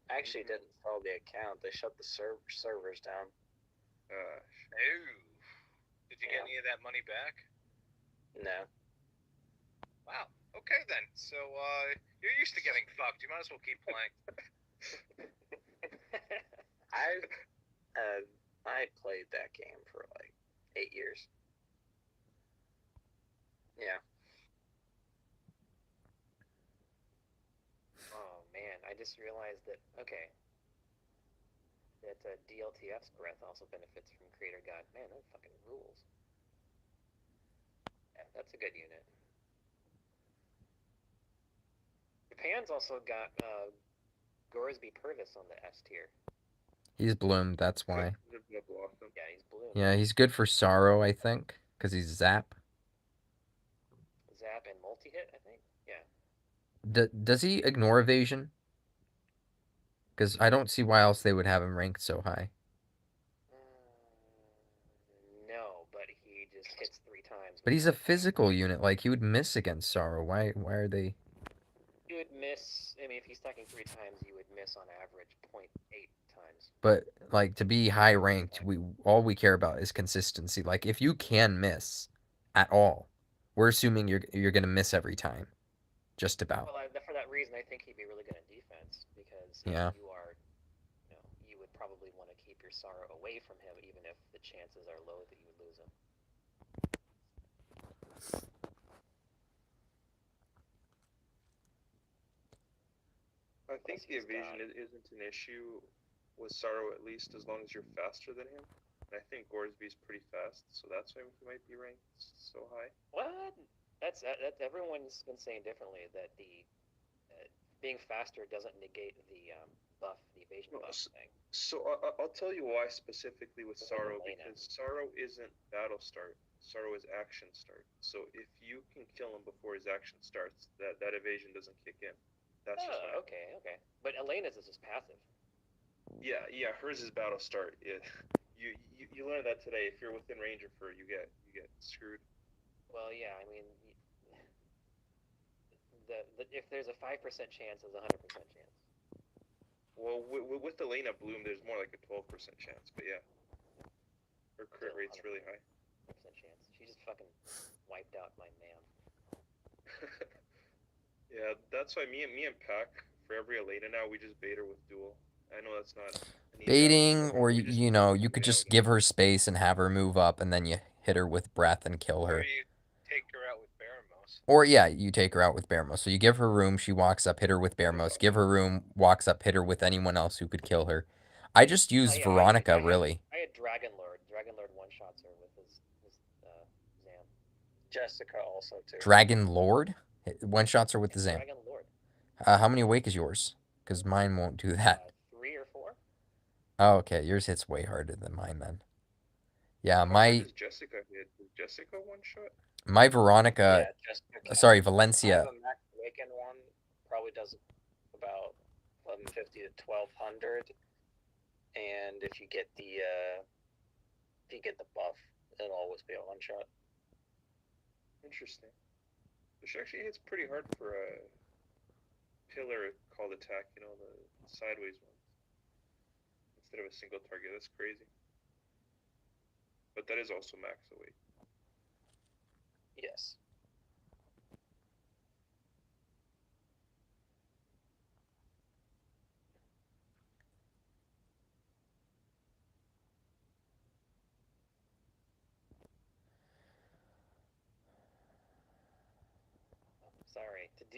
I actually didn't sell the account. They shut the servers down. Oh. Did you get any of that money back? No. Wow. Okay then. So you're used to getting fucked. You might as well keep playing. I played that game for like 8 years. Yeah. Oh man, I just realized that DLTF's breath also benefits from Creator God. Man, that fucking rules. Yeah, that's a good unit. Japan's also got Gorsby Purvis on the S tier. He's bloomed, that's why. Yeah, he's bloomed. Yeah, he's good for Sorrow, I think, because he's Zap. Zap and multi-hit, I think? Yeah. Does he ignore evasion? Because I don't see why else they would have him ranked so high. No, but he just hits 3 times. But he's a physical unit. Like, he would miss against Sorrow. Why are they... You would miss, I mean, if he's stacking 3 times, you would miss on average 0.8 times. But, like, to be high ranked, all we care about is consistency. Like, if you can miss at all, we're assuming you're going to miss every time. Just about. Well, for that reason, I think he'd be really good at defense, because Yeah. you would probably want to keep your Sorrow away from him, even if the chances are low that you would lose him. I think the evasion isn't an issue with Sorrow, at least as long as you're faster than him. And I think Gorsby's pretty fast, so that's why he might be ranked so high. What? That's everyone's been saying differently, that the being faster doesn't negate the buff, the evasion buff thing. So I'll tell you why specifically with Sorrow, because Sorrow isn't battle start. Sorrow is action start. So if you can kill him before his action starts, that evasion doesn't kick in. That's just okay. But Elena's is just passive. Yeah, hers is battle start. You learned that today. If you're within range of her, you get screwed. Well, yeah, I mean, if there's a 5% chance, there's a 100% chance. Well, with Elena Bloom, there's more like a 12% chance. But yeah, her crit rate's really high. 100% chance. She just fucking wiped out my man. Yeah, that's why me and Pac, for every Elena now, we just bait her with duel. I know that's not baiting, or you could just give her space and have her move up, and then you hit her with breath and kill her. Or you take her out with Baramos. Or yeah, you take her out with Baramos. So you give her room, she walks up, hit her with Baramos. Give her room, walks up, hit her with anyone else who could kill her. I just use Veronica, really. I had Dragon Lord. Dragon Lord one-shots her with his Zam. Jessica also, too. Dragon Lord? One-shots her with the Zam. Dragon Lord. How many awake is yours? Because mine won't do that. 3 or 4. Oh, okay. Yours hits way harder than mine, then. Yeah, Does Jessica hit? Does Jessica one-shot? My Veronica... Yeah, Jessica sorry, Valencia. I have a Max Awaken one. Probably does about 1150 to 1200. And if you get the buff, it'll always be a one-shot. Interesting. She actually hits pretty hard for a pillar called attack, the sideways one. Instead of a single target. That's crazy. But that is also max awake. Yes.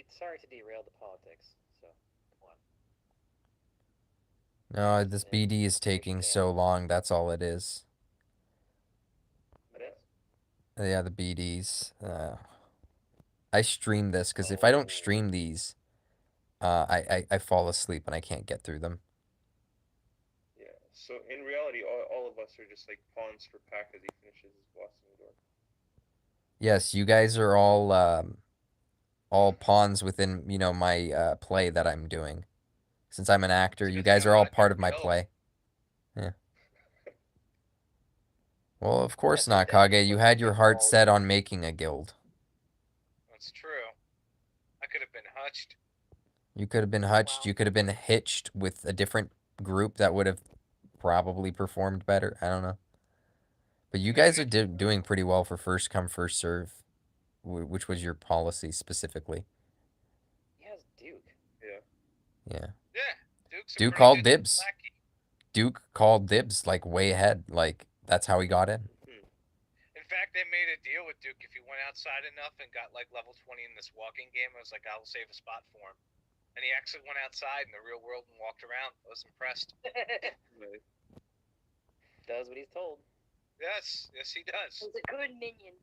Sorry to derail the politics. So, come on. No, this BD is taking so long. That's all it is. What is? Yeah, the BDs. I stream this because if I don't stream these, I fall asleep and I can't get through them. Yeah. So in reality, all of us are just like pawns for Pac as he finishes his blossoming door. Yes, you guys are all pawns within my play that I'm doing. Since I'm an actor, you guys are all part of my play. Yeah. Well, of course not, Kage. You had your heart set on making a guild. That's true. I could have been hutched. You could have been hutched. You could have been hitched with a different group that would have probably performed better. I don't know. But you guys are doing pretty well for first come, first serve, which was your policy specifically. He has Duke. Yeah. Yeah. Yeah. Duke called dibs. Duke called dibs, like, way ahead. Like, that's how he got in. In fact, they made a deal with Duke. If he went outside enough and got, like, level 20 in this walking game, I was like, I'll save a spot for him. And he actually went outside in the real world and walked around. I was impressed. Does what he's told. Yes, he does. He's a good minion.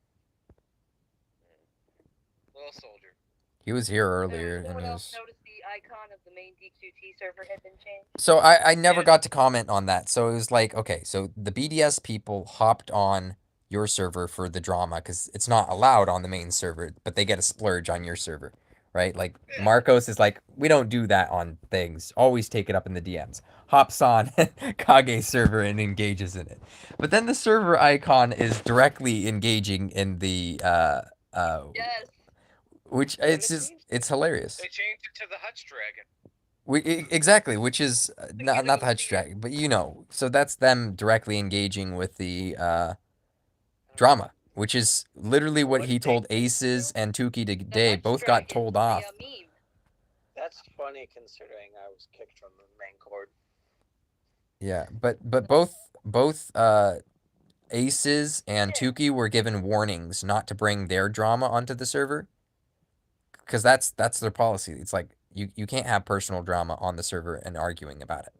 Little soldier. He was here earlier. Someone and else noticed the icon of the main D2T server had been changed. So I never got to comment on that. So it was like, okay, so the BDS people hopped on your server for the drama because it's not allowed on the main server, but they get a splurge on your server, right? Like Yeah. Marcos is like, we don't do that on things. Always take it up in the DMs. Hops on Kage server and engages in it. But then the server icon is directly engaging in the Yes. which What it's did it just change? it's hilarious. They changed it to the Hutch Dragon. Exactly, which is not Beginning the of Hutch the year. Dragon, but you know, so that's them directly engaging with the drama, which is literally what What he did they told change Aces to? and Tukey The today. Hutch Both got Dragon, told the off. meme. That's funny considering I was kicked from the main court. Yeah, but both Aces and Yeah. Tukey were given warnings not to bring their drama onto the server, because that's their policy. It's like you can't have personal drama on the server and arguing about it.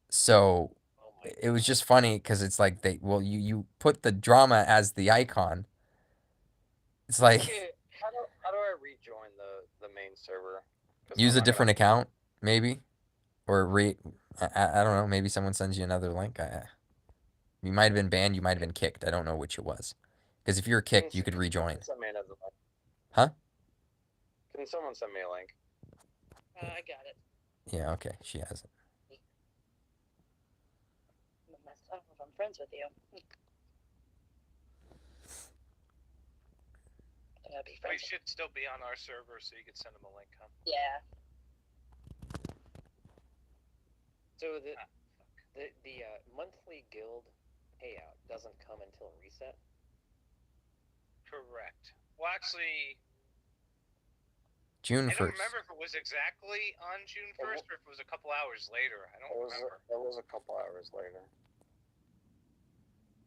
So Oh my it was God. just funny because it's like you put the drama as the icon. It's like How do I rejoin the main server? 'Cause use I'm a not different gonna- account maybe, or I don't know, maybe someone sends you another link. You might have been banned, you might have been kicked. I don't know which it was, because if you're kicked you could rejoin. Send me another link. Huh? Can someone send me a link? I got it. Yeah, okay, she has it. I don't know if I'm friends with you. Be We friends. should still be on our server, so you can send them a link, huh? Yeah. So the monthly guild payout doesn't come until reset. Correct. Well, actually, June I don't 1st. remember if it was exactly on June 1st or if it was a couple hours later. I don't remember. It was a couple hours later.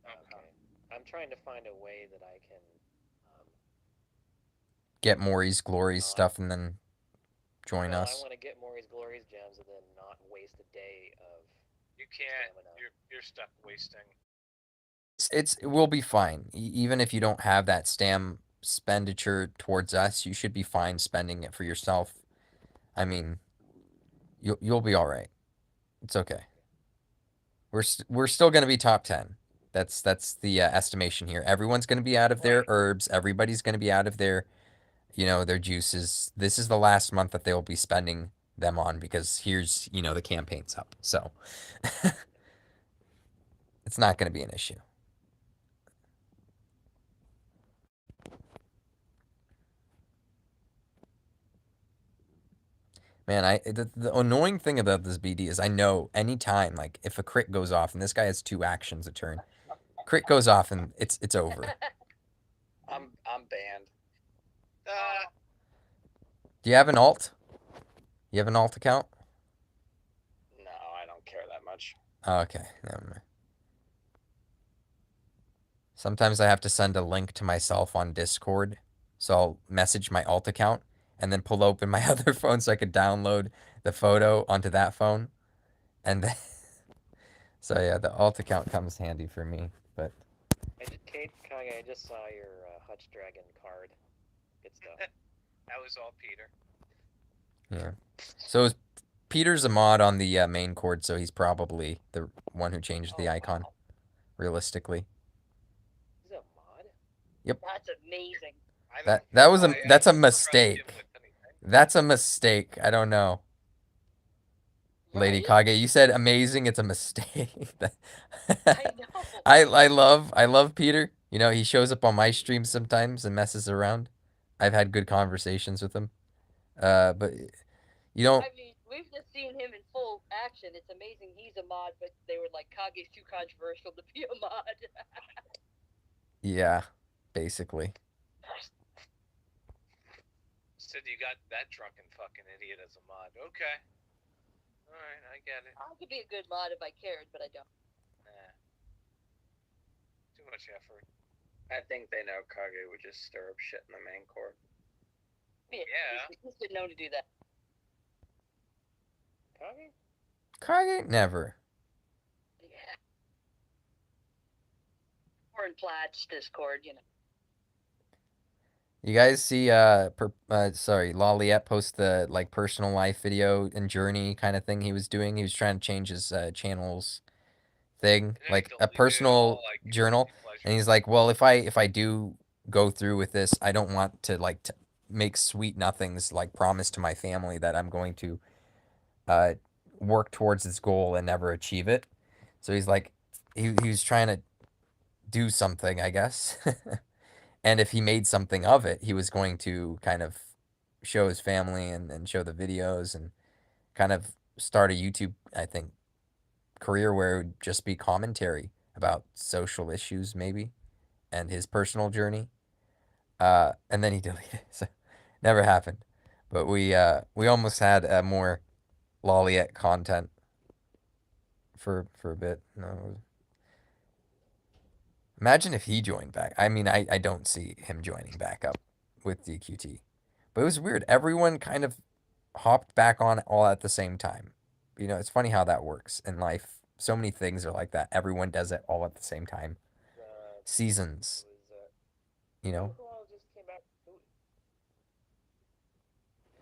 Okay. I'm trying to find a way that I can. Get Maury's Glories stuff and then join Well, I us. want to get Maury's Glories gems and then not waste a day of. You can't. Stamina. You're stuck wasting. It will be fine. Even if you don't have that stam expenditure towards us, you should be fine spending it for yourself. I mean, you'll be all right. It's okay. We're still going to be top 10. That's the estimation here. Everyone's going to be out of their herbs. Everybody's going to be out of their, their juices. This is the last month that they'll be spending them on, because here's, the campaign's up. So it's not going to be an issue. Man, the annoying thing about this BD is I know anytime, like, if a crit goes off, and this guy has 2 actions a turn, crit goes off and it's over. I'm banned. Do you have an alt? You have an alt account? No, I don't care that much. Oh, okay, never mind. Sometimes I have to send a link to myself on Discord, so I'll message my alt account and then pull open my other phone so I could download the photo onto that phone, and then so yeah, the alt account comes handy for me. But Kage, I just saw your Hutch Dragon card. Good stuff. That was all Peter. yeah, so Peter's a mod on the main chord, so he's probably the one who changed the icon. Wow. Realistically, He's a mod? That's amazing. that's a mistake. That's a mistake. I don't know. Lady Right? Kage, you said amazing. It's a mistake. I know. I love Peter. He shows up on my streams sometimes and messes around. I've had good conversations with him. But you don't. I mean, we've just seen him in full action. It's amazing he's a mod, but they were like, Kage's too controversial to be a mod. Yeah, basically. Said you got that drunken fucking idiot as a mod. Okay. Alright, I get it. I could be a good mod if I cared, but I don't. Nah. Too much effort. I think they know Kage would just stir up shit in the main court. Yeah. He's been known to do that. Kage? Kage never. Yeah. Or in Plat's Discord, You guys see Loliette post the like personal life video and journey kind of thing he was doing. He was trying to change his channels thing, like a personal journal. And he's like, well, if I do go through with this, I don't want to make sweet nothings, like promise to my family that I'm going to work towards this goal and never achieve it. So he's like, he was trying to do something, I guess. And if he made something of it, he was going to kind of show his family and show the videos and kind of start a YouTube, I think, career where it would just be commentary about social issues, maybe, and his personal journey. And then he deleted it, so never happened. But we almost had more Lolliet content for a bit. No, imagine if he joined back. I mean, I don't see him joining back up with DQT. But it was weird. Everyone kind of hopped back on all at the same time. You know, it's funny how that works in life. So many things are like that. Everyone does it all at the same time. Seasons, you know? Who all just came back?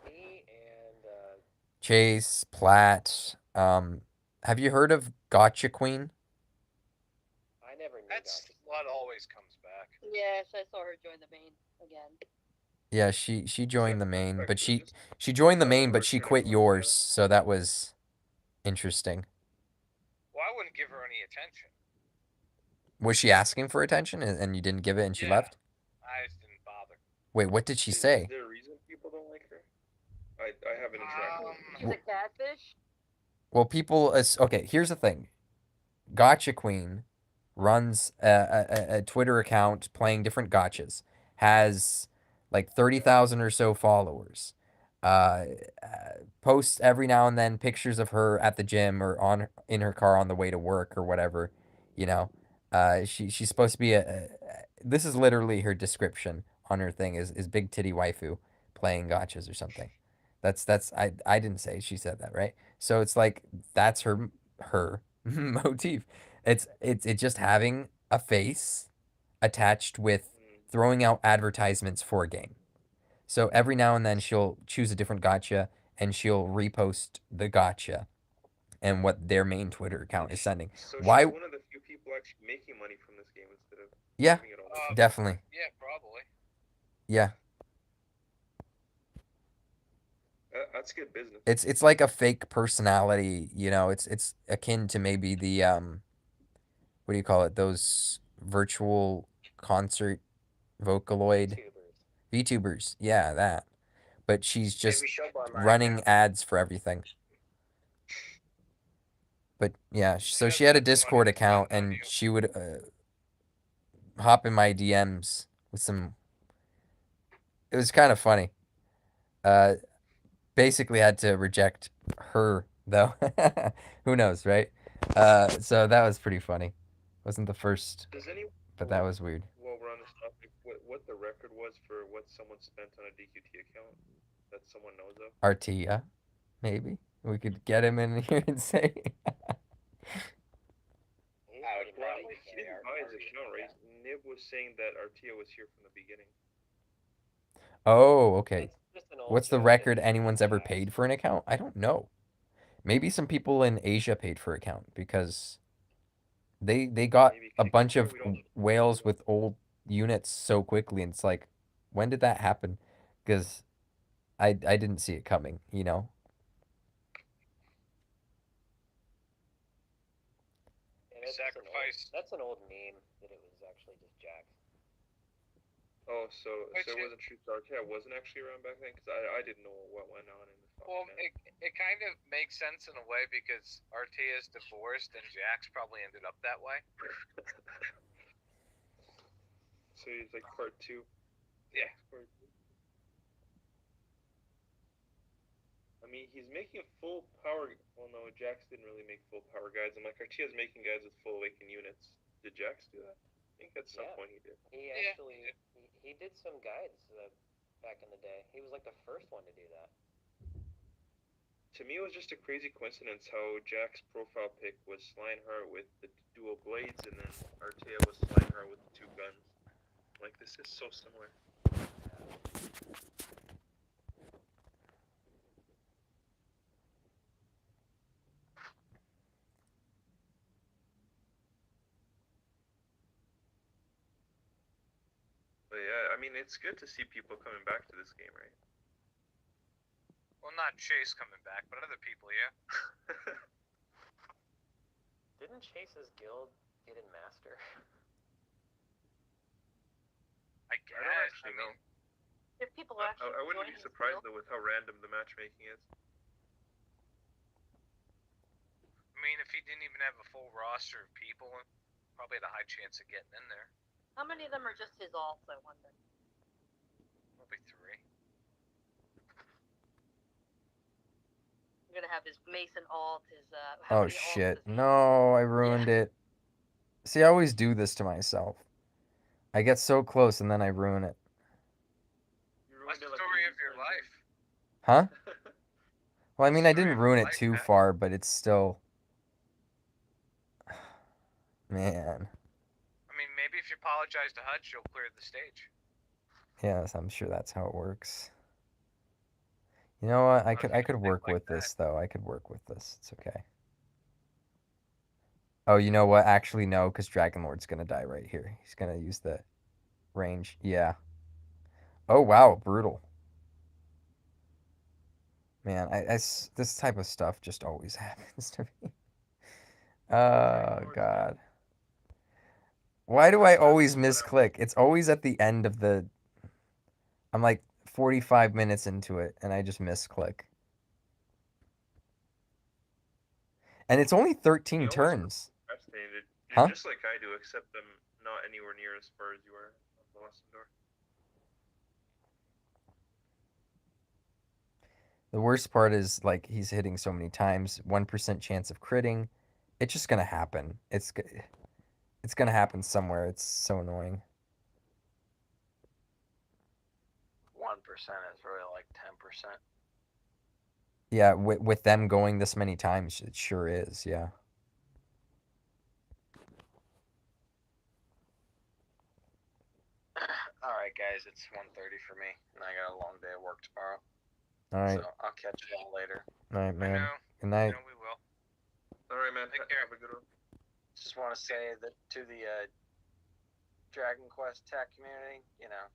Me and Chase, Platt. Have you heard of Gotcha Queen? I never knew That that. slut always comes back. Yes, I saw her join the main again. Yeah, she joined the main, but she Just joined the that main, would but work she for quit anyone, yours, so that was interesting. Well, I wouldn't give her any attention. Was she asking for attention and you didn't give it and she Yeah. left? I just didn't bother. Wait, what did she Is say? there a reason people don't like her? I haven't interacted with her. She's a catfish. Well, people, okay, here's the thing. Gotcha Queen runs a Twitter account playing different gotchas, has like 30,000 or so followers, posts every now and then pictures of her at the gym or in her car on the way to work or whatever, you know. She's supposed to be this is literally her description on her thing is big titty waifu playing gotchas or something. That's I didn't say, she said that, right? So it's like that's her motif. It's just having a face attached with throwing out advertisements for a game. So every now and then she'll choose a different gotcha and she'll repost the gotcha and what their main Twitter account is sending. So Why? she's one of the few people actually making money from this game instead of Yeah, giving it all. definitely. Yeah, probably. Yeah. That's good business. It's like a fake personality, you know. It's akin to maybe the what do you call it? Those virtual concert Vocaloid VTubers. Yeah, that. But she's just running ads for everything. But yeah, so she had a Discord account and she would hop in my DMs with some. It was kind of funny. Basically had to reject her though. Who knows, right? So that was pretty funny. Wasn't the first, Does anyone but that was weird. while we're on this topic, what the record was for what someone spent on a DQT account that someone knows of? Artia, maybe we could get him in here and say. I would probably He didn't buy his account, right? Nib was saying that Artia was here from the beginning. Oh, okay. It's just an old What's the joke record that anyone's ever everyone has. paid for an account? I don't know. Maybe some people in Asia paid for an account because they got Maybe a kick bunch here, of we don't- whales with old units so quickly, and it's like, when did that happen? Because I didn't see it coming, you know. Yeah, that's just Sacrifice. That's an old meme that it was actually just Jack. Oh, so Which it is- wasn't true. Artia wasn't actually around back then because I didn't know what went on in the top Well, 10. it kind of makes sense in a way because Artea's divorced and Jax probably ended up that way. So he's like part 2. Yeah. Part 2. I mean, he's making full power. Well, no, Jax didn't really make full power guides. I'm like, Artia's making guides with full awakened units. Did Jax do that? I think at some Yeah. point he did. He Yeah. actually he did some guides back in the day. He was like the first one to do that. To me, it was just a crazy coincidence how Jack's profile pic was Slineheart with the dual blades, and then Artea was Slineheart with the 2 guns. Like, this is so similar. But yeah, I I mean, it's good to see people coming back to this game, right? Well, not Chase coming back, but other people, yeah. Didn't Chase's guild get in Master? I guess. I don't actually know. If people I actually wouldn't join be his surprised guild, though with how random the matchmaking is. I mean, if he didn't even have a full roster of people, probably had a high chance of getting in there. how many of them are just his alts, I wonder? Probably 3. I'm gonna have his Mason alt, his Oh how many alts shit! does he- No, I ruined it. See, I always do this to myself. I get so close and then I ruin it. You That's ruined the it like story 80 of your times, life. Huh? Well, I mean, I Story didn't of your ruin it life, too Pat. far, but it's still. Man. I mean, maybe if you apologize to Hutch, you'll clear the stage. Yes, I'm sure that's how it works. You know what? I Not could if I you could think work like with that. this though. I could work with this. It's okay. Oh, you know what? Actually, no, because Dragon Lord's gonna die right here. He's gonna use the range. Yeah. Oh wow, brutal. Man, this type of stuff just always happens to me. Oh God. Why do I always misclick? It's always at the end of the. I'm like 45 minutes into it, and I just misclick. And it's only 13 You always turns. procrastinated. Huh? Just like I do, except I'm not anywhere near as far as you are on Boston Door. The worst part is like he's hitting so many times, 1% chance of critting. It's just gonna happen. It's gonna happen somewhere. It's so annoying. 1% is really like 10%. Yeah, with them going this many times, it sure is. Yeah. All right, guys, it's 1:30 for me, and I got a long day of work tomorrow. All right. So I'll catch you all later. All right, I man. know. Good night. I know we will. All right, man. Take care. Have a good one. Just want to say that to the Dragon Quest tech community, you know,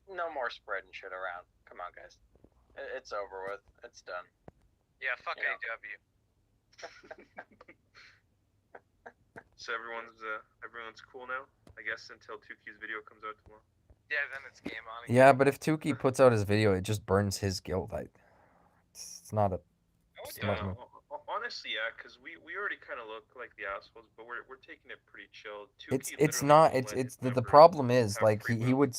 no more spreading shit around. Come on, guys. It's over with. It's done. Yeah, fuck Yeah. AW. So everyone's cool now, I guess, until Tuki's video comes out tomorrow. Yeah, then it's game on again. Yeah, but if Tuki puts out his video, it just burns his guild. It's not a. Oh, It's it not does. me. Honestly, yeah, because we already kind of look like the assholes, but we're taking it pretty chill. It's Tuki it's literally not. won't It's let it's his the members problem is have like free he will. would.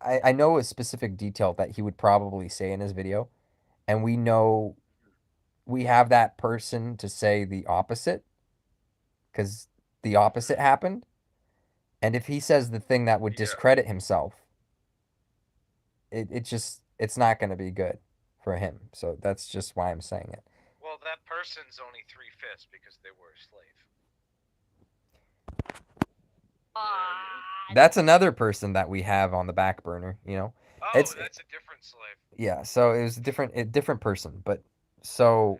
I know a specific detail that he would probably say in his video, and we know we have that person to say the opposite because the opposite happened. And if he says the thing that would Yeah. discredit himself, it's not going to be good for him. So that's just why I'm saying it. Well, that person's only 3/5 because they were a slave. That's another person that we have on the back burner, you know. Oh, It's that's a different slave. yeah, so it was a different person, but so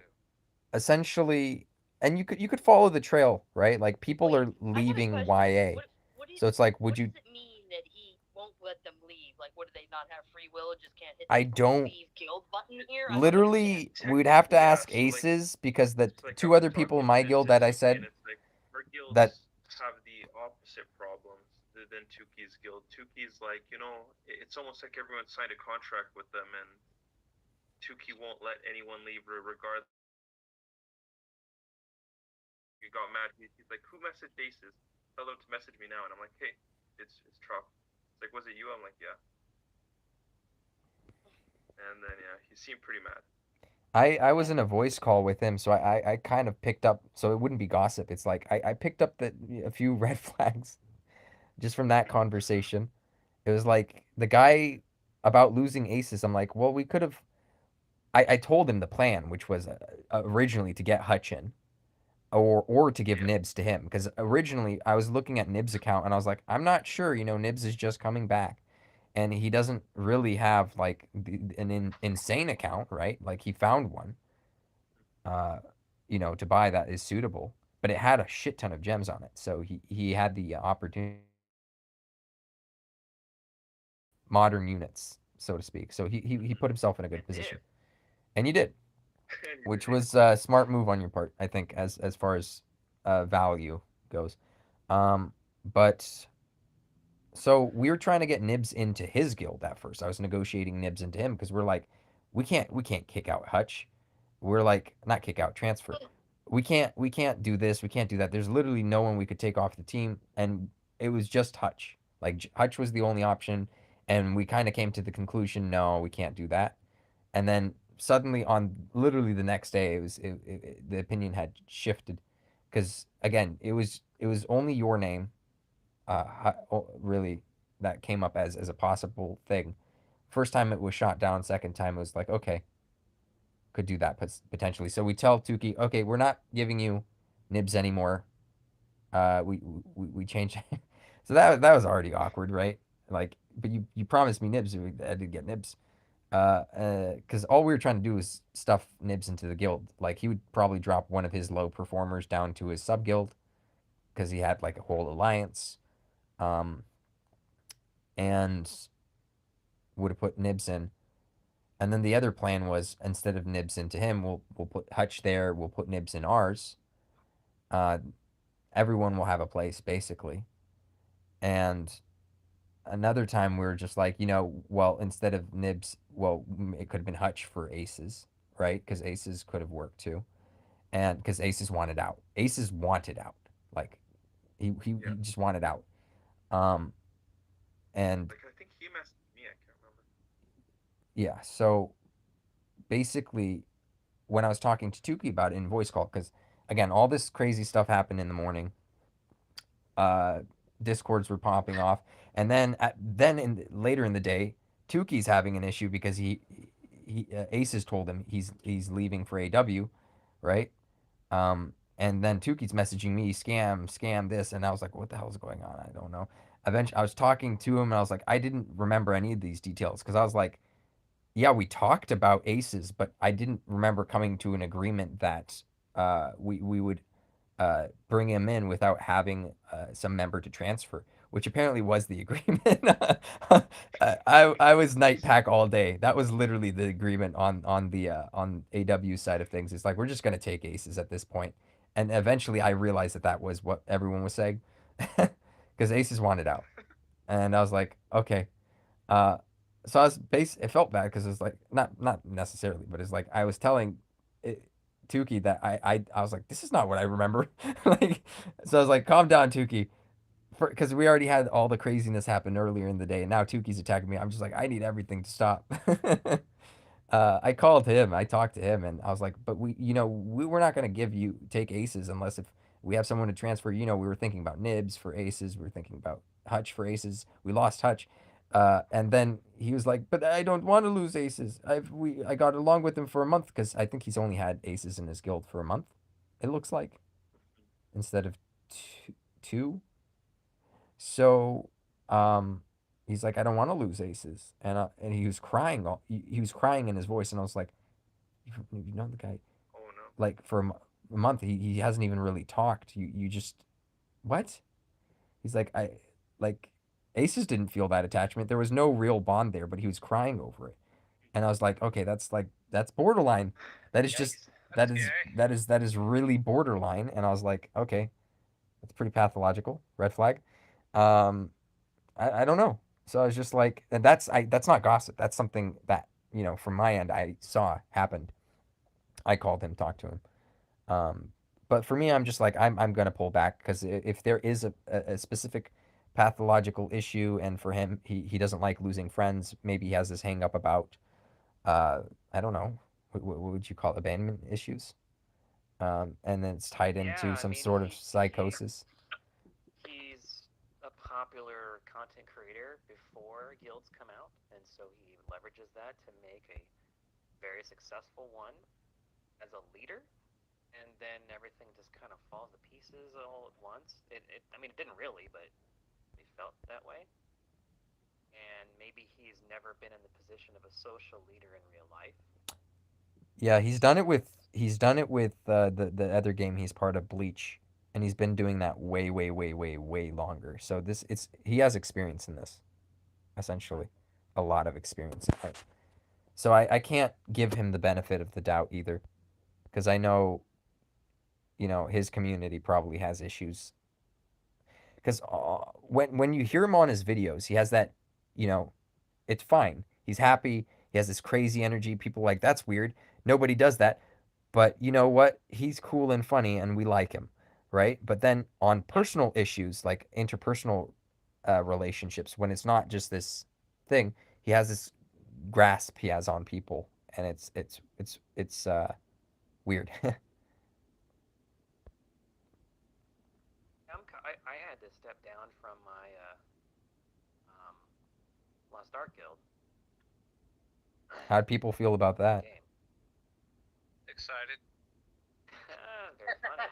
essentially and you could follow the trail, right? Like people Wait, are I got a leaving question. YA. What do you, So it's like what would you does it mean that he won't let them leave? Like, what do they not have free will and just can't hit I the don't leave guild button here? I don't literally understand. we would have to Yeah, ask so, like, aces because the It's like I two was other people in talking my to guild that I Tuki, said and it's like our guilds that have the opposite problems than Tuki's guild. Tuki's like, it's almost like everyone signed a contract with them, and Tuki won't let anyone leave regardless. He got mad. He's like, "Who messaged Aces? Tell them to message me now." And I'm like, "Hey, it's Trop." It's like, "Was it you?" I'm like, "Yeah." And then yeah, he seemed pretty mad. I was in a voice call with him, so I kind of picked up so it wouldn't be gossip. It's like I picked up a few red flags just from that conversation. It was like the guy about losing aces. I'm like, well, we could have. I told him the plan, which was originally to get Hutch in, or to give Yeah. Nibs to him, because originally I was looking at Nibs' account and I was like, I'm not sure. Nibs is just coming back, and he doesn't really have like an insane account, right? Like he found one, to buy that is suitable, but it had a shit ton of gems on it, so he had the opportunity modern units, so to speak. So he put himself in a good position, and you did, which was a smart move on your part, I think, as far as value goes. But so we were trying to get Nibs into his guild at first. I was negotiating Nibs into him because we're like, we can't kick out Hutch. We're like, not kick out, transfer. We can't do this. We can't do that. There's literally no one we could take off the team, and it was just Hutch. Like Hutch was the only option, and we kind of came to the conclusion, no, we can't do that. And then suddenly, on literally the next day, the opinion had shifted, because again, it was only your name, really, that came up as a possible thing. First time it was shot down. Second time it was like, okay, could do that potentially. So we tell Tuki, okay, we're not giving you Nibs anymore. We changed. So that was already awkward, right? Like, but you promised me Nibs. I did get Nibs. Because all we were trying to do was stuff Nibs into the guild. Like he would probably drop one of his low performers down to his sub guild because he had like a whole alliance. Um, and would have put Nibs in. And then the other plan was, instead of Nibs into him, we'll put Hutch there. We'll put Nibs in ours. Uh, Everyone will have a place basically. And another time we were just like, well, instead of Nibs, well, it could have been Hutch for Aces, right? Because Aces could have worked too, and because Aces wanted out. Aces wanted out. Like he just wanted out. Um, and Like I think he messaged me. I can't remember. yeah, so basically, when I was talking to Tuki about it in voice call, because again, all this crazy stuff happened in the morning. Uh, Discords were popping off, and then later in the day, Tuki's having an issue because Aces told him he's leaving for AW, right? And then Tuki's messaging me, scam this, and I was like, what the hell is going on? I don't know. Eventually, I was talking to him, and I was like, I didn't remember any of these details because I was like, yeah, we talked about Aces, but I didn't remember coming to an agreement that we would bring him in without having some member to transfer, which apparently was the agreement. I was night pack all day. That was literally the agreement on AW side of things. It's like we're just gonna take Aces at this point, and eventually I realized that was what everyone was saying, because Aces wanted out, and I was like, okay. Uh, so I was it felt bad because it's like not necessarily, but it's like I was telling it, Tuki that I was like, this is not what I remember. Like, so I was like, calm down, Tuki, because we already had all the craziness happen earlier in the day, and now Tuki's attacking me. I'm just like, I need everything to stop. I called him, I talked to him, and I was like, but we're not gonna take Aces unless if we have someone to transfer. We were thinking about Nibs for Aces, we were thinking about Hutch for Aces. We lost Hutch. And then he was like, "But I don't want to lose Aces. I got along with him for a month because I think he's only had Aces in his guild for a month. It looks like, instead of two. So, he's like, I don't want to lose Aces, and he was crying. He was crying in his voice, and I was like, you know the guy, Oh no. like for a month, he hasn't even really talked. You just what? He's like, I like Aces didn't feel that attachment. There was no real bond there, but he was crying over it. And I was like, okay, that's borderline. That is just Yikes. that That's is scary. that is really borderline. And I was like, okay, that's pretty pathological. Red flag. Um, I don't know. So I was just like, and that's not gossip. That's something that from my end I saw happened. I called him, talked to him. Um, but for me, I'm just like I'm gonna pull back because if there is a specific pathological issue, and for him he doesn't like losing friends. Maybe he has this hang up about uh, I don't know, what would you call it? Abandonment issues? And then it's tied Yeah, into I some mean, sort of psychosis. he's a popular content creator before guilds come out, and so he leverages that to make a very successful one as a leader, and then everything just kind of falls to pieces all at once. I mean, it didn't really, but it felt that way. And maybe he's never been in the position of a social leader in real life. Yeah, he's done it with the other game he's part of, Bleach, and he's been doing that way way way way way longer. So he has experience in this, essentially. a lot of experience in it. So I can't give him the benefit of the doubt either, because I know, his community probably has issues. Because when you hear him on his videos, he has that, you know, it's fine. He's happy. He has this crazy energy. People are like, that's weird. Nobody does that. But you know what? He's cool and funny, and we like him, right? But then on personal issues, like interpersonal relationships, when it's not just this thing, he has this grasp he has on people, and it's weird. I had to step down from my um, Lost Ark guild. How'd people feel about that? Game. Excited. Very funny.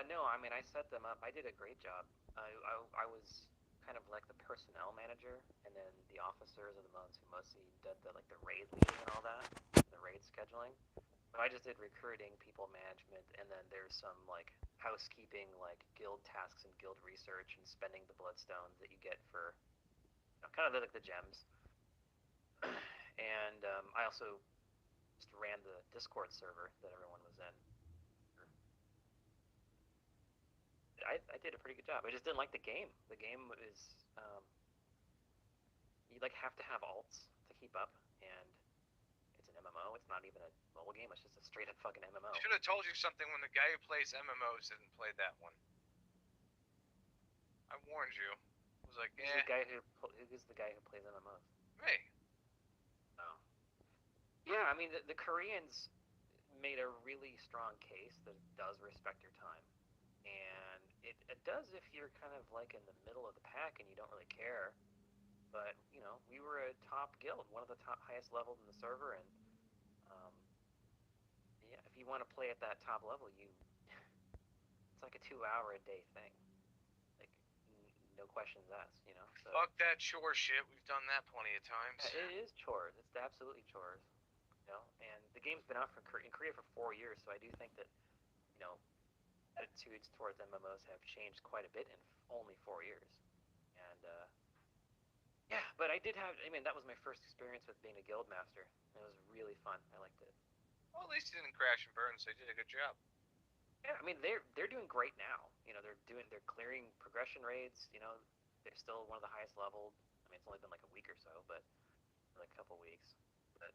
No, I mean I set them up. I did a great job. I was kind of like the personnel manager, and then the officers are the ones who mostly did the raid leading and all that, the raid scheduling. So I just did recruiting, people management, and then there's some like housekeeping, like guild tasks and guild research and spending the bloodstones that you get for kind of like the gems. And I also just ran the Discord server that everyone was in. I did a pretty good job. I just didn't like the game. The game is you like have to have alts to keep up, and it's an MMO. It's not even a mobile game. It's just a straight up fucking MMO. Should have told you something when the guy who plays MMOs didn't play that one. I warned you. I was like, Who's the guy who plays MMOs? Me. Oh. Yeah, I mean the Koreans made a really strong case that it does respect your time, and it does if you're kind of like in the middle of the pack and you don't really care. But we were a top guild, one of the top highest levels in the server, and yeah, if you want to play at that top level, it's like a 2 hour a day thing, like no questions asked, So, Fuck that chore shit. We've done that plenty of times. it is chores. It's absolutely chores, And the game's been out in Korea for 4 years, so I do think that attitudes towards MMOs have changed quite a bit in only 4 years, and yeah, but I did have. I mean, that was my first experience with being a guild master. It was really fun. I liked it. Well, at least you didn't crash and burn, so you did a good job. Yeah, I mean they're doing great now. They're clearing progression raids. They're still one of the highest leveled. I mean, it's only been like a week or so, but like a couple weeks. But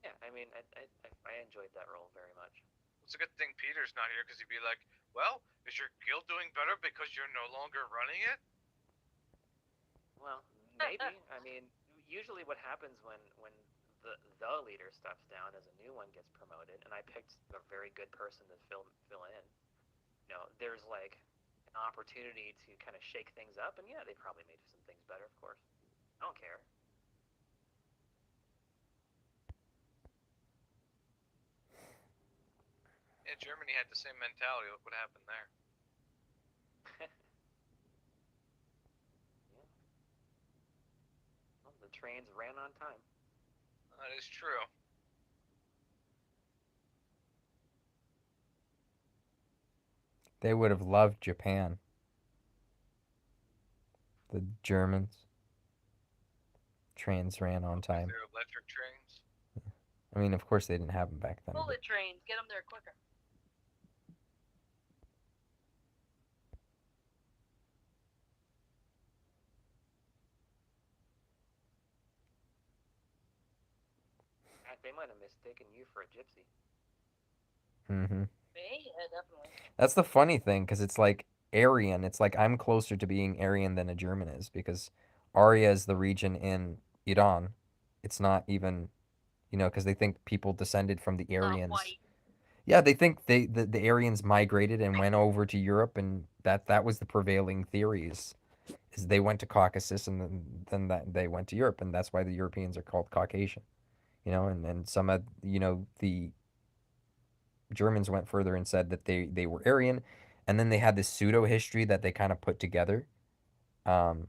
yeah, I mean I enjoyed that role very much. It's a good thing Peter's not here, because he'd be like, well, is your guild doing better because you're no longer running it? Well, maybe. I mean, usually what happens when the leader steps down as a new one gets promoted, and I picked a very good person to fill in. There's like an opportunity to kind of shake things up, and yeah, they probably made some things better, of course. I don't care. Yeah, Germany had the same mentality. Look what happened there. Yeah. Well, the trains ran on time. That is true. They would have loved Japan. The Germans. Trains ran on time. They're electric trains. I mean, of course they didn't have them back then. Bullet trains, get them there quicker. They might have mistaken you for a gypsy. Mm-hmm. Yeah, definitely. That's the funny thing, because it's like Aryan. It's like I'm closer to being Aryan than a German is, because Arya is the region in Iran. It's not even, because they think people descended from the Aryans. White. Yeah, they think the Aryans migrated and went over to Europe, and that was the prevailing theories. Is they went to Caucasus, and then that they went to Europe, and that's why the Europeans are called Caucasian. And some of the Germans went further and said that they were Aryan, and then they had this pseudo history that they kind of put together, and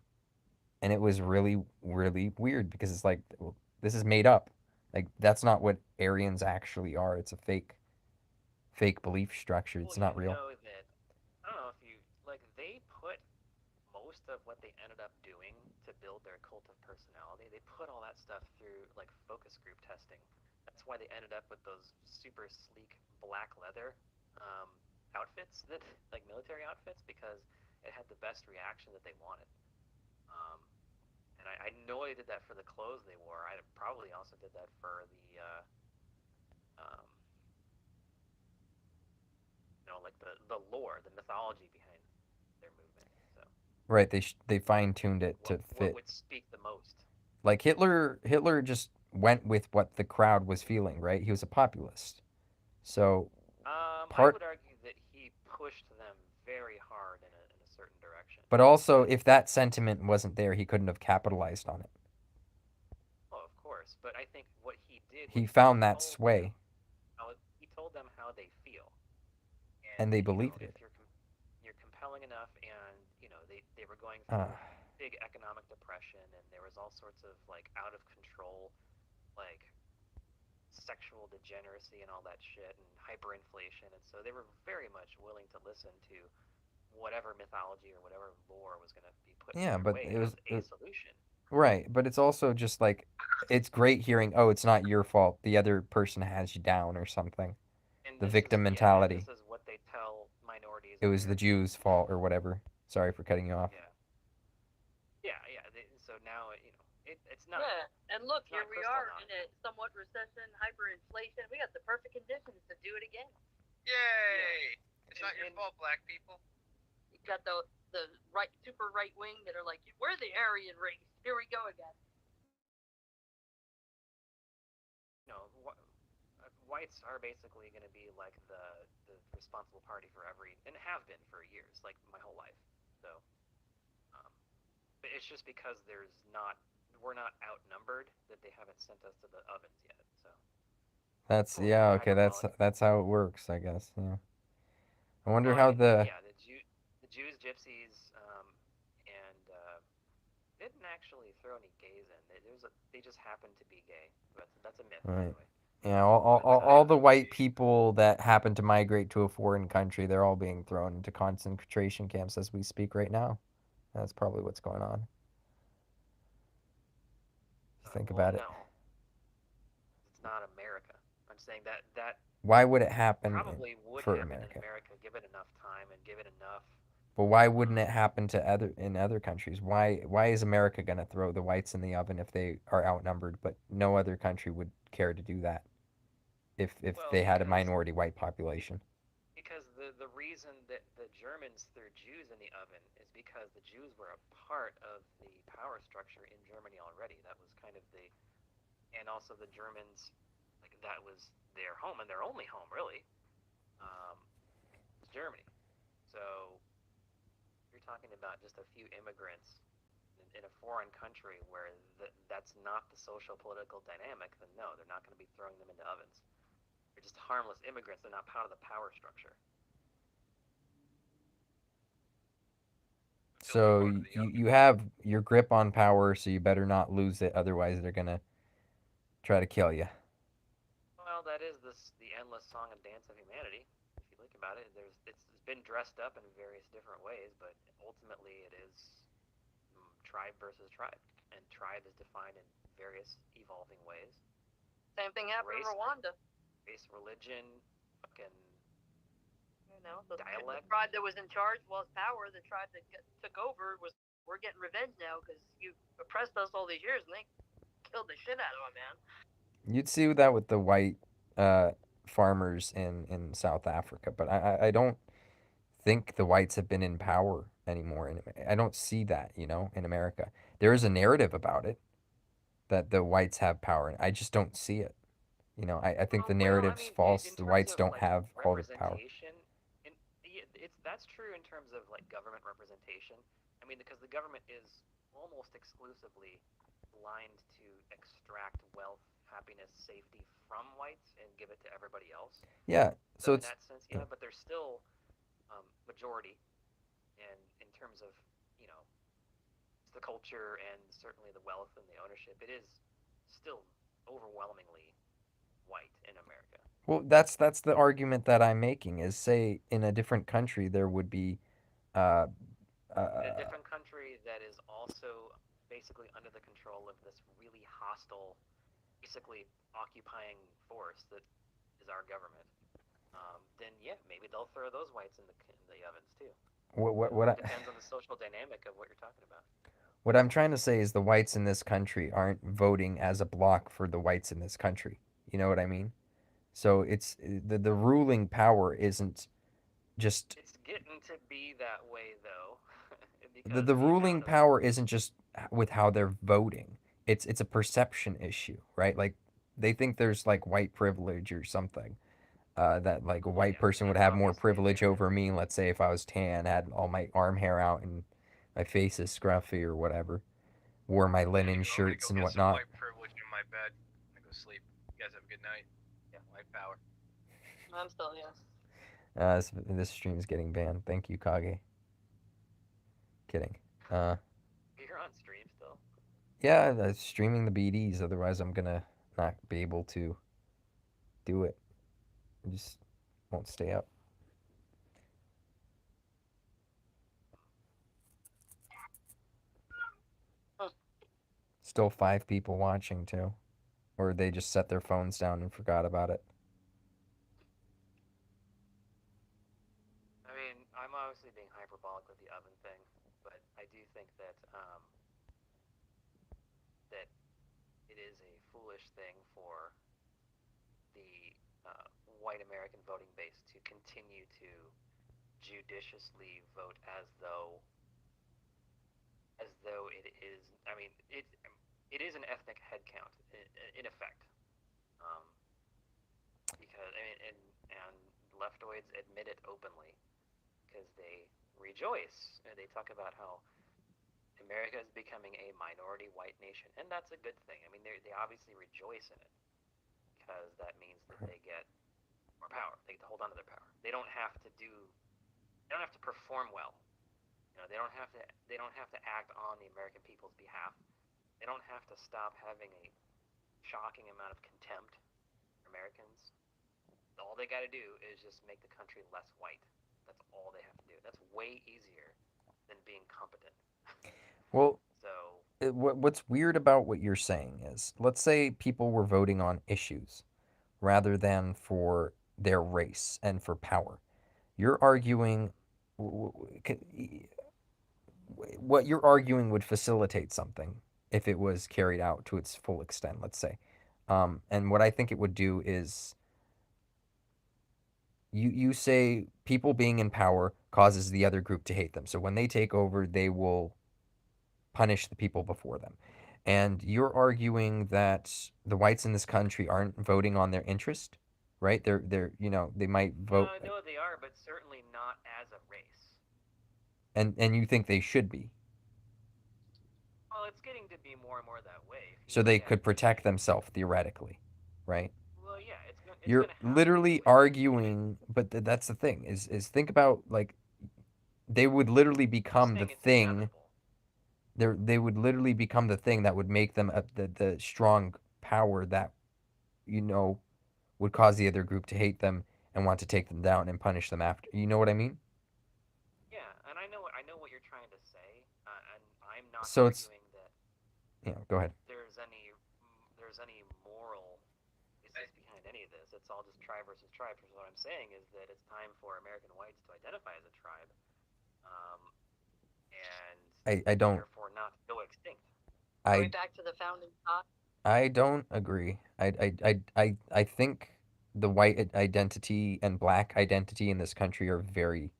it was really really weird, because it's like, well, this is made up. Like, that's not what Aryans actually are. It's a fake belief structure. It's not real. That, I don't know if you like. They put most of what they ended up doing to build their cult of personality, they put all that stuff through like focus group testing. That's why they ended up with those super sleek black leather outfits, that like military outfits, because it had the best reaction that they wanted. Um, and I know I did that for the clothes they wore. I probably also did that for the um, like the lore, the mythology behind their movement. So Right, they fine-tuned it to what fit. would speak the most? Like Hitler just went with what the crowd was feeling, right? He was a populist. So I part would argue that he pushed them very hard in a certain direction. but also if that sentiment wasn't there, he couldn't have capitalized on it. Oh, of course, but I think what he did was He found that told them sway he told them how they feel, and and they believed if it. you're compelling enough, and they were going Uh, through big economic depression, and there was all sorts of like out of control, like sexual degeneracy and all that shit, and hyperinflation, and so they were very much willing to listen to whatever mythology or whatever lore was going to be put yeah, their but way it as was a solution. right, but it's also just like it's great hearing, "Oh, it's not your fault. The other person has you down or something." And The this is victim and mentality. this is what they tell minorities It in was the America. Jews' fault or whatever. Sorry for cutting you off. Yeah, yeah. So now it's not. Yeah, and look, It's here not we crystal are not. in a somewhat recession, hyperinflation. We got the perfect conditions to do it again. Yay! It's not your And- fault, black people. You got the right super right wing that are like, we're the Aryan race. Here we go again. Whites are basically going to be like the responsible party for and have been for years, like my whole life. So, but it's just because we're not outnumbered that they haven't sent us to the ovens yet. So That's yeah, okay, that's how it works, I guess. Yeah. I wonder how the the Jews, gypsies, and didn't actually throw any gays in. They just happened to be gay. But that's a myth, by right. the way. Yeah, all the white people that happen to migrate to a foreign country, they're all being thrown into concentration camps as we speak right now. That's probably what's going on. Think about it. No, it's not America. I'm saying that Why would it happen probably would for happen in America? America, give it enough time and give it enough. But why wouldn't it happen to other countries? Why is America gonna throw the whites in the oven if they are outnumbered, but no other country would care to do that if they had a minority white population? Because the reason that the Germans threw Jews in the oven is because the Jews were a part of the power structure in Germany already. That was kind of and also the Germans, like that was their home and their only home really, was Germany. So you're talking about just a few immigrants in a foreign country where that's not the social political dynamic, then no, they're not going to be throwing them into ovens. They're just harmless immigrants. They're not part of the power structure. So you have your grip on power, so you better not lose it, otherwise they're gonna try to kill you. Well, that is the endless song and dance of humanity. If you think about it, it's been dressed up in various different ways, but ultimately it is tribe versus tribe, and tribe is defined in various evolving ways. Same thing happened in Rwanda. Race, religion, fucking the dialect. The tribe that was in charge lost power. The tribe that took over we're getting revenge now because you oppressed us all these years, and they killed the shit out of them, man. You'd see that with the white farmers in South Africa, but I don't think the whites have been in power anymore. I don't see that, in America. There is a narrative about it that the whites have power, and I just don't see it. I think the narrative's false. The whites don't have all the power. That's true in terms of like government representation. I mean, because the government is almost exclusively aligned to extract wealth, happiness, safety from whites and give it to everybody else. Yeah. So in that sense, yeah, but there's still majority, and in terms of the culture and certainly the wealth and the ownership, it is still overwhelmingly white in America. Well, that's the argument that I'm making. Is say in a different country there would be. In a different country, country that is also basically under the control of this really hostile, basically occupying force that is our government, then yeah, maybe they'll throw those whites in the ovens too. What It depends on the social dynamic of what you're talking about. what I'm trying to say is the whites in this country aren't voting as a block for the whites in this country. You know what I mean? So it's the ruling power isn't just It's getting to be that way though, the because the the ruling amount of power isn't just with how they're voting. It's a perception issue, right? Like they think there's like white privilege or something. That like a well, white yeah, person would that's have more obviously privilege there. over me. Let's say if I was tan, had all my arm hair out, and my face is scruffy or whatever, wore my Anywho, linen I'm gonna go shirts and get some whatnot. white privilege in my bed. I'm gonna go sleep. You guys have a good night. Yeah. White power. I'm still here. This stream is getting banned. Thank you, Kage. Kidding. You're on stream still. Yeah, streaming the BDs. Otherwise, I'm gonna not be able to do it. I just won't stay up. Still 5 people watching too, or they just set their phones down and forgot about it. I mean, I'm obviously being hyperbolic with the oven thing, but I do think that that it is a foolish thing for the white American voting base to continue to judiciously vote as though it is. I mean, it is an ethnic headcount in effect, um, because I mean, and leftoids admit it openly because they rejoice and they talk about how America is becoming a minority white nation, and that's a good thing. I mean, they obviously rejoice in it because that means that they get more power. They get to hold on to their power. They don't have to do. They don't have to perform well. You know, they don't have to. They don't have to act on the American people's behalf. They don't have to stop having a shocking amount of contempt for Americans. All they got to do is just make the country less white. That's all they have to do. That's way easier than being competent. Well, So what's weird about what you're saying is, let's say people were voting on issues rather than for their race and for power. You're arguing what you're arguing would facilitate something if it was carried out to its full extent, let's say. And what I think it would do is you say people being in power causes the other group to hate them. So when they take over, they will punish the people before them. And you're arguing that the whites in this country aren't voting on their interest, right? They're they might vote no, they are, but certainly not as a race. and you think they should be. Well, it's getting to be more and more that way. So they could protect themselves theoretically, right? Well, yeah, it's You're literally arguing, but that's the thing is think about like they would literally become the thing. They would literally become the thing that would make them the strong power that would cause the other group to hate them and want to take them down and punish them after. You know what I mean? Yeah, and I know what you're trying to say, and I'm not So it's arguing that go ahead. there's any moral basis behind any of this. It's all just tribe versus tribe. What I'm saying is that it's time for American whites to identify as a tribe, and I don't therefore not go extinct. Are we I back to the founding thought? I don't agree. I think the white identity and black identity in this country are very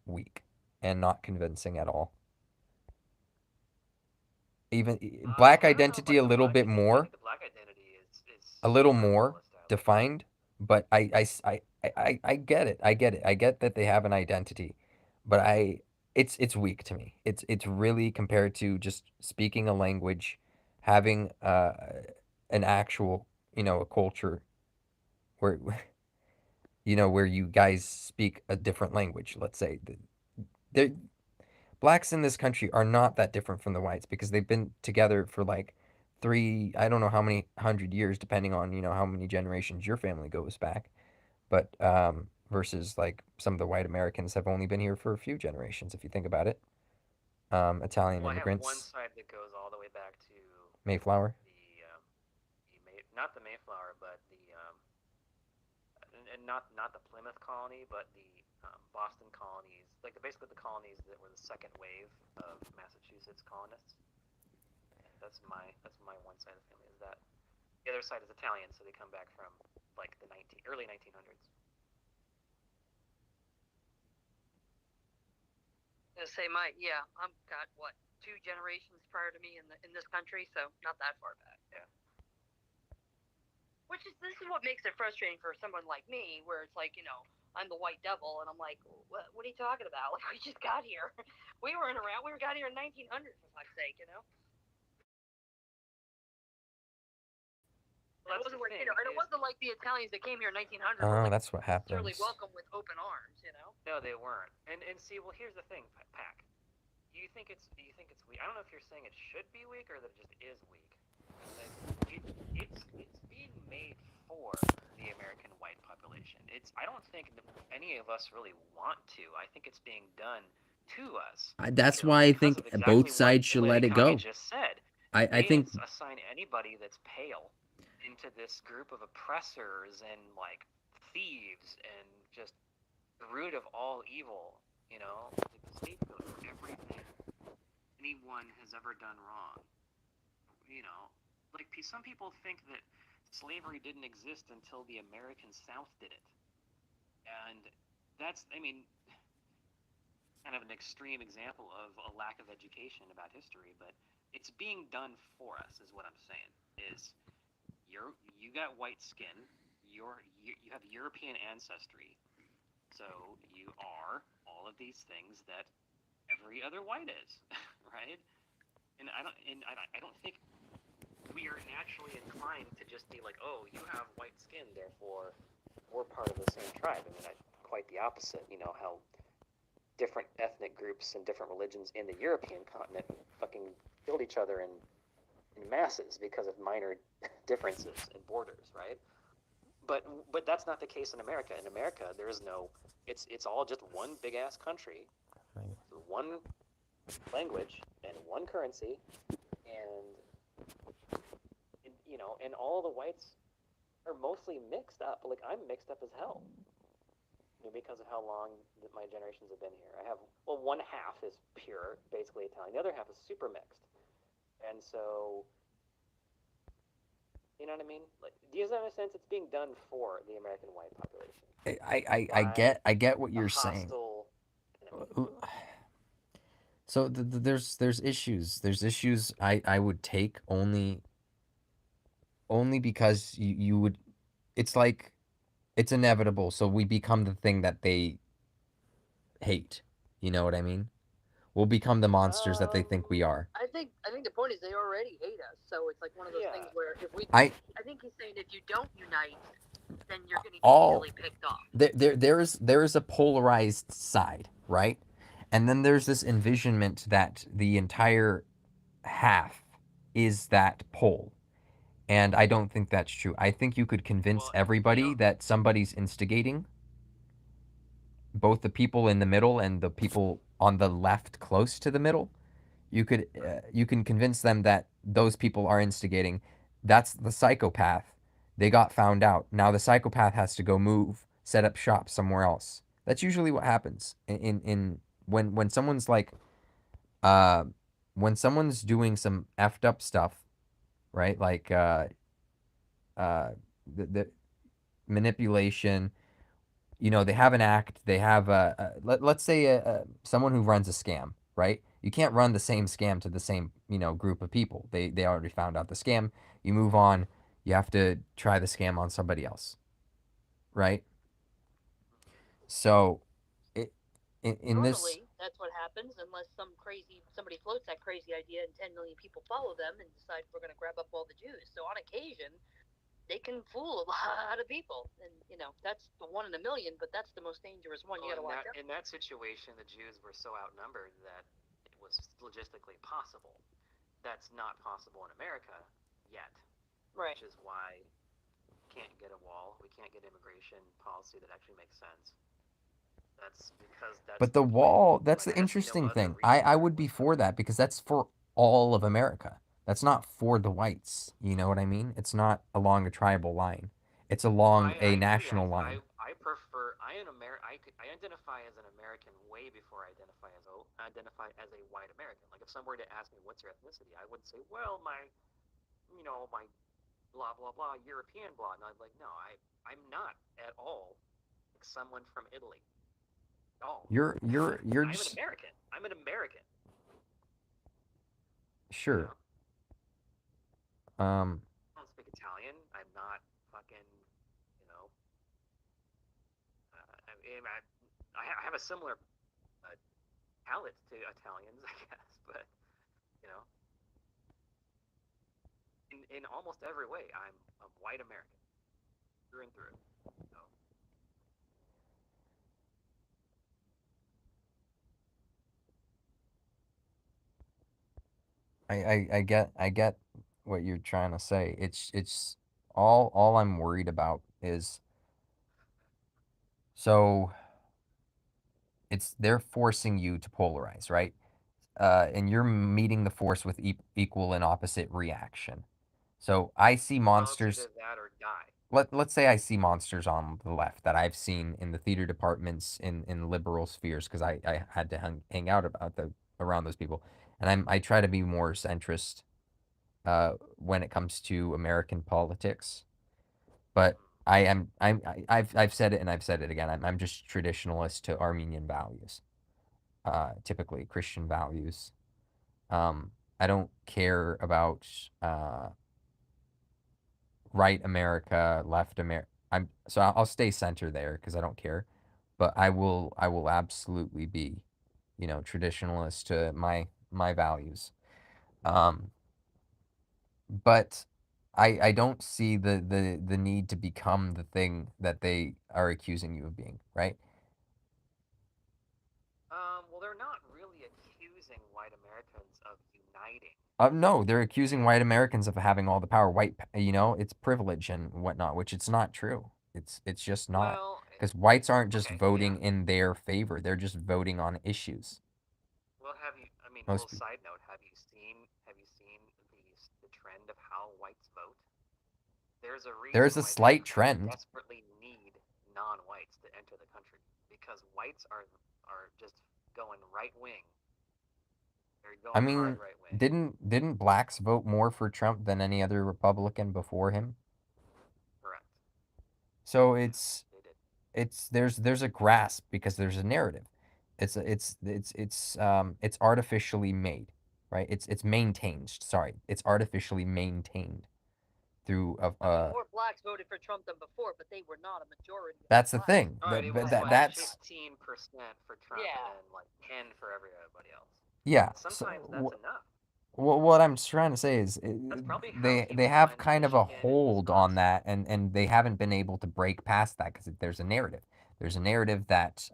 weak and not convincing at all. Even black identity a little bit I more, think the black identity is a little super more well established. defined, but I get it. I get it. I get that they have an identity, but it's weak to me. It's really compared to just speaking a language, having an actual, a culture where where you guys speak a different language, let's say. They're, blacks in this country are not that different from the whites because they've been together for like I don't know how many 100 years, depending on, how many generations your family goes back. But versus like some of the white Americans have only been here for a few generations, if you think about it. Italian Well, I have one immigrants. side that goes all the way back to Mayflower. not the Mayflower, but and not the Plymouth colony, but the Boston colonies, like basically the colonies that were the second wave of Massachusetts colonists. That's my one side of the family is that. The other side is Italian, so they come back from like the early 1900s. I say I'm got what 2 generations prior to me in this country, so not that far back. Yeah. This is what makes it frustrating for someone like me, where it's like I'm the white devil, and I'm like, what are you talking about? Like we just got here, we weren't around, we got here in 1900 for fuck's sake, Well, it wasn't like and it wasn't like the Italians that came here in 1900 Oh, were like that's what necessarily happens. welcome with open arms, No, they weren't. And see, well, here's the thing, Pac. Do you think it's weak? I don't know if you're saying it should be weak or that it just is weak. It's being made for the American white population. I don't think any of us really want to. I think it's being done to us. That's why I think both sides should let it go. Just said. I think Assign anybody that's pale into this group of oppressors and like thieves and just the root of all evil, like the scapegoat for everything anyone has ever done wrong. Like some people think that slavery didn't exist until the American South did it. And that's, kind of an extreme example of a lack of education about history, but it's being done for us, is what I'm saying. Is you got white skin, you have European ancestry, so you are all of these things that every other white is, right? And I don't think we are naturally inclined to just be like, oh, you have white skin, therefore we're part of the same tribe. Quite the opposite. How different ethnic groups and different religions in the European continent fucking killed each other in masses because of minor differences in borders, right? But that's not the case in America. In America, there is no. It's all just one big ass country, one language and one currency, and and all the whites are mostly mixed up. Like I'm mixed up as hell. Because of how long that my generations have been here. I have one half is pure, basically Italian. The other half is super mixed, and so. You know what I mean? Like, do you have a sense it's being done for the American white population? I get what you're saying. So there's issues. There's issues I would take only because you would. It's like it's inevitable. So we become the thing that they hate. You know what I mean? We'll become the monsters that they think we are. I think the point is they already hate us. So it's like one of those things where if we, I think he's saying if you don't unite, then you're going to get easily picked off. There is a polarized side, right? And then there's this envisionment that the entire half is that pole. And I don't think that's true. I think you could convince everybody that somebody's instigating, both the people in the middle and the people on the left close to the middle. You can convince them that those people are instigating. That's the psychopath. They got found out. Now the psychopath has to go set up shop somewhere else. That's usually what happens in when someone's like when someone's doing some effed up stuff, right? Like the manipulation. They have an act. They have let's say someone who runs a scam, right? You can't run the same scam to the same group of people. They already found out the scam. You move on. You have to try the scam on somebody else, right? So, Normally, that's what happens unless somebody floats that crazy idea and 10 million people follow them and decide we're going to grab up all the Jews. So on occasion, they can fool a lot of people, and that's the 1 in a million, but that's the most dangerous one. You got to watch out. In that situation, the Jews were so outnumbered that it was logistically possible. That's not possible in America yet, right? Which is why we can't get a wall. We can't get immigration policy that actually makes sense. That's because that's But the point. wall, that's Like, the I see no interesting other thing. reason I for would be it. for that because that's for all of America. That's not for the whites. You know what I mean? It's not along a tribal line. It's along a I agree. national line. I prefer. I identify as an American way before I identify as a white American. Like if someone were to ask me what's your ethnicity, I wouldn't say, well, my blah blah blah European blah. And I'd like, no, I'm not at all like someone from Italy. Oh, You're I'm an just American. I'm an American. sure. You know? Um, I don't speak Italian. I'm not fucking. You know. I have a similar palate to Italians, I guess, but you know, in almost every way, I'm a white American through and through. So, I get what you're trying to say. It's all I'm worried about is so it's they're forcing you to polarize, right? And you're meeting the force with equal and opposite reaction. So I see well, it's monsters. either that or die. Let's say I see monsters on the left that I've seen in the theater departments in liberal spheres because I had to hang out about the around those people, and I try to be more centrist when it comes to American politics. But I've said it and I've said it again. I'm just traditionalist to Armenian values, typically Christian values. I don't care about right America, left America. I'll stay center there because I don't care, but I will absolutely be, traditionalist to my values. Um, but I don't see the need to become the thing that they are accusing you of being, right? Well, they're not really accusing white Americans of uniting. No, they're accusing white Americans of having all the power. It's privilege and whatnot, which it's not true. It's just not. Well, Because whites aren't just okay, yeah. voting in their favor; they're just voting on issues. Well, have you? I mean, Most little people. side note: Have you seen the trend of how whites vote? There's a reason There's a why slight Democrats trend. desperately need non-whites to enter the country because whites are just going right wing. They're I going hard mean, right wing. didn't blacks vote more for Trump than any other Republican before him? Correct. So Yeah, it's they did. it's there's a grasp because there's a narrative. It's artificially made, right? It's maintained. Sorry, it's artificially maintained through I mean, more blacks voted for Trump than before, but they were not a majority. That's the Blacks. thing. All right, it was like That's 15% for Trump Yeah. and then like 10 for everybody else. yeah. Sometimes that's enough. What I'm trying to say is That's probably how they people have won kind of a Michigan and hold on Wisconsin. that, and they haven't been able to break past that because there's a narrative. There's a narrative that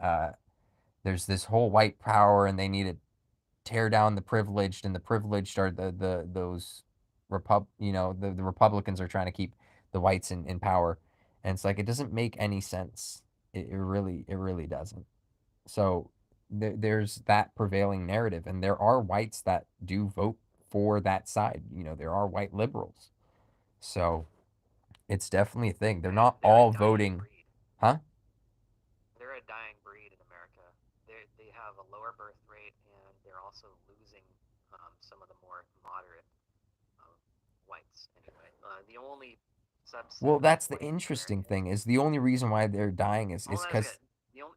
there's this whole white power, and they need to tear down the privileged, and the privileged are the those the Republicans are trying to keep the whites in power, and it's like it doesn't make any sense. It really doesn't. So there's that prevailing narrative, and there are whites that do vote for that side. There are white liberals. So it's definitely a thing. They're not They're a all dying voting, breed. huh? They're a dying breed in America. They have a lower birth rate, and they're also losing some of the more moderate whites. Anyway, the only subset Well, of that's the white interesting Americans. thing is the only reason why they're dying Hold is on a because second.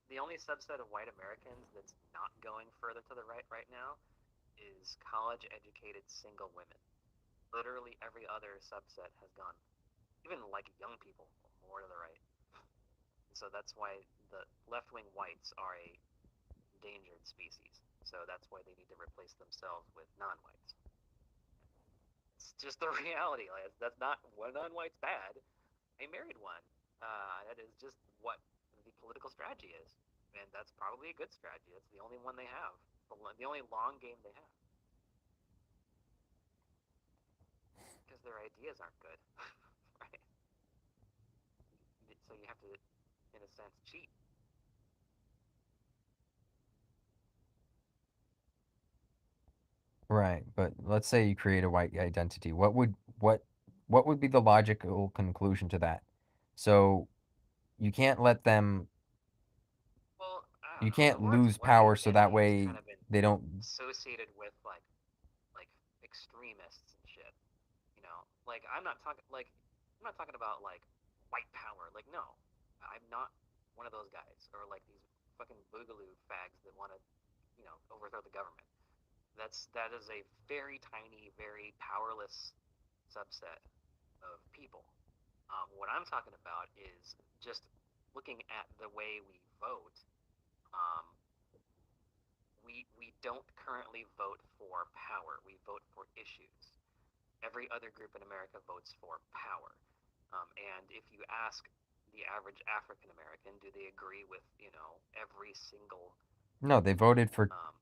The only subset of white Americans that's not going further to the right now is college-educated single women. Literally every other subset has gone, even like young people, more to the right. So that's why the left-wing whites are a endangered species. So that's why they need to replace themselves with non-whites. It's just the reality. Like, that's not one non-white's bad. I married one. That is just what the political strategy is, and that's probably a good strategy. That's the only one they have. The only long game they have. Because their ideas aren't good, right? So you have to, in a sense, cheat. Right, but let's say you create a white identity. What would be the logical conclusion to that? So you can't let them. Well, I You don't know. The can't words lose white power, so that identity has way kind of been they don't. associated with like extremists and shit. You know, like I'm not talking about like white power. Like no, I'm not one of those guys or like these fucking boogaloo fags that want to overthrow the government. That is a very tiny, very powerless subset of people. What I'm talking about is just looking at the way we vote. Um, we don't currently vote for power. We vote for issues. Every other group in America votes for power. And if you ask the average African American, do they agree with every single? No, they voted for Um,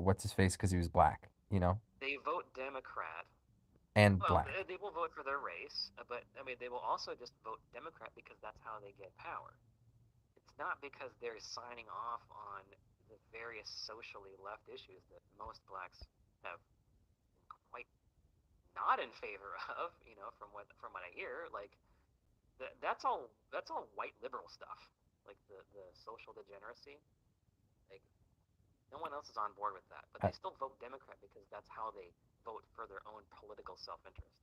what's his face because he was black. they vote Democrat. And Well, black. they will vote for their race, but I mean they will also just vote Democrat because that's how they get power. It's not because they're signing off on the various socially left issues that most blacks have quite not in favor of. From what I hear, like that's all white liberal stuff, like the social degeneracy. Like no one else is on board with that, but I, they still vote Democrat because that's how they vote for their own political self-interest.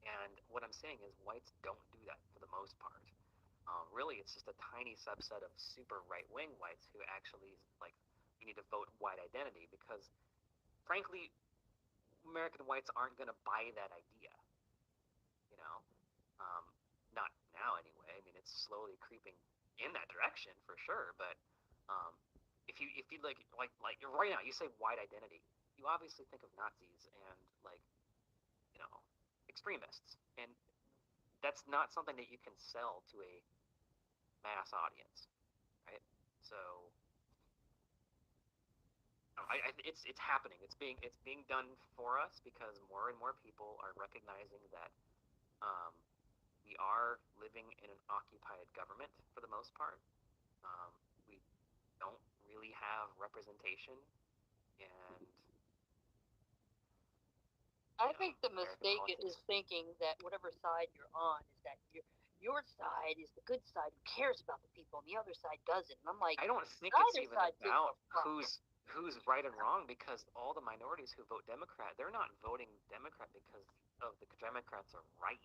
And what I'm saying is whites don't do that for the most part. Really, it's just a tiny subset of super right-wing whites who actually like you need to vote white identity because, frankly, American whites aren't going to buy that idea. You know, um, not now anyway. I mean, it's slowly creeping in that direction for sure. But um, if you like right now, you say white identity, you obviously think of Nazis and like you know extremists, and that's not something that you can sell to a mass audience, right? So it's happening. It's being done for us because more and more people are recognizing that um, we are living in an occupied government for the most part. Um, we don't really have representation, and I think the American mistake politics. is thinking that whatever side you're on is that your side is the good side who cares about the people, and the other side doesn't. And I'm like, I don't think it's neither even side gives a about fuck. who's right and wrong because all the minorities who vote Democrat, they're not voting Democrat because of the Democrats are right.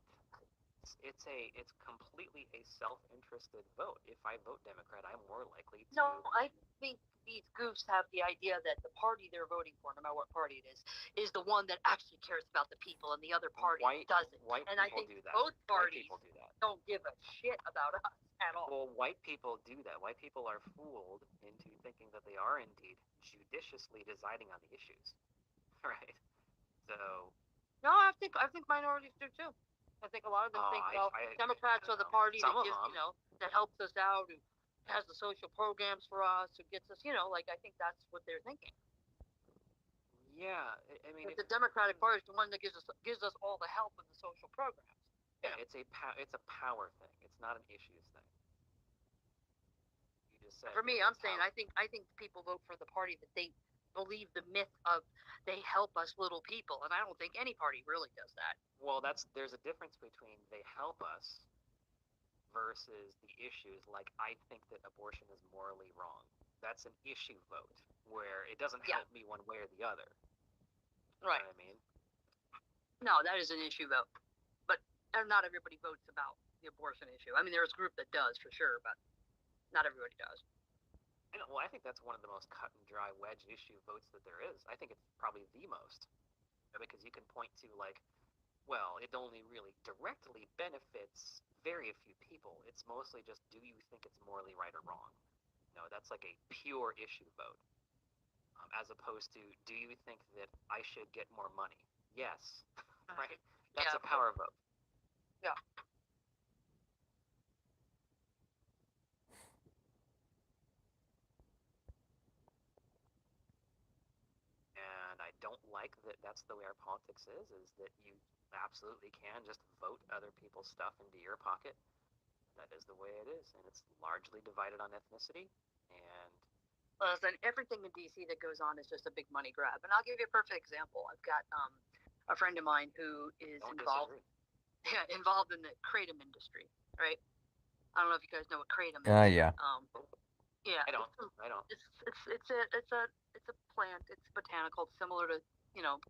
It's completely a self-interested vote. If I vote Democrat, I'm more likely to. No, I think these goofs have the idea that the party they're voting for, no matter what party it is the one that actually cares about the people, and the other party doesn't. White And I people think do that. both White parties people do that. don't give a shit about us at all. Well, white people do that. White people are fooled into thinking that they are indeed judiciously deciding on the issues, right? So. No, I think minorities do too. I think a lot of them think, well, Democrats are the party that gives, that helps us out, who has the social programs for us, who gets us, like I think that's what they're thinking. Yeah, I mean, the Democratic Party is the one that gives us all the help in the social programs. Yeah, it's a power thing. It's not an issues thing. You just said. For me, I'm saying I think people vote for the party that they believe the myth of they help us little people, and I don't think any party really does that. Well, there's a difference between they help us versus the issues. Like I think that abortion is morally wrong. That's an issue vote where it doesn't help me one way or the other. Right. You know what I mean? No, that is an issue vote, but not everybody votes about the abortion issue. I mean, there's a group that does for sure, but not everybody does. Well, I think that's one of the most cut and dry wedge issue votes that there is. I think it's probably the most, because you can point to like, well, it only really directly benefits very few people. It's mostly just, do you think it's morally right or wrong? That's like a pure issue vote, as opposed to, do you think that I should get more money? Yes, right? That's a power vote. Yeah. And I don't like that that's the way our politics is that you absolutely can just vote other people's stuff into your pocket. That is the way it is, and it's largely divided on ethnicity, and Listen, everything in DC that goes on is just a big money grab. And I'll give you a perfect example. I've got a friend of mine who is Don't involved disagree. involved in the kratom industry, right? I don't know if you guys know what kratom is. Yeah. Yeah. I don't. It's a plant. It's botanical. It's similar to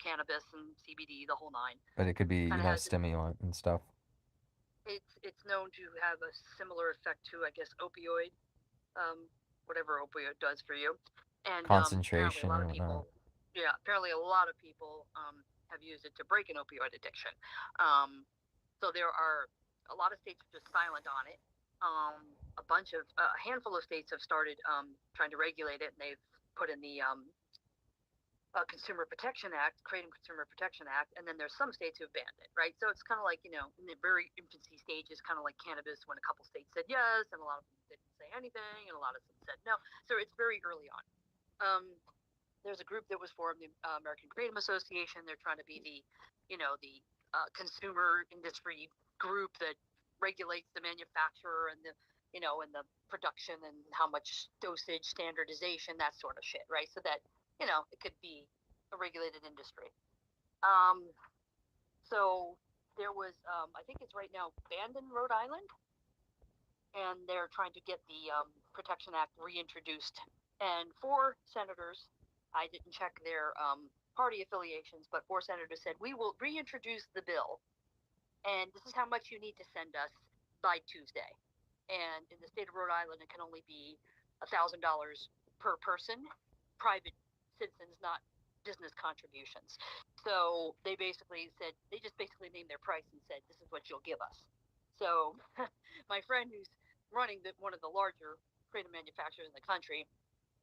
cannabis and CBD, the whole nine. But it could be, Kinda has stimulant and stuff. It's known to have a similar effect to, I guess, opioid, whatever opioid does for you. And Concentration apparently and whatnot. apparently a lot of people have used it to break an opioid addiction. So there are a lot of states are just silent on it. A handful of states have started trying to regulate it, and they've put in the Consumer Protection Act, Kratom Consumer Protection Act, and then there's some states who've banned it, right? So it's kind of like, in the very infancy stages, kind of like cannabis, when a couple states said yes, and a lot of them didn't say anything, and a lot of them said no. So it's very early on. There's a group that was formed, the American Kratom Association. They're trying to be the consumer industry group that regulates the manufacturer and the production and how much dosage, standardization, that sort of shit, right? So that it could be a regulated industry. So there was, I think it's right now banned in Rhode Island, and they're trying to get the Protection Act reintroduced. And 4 senators, I didn't check their party affiliations, but 4 senators said, we will reintroduce the bill, and this is how much you need to send us by Tuesday. And in the state of Rhode Island, it can only be $1,000 per person, private citizens, not business contributions. So they just basically named their price and said, this is what you'll give us. So my friend who's running one of the larger kratom manufacturers in the country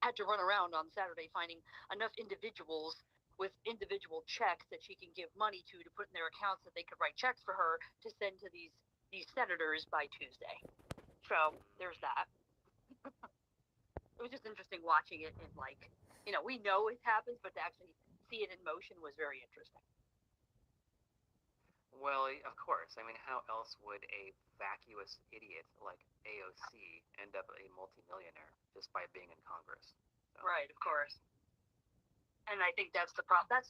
had to run around on Saturday finding enough individuals with individual checks that she can give money to put in their accounts that they could write checks for her to send to these senators by Tuesday. So there's that. It was just interesting watching it in we know it happens, but to actually see it in motion was very interesting. Well, of course. I mean, how else would a vacuous idiot like AOC end up a multimillionaire just by being in Congress? So. Right, of course. And I think that's the problem.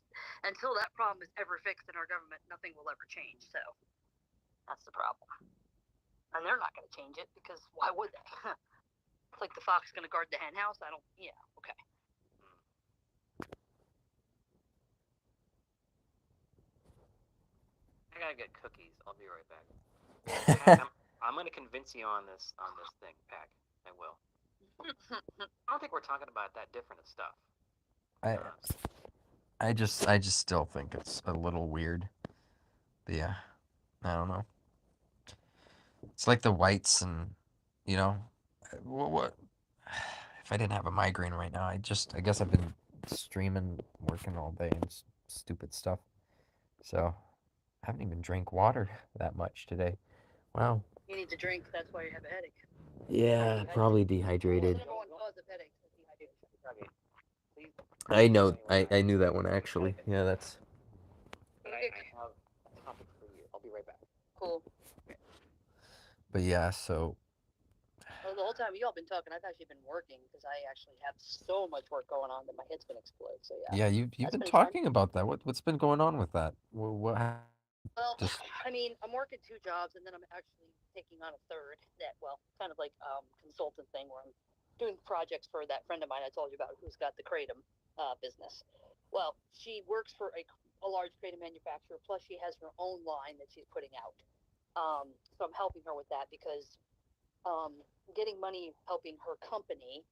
Until that problem is ever fixed in our government, nothing will ever change. So that's the problem. And they're not going to change it because why would they? It's like the fox going to guard the hen house. Okay. I gotta get cookies. I'll be right back. I'm gonna convince you on this thing, Pack. I will. I don't think we're talking about that different of stuff. I just still think it's a little weird. Yeah, I don't know. It's like the whites and, what? If I didn't have a migraine right now, I guess I've been streaming, working all day and stupid stuff. So I haven't even drank water that much today. Wow. You need to drink. That's why you have a headache. Yeah, probably dehydrated. The number one cause of headaches is dehydration. I know. I knew that one actually. Yeah, that's. But I have a topic for you. I'll be right back. Cool. But yeah, so. Well, the whole time y'all been talking, I've actually been working because I actually have so much work going on that my head's been exploded. So yeah. Yeah, you've been talking about that. What's been going on with that? What? Well, I mean, I'm working 2 jobs, and then I'm actually taking on a third kind of like consultant thing where I'm doing projects for that friend of mine I told you about who's got the kratom business. Well, she works for a large kratom manufacturer, plus she has her own line that she's putting out. So I'm helping her with that because getting money helping her company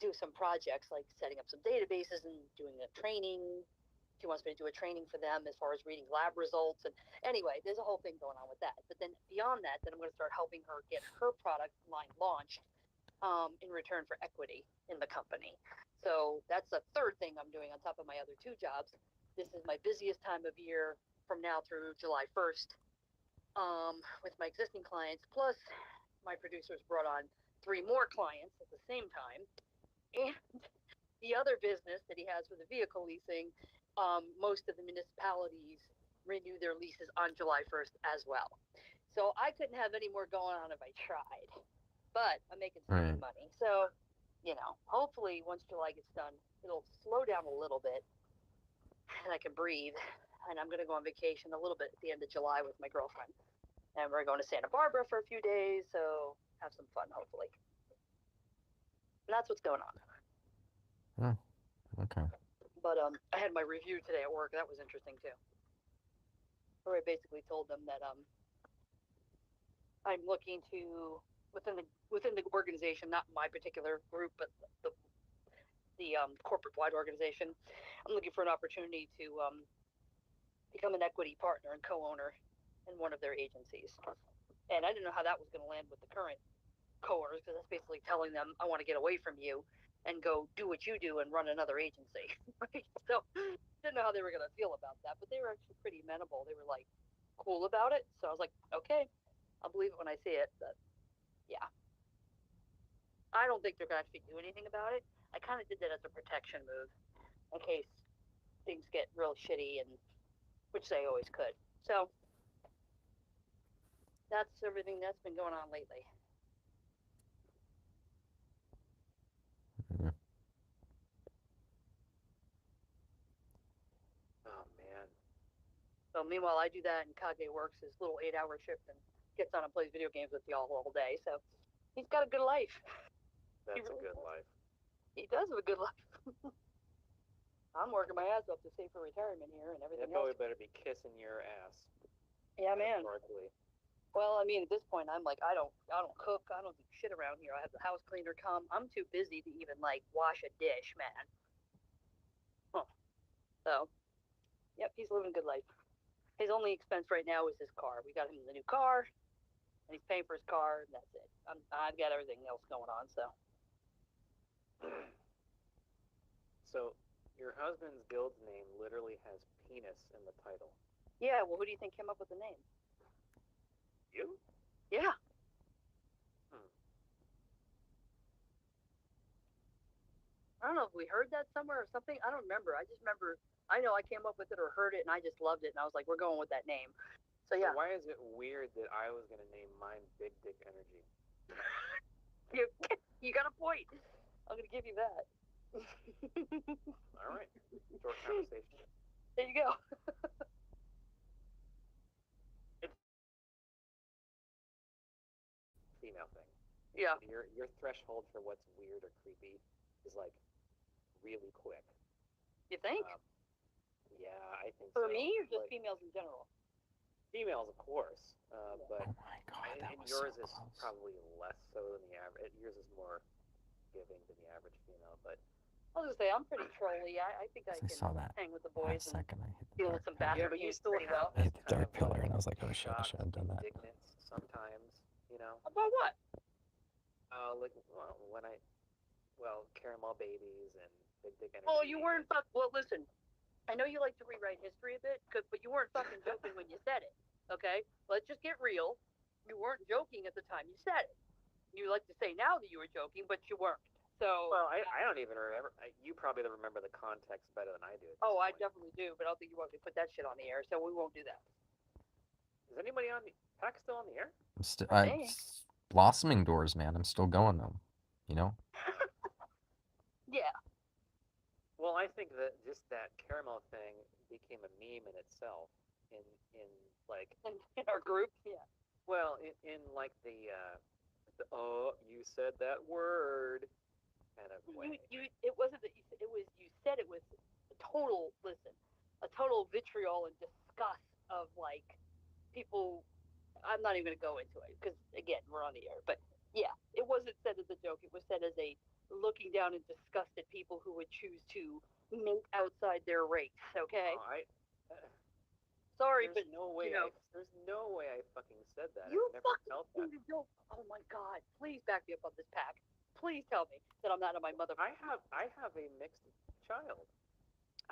do some projects like setting up some databases and doing a training. She wants me to do a training for them as far as reading lab results. And anyway, there's a whole thing going on with that. But then beyond that, then I'm going to start helping her get her product line launched in return for equity in the company. So that's the third thing I'm doing on top of my other 2 jobs. This is my busiest time of year from now through July 1st with my existing clients. Plus, my producers brought on 3 more clients at the same time. And the other business that he has with the vehicle leasing, most of the municipalities renew their leases on July 1st as well. So I couldn't have any more going on if I tried, but I'm making some money. So hopefully once July gets done, it'll slow down a little bit and I can breathe. And I'm going to go on vacation a little bit at the end of July with my girlfriend. And we're going to Santa Barbara for a few days, so have some fun, hopefully. And that's what's going on. Okay. But I had my review today at work. That was interesting, too. Where I basically told them that I'm looking to, within the organization, not my particular group, but the corporate-wide organization, I'm looking for an opportunity to become an equity partner and co-owner in one of their agencies. And I didn't know how that was going to land with the current co-owners, because that's basically telling them, I want to get away from you and go do what you do and run another agency. So didn't know how they were going to feel about that, but they were actually pretty amenable. They were like cool about it. So I was like, okay, I'll believe it when I see it. But yeah, I don't think they're going to actually do anything about it. I kind of did that as a protection move in case things get real shitty, and which they always could. So that's everything that's been going on lately. Oh man. So meanwhile, I do that, and Kage works his little 8-hour shift and gets on and plays video games with y'all all day. So he's got a good life. That's really a good life. He does have a good life. I'm working my ass off to save for retirement here and everything That boy else. better be kissing your ass. Yeah, man. Metaphorically. Well, I mean, at this point, I'm like, I don't cook, I don't do shit around here. I have the house cleaner come. I'm too busy to even like wash a dish, man. Huh. So, yep, he's living a good life. His only expense right now is his car. We got him the new car, and he's paying for his car, and that's it. I've got everything else going on, so. So, your husband's guild's name literally has penis in the title. Yeah, well, who do you think came up with the name? You? Yeah. I don't know if we heard that somewhere or something. I don't remember. I just remember, I know I came up with it or heard it, and I just loved it, and I was like, we're going with that name. So, yeah. So why is it weird that I was going to name mine Big Dick Energy? You got a point. I'm going to give you that. All right. Short conversation. There you go. It's a female thing. Yeah. Your threshold for what's weird or creepy is like really quick. You think? Yeah, I think For so. me, or just Like, females in general? females, of course, but Oh my god, that was yours so is close. probably less so than the average. Yours is more giving than the average female, but I was gonna say I'm pretty trolly. I think I I can saw that. hang with the Last boys and second, I hit the deal dark with some pillar. yeah, bastard but you games still pretty well. have I this hit the kind dark of pillar, like and I was like, oh shit, I shocked should have done that. indignance sometimes, you know. About what? Like caramel babies and big dick energy. Oh, you weren't Well, listen. I know you like to rewrite history a bit, but you weren't fucking joking when you said it. Okay, let's just get real. You weren't joking at the time you said it. You like to say now that you were joking, but you weren't. So. Well, I don't even remember. You probably remember the context better than I do. Oh, I point. definitely do, but I don't think you want me to put that shit on the air, so we won't do that. Is anybody on the pack still on the air? I'm blossoming doors, man. I'm still going though. You know. Yeah. Well, I think that just that caramel thing became a meme in itself. In our group, yeah. Well, in like the oh, you said that word kind of way. It wasn't that you said it was. You said it was a total vitriol and disgust of like people. I'm not even gonna go into it because again we're on the air, but yeah, it wasn't said as a joke. It was said as a looking down and disgusted people who would choose to mate outside their race. Okay. Sorry, there's but no way. you know, There's no way I fucking said that. You I never felt that. don't. Oh my God! Please back me up on this pack. Please tell me that I'm not on my mother. I have a mixed child.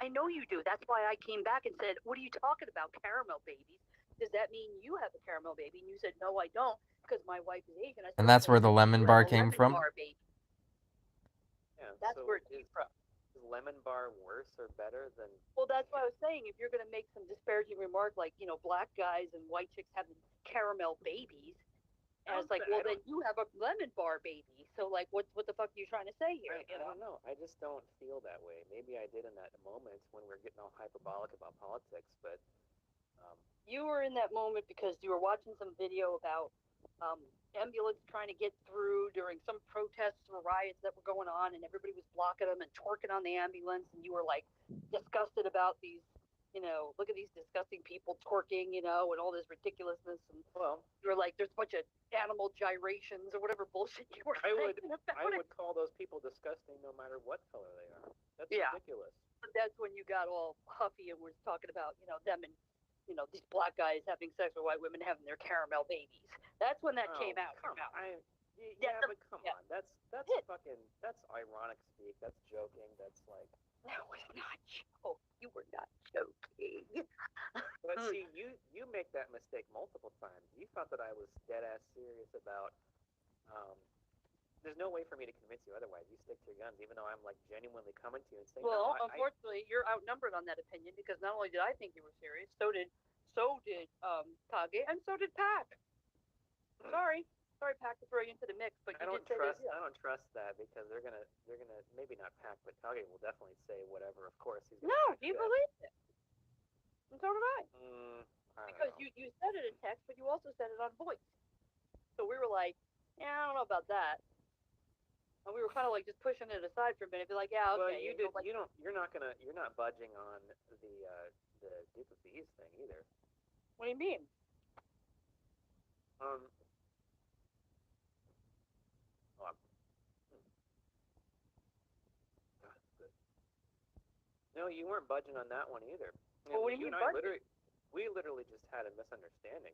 I know you do. That's why I came back and said, "What are you talking about, caramel babies? Does that mean you have a caramel baby?" And you said, "No, I don't, because my wife is Asian." And that's where the lemon bar came from. Bar baby. Yeah, that's so where it came from. Is lemon bar worse or better than? Well, that's what I was saying. If you're going to make some disparaging remark like, black guys and white chicks having caramel babies, and it's like, well, then you have a lemon bar baby. So like, what the fuck are you trying to say here? I don't know. I just don't feel that way. Maybe I did in that moment when we were getting all hyperbolic about politics, but You were in that moment because you were watching some video about ambulance trying to get through during some protests or riots that were going on, and everybody was blocking them and twerking on the ambulance, and you were like disgusted about these, look at these disgusting people twerking, and all this ridiculousness, and well, you were like, there's a bunch of animal gyrations or whatever bullshit you were I would saying about I it. would call those people disgusting no matter what color they are. That's Yeah. ridiculous. But that's when you got all huffy and was talking about, them and these black guys having sex with white women having their caramel babies. That's when that came out. Come on. Yeah, But come on. That's ironic speak. That's joking. That's like. That was not joke. You were not joking. But see, you make that mistake multiple times. You thought that I was dead ass serious about. There's no way for me to convince you otherwise. You stick to your guns, even though I'm like genuinely coming to you and saying. Well, no, unfortunately, you're outnumbered on that opinion because not only did I think you were serious, so did Kage, and so did Pac. Sorry, Pac, to throw you into the mix, but I you don't did say trust. that. I don't trust that because they're gonna maybe not Pac, but Kage will definitely say whatever. Of course, he's gonna No, back he you up. believed it, and so did I. I don't Because know. you said it in text, but you also said it on voice. So we were like, yeah, I don't know about that. And we were kind of like just pushing it aside for a minute, be like, yeah, okay. Well, you did. Like, You're not budging on the Duke of Bees thing either. What do you mean? Oh, no, you weren't budging on that one either. Well, what do you mean budging? We literally just had a misunderstanding.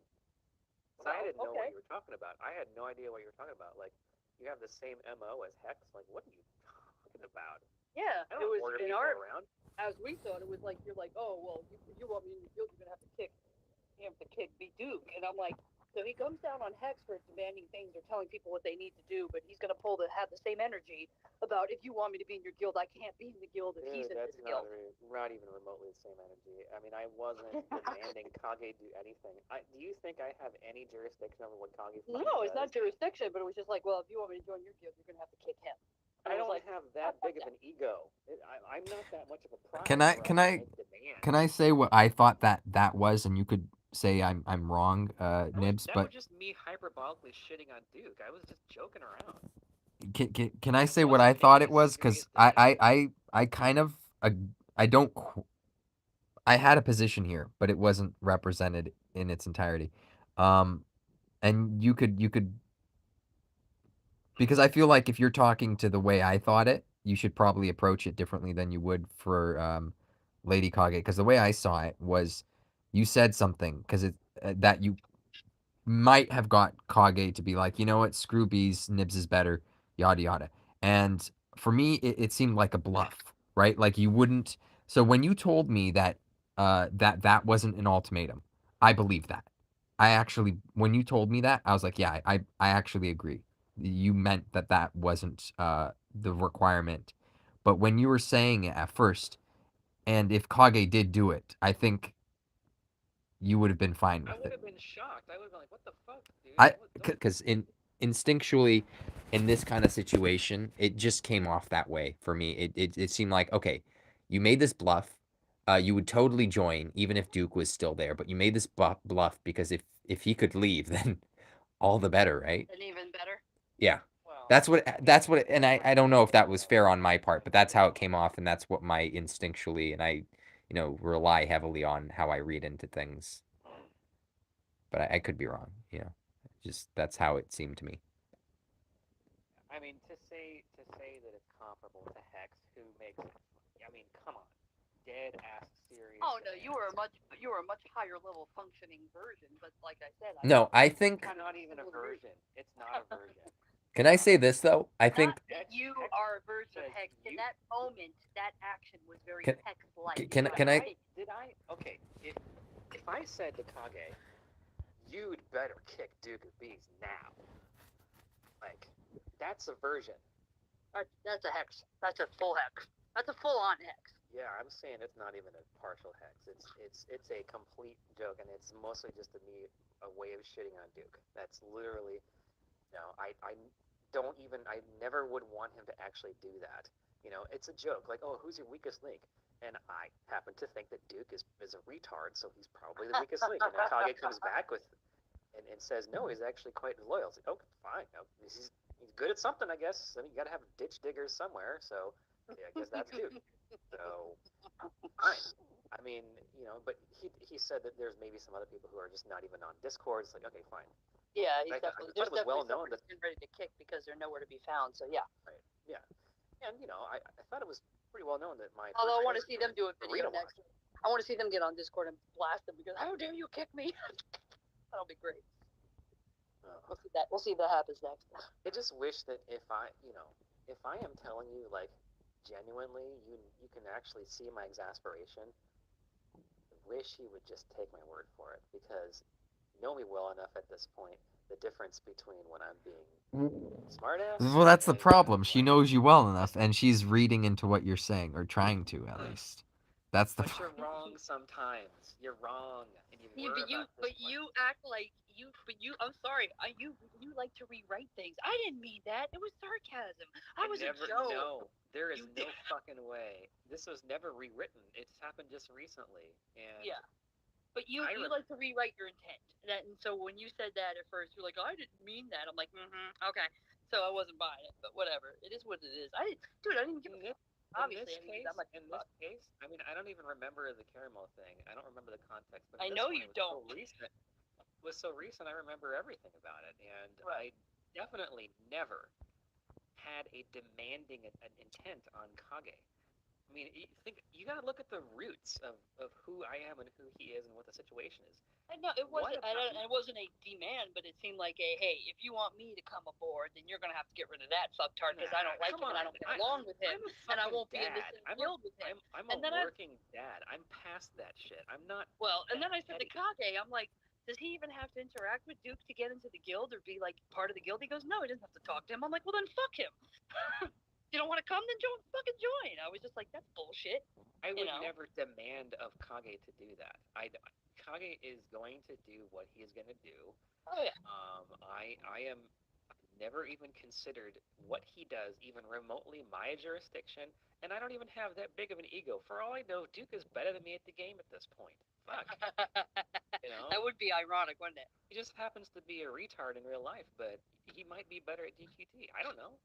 Well, I didn't know okay. what you were talking about. I had no idea what you were talking about. Like, you have the same MO as Hex. Like, what are you talking about? Yeah, I it don't was order in people our. around. As we thought, it was like you're like, oh well, you want me in the field, you're gonna have to kick me Duke, and I'm like, so he comes down on Hex for demanding things or telling people what they need to do, but he's gonna have the same energy about if you want me to be in your guild, I can't be in the guild if he's in this guild. Not even remotely the same energy. I mean, I wasn't demanding Kage do anything. Do you think I have any jurisdiction over what Kage does? No, it's not jurisdiction, but it was just like, well, if you want me to join your guild, you're gonna have to kick him. I don't have that big of an ego. I'm not that much of a pride. Can I say what I thought that was, and you could say I'm wrong, Nibs. That But was just me hyperbolically shitting on Duke. I was just joking around. can I say what I thought it was? Because I kind of I don't. I had a position here, but it wasn't represented in its entirety. And you could because I feel like if you're talking to the way I thought it, you should probably approach it differently than you would for Lady Kage. Because the way I saw it was, you said something because that you might have got Kage to be like, you know what, screw bees, Nibs is better, yada yada. And for me, it seemed like a bluff, right? Like you wouldn't. So when you told me that that wasn't an ultimatum, I believe that. I actually, when you told me that, I was like, yeah, I actually agree. You meant that wasn't the requirement. But when you were saying it at first, and if Kage did do it, I think you would have been fine with it. I would have been shocked. I would have been like, what the fuck, dude? Because instinctually, in this kind of situation, it just came off that way for me. It seemed like, okay, you made this bluff. You would totally join even if Duke was still there, but you made this bluff because if he could leave, then all the better, right? And even better. Yeah. That's what, and I don't know if that was fair on my part, but that's how it came off, and that's what my instinctually, and I, rely heavily on how I read into things. But I could be wrong, just that's how it seemed to me. I mean, to say that it's comparable to Hex, who makes, I mean, come on, dead ass serious. Oh no, you were a much higher level functioning version, but like I said, I think it's not even a version. It's not a version. Can I say this though? I think you are a version of Hex. In that moment, that action was very Hex-like. Can I? Did I? Okay. If I said to Kage, you'd better kick Duke of Bees now. Like, that's a version. That's a Hex. That's a full Hex. That's a full-on Hex. Yeah, I'm saying it's not even a partial Hex. It's a complete joke, and it's mostly just a way of shitting on Duke. That's literally. No, I I never would want him to actually do that. You know, it's a joke. Like, oh, who's your weakest link? And I happen to think that Duke is a retard, so he's probably the weakest link. And then Kage comes back with and says, no, he's actually quite loyal. It's like, oh, fine. No, he's good at something, I guess. I mean, you got to have ditch diggers somewhere, so yeah, I guess that's Duke. So, fine. I mean, you know, but he said that there's maybe some other people who are just not even on Discord. It's like, okay, fine. Yeah, I thought there's it was well definitely known that someone ready to kick because they're nowhere to be found. So yeah. right, yeah, and you know, I thought it was pretty well known that my Although I first want to see them do a video arena next. I want to see them get on Discord and blast them because how dare you kick me? That'll be great. We'll see that. We'll see if that happens next. I just wish that if I am telling you like genuinely, you can actually see my exasperation. I wish you would just take my word for it because you know me well enough at this point. The difference between when I'm being smartass. Well, that's the and problem. She like, knows you well enough, and she's reading into what you're saying, or trying to, at least. That's the But you're problem. wrong sometimes. You're wrong, and you Yeah, were but you, about but this one. you act like you. But you. I'm sorry. You like to rewrite things. I didn't mean that. It was sarcasm. I was never, a joke. No, there is You no did. fucking way. This was never rewritten. It's happened just recently, and Yeah. But you like to rewrite your intent. And so when you said that at first, you're like, I didn't mean that. I'm like, okay. So I wasn't buying it, but whatever. It is what it is. I didn't give a fuck. Obviously, in this case, I mean, I don't even remember the caramel thing. I don't remember the context. But I this know one, you it don't. was so recent. I remember everything about it, and Right. I definitely never had a demanding an intent on Kage. I mean, you got to look at the roots of who I am and who he is and what the situation is. No, it wasn't. It wasn't a demand, but it seemed like a hey, if you want me to come aboard, then you're gonna have to get rid of that fucktard because I don't like him and I don't get along with him, and I won't be in this guild with him. I'm a working dad. I'm past that shit. I'm not. Well, and then I said to Kage, I'm like, does he even have to interact with Duke to get into the guild or be like part of the guild? He goes, no, he doesn't have to talk to him. I'm like, well then fuck him. You don't want to come, then fucking join. I was just like, that's bullshit. I would never demand of Kage to do that. Kage is going to do what he is going to do. Oh yeah. I am never even considered what he does even remotely my jurisdiction, and I don't even have that big of an ego. For all I know, Duke is better than me at the game at this point. Fuck. You know? That would be ironic, wouldn't it? He just happens to be a retard in real life, but he might be better at DQT. I don't know.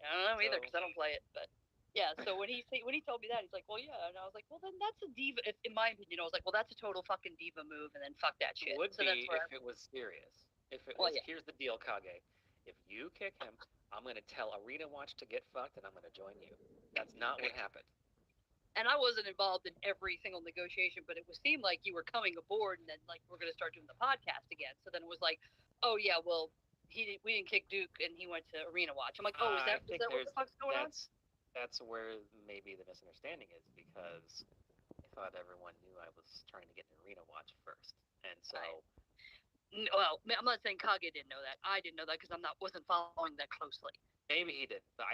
I don't know either because I don't play it, but yeah. So when he told me that, he's like, well, yeah, and I was like, well, then that's a diva. In my opinion, I was like, well, that's a total fucking diva move, and then fuck that shit. It would so be if it was serious. If it was, here's the deal, Kage. If you kick him, I'm gonna tell Arena Watch to get fucked, and I'm gonna join you. That's not what happened. And I wasn't involved in every single negotiation, but it seemed like you were coming aboard, and then like we're gonna start doing the podcast again. So then it was like, oh yeah, well. We didn't kick Duke, and he went to Arena Watch. I'm like, oh, is that what the fuck's going on? That's where maybe the misunderstanding is because I thought everyone knew I was trying to get an Arena Watch first, and so. Well, I'm not saying Kage didn't know that. I didn't know that because wasn't following that closely. Maybe he did, but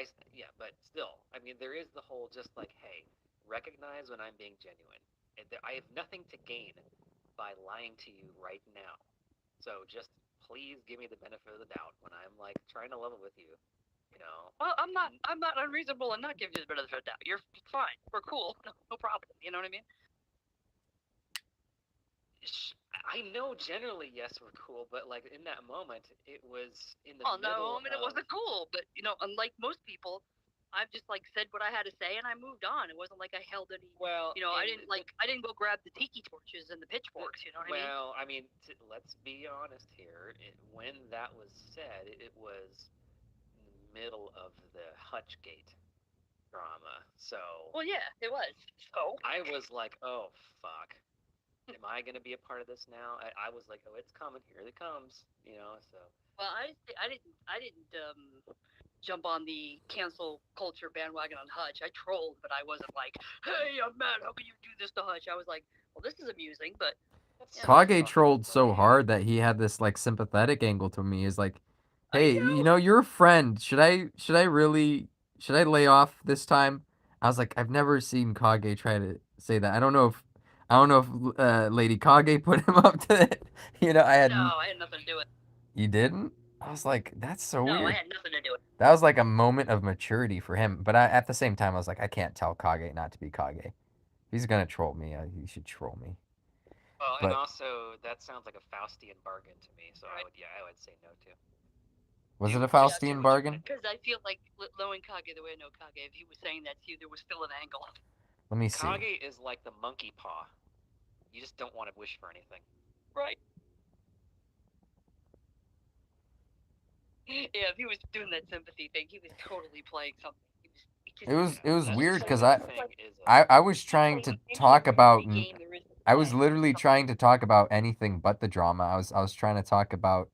but still, I mean, there is the whole just like, hey, recognize when I'm being genuine. I have nothing to gain by lying to you right now, so just. Please give me the benefit of the doubt when I'm like trying to level with you, you know. Well, I'm not unreasonable and not giving you the benefit of the doubt. You're fine. We're cool. No problem. You know what I mean? I know generally, yes, we're cool, but like in that moment, it was in the middle. It wasn't cool. But unlike most people, I've just like said what I had to say and I moved on. It wasn't like I held any. Well, I didn't go grab the tiki torches and the pitchforks. You know what I mean? Well, I mean, let's be honest here. When that was said, it was in the middle of the Hutchgate drama. So. Well, yeah, it was. So. I was like, oh fuck. Am I gonna be a part of this now? I was like, oh, it's coming. Here it comes. You know. So. Well, I didn't. Jump on the cancel culture bandwagon on Hutch. I trolled, but I wasn't like, hey, I'm mad. How can you do this to Hutch? I was like, well, this is amusing, but. Kage trolled so hard that he had this like sympathetic angle to me. Is like, hey, you're a friend. Should I lay off this time? I was like, I've never seen Kage try to say that. I don't know if Lady Kage put him up to it. I had. No, I had nothing to do with it. You didn't? I was like, that's so No, I weird. had nothing to do with it. That was like a moment of maturity for him. But at the same time, I was like, I can't tell Kage not to be Kage. If he's gonna troll me, he should troll me. Well, and But also that sounds like a Faustian bargain to me. So I would say no to. was it a Yeah, Faustian bargain? Because I feel like knowing Kage the way I know Kage, if he was saying that to you, there was still an angle. Let me see. Kage is like the monkey paw. You just don't want to wish for anything. Right. Yeah, if he was doing that sympathy thing, he was totally playing something. It was That weird because sympathy thing is I was trying to talk about. I was literally trying to talk about anything but the drama. I was trying to talk about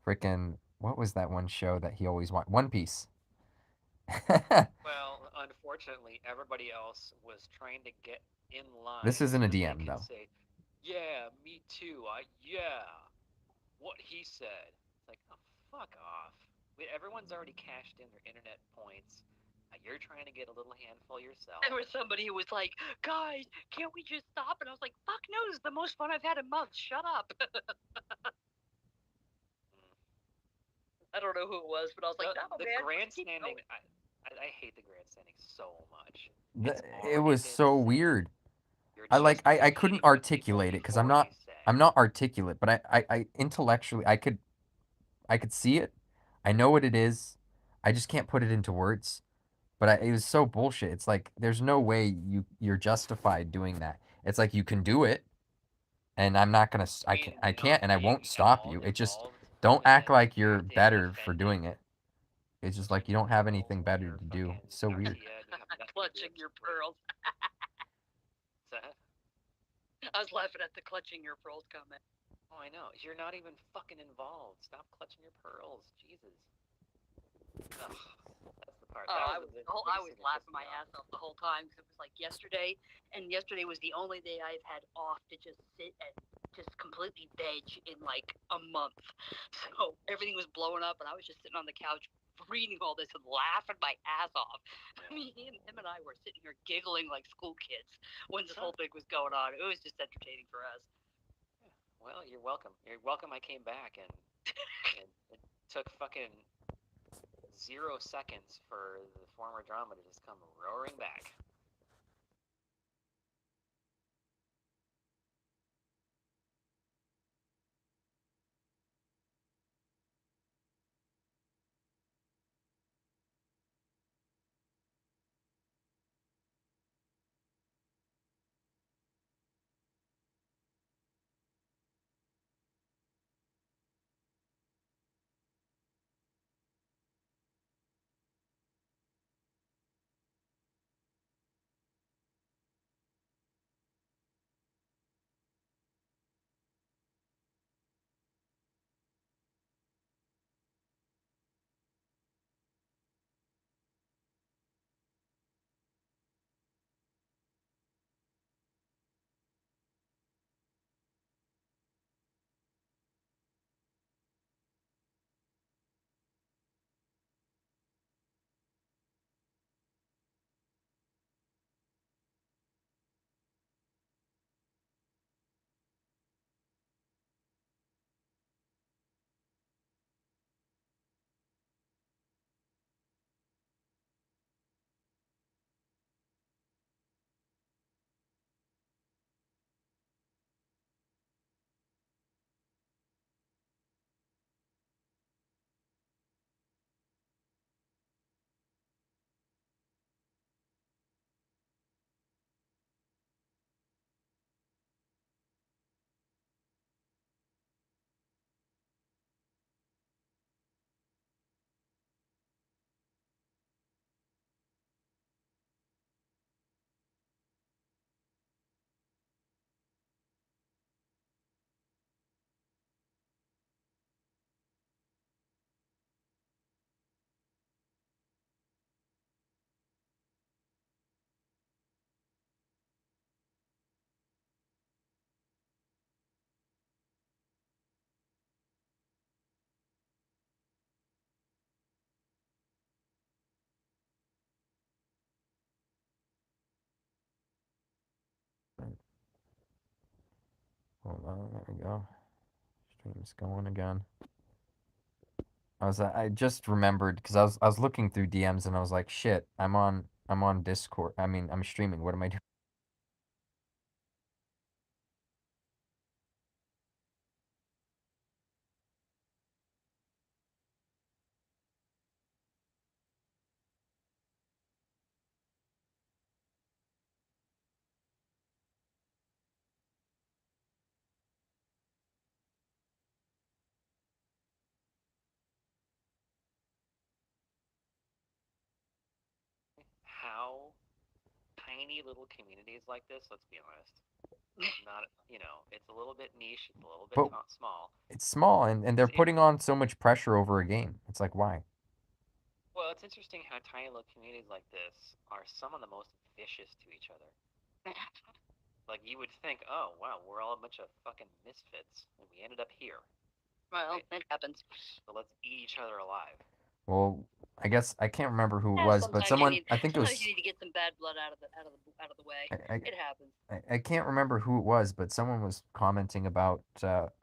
freaking what was that one show that he always wanted? One Piece. Well, unfortunately, everybody else was trying to get in line. This isn't a so that DM they could though. Say, yeah, me too. Yeah, what he said. It's like, oh, fuck off. Everyone's already cashed in their internet points. You're trying to get a little handful yourself. There was somebody who was like, guys, can't we just stop? And I was like, fuck no, this is the most fun I've had in months. Shut up. I don't know who it was, but I was like, no, the man. grandstanding. I hate the grandstanding so much. It was so weird. I couldn't articulate it because I'm not articulate, but I intellectually I could see it. I know what it is. I just can't put it into words. But it was so bullshit. It's like there's no way you're justified doing that. It's like you can do it, and I'm not gonna. I can't, and I won't stop you. It just don't act like you're better for doing it. It's just like you don't have anything better to do. It's so weird. Clutching your pearls. I was laughing at the clutching your pearls comment. Oh, I know. You're not even fucking involved. Stop clutching your pearls. Jesus. Ugh, that's the part. I was laughing my ass off the whole time because it was like yesterday, and yesterday was the only day I've had off to just sit and just completely veg in like a month. So everything was blowing up, and I was just sitting on the couch reading all this and laughing my ass off. I mean, him and I were sitting here giggling like school kids when this whole thing was going on. It was just entertaining for us. Well, you're welcome. You're welcome. I came back, and it took fucking 0 seconds for the former drama to just come roaring back. Hold on, there we go. Stream's going again. I just remembered because I was looking through DMs and I was like, shit, I'm on Discord. I mean, I'm streaming. What am I doing? How tiny little communities like this, let's be honest, not, it's a little bit niche, it's a little bit But small. it's small and they're It's putting on so much pressure over a game. It's like, why? Well, it's interesting how tiny little communities like this are some of the most vicious to each other. Like, you would think, oh, wow, we're all a bunch of fucking misfits, and we ended up here. Well, Right. it happens. So let's eat each other alive. Well, I guess I can't remember who it Yeah, was, but sometimes someone you need, I think it sometimes was you need to get some bad blood out of the way. It happens. I can't remember who it was, but someone was commenting about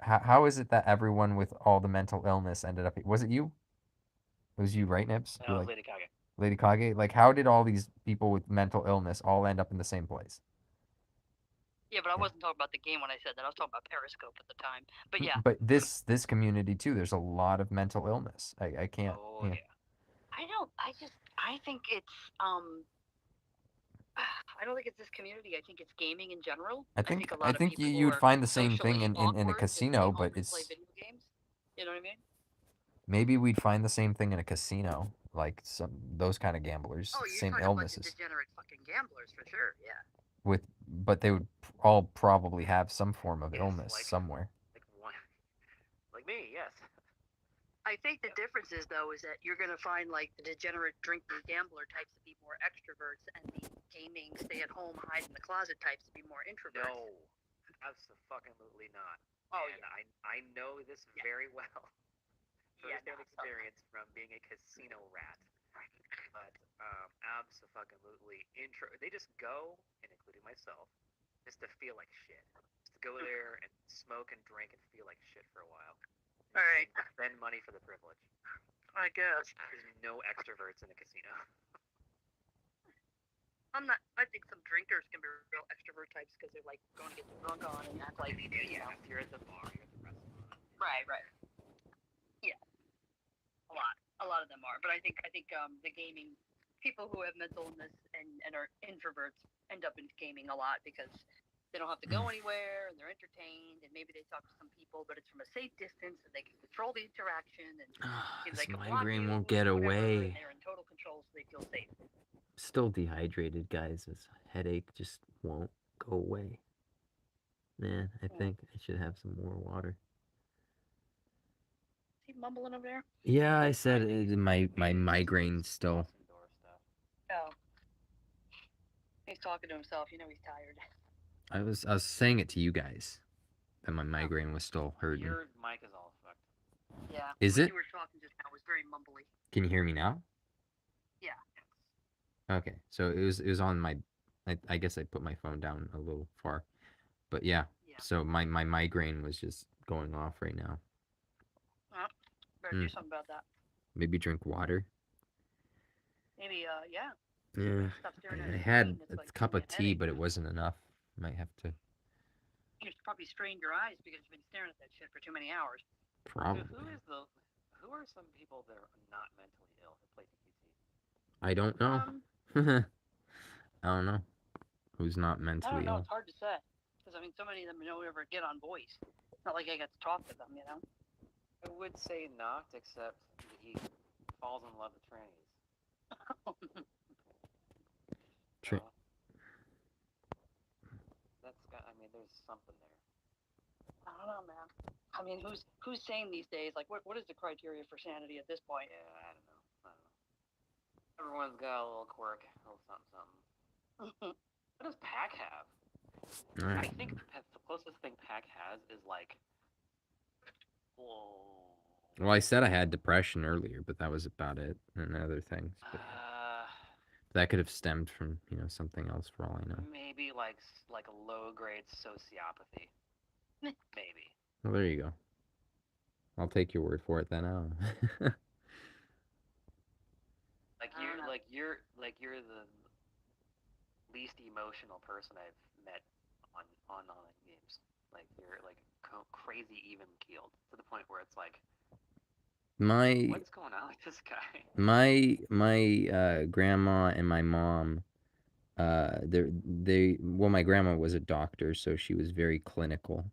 how is it that everyone with all the mental illness ended up. Was it you? It was you, right, Nibs? That Who, was like Lady Kage. Lady Kage? Like, how did all these people with mental illness all end up in the same place? Yeah, but I wasn't talking about the game when I said that. I was talking about Periscope at the time. But yeah. But this community too, there's a lot of mental illness. I can't. Oh, Yeah. yeah. I think it's I don't think it's this community. I think it's gaming in general. I think a lot of people you would are find the same thing socially in a awkward to casino, stay home but and play it's video games. You know what I mean? maybe we'd find the same thing in a casino, like some those kind of gamblers, Oh, you're same talking a bunch of illnesses. degenerate fucking gamblers for sure. Yeah. But they would all probably have some form of Yes, illness like- somewhere. Like one, like me, yes. I think the difference is though is that you're gonna find like the degenerate drinking gambler types to be more extroverts, and the gaming stay at home hide in the closet types to be more introverts. No, absolutely not. Oh And yeah. I know this Yeah. very well. Yeah, First-hand no, experience from being a casino rat. But absolutely they just go, and including myself, just to feel like shit. Just to go there and smoke and drink and feel like shit for a while. All right. Spend money for the privilege. I guess. There's no extroverts in a casino. I'm not. I think some drinkers can be real extrovert types because they're like going to get drunk on and act like Maybe, yeah. If you're at the bar, you're at the restaurant. Right. Yeah. A lot of them are, but I think the gaming people who have mental illness and are introverts end up in gaming a lot because they don't have to go anywhere and they're entertained and maybe they talk to some people, but it's from a safe distance and they can control the interaction and This they can block migraine you won't or get whatever, away. and they're in total control, so they feel safe. Still dehydrated, guys. This headache just won't go away. Man, I think I should have some more water. Is he mumbling over there? Yeah, I said my migraine still. Oh. He's talking to himself. You know he's tired. I was saying it to you guys that my migraine was still hurting. Your mic is all fucked. Yeah. Is when it? you were talking just now, it was very mumbly. Can you hear me now? Yeah. Okay, so it was on my. I guess I put my phone down a little far, but yeah. So my migraine was just going off right now. Well, better do something about that. Maybe drink water. Maybe yeah. Yeah, Stop staring at I the had screen. It's a like cup giving of you a tea, headache. but it wasn't enough. Might have to. You should probably strain your eyes because you've been staring at that shit for too many hours. Probably. Who are some people that are not mentally ill that play TQT? I don't know. I don't know. Who's not I mentally don't know. ill? It's hard to say because I mean, so many of them don't ever get on voice. It's not like I get to talk to them, you know. I would say not, except he falls in love with trannies. There's something there. I don't know, man. I mean, who's sane these days? Like, what is the criteria for sanity at this point? Yeah, I don't know. Everyone's got a little quirk, a little something. What does Pac have? I think the closest thing Pac has is like. Whoa. Well, I said I had depression earlier, but that was about it, and other things. But that could have stemmed from something else, for all I know. Maybe like a low grade sociopathy. Maybe. Well, there you go. I'll take your word for it then. you're the least emotional person I've met on online games. Like you're like crazy even keeled to the point where it's like, My what's going on with this guy? my grandma and my mom, well, my grandma was a doctor, so she was very clinical.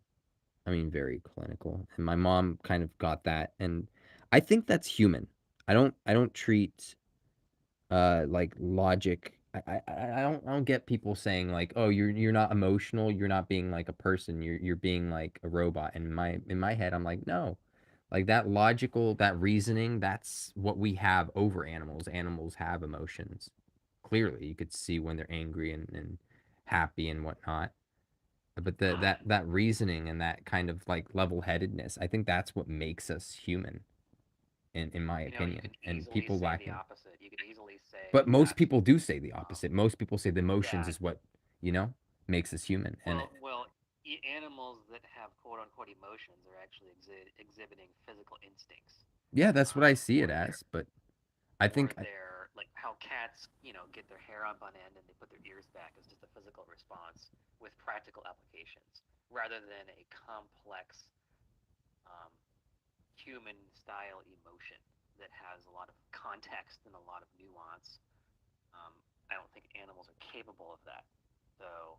I mean, very clinical. And my mom kind of got that, and I think that's human. I don't treat like logic. I don't get people saying like, oh, you're not emotional, you're not being like a person, you're being like a robot. And in my head, I'm like, no, like that logical, that reasoning, that's what we have over animals. Animals have emotions. Clearly, you could see when they're angry and happy and whatnot. But that reasoning and that kind of like level-headedness, I think that's what makes us human, in my You know, you opinion. could And easily people say the lacking. opposite. You could easily say But most that. people do say the opposite. Most people say the emotions Yeah. is what, makes us human. And Animals that have quote unquote emotions are actually exhibiting physical instincts. yeah, that's what I see Or it they're as. But I think, they're like how cats, get their hair up on end and they put their ears back as just a physical response with practical applications, rather than a complex um, human style emotion that has a lot of context and a lot of nuance. I don't think animals are capable of that. So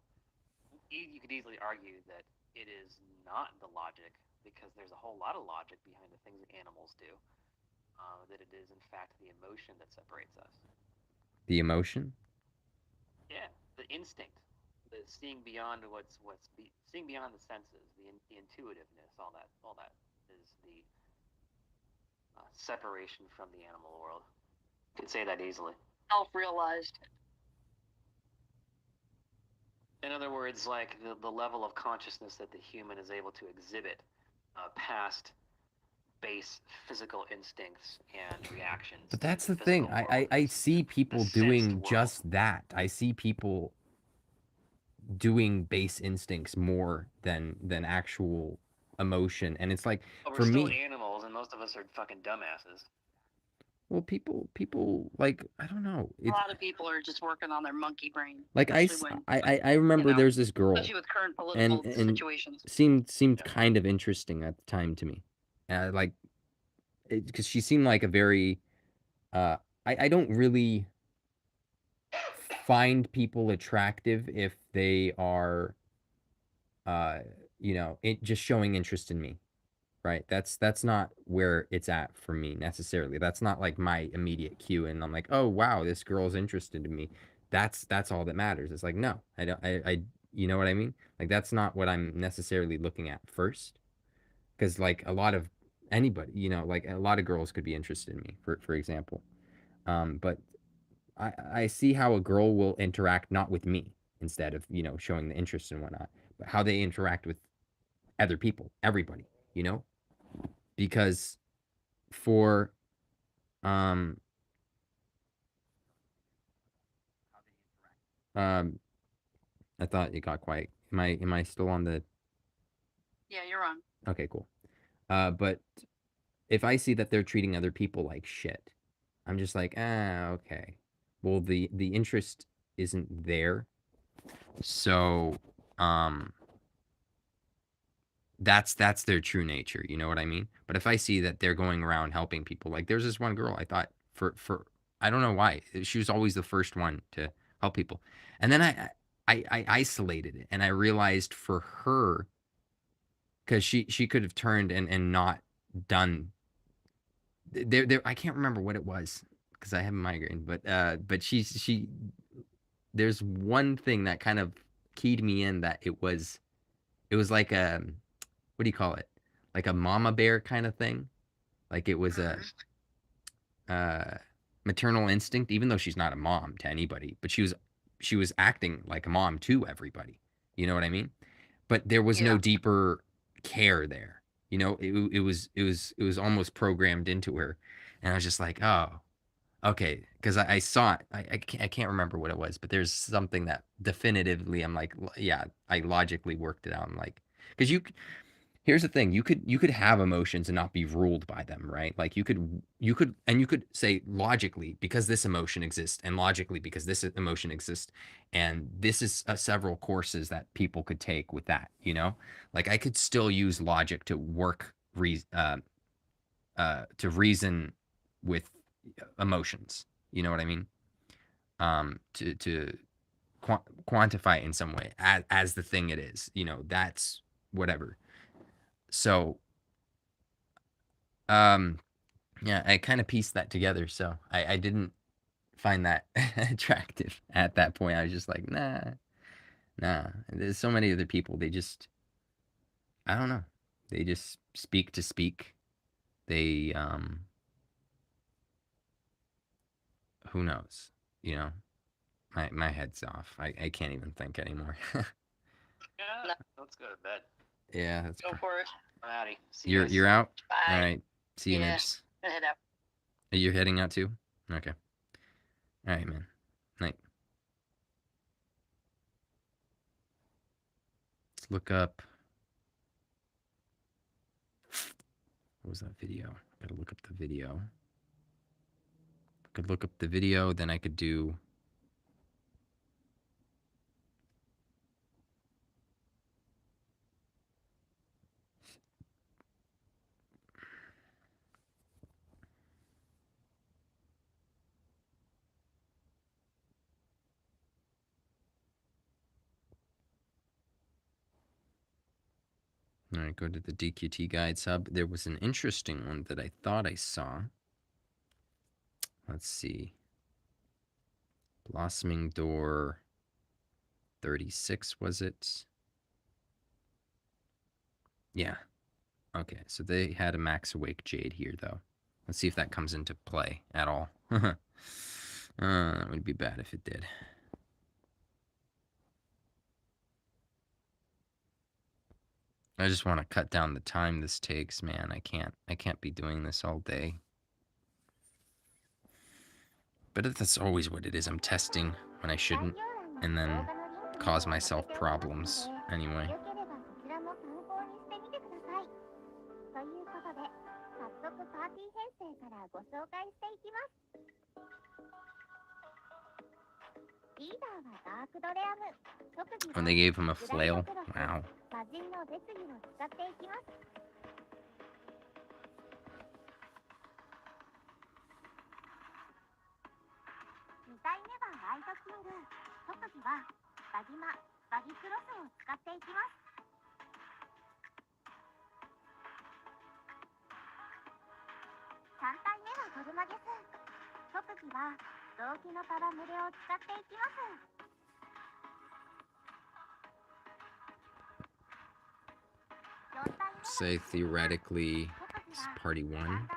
you could easily argue that it is not the logic, because there's a whole lot of logic behind the things that animals do. That it is in fact the emotion that separates us. the emotion. Yeah, the instinct, the seeing beyond seeing beyond the senses, the intuitiveness, all that is the separation from the animal world. You could say that easily. Self-realized. In other words, like the level of consciousness that the human is able to exhibit past base physical instincts and reactions. But that's the to thing. physical I see people doing world. just that. I see people doing base instincts more than actual emotion. And it's like, But we're for still me, animals, and most of us are fucking dumbasses. well, people like, I don't know. A lot of people are just working on their monkey brain. Like especially when, I remember there's this girl, especially with current political and situations. seemed kind of interesting at the time to me. Like, because she seemed like a very, I don't really find people attractive if they are, just showing interest in me, right? That's not where it's at for me necessarily. That's not like my immediate cue, and I'm like, oh wow, this girl's interested in me. That's all that matters. It's like, no, I don't, you know what I mean? Like, that's not what I'm necessarily looking at first, because like a lot of anybody, like a lot of girls could be interested in me, for example. But I see how a girl will interact not with me, instead of showing the interest and whatnot, but how they interact with other people, everybody, because for um um I thought it got quiet. Am I still on the Yeah, you're on. Okay, cool. But if I see that they're treating other people like shit, I'm just like, okay. Well, the interest isn't there. So, that's their true nature, you know what I mean? But if I see that they're going around helping people, like there's this one girl, I thought, for I don't know why, she was always the first one to help people. And then I isolated it, and I realized for her, because she could have turned and not done there. I can't remember what it was, because I have a migraine, but she there's one thing that kind of keyed me in, that it was like a, what do you call it? Like a mama bear kind of thing. Like it was a maternal instinct, even though she's not a mom to anybody, but she was acting like a mom to everybody. You know what I mean? But there was no deeper care there. It was almost programmed into her, and I was just like, oh, okay, because I saw it. I can't remember what it was, but there's something that definitively I'm like, yeah, I logically worked it out. I'm like, because here's the thing. You could have emotions and not be ruled by them, right? Like you could say logically because this emotion exists, and logically because this emotion exists, and this is several courses that people could take with that, you know? Like I could still use logic to to reason with emotions. You know what I mean? To quantify it in some way as the thing it is. You know, that's whatever. So, yeah, I kind of pieced that together. So I didn't find that attractive at that point. I was just like, nah. There's so many other people. They just, I don't know. They just speak to speak. They, who knows? You know, my head's off. I can't even think anymore. Yeah, let's go to bed. Yeah, that's Go for it. I'm outie. See you're you guys. you're out. Bye. All right. See you, Yeah. Nibs. Gonna head out. Are you heading out too? Okay. All right, man. Night. Let's look up. What was that video? Gotta look up the video. Could look up the video, then I could do. All right, go to the DQT guide sub. There was an interesting one that I thought I saw. Let's see. Blossoming Door 36, was it? Yeah. Okay, so they had a Max Awake Jade here, though. Let's see if that comes into play at all. That would be bad if it did. I just want to cut down the time this takes, man. I can't be doing this all day. But that's always what it is. I'm testing when I shouldn't, and then cause myself problems anyway. When they gave him a flail, wow. Say theoretically, this is party one.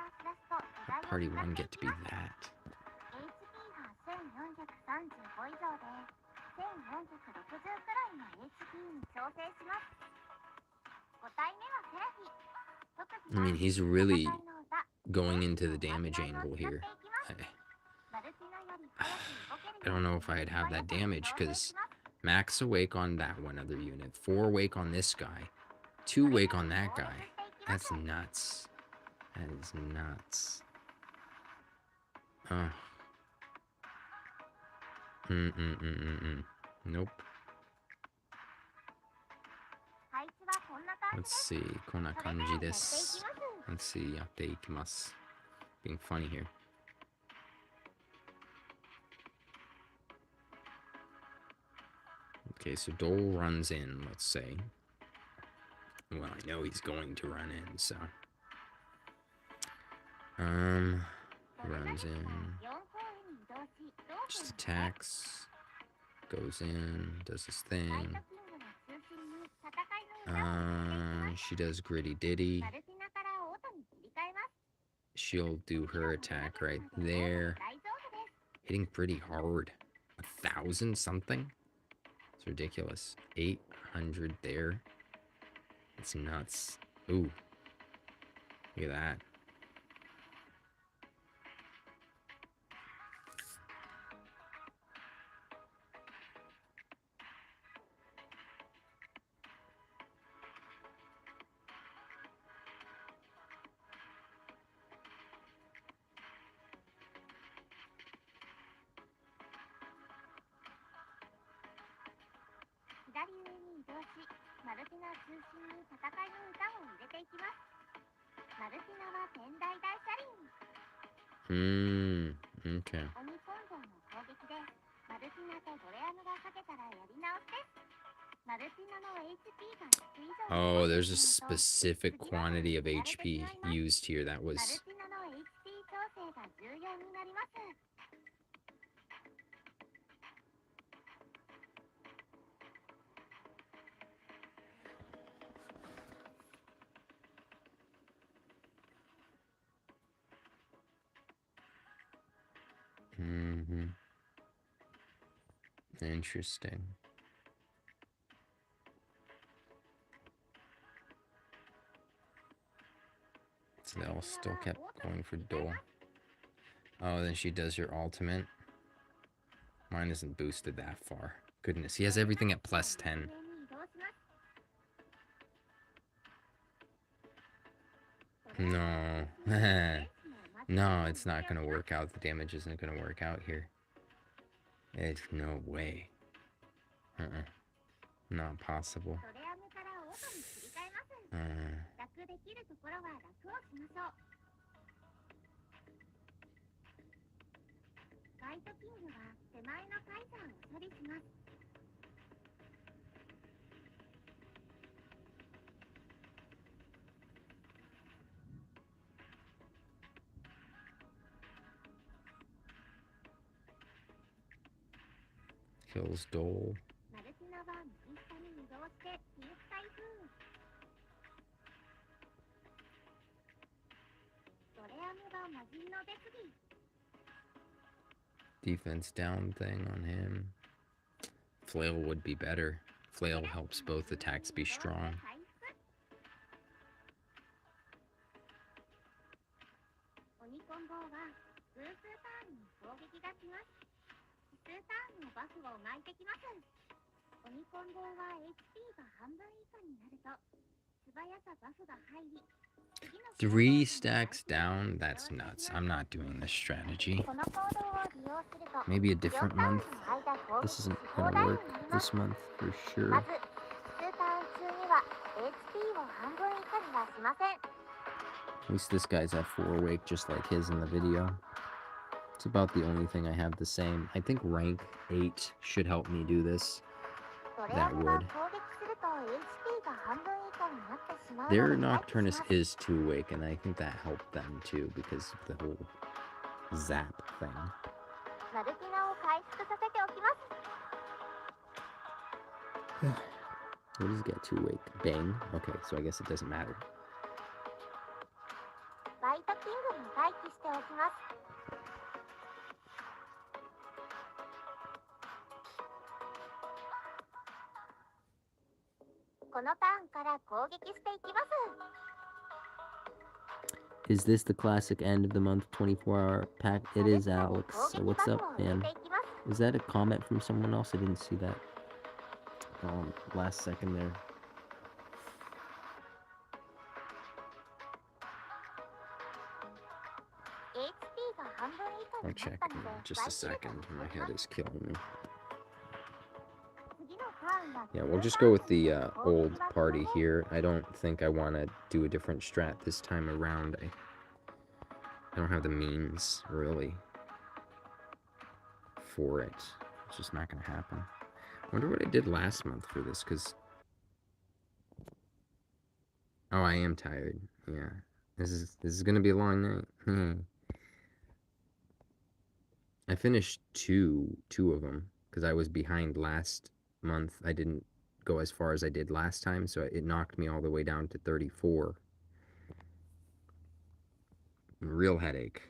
How party one get to be that? I mean, he's really going into the damage angle here. I don't know if I'd have that damage because max awake on that one other unit, 4 awake on this guy, 2 awake on that guy. That's nuts. That is nuts. Oh. Nope. Let's see. Kona kanji desu. Let's see. Yatte ikimasu. Being funny here. Okay, so Dole runs in, let's say. Well, I know he's going to run in, so. Runs in. Just attacks. Goes in, does his thing. She does Gritty Ditty. She'll do her attack right there. Hitting pretty hard. 1,000 something? It's ridiculous. 800 there. It's nuts. Ooh. Look at that. Okay. Oh, there's a specific quantity of HP used here that was... Interesting. So they all still kept going for Dole. Oh, then she does her ultimate. Mine isn't boosted that far. Goodness, he has everything at +10. No. No, it's not going to work out. The damage isn't going to work out here. It's no way. Not possible. Kills Dole. Defense down thing on him. Flail would be better. Flail helps both attacks be strong. Three stacks down? That's nuts. I'm not doing this strategy. Maybe a different month. This isn't gonna work this month for sure. At least this guy's at 4 awake, just like his in the video. It's about the only thing I have the same. I think rank 8 should help me do this. That would. Their Nocturnus is 2 awake, and I think that helped them too because of the whole zap thing. What does it get 2 awake? Bang? Okay, so I guess it doesn't matter. Is this the classic end of the month 24-hour pack? It is, Alex. So what's up, man? Is that a comment from someone else? I didn't see that. Last second there. I'll check in just a second. My head is killing me. Yeah, we'll just go with the old party here. I don't think I want to do a different strat this time around. I don't have the means, really, for it. It's just not going to happen. I wonder what I did last month for this, because... Oh, I am tired. Yeah. This is going to be a long night. I finished two of them, because I was behind last month. I didn't go as far as I did last time, so it knocked me all the way down to 34. Real headache.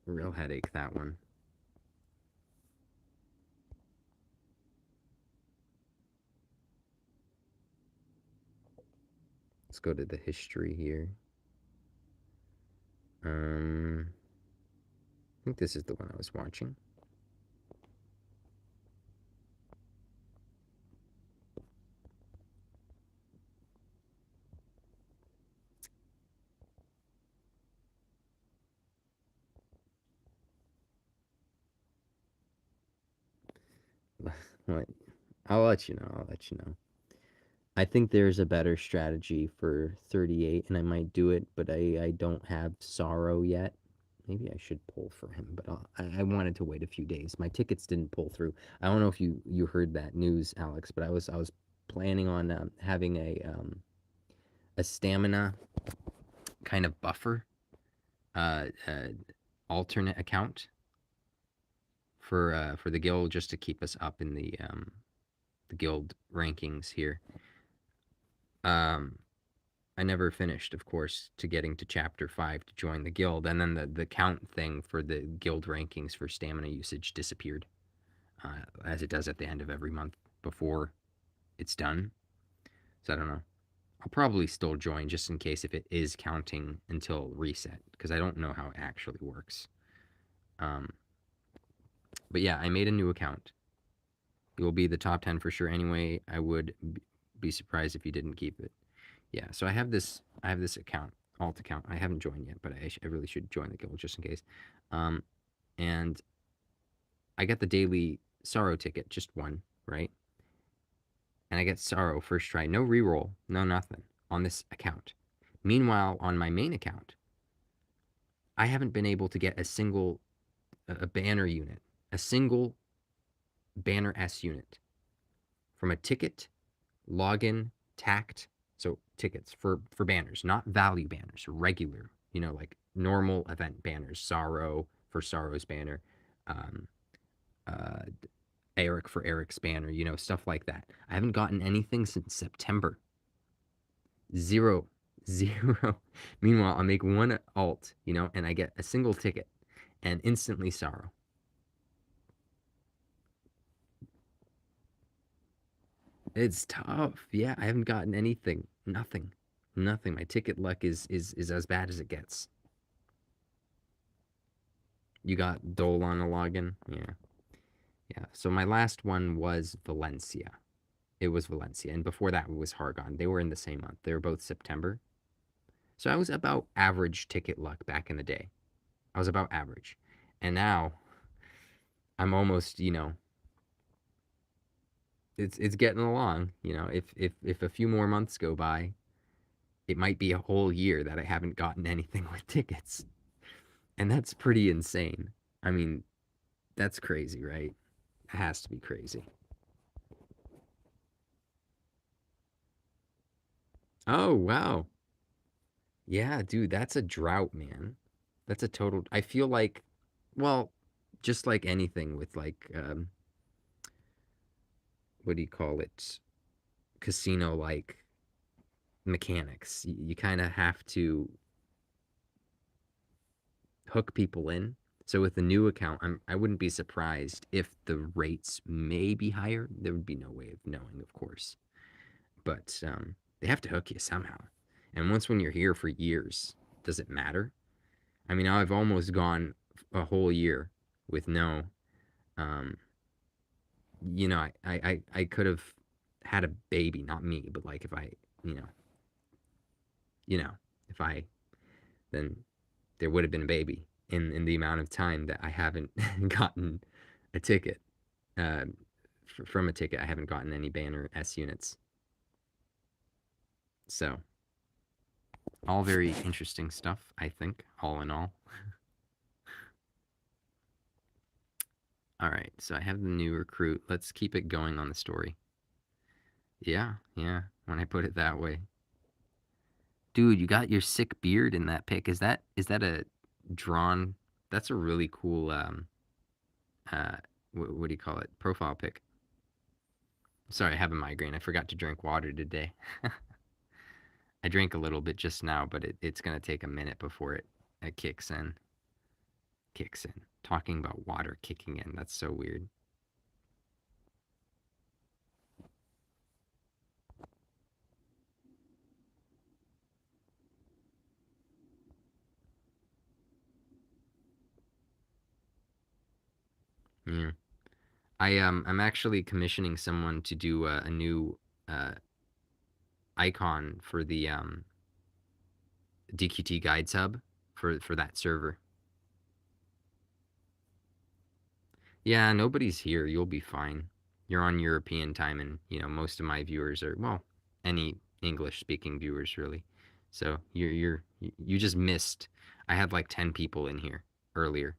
Real headache, that one. Let's go to the history here. I think this is the one I was watching. What? I'll let you know. I think there's a better strategy for 38, and I might do it, but I don't have Sorrow yet. Maybe I should pull for him, but I wanted to wait a few days. My tickets didn't pull through. I don't know if you heard that news, Alex, but I was planning on having a stamina kind of buffer, uh, uh, alternate account for the guild, just to keep us up in the guild rankings here. Um, I never finished, of course, to getting to chapter 5 to join the guild, and then the count thing for the guild rankings for stamina usage disappeared, as it does at the end of every month before it's done. So I don't know. I'll probably still join just in case if it is counting until reset, because I don't know how it actually works. But yeah, I made a new account. It will be the top 10 for sure anyway. I would be surprised if you didn't keep it. Yeah, so I have this account, alt account. I haven't joined yet, but I really should join the guild just in case. And I got the daily Sorrow ticket, just one, right? And I get Sorrow first try, no reroll, no nothing on this account. Meanwhile, on my main account, I haven't been able to get a single a banner unit, a single banner S unit from a ticket, login, tact. So tickets for banners, not value banners, regular, like normal event banners. Sorrow for Sorrow's banner, um, uh, Eric for Eric's banner, stuff like that. I haven't gotten anything since September. Zero, zero. Meanwhile, I make one alt, and I get a single ticket, and instantly Sorrow. It's tough. Yeah, I haven't gotten anything. Nothing. Nothing. My ticket luck is as bad as it gets. You got Dole on a login? Yeah. Yeah. So my last one was Valencia. It was Valencia. And before that it was Hargon. They were in the same month. They were both September. So I was about average ticket luck back in the day. I was about average. And now I'm almost, it's getting along. If a few more months go by, it might be a whole year that I haven't gotten anything with tickets. And that's pretty insane. I mean, that's crazy, right? It has to be crazy. Oh, wow. Yeah, dude, that's a drought, man. That's a total. I feel like, well, just like anything with like, what do you call it? Casino like mechanics. You kind of have to hook people in. So with the new account, I wouldn't be surprised if the rates may be higher. There would be no way of knowing, of course. But they have to hook you somehow. And once when you're here for years, does it matter? I mean, I've almost gone a whole year with no, um, I could have had a baby, not me, but like if I, you know, if I, then there would have been a baby in the amount of time that I haven't gotten a ticket. Uh, from a ticket, I haven't gotten any banner S units. So, all very interesting stuff, I think, all in all. All right, so I have the new recruit. Let's keep it going on the story. Yeah, when I put it that way. Dude, you got your sick beard in that pic. Is that a drawn? That's a really cool uh what do you call it? Profile pic. Sorry, I have a migraine. I forgot to drink water today. I drank a little bit just now, but it's gonna take a minute before it kicks in. Kicks in. Talking about water kicking in. That's so weird. Yeah. I'm actually commissioning someone to do a new uh icon for the DQT guide sub for that server. Yeah, nobody's here. You'll be fine. You're on European time, and most of my viewers are, well, any English-speaking viewers really. So you just missed. I had like 10 people in here earlier.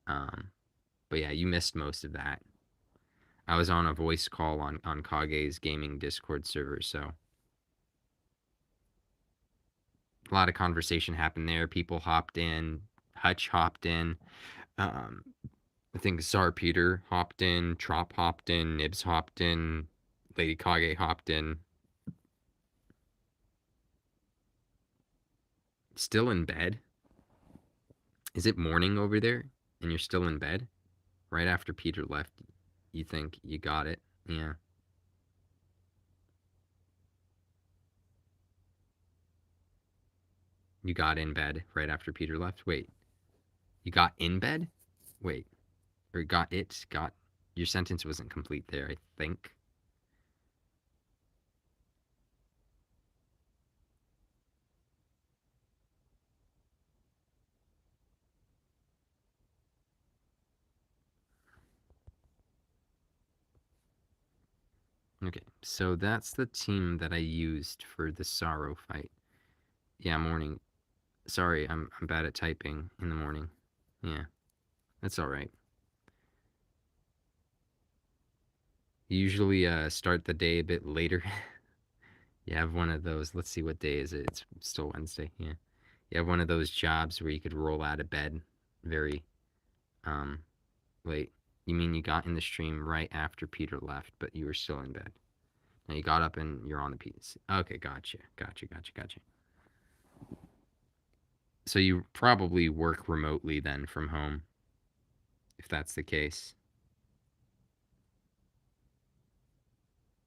But yeah, you missed most of that. I was on a voice call on Kage's gaming Discord server, so a lot of conversation happened there. People hopped in. Hutch hopped in. I think Czar Peter hopped in. Trop hopped in. Nibs hopped in. Lady Kage hopped in. Still in bed? Is it morning over there and you're still in bed? Right after Peter left, you think you got it? Yeah. You got in bed right after Peter left? Wait. You got in bed? Wait. Or got it? Got. Your sentence wasn't complete there, I think. Okay, so that's the team that I used for the Sorrow fight. Yeah, morning. Sorry, I'm bad at typing in the morning. Yeah, that's all right. Usually start the day a bit later. You have one of those. Let's see, what day is it? It's still Wednesday. Yeah. You have one of those jobs where you could roll out of bed very late. You mean you got in the stream right after Peter left, but you were still in bed. Now you got up and you're on the PC. Okay, gotcha. So you probably work remotely then from home, if that's the case.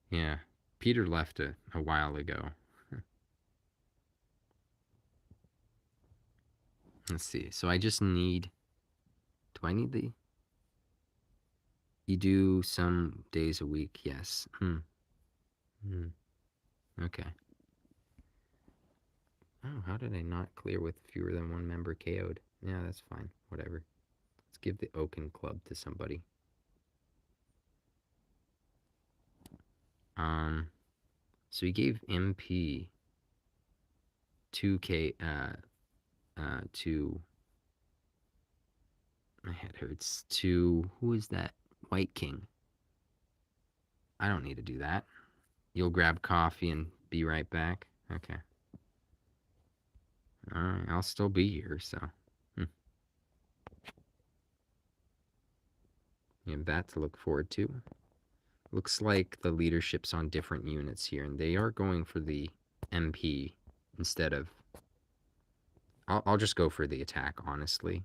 Yeah. Peter left a while ago. Let's see. So I just need... Do I need the... You do some days a week, yes. Okay. Oh, how did I not clear with fewer than one member KO'd? Yeah, that's fine. Whatever. Let's give the Oaken Club to somebody. So he gave MP 2K, to... My head hurts. To... Who is that? White King. I don't need to do that. You'll grab coffee and be right back? Okay. Alright, I'll still be here, so... You have that to look forward to. Looks like the leadership's on different units here, and they are going for the MP instead of... I'll just go for the attack, honestly.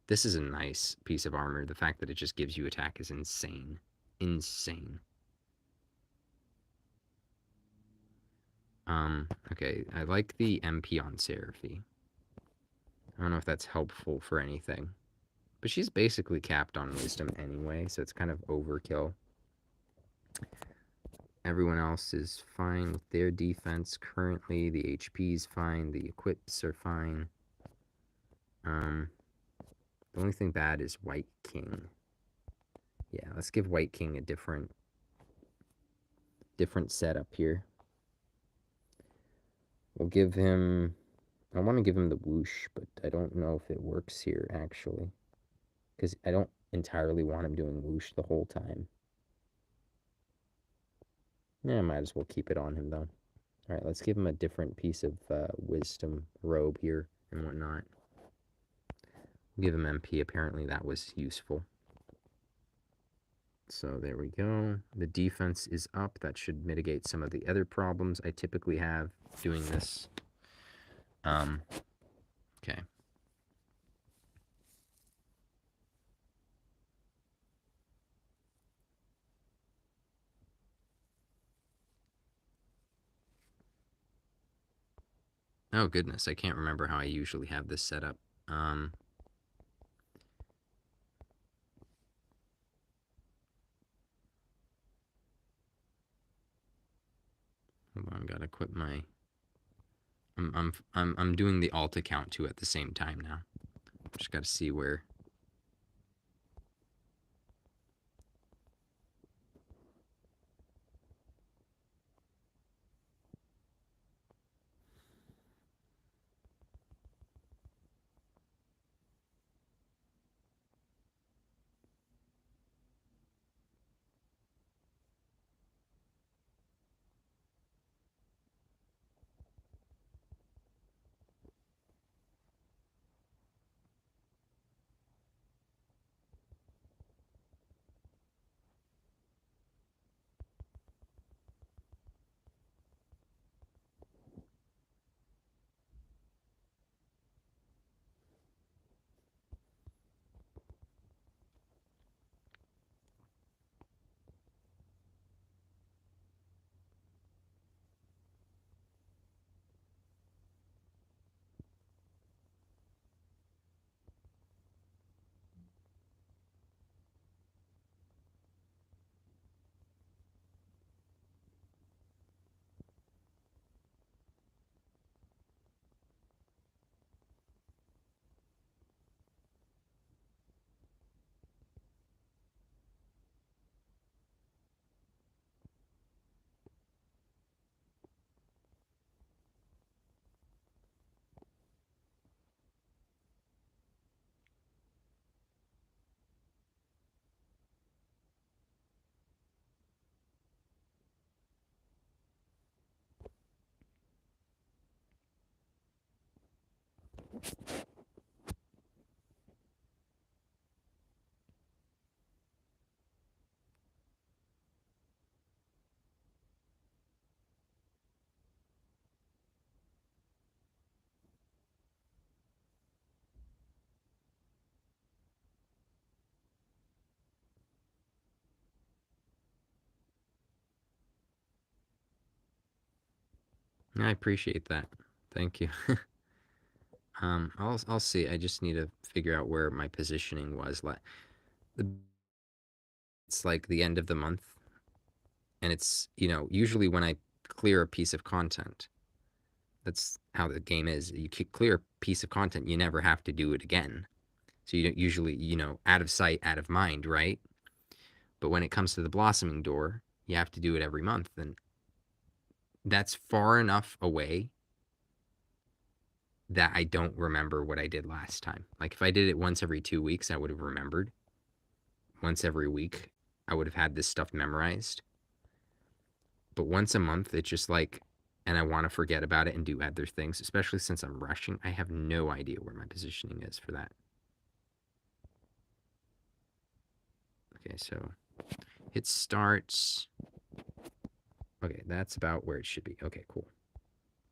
This is a nice piece of armor. The fact that it just gives you attack is insane. Insane. Okay, I like the MP on Seraphie. I don't know if that's helpful for anything. But she's basically capped on wisdom anyway, so it's kind of overkill. Everyone else is fine with their defense currently. The HP's fine. The equips are fine. The only thing bad is White King. Yeah, let's give White King a different setup here. We'll give him... I want to give him the whoosh, but I don't know if it works here, actually. Because I don't entirely want him doing whoosh the whole time. Yeah, I might as well keep it on him, though. Alright, let's give him a different piece of wisdom robe here and whatnot. Give him MP. Apparently that was useful. So there we go. The defense is up. That should mitigate some of the other problems I typically have doing this. Okay. Oh goodness, I can't remember how I usually have this set up. Hold on, gotta quit my... I'm doing the alt account too at the same time now. Just gotta see where... I appreciate that. Thank you. I'll see. I just need to figure out where my positioning was. It's like the end of the month, and it's, usually when I clear a piece of content, that's how the game is. You clear a piece of content, you never have to do it again. So you don't usually, out of sight, out of mind, right? But when it comes to the blossoming door, you have to do it every month, and that's far enough away that I don't remember what I did last time. Like if I did it once every 2 weeks, I would have remembered. Once every week, I would have had this stuff memorized. But once a month, it's just like, and I want to forget about it and do other things, especially since I'm rushing. I have no idea where my positioning is for that. Okay, so it starts. Okay, that's about where it should be. Okay, cool.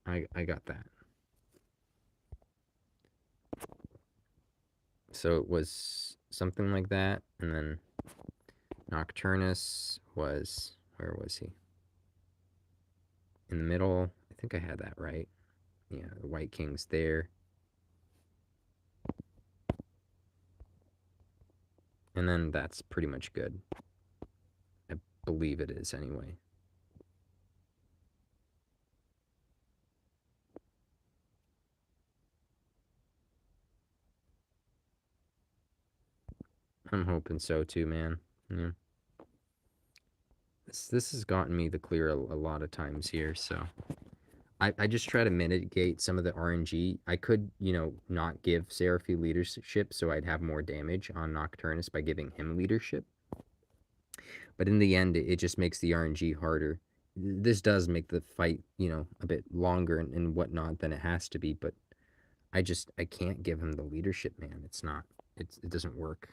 I got that. So it was something like that, and then Nocturnus was, where was he? In the middle. I think I had that right. Yeah, the White King's there. And then that's pretty much good. I believe it is anyway. I'm hoping so too, man. Yeah. This has gotten me the clear a lot of times here, so I just try to mitigate some of the RNG. I could, not give Seraphy leadership, so I'd have more damage on Nocturnus by giving him leadership. But in the end, it just makes the RNG harder. This does make the fight, a bit longer and whatnot than it has to be, but I can't give him the leadership, man. It's not, it doesn't work.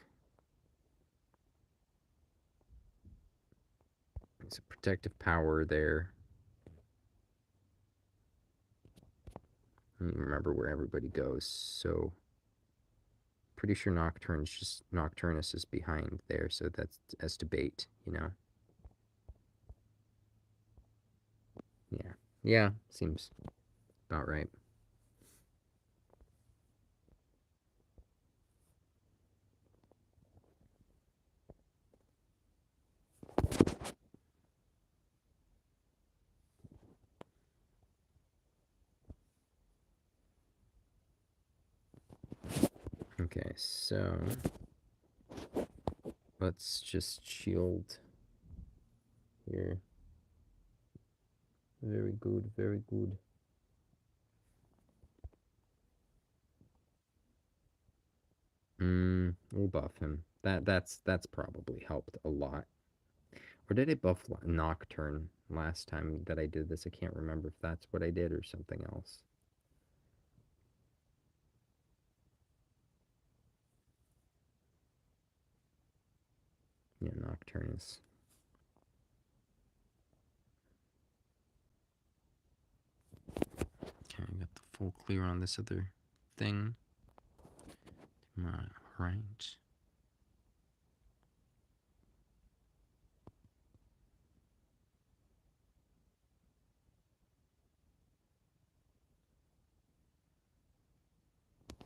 It's a protective power there. Let me remember where everybody goes. So pretty sure Nocturnus is behind there, so that's as debate, Yeah. Yeah, seems about right. Okay, so let's just shield here. Very good, very good. We'll buff him. That's probably helped a lot. Or did I buff Nocturne last time that I did this? I can't remember if that's what I did or something else. Yeah, Nocturnus. Okay, I got the full clear on this other thing. Right.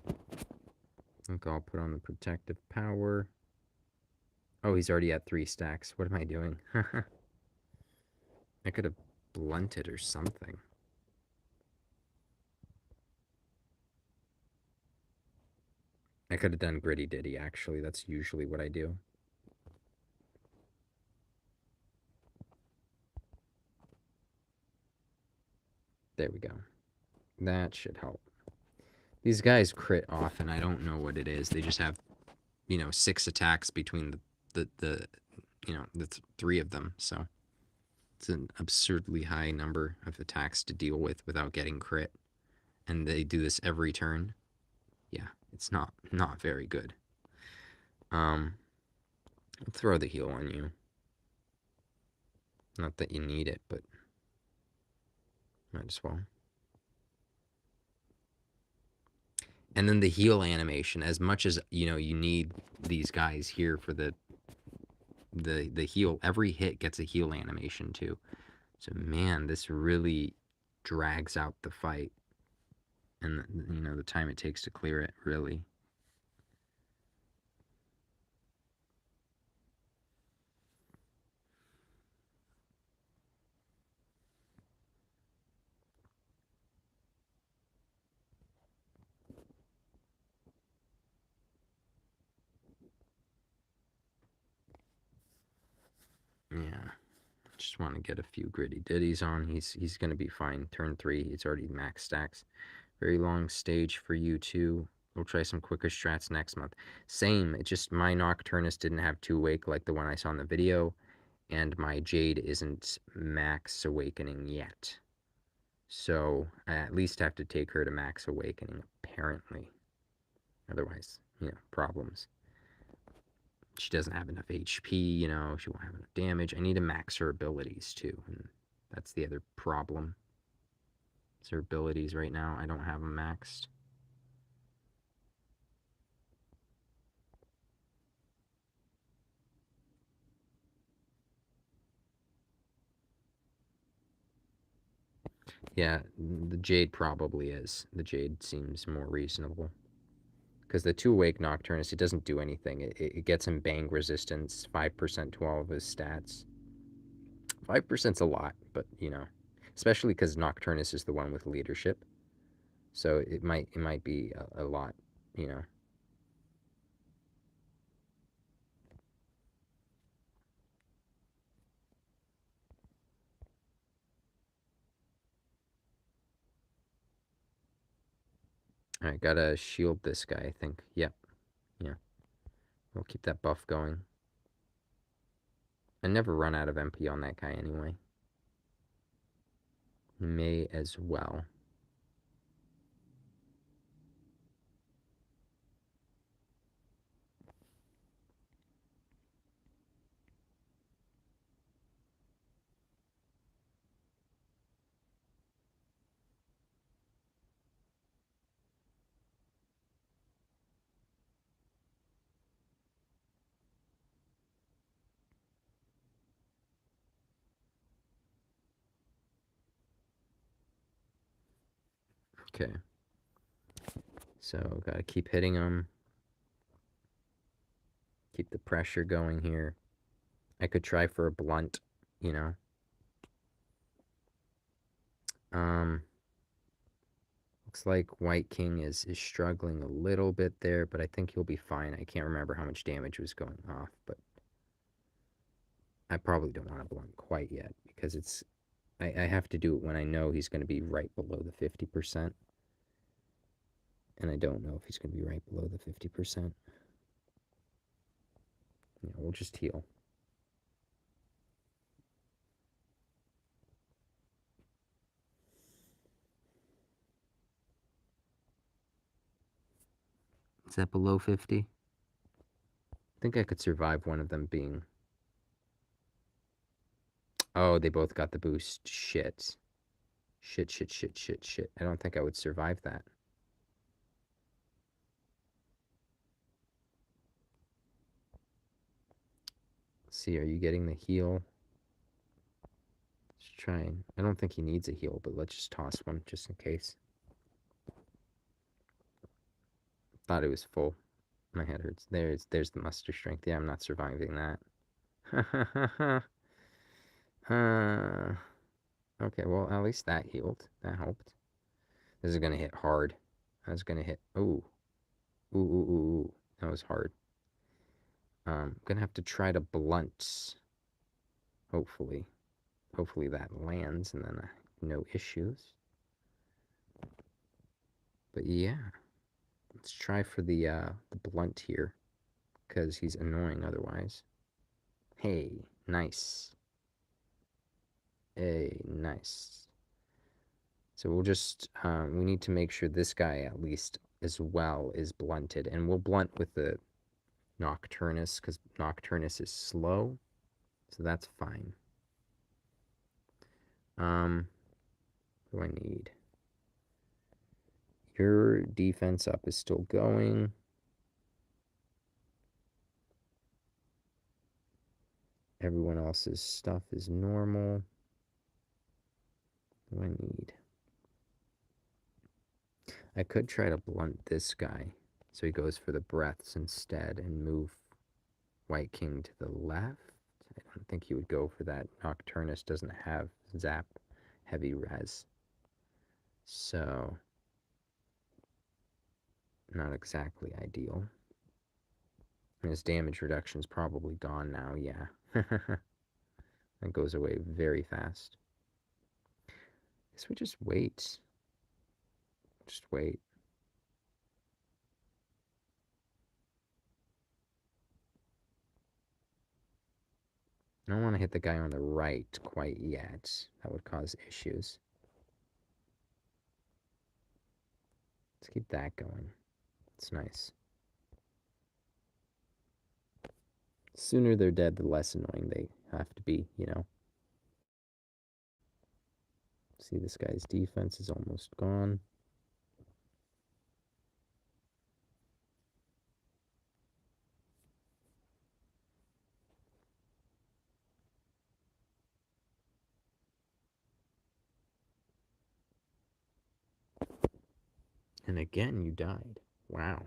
I think I'll put on the protective power. Oh, he's already at 3 stacks. What am I doing? I could have blunted or something. I could have done Gritty Ditty, actually. That's usually what I do. There we go. That should help. These guys crit often. I don't know what it is. They just have, 6 attacks between the 3 of them. So it's an absurdly high number of attacks to deal with without getting crit. And they do this every turn. yeah, it's not very good. I'll throw the heal on you. Not that you need it, but might as well. And then the heal animation, as much as you need these guys here for the heal, every hit gets a heal animation too. So man, this really drags out the fight, and the time it takes to clear it, really. Yeah, just want to get a few gritty ditties on. He's gonna be fine. Turn 3, he's already max stacks. Very long stage for you too. We'll try some quicker strats next month. Same, it just my Nocturnus didn't have 2 Wake like the one I saw in the video, and my Jade isn't max awakening yet. So I at least have to take her to max awakening, apparently. Otherwise, problems. She doesn't have enough HP, she won't have enough damage. I need to max her abilities too, and that's the other problem. It's her abilities right now. I don't have them maxed. Yeah, the Jade probably is. The Jade seems more reasonable. Because the 2 Wake Nocturnus, it doesn't do anything. It gets him bang resistance, 5% to all of his stats. 5%'s a lot, but, especially because Nocturnus is the one with leadership. So it might be a lot, Alright, gotta shield this guy, I think. Yep. Yeah. We'll keep that buff going. I never run out of MP on that guy anyway. May as well. Okay. So, gotta keep hitting him. Keep the pressure going here. I could try for a blunt, Looks like White King is struggling a little bit there, but I think he'll be fine. I can't remember how much damage was going off, but I probably don't want to blunt quite yet because I have to do it when I know he's going to be right below the 50%. And I don't know if he's going to be right below the 50%. We'll just heal. Is that below 50? I think I could survive one of them being... Oh, they both got the boost. Shit. Shit. I don't think I would survive that. Let's see, are you getting the heal? Let's try and... I don't think he needs a heal, but let's just toss one just in case. Thought it was full. My head hurts. There's the muster strength. Yeah, I'm not surviving that. Okay, well, at least that healed. That helped. This is gonna hit hard. That's gonna hit... Ooh. Ooh. That was hard. Gonna have to try to blunt. Hopefully. Hopefully that lands and then no issues. But yeah. Let's try for the blunt here. Because he's annoying otherwise. Hey, nice. Hey, nice. So we'll just, we need to make sure this guy at least as well is blunted. And we'll blunt with the Nocturnus because Nocturnus is slow. So that's fine. What do I need? Your defense up is still going. Everyone else's stuff is normal. What do I need? I could try to blunt this guy so he goes for the breaths instead and move White King to the left. I don't think he would go for that. Nocturnus doesn't have zap heavy res. So, not exactly ideal. And his damage reduction is probably gone now, yeah. That goes away very fast. Guess we just wait. Just wait. I don't want to hit the guy on the right quite yet. That would cause issues. Let's keep that going. It's nice. The sooner they're dead, the less annoying they have to be, you know? See, this guy's defense is almost gone. And again, you died. Wow.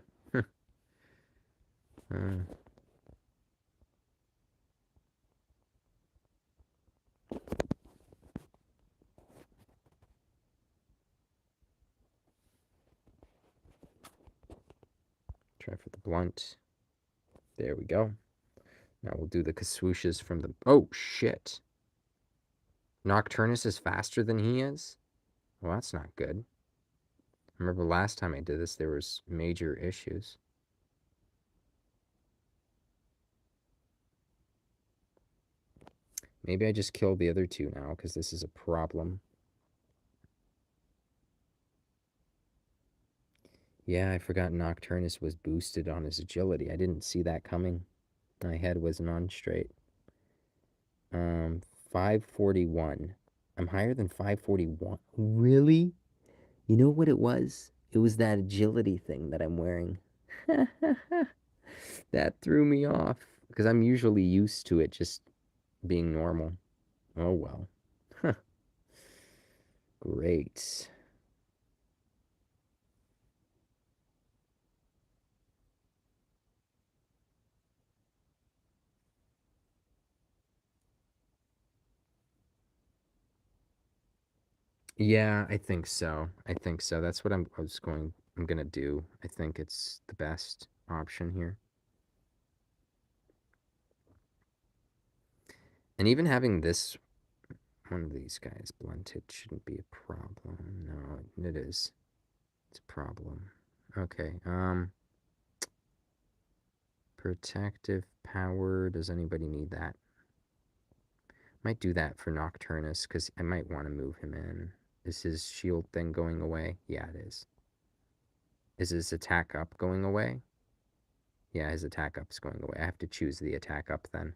Try for the blunt. There we go. Now we'll do the swooshes from the... Oh, shit. Nocturnus is faster than he is? Well, that's not good. I remember last time I did this, there was major issues. Maybe I just killed the other two now, because this is a problem. Yeah, I forgot Nocturnus was boosted on his agility. I didn't see that coming. My head was non-straight. 541. I'm higher than 541. Really? You know what it was? It was that agility thing that I'm wearing. That threw me off, because I'm usually used to it just being normal. Oh, well. Great. Yeah, I think so. I think so. That's what I'm gonna do. I think it's the best option here. And even having this one of these guys blunted shouldn't be a problem. No, it is. It's a problem. Okay, protective power. Does anybody need that? Might do that for Nocturnus, because I might want to move him in. Is his shield thing going away? Yeah, it is. Is his attack up going away? Yeah, his attack up's going away. I have to choose the attack up then.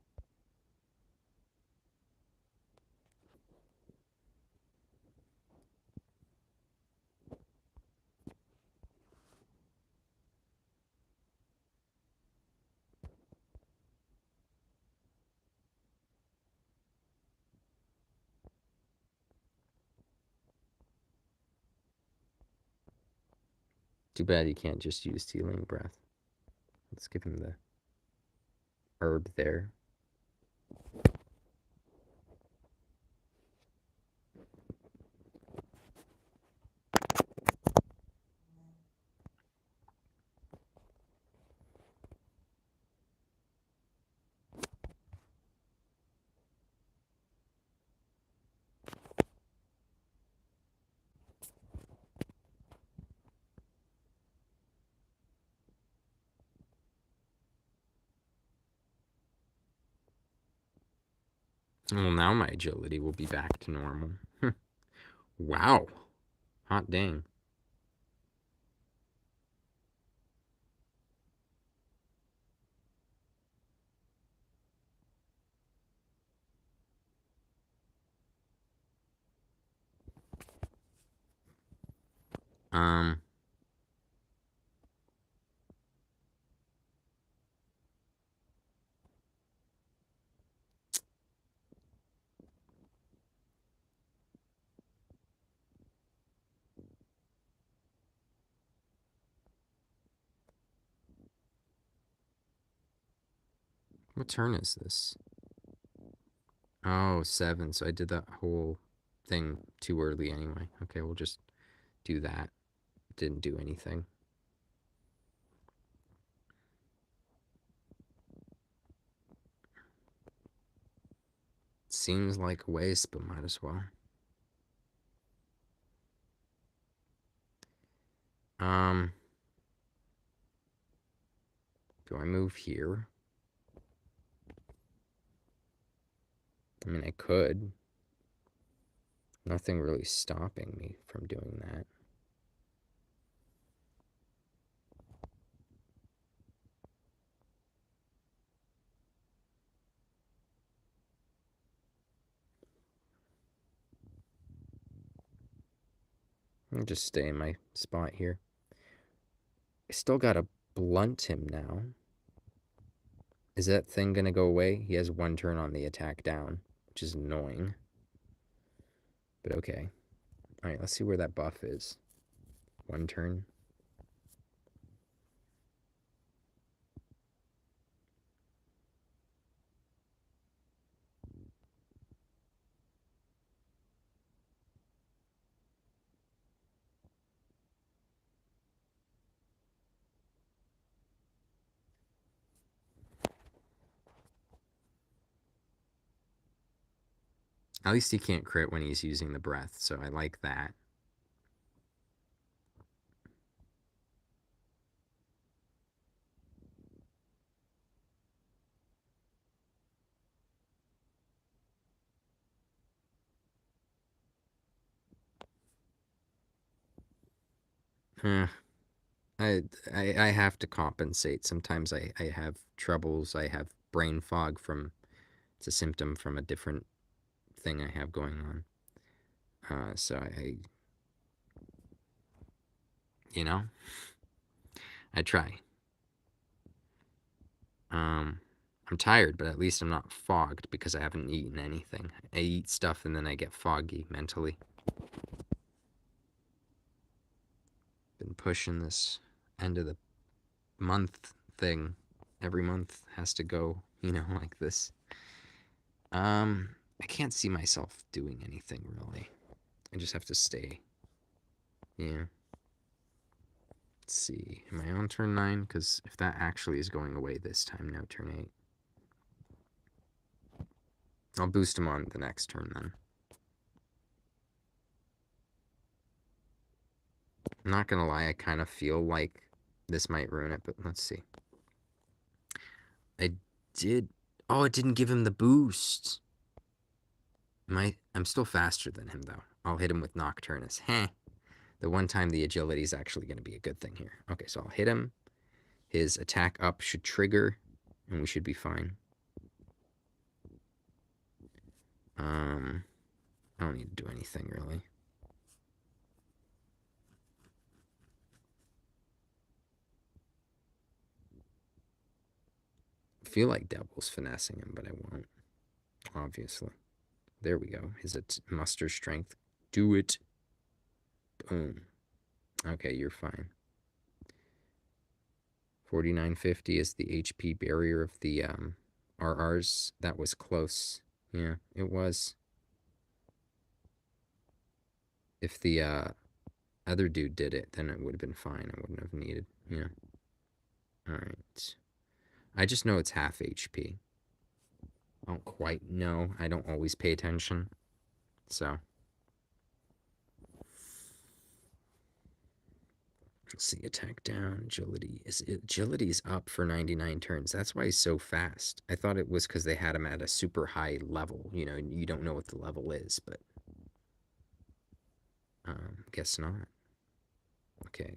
Too bad you can't just use Healing Breath. Let's give him the herb there. Well, now my agility will be back to normal. Wow. Hot dang. Um, what turn is this? Oh, 7. So I did that whole thing too early anyway. Okay, we'll just do that. Didn't do anything. Seems like a waste, but might as well. Do I move here? I mean, I could. Nothing really stopping me from doing that. I'll just stay in my spot here. I still gotta blunt him now. Is that thing gonna go away? He has 1 turn on the attack down, which is annoying. But okay. Alright, let's see where that buff is. 1 turn. At least he can't crit when he's using the breath, so I like that. Huh. I have to compensate. Sometimes I have troubles. I have brain fog from, it's a symptom from a different thing I have going on. So you know, I try. I'm tired, but at least I'm not fogged because I haven't eaten anything. I eat stuff and then I get foggy mentally. Been pushing this end of the month thing. Every month has to go, you know, like this. I can't see myself doing anything really. I just have to stay. Yeah. Let's see. Am I on turn 9? Because if that actually is going away this time, now turn 8. I'll boost him on the next turn then. I'm not gonna lie, I kind of feel like this might ruin it, but let's see. I did. Oh, it didn't give him the boost. I'm still faster than him though. I'll hit him with Nocturnus. Heh. The one time the agility is actually going to be a good thing here. Okay, so I'll hit him. His attack up should trigger, and we should be fine. I don't need to do anything really. I feel like Devil's finessing him, but I won't. Obviously. There we go. His muster strength. Do it. Boom. Okay, you're fine. 4950 is the HP barrier of the RRs. That was close. Yeah, it was. If the other dude did it, then it would have been fine. I wouldn't have needed. Yeah. Alright. I just know it's half HP. I don't quite know. I don't always pay attention. So. Let's see, attack down, agility. Agility's up for 99 turns. That's why he's so fast. I thought it was because they had him at a super high level. You know, you don't know what the level is, but guess not. Okay.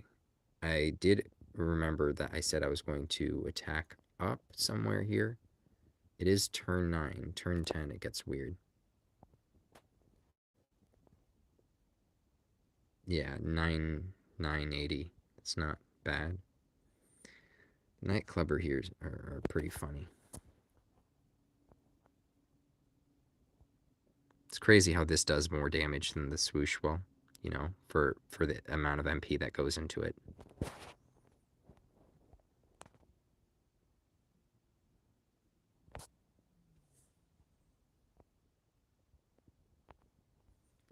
I did remember that I said I was going to attack up somewhere here. It is turn 9. Turn 10, it gets weird. Yeah, 9 980. It's not bad. Night clubber here are pretty funny. It's crazy how this does more damage than the swoosh will, you know, for the amount of MP that goes into it.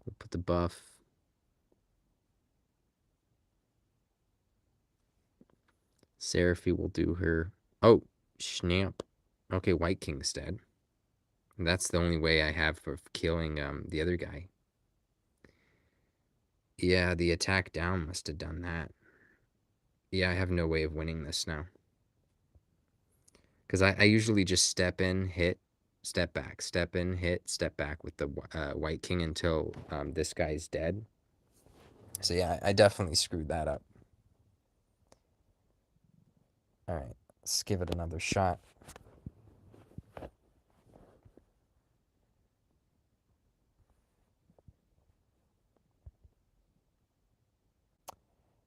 We'll put the buff. Seraphie will do her. Oh, snap. Okay, White King's dead. And that's the only way I have of killing the other guy. Yeah, the attack down must have done that. Yeah, I have no way of winning this now. Because I usually just step in, hit, step back, step in, hit, step back with the White King until this guy's dead. So yeah, I definitely screwed that up. Alright, let's give it another shot.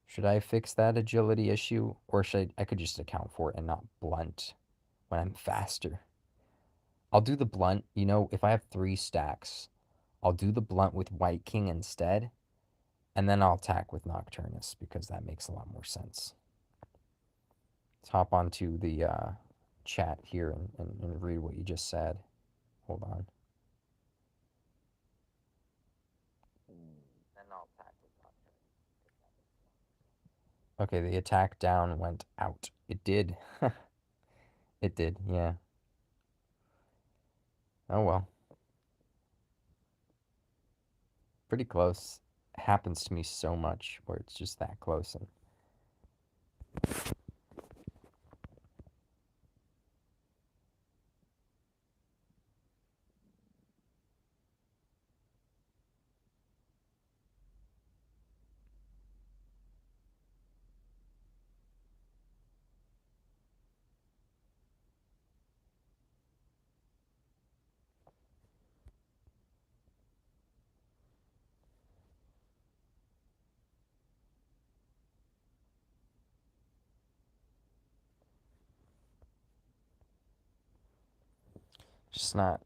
Should I fix that agility issue? Or should I could just account for it and not blunt when I'm faster? I'll do the blunt, you know, if I have 3 stacks, I'll do the blunt with White King instead, and then I'll attack with Nocturnus, because that makes a lot more sense. Let's hop onto the chat here and read what you just said. Hold on. Then I'll attack with Nocturnus. Okay, the attack down went out. It did. It did, yeah. Oh well. Pretty close. It happens to me so much where it's just that close. And just not,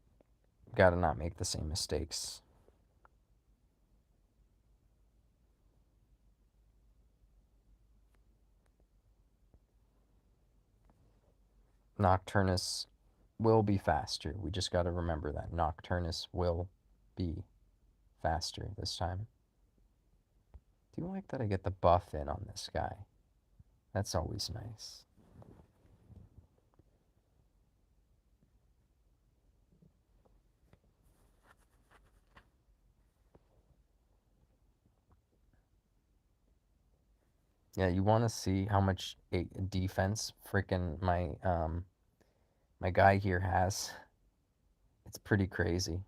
gotta not make the same mistakes. Nocturnus will be faster. We just got to remember that. Nocturnus will be faster this time. Do you like that I get the buff in on this guy? That's always nice. Yeah, you want to see how much defense freaking my guy here has. It's pretty crazy.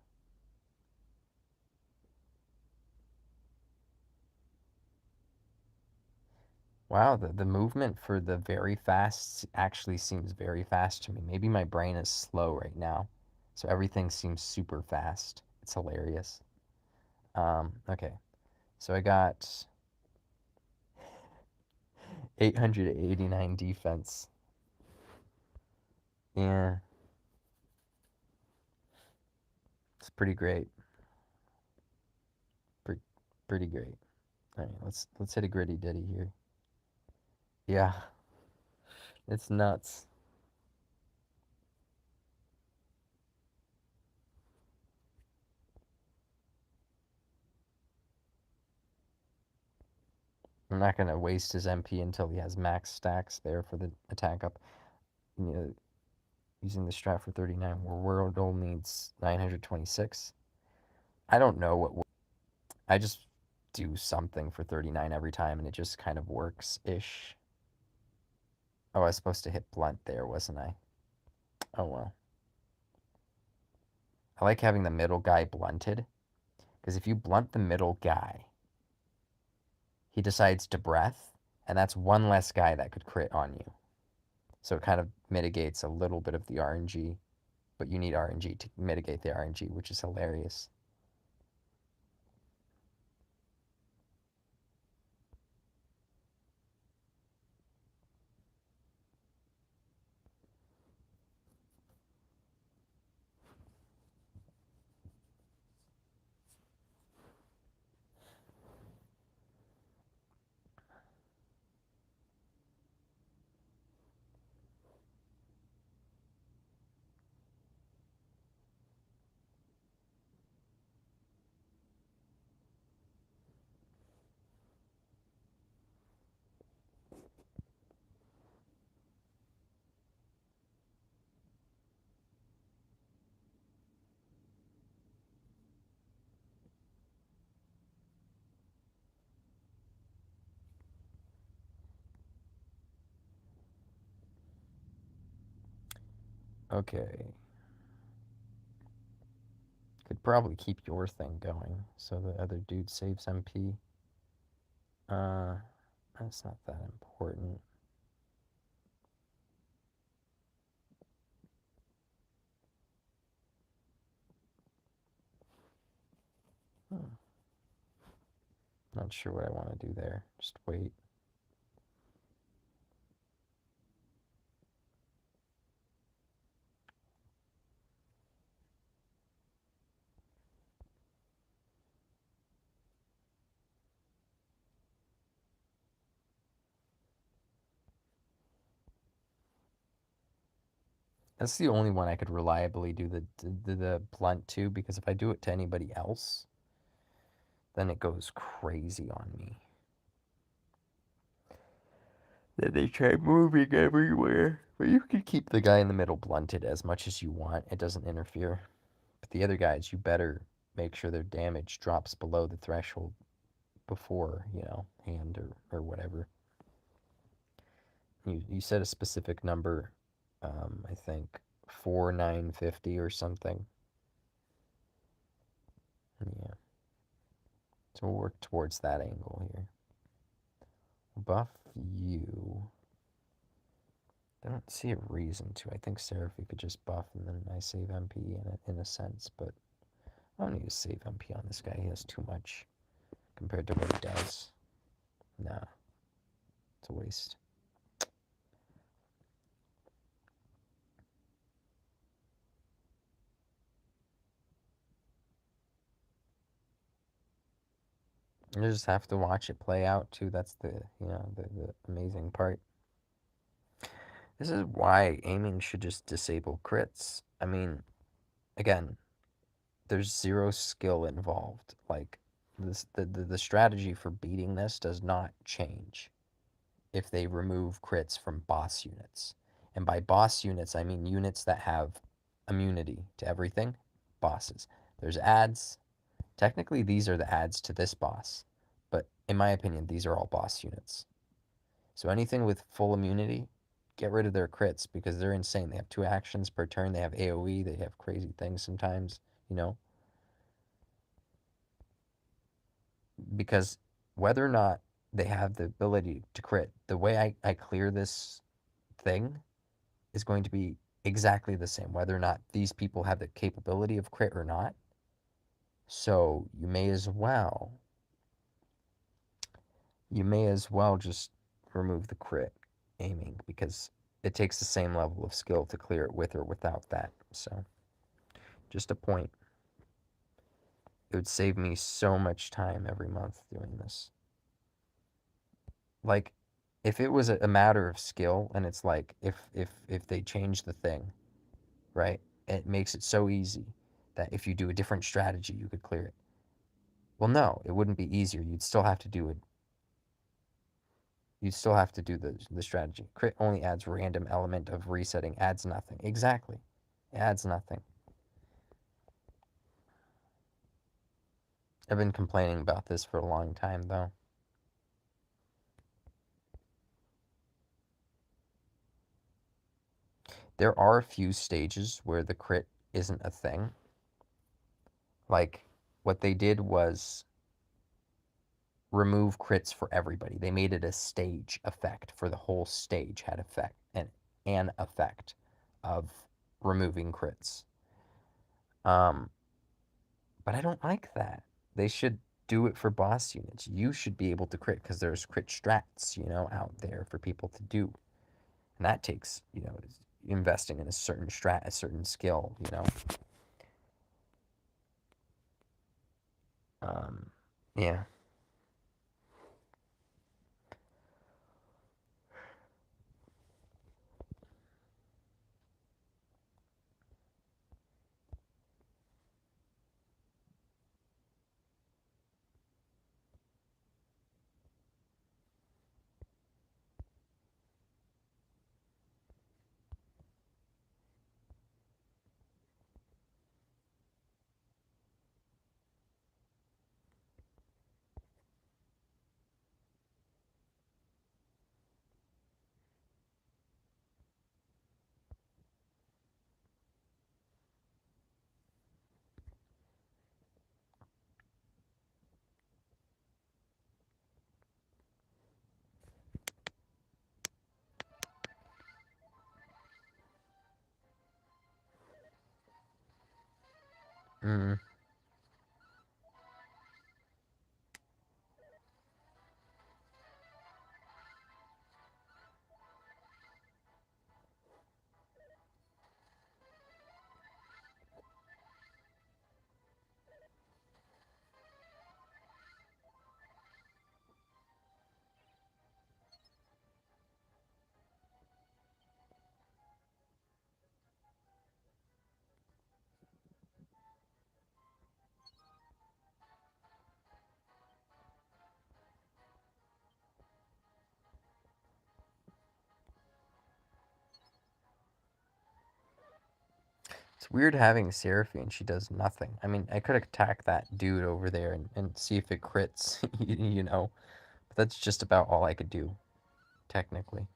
Wow, the movement for the very fast actually seems very fast to me. Maybe my brain is slow right now, so everything seems super fast. It's hilarious. Okay, so I got 889 defense. Yeah, it's pretty great. Pretty great. All right, let's hit a gritty ditty here. Yeah, it's nuts. I'm not gonna waste his MP until he has max stacks there for the attack up. You know, using the strat for 39, where Wordle needs 926. I don't know what. I just do something for 39 every time, and it just kind of works-ish. Oh, I was supposed to hit blunt there, wasn't I? Oh, well. I like having the middle guy blunted, because if you blunt the middle guy, he decides to breath, and that's one less guy that could crit on you. So it kind of mitigates a little bit of the RNG, but you need RNG to mitigate the RNG, which is hilarious. Okay. Could probably keep your thing going so the other dude saves MP. That's not that important. Not sure what I want to do there. Just wait. That's the only one I could reliably do the blunt to, because if I do it to anybody else, then it goes crazy on me. Then they try moving everywhere. But you can keep the guy in the middle blunted as much as you want. It doesn't interfere. But the other guys, you better make sure their damage drops below the threshold before, hand or whatever. You set a specific number, I think 4950 or something. Yeah. So we'll work towards that angle here. Buff you. I don't see a reason to. I think Seraphy could just buff and then I save MP in a sense, but I don't need to save MP on this guy. He has too much compared to what he does. Nah. It's a waste. You just have to watch it play out too. That's the amazing part. This is why aiming should just disable crits. I mean, again, there's zero skill involved. Like the strategy for beating this does not change if they remove crits from boss units. And by boss units, I mean units that have immunity to everything. Bosses. There's adds. Technically, these are the adds to this boss. But in my opinion, these are all boss units. So anything with full immunity, get rid of their crits because they're insane. They have 2 actions per turn. They have AoE. They have crazy things sometimes, Because whether or not they have the ability to crit, the way I clear this thing is going to be exactly the same, whether or not these people have the capability of crit or not. So you may as well just remove the crit aiming because it takes the same level of skill to clear it with or without that. So just a point. It would save me so much time every month doing this. Like, if it was a matter of skill and it's like if they change the thing, right, it makes it so easy that if you do a different strategy you could clear it. Well, no, it wouldn't be easier. You'd still have to do it. You'd still have to do the strategy. Crit only adds random element of resetting, adds nothing. Exactly. It adds nothing. I've been complaining about this for a long time though. There are a few stages where the crit isn't a thing. Like, what they did was remove crits for everybody. They made it a stage effect for the whole stage had effect and an effect of removing crits. But I don't like that. They should do it for boss units. You should be able to crit because there's crit strats, out there for people to do. And that takes, investing in a certain strat, a certain skill, Yeah. Mm. It's weird having Seraphine and she does nothing. I mean, I could attack that dude over there and see if it crits, you know. But that's just about all I could do, technically.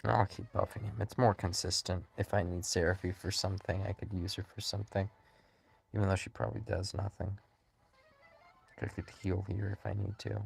I'll keep buffing him. It's more consistent. If I need Seraphine for something, I could use her for something. Even though she probably does nothing. I could heal here if I need to.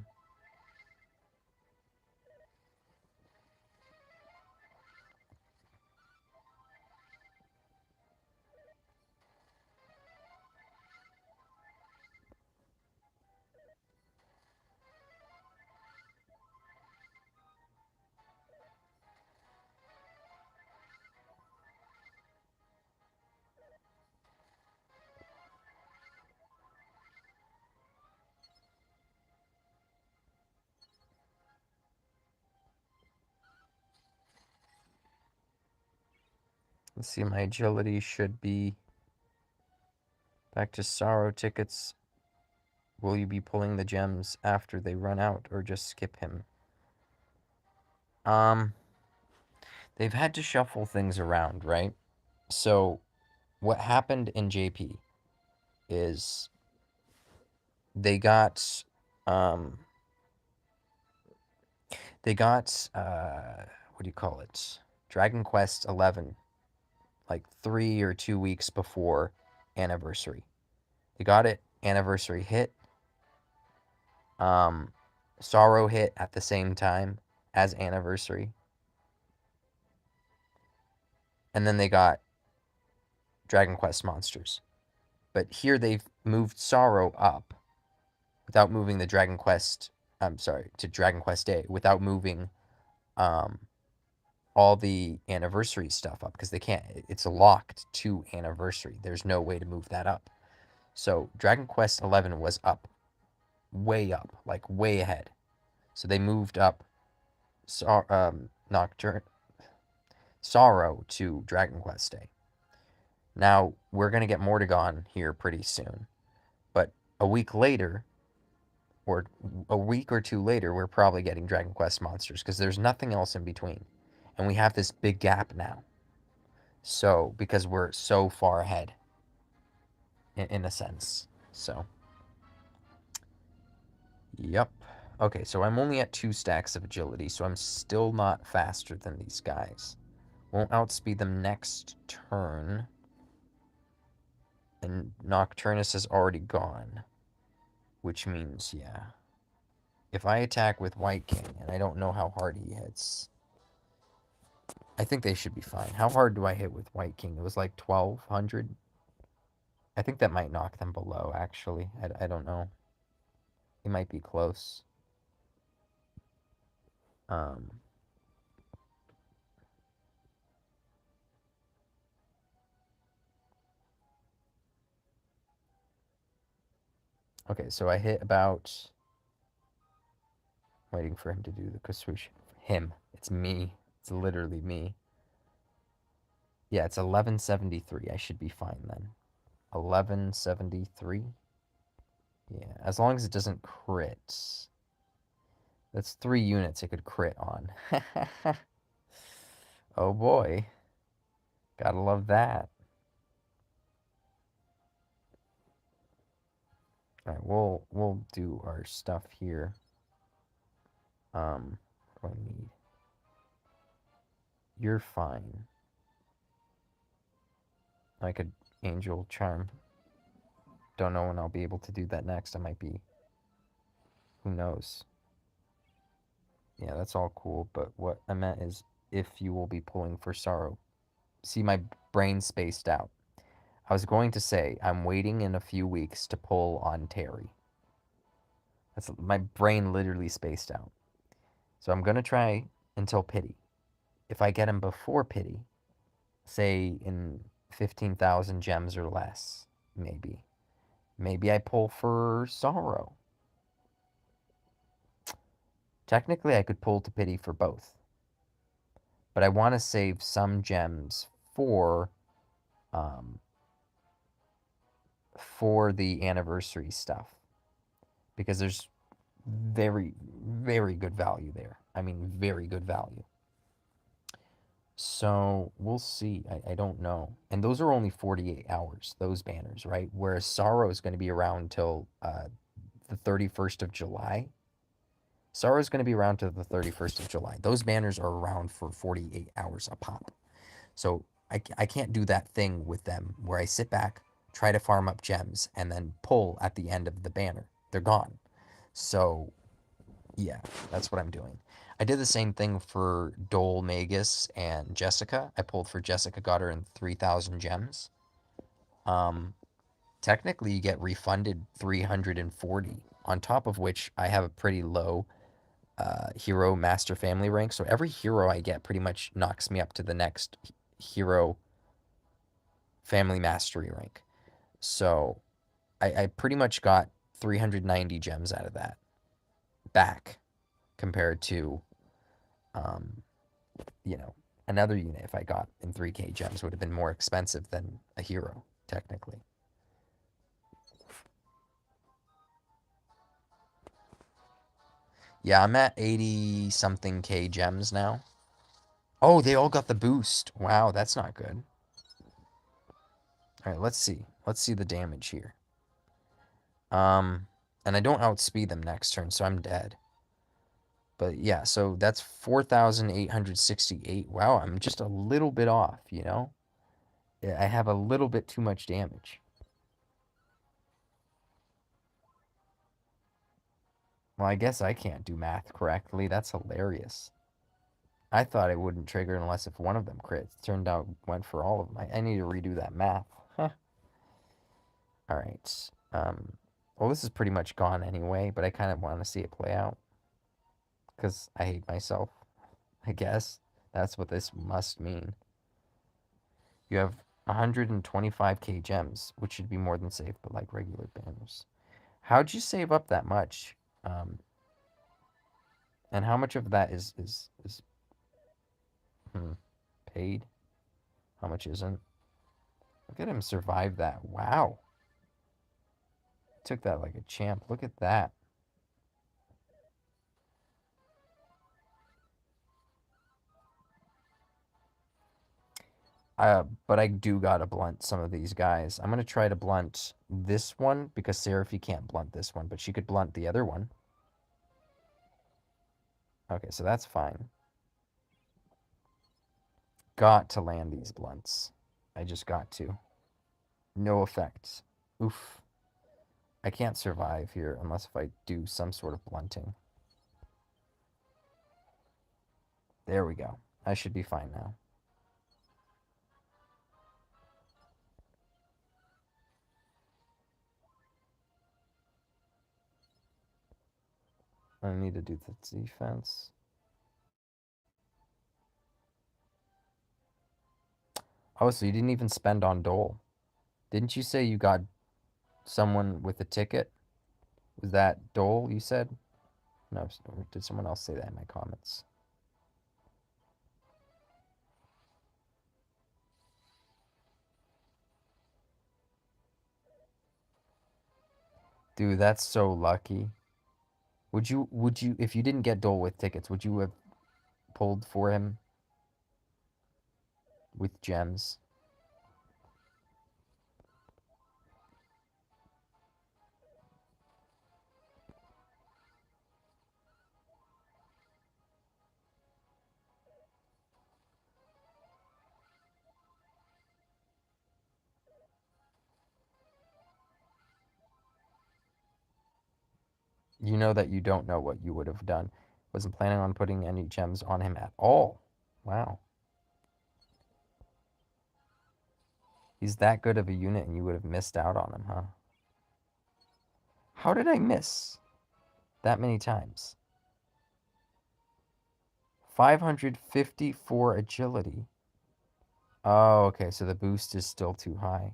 Let's see, my agility should be back to sorrow tickets. Will you be pulling the gems after they run out or just skip him? They've had to shuffle things around, right? So what happened in JP is they got what do you call it? Dragon Quest 11 like 3 or 2 weeks before anniversary. They got it, anniversary hit. Sorrow hit at the same time as anniversary. And then they got Dragon Quest Monsters. But here they've moved Sorrow up without moving the Dragon Quest, to Dragon Quest A, without moving all the anniversary stuff up, because they can't, it's locked to anniversary. There's no way to move that up. So Dragon Quest 11 was up, like way ahead. So they moved up Sorrow to Dragon Quest A. Now, we're going to get Mordegon here pretty soon. But a week later, or a week or two later, we're probably getting Dragon Quest Monsters, because there's nothing else in between. And we have this big gap now. So, because we're so far ahead, in a sense. So, yep. Okay, so I'm only at 2 stacks of agility, so I'm still not faster than these guys. Won't outspeed them next turn. And Nocturnus is already gone. Which means, yeah. If I attack with White King, and I don't know how hard he hits, I think they should be fine. How hard do I hit with White King? It was like 1,200? I think that might knock them below, actually. I don't know. It might be close. Okay, so I hit about... Waiting for him to do the Kaswoosh. Him. It's me. It's literally me. Yeah, it's 1173. I should be fine then. 1173? Yeah, as long as it doesn't crit. That's 3 units it could crit on. Oh boy. Gotta love that. All right, we'll do our stuff here. What do I need? You're fine. I could angel charm. Don't know when I'll be able to do that next. I might be. Who knows? Yeah, that's all cool. But what I meant is if you will be pulling for sorrow. See, my brain spaced out. I was going to say I'm waiting in a few weeks to pull on Terry. That's my brain literally spaced out. So I'm gonna try until pity. If I get him before pity, say in 15,000 gems or less, maybe I pull for sorrow. Technically, I could pull to pity for both, but I want to save some gems um, for the anniversary stuff because there's very, very good value there. I mean, very good value. So we'll see. I don't know. And those are only 48 hours, those banners, right? Whereas Sorrow is going to be around till the 31st of July. Sorrow is going to be around till the 31st of July. Those banners are around for 48 hours a pop. So I can't do that thing with them where I sit back, try to farm up gems, and then pull at the end of the banner. They're gone. So yeah, that's what I'm doing. I did the same thing for Dole, Magus, and Jessica. I pulled for Jessica, got her in 3,000 gems. Technically, you get refunded 340, on top of which I have a pretty low hero master family rank. So every hero I get pretty much knocks me up to the next hero family mastery rank. So I pretty much got 390 gems out of that back compared to you know, another unit if I got in 3k gems would have been more expensive than a hero, technically. Yeah, I'm at 80 something k gems now. Oh, they all got the boost. Wow, that's not good. All right, let's see. Let's see the damage here. And I don't outspeed them next turn, so I'm dead. But yeah, so that's 4,868. Wow, I'm just a little bit off, you know? I have a little bit too much damage. Well, I guess I can't do math correctly. That's hilarious. I thought it wouldn't trigger unless if one of them crits. Turned out went for all of them. I need to redo that math. Huh. All right. Well, this is pretty much gone anyway, but I kind of want to see it play out. Because I hate myself, I guess. That's what this must mean. You have 125k gems, which should be more than safe, but like regular banners. How'd you save up that much? And how much of that is paid? How much isn't? Look at him survive that. Wow. Took that like a champ. Look at that. But I do gotta blunt some of these guys. I'm gonna try to blunt this one because Seraphy can't blunt this one, but she could blunt the other one. Okay, so that's fine. Got to land these blunts. I just got to. No effects. Oof. I can't survive here unless if I do some sort of blunting. There we go. I should be fine now. I need to do the defense. Oh, so you didn't even spend on Dole. Didn't you say you got someone with a ticket? Was that Dole you said? No, or did someone else say that in my comments? Dude, that's so lucky. Would you, if you didn't get Dole with tickets, would you have pulled for him with gems? You know that you don't know what you would have done. Wasn't planning on putting any gems on him at all. Wow. He's that good of a unit and you would have missed out on him, huh? How did I miss that many times? 554 agility. Oh, okay, so the boost is still too high.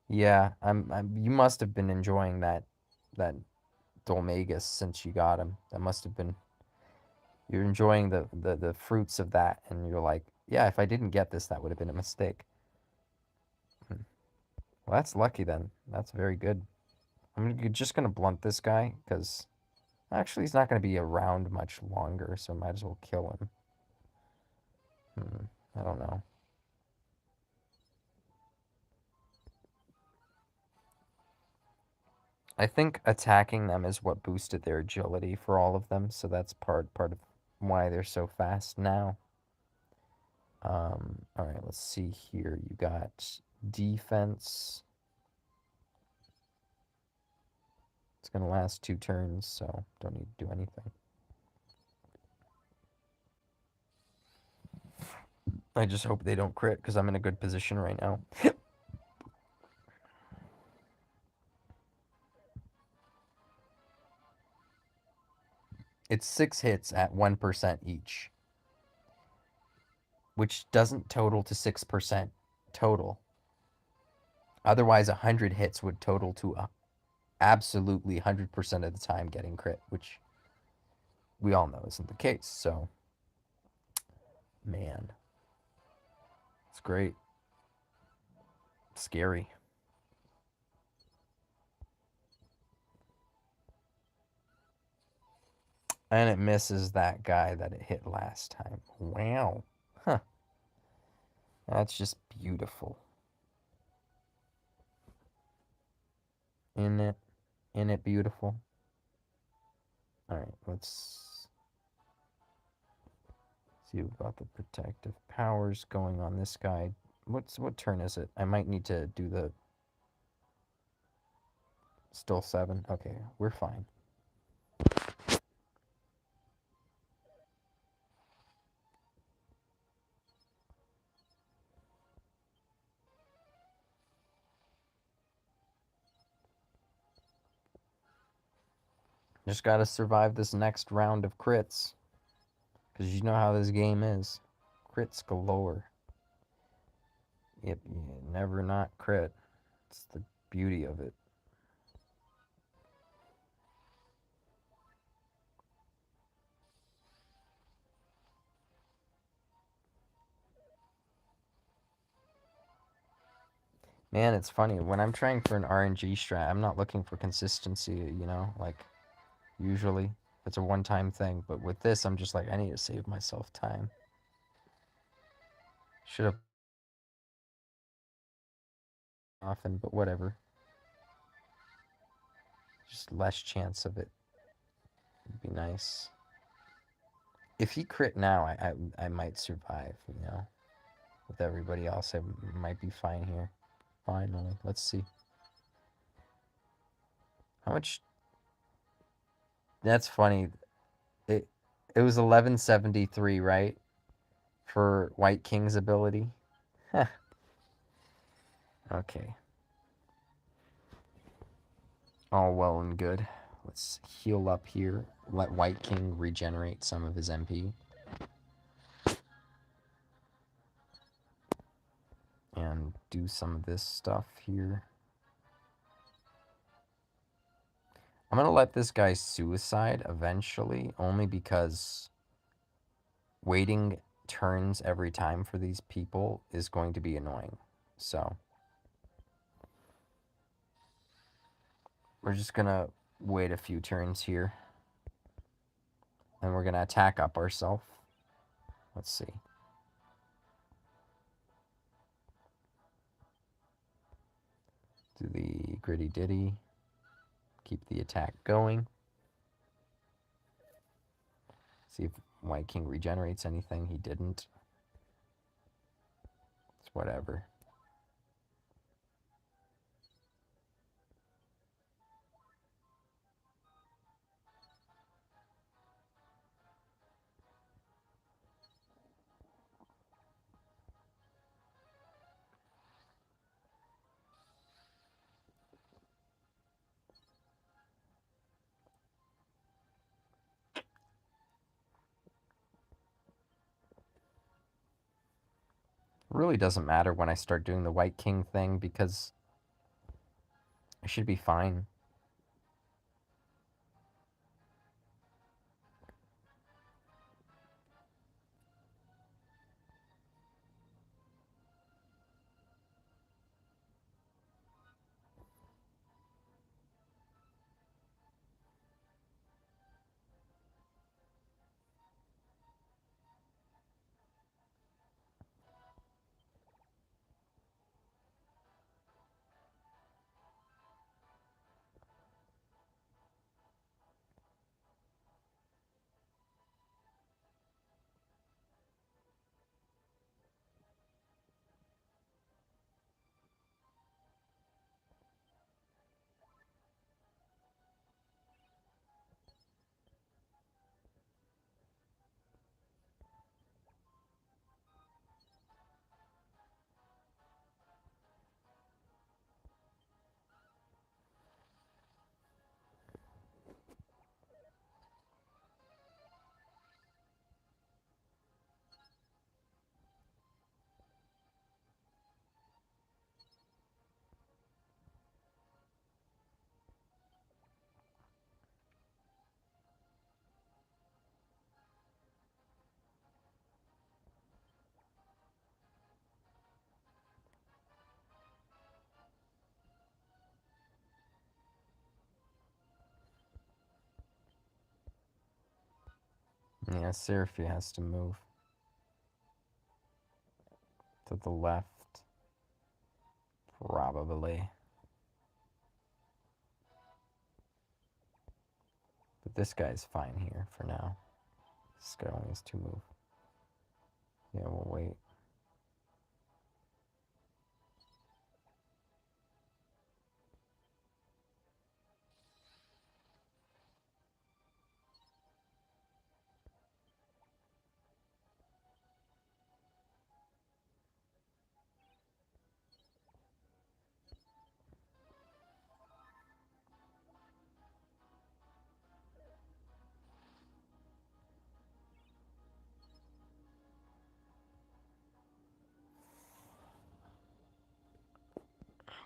Yeah, you must have been enjoying that Dolmagus since you got him. That must have been, you're enjoying the fruits of that, and you're like, yeah, if I didn't get this, that would have been a mistake. Well, that's lucky then. That's very good. I'm just gonna blunt this guy, because actually he's not gonna be around much longer, so I might as well kill him. I don't know. I think attacking them is what boosted their agility for all of them, so that's part of why they're so fast now. Alright, let's see here. You got defense. It's going to last 2 turns, so don't need to do anything. I just hope they don't crit, because I'm in a good position right now. It's 6 hits at 1% each, which doesn't total to 6% total. Otherwise, 100 hits would total to absolutely 100% of the time getting crit, which we all know isn't the case. So, man, it's great. Scary. And it misses that guy that it hit last time. Wow. Huh. That's just beautiful. Isn't it beautiful? Alright, let's see about the protective powers going on this guy. What turn is it? I might need to do the... Still 7? Okay, we're fine. Just gotta survive this next round of crits. Because you know how this game is. Crits galore. Yep, you never not crit. It's the beauty of it. Man, it's funny. When I'm trying for an RNG strat, I'm not looking for consistency, you know? Like, usually, it's a one-time thing. But with this, I'm just like, I need to save myself time. Should have often, but whatever. Just less chance of it. Would be nice. If he crit now, I might survive, you know? With everybody else, I might be fine here. Finally, let's see. How much? That's funny. It was 1173, right? For White King's ability. Huh. Okay. All well and good. Let's heal up here. Let White King regenerate some of his MP. And do some of this stuff here. I'm going to let this guy suicide eventually, only because waiting turns every time for these people is going to be annoying. So, we're just going to wait a few turns here. And we're going to attack up ourselves. Let's see. Do the gritty ditty. Keep the attack going. See if White King regenerates anything. He didn't. It's whatever. really doesn't matter when I start doing the White King thing because I should be fine. Yeah, Seraphie has to move to the left, probably. But this guy's fine here for now. This guy only has to move. Yeah, we'll wait.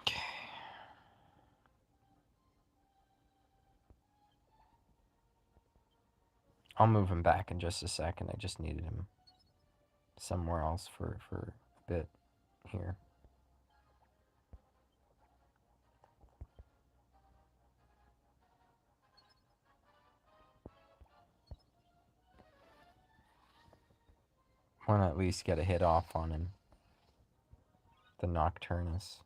Okay. I'll move him back in just a second. I just needed him somewhere else for a bit here. Want to at least get a hit off on him. The Nocturnus.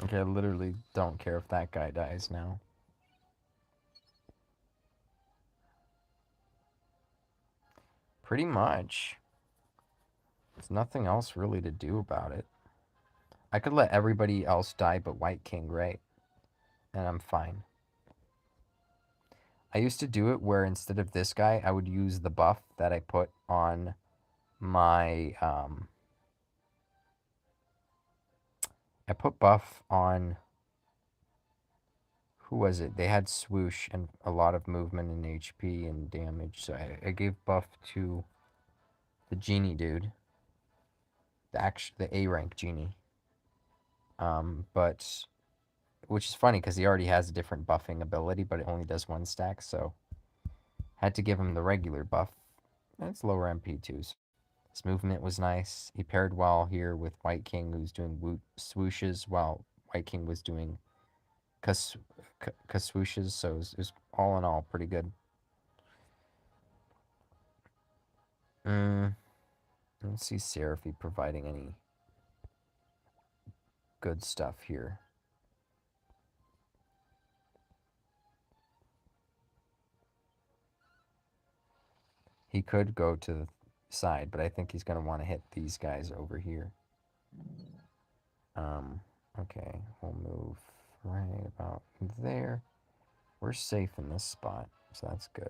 Okay, I literally don't care if that guy dies now. Pretty much. There's nothing else really to do about it. I could let everybody else die but White King, right? And I'm fine. I used to do it where instead of this guy, I would use the buff that I put on my, I put buff on, who was it? They had swoosh and a lot of movement and HP and damage, so I gave buff to the genie dude. The A rank genie. But, which is funny because he already has a different buffing ability, but it only does 1 stack, so had to give him the regular buff. That's lower MP too. So His movement was nice. He paired well here with White King, who's doing swooshes, while White King was doing swooshes. So it was all in all pretty good. I don't see Seraphy providing any good stuff here. He could go to the side, but I think he's going to want to hit these guys over here. Okay, we'll move right about there. We're safe in this spot, so that's good.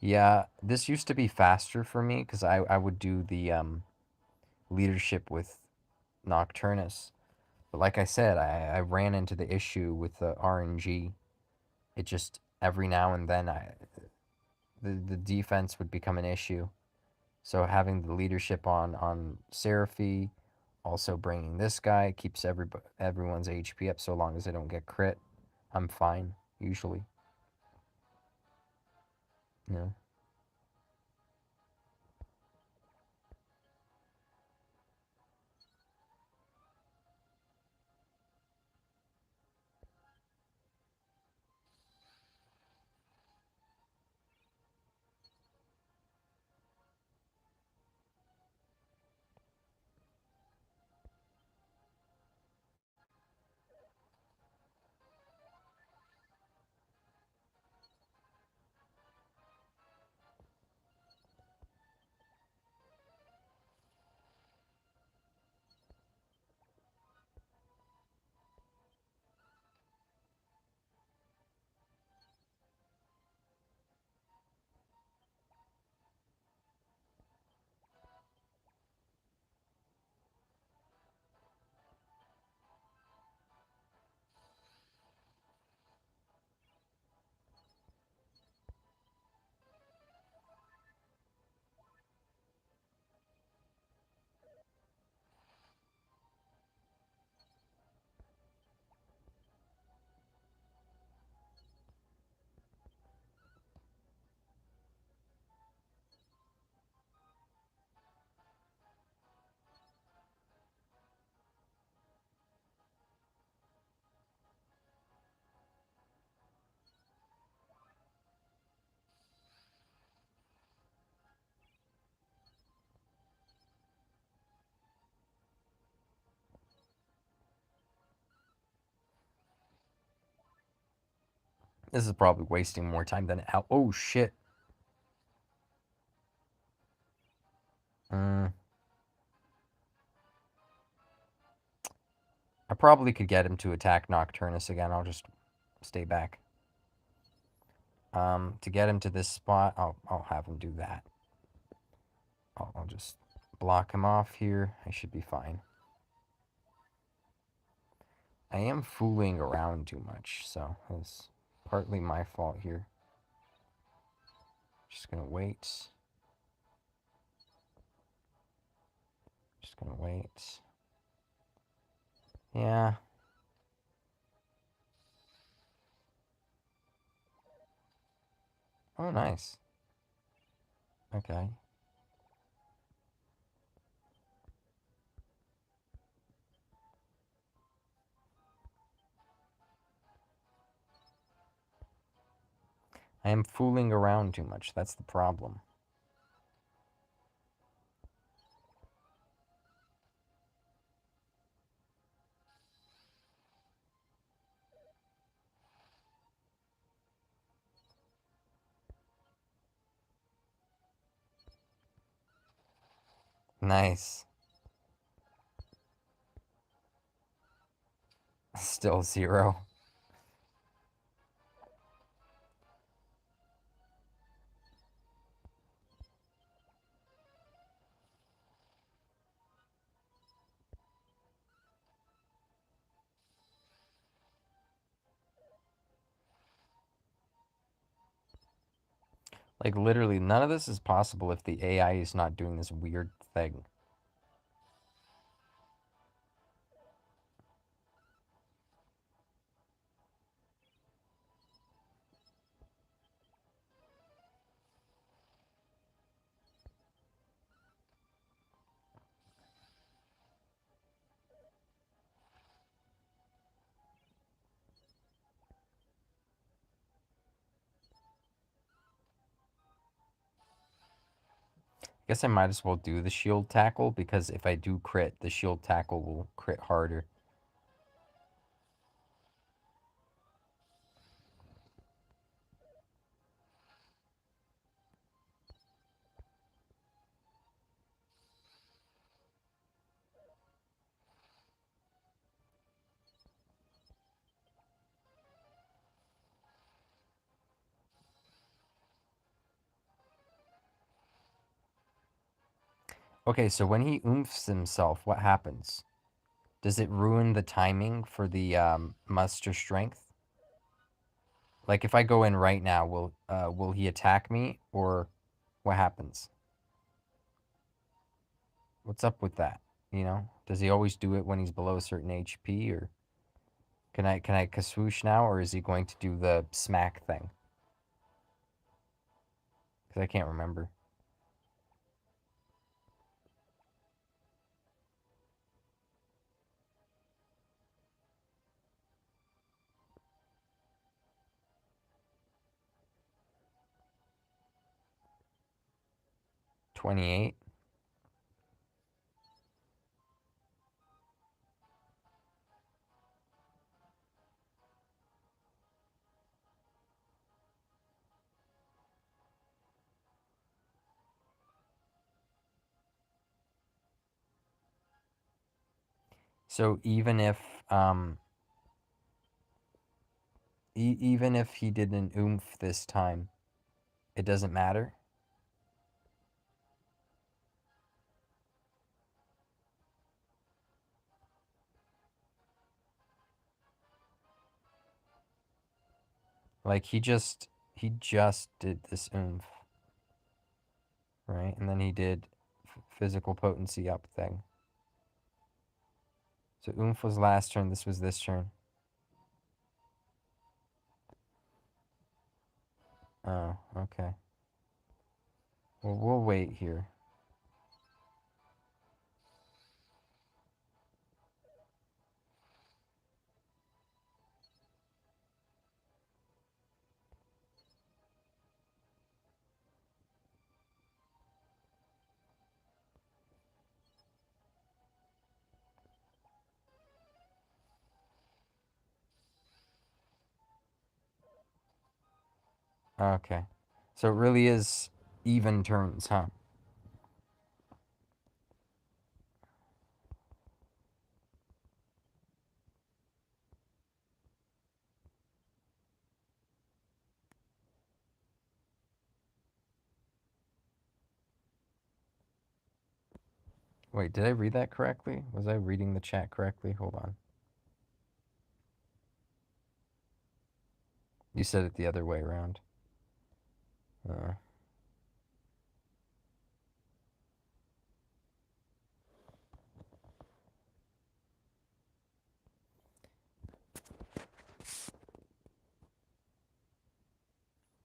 Yeah, this used to be faster for me because I would do the leadership with Nocturnus. But like I said, I ran into the issue with the RNG. It just, every now and then, the defense would become an issue. So having the leadership on Seraphy, also bringing this guy, keeps everyone's HP up so long as they don't get crit. I'm fine, usually. You know? This is probably wasting more time than out. Oh, shit. I probably could get him to attack Nocturnus again. I'll just stay back. To get him to this spot, I'll have him do that. I'll just block him off here. I should be fine. I am fooling around too much, so it's partly my fault here. Just gonna wait. Just gonna wait. Yeah. Oh, nice. Okay. I am fooling around too much. That's the problem. Nice. Still 0. Like, literally, none of this is possible if the AI is not doing this weird thing. Guess I might as well do the shield tackle, because if I do crit, the shield tackle will crit harder. Okay, so when he oomphs himself, what happens? Does it ruin the timing for the muster strength? Like, if I go in right now, will he attack me, or what happens? What's up with that? You know, does he always do it when he's below a certain HP, or can I kaswoosh now, or is he going to do the smack thing? Because I can't remember. $28. So even if even if he did an oomph this time, it doesn't matter? Like, he just did this oomph, right? And then he did physical potency up thing. So oomph was last turn, this was this turn. Oh, okay. Well, we'll wait here. Okay. So it really is even turns, huh? Wait, did I read that correctly? Was I reading the chat correctly? Hold on. You said it the other way around.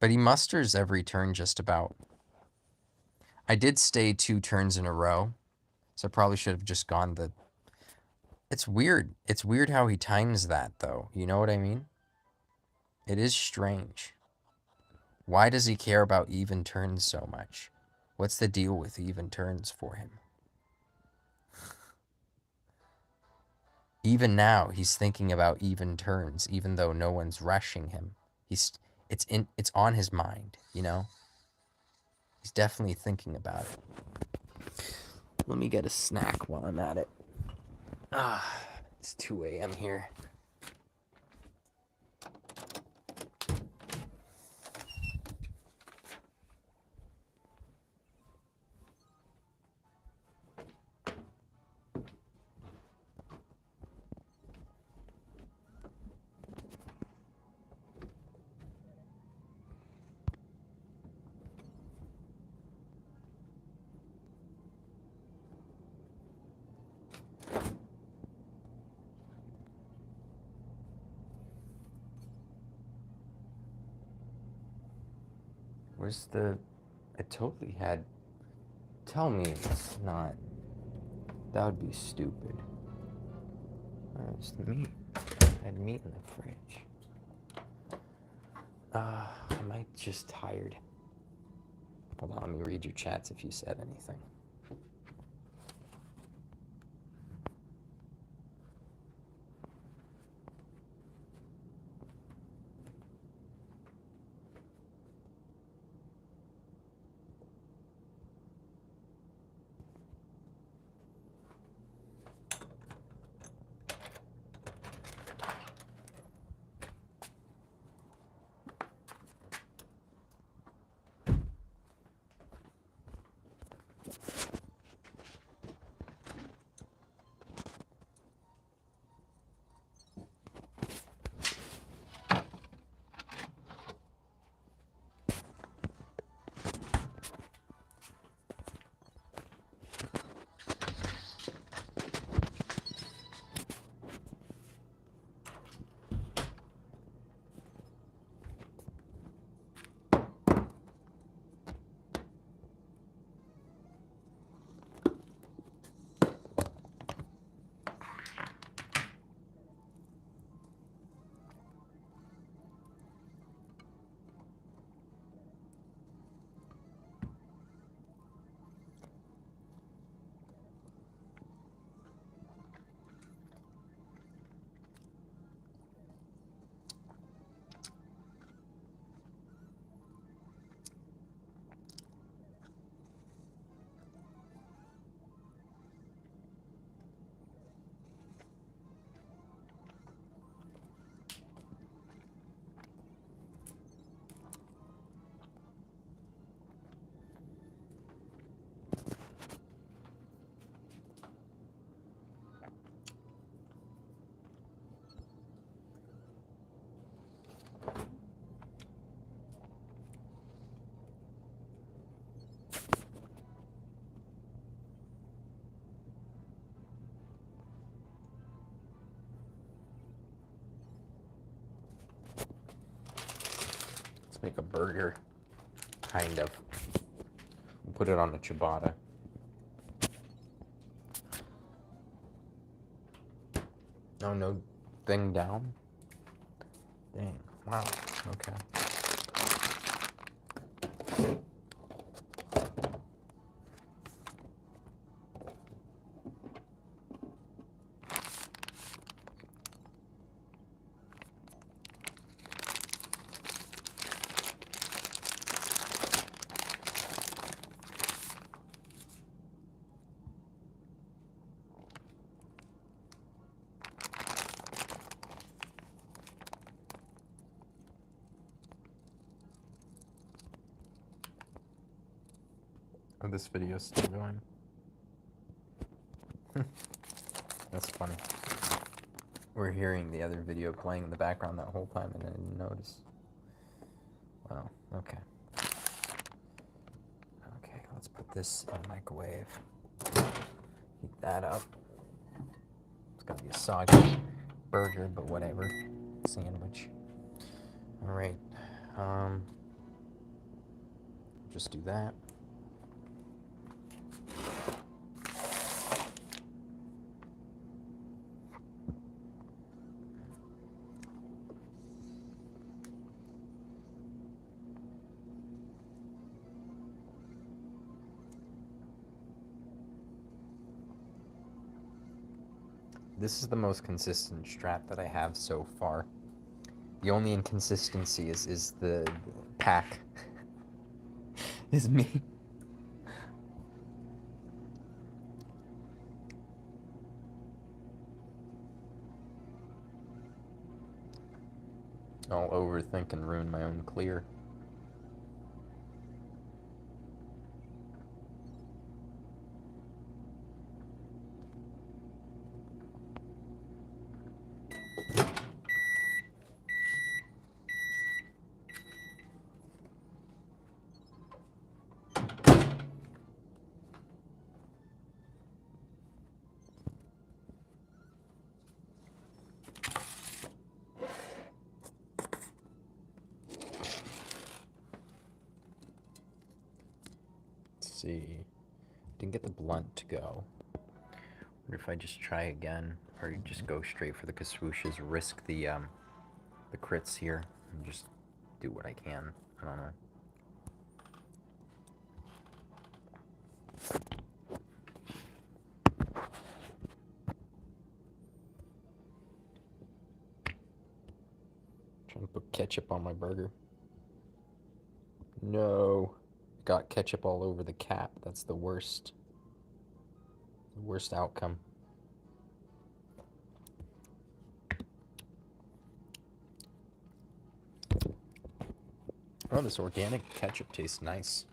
But he musters every turn just about. I did stay 2 turns in a row, so I probably should have just gone the... It's weird. It's weird how he times that, though. You know what I mean? It is strange. Why does he care about even turns so much? What's the deal with even turns for him? Even now, he's thinking about even turns, even though no one's rushing him. It's on his mind, you know? He's definitely thinking about it. Let me get a snack while I'm at it. It's 2 a.m. here. Where's the... I totally had... Tell me it's not... That would be stupid. Where's the meat? I had meat in the fridge. Am I just tired? Hold on, let me read your chats if you said anything. Make a burger, kind of. We'll put it on a ciabatta. Oh, no thing down? Dang, wow, okay. Oh, this video's still going. That's funny. We're hearing the other video playing in the background that whole time and I didn't notice. Wow, okay. Okay, let's put this in the microwave. Heat that up. It's gonna be a soggy burger, but whatever. Sandwich. Alright. Just do that. This is the most consistent strat that I have so far. The only inconsistency is the pack. Is me. I'll overthink and ruin my own clear. see. Didn't get the blunt to go. Wonder if I just try again, or just go straight for the swooshes, risk the crits here, and just do what I can. I don't know. Trying to put ketchup on my burger. No. Got ketchup all over the cap. That's the worst. The worst outcome. Oh, this organic ketchup tastes nice.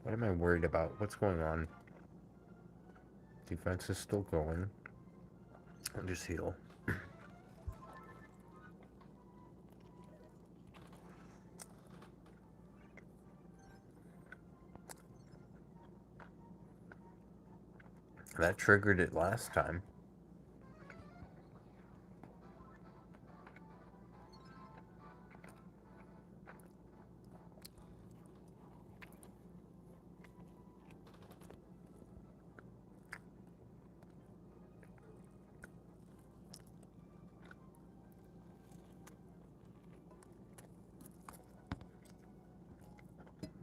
What am I worried about? What's going on? Defense is still going. I'll just heal. That triggered it last time.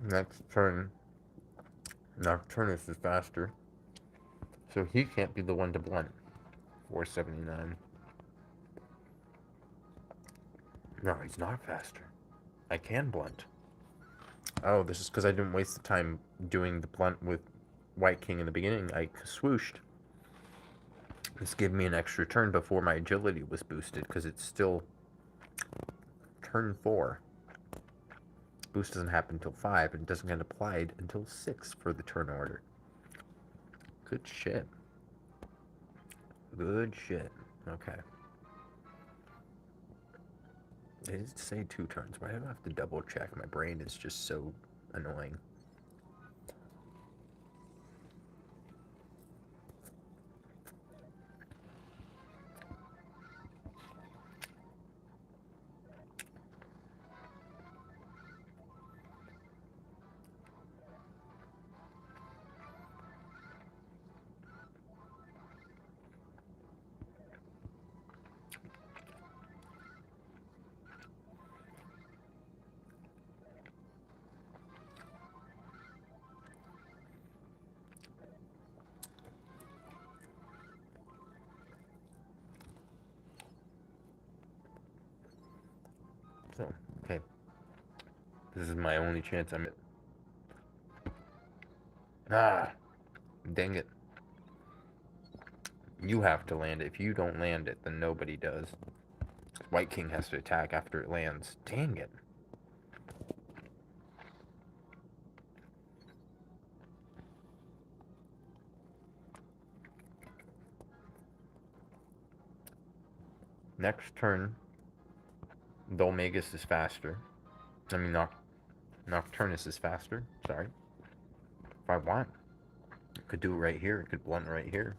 Next turn, Nocturnus is faster, so he can't be the one to blunt. 479. No, he's not faster. I can blunt. Oh, this is because I didn't waste the time doing the blunt with White King in the beginning. I swooshed. This gave me an extra turn before my agility was boosted, because it's still turn 4. Boost doesn't happen until 5, and it doesn't get applied until 6 for the turn order. Good shit. Good shit. Okay. They did say 2 turns. Why do I have to double check? My brain is just so annoying. So, okay. This is my only chance I'm... Ah! Dang it. You have to land it. If you don't land it, then nobody does. White King has to attack after it lands. Dang it. Next turn, Dolmagus is faster. I mean, Nocturnus is faster. Sorry. If I want, I could do it right here. I could blunt right here.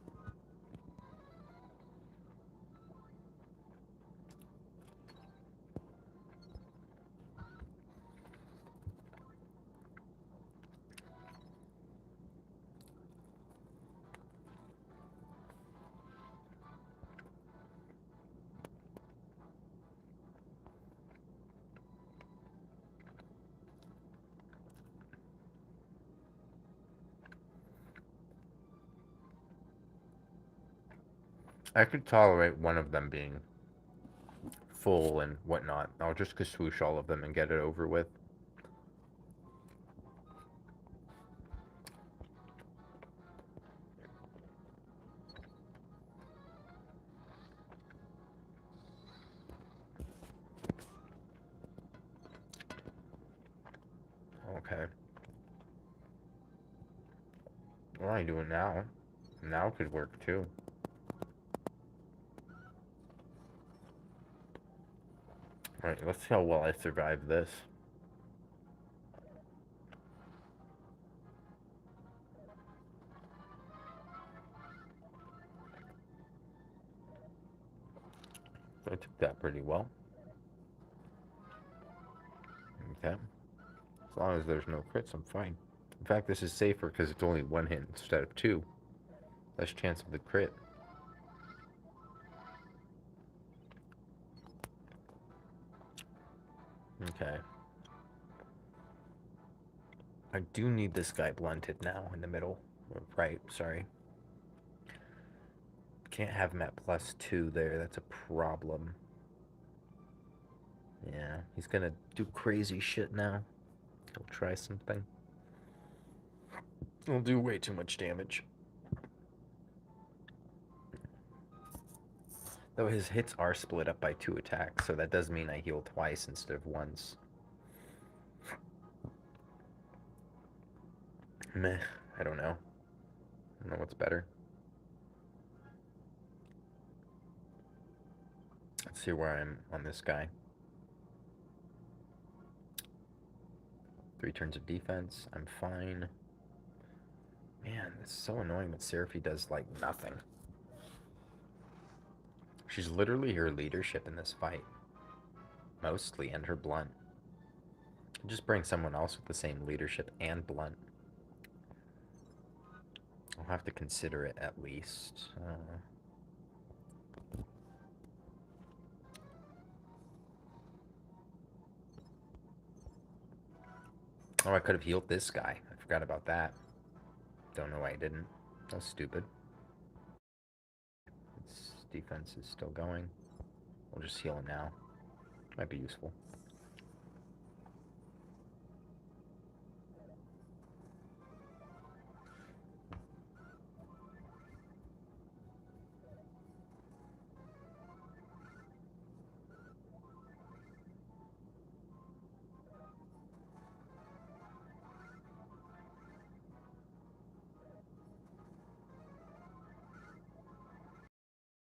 I could tolerate one of them being full and whatnot. I'll just swoosh all of them and get it over with. Okay. What am I doing now? Now could work too. Alright, let's see how well I survive this. I took that pretty well. Okay. As long as there's no crits, I'm fine. In fact, this is safer because it's only one hit instead of two. Less chance of the crit. Okay. I do need this guy blunted now in the middle. Right, sorry. Can't have him at +2 there. That's a problem. Yeah, he's gonna do crazy shit now. He'll try something. He'll do way too much damage. Though his hits are split up by 2 attacks, so that does mean I heal twice instead of once. Meh, I don't know. I don't know what's better. Let's see where I'm on this guy. 3 turns of defense. I'm fine. Man, it's so annoying that Seraphie does, like, nothing. She's literally her leadership in this fight. Mostly, and her blunt. Just bring someone else with the same leadership and blunt. I'll have to consider it at least. Oh, I could have healed this guy. I forgot about that. Don't know why I didn't. That was stupid. Its defense is still going. We'll just heal him now. Might be useful.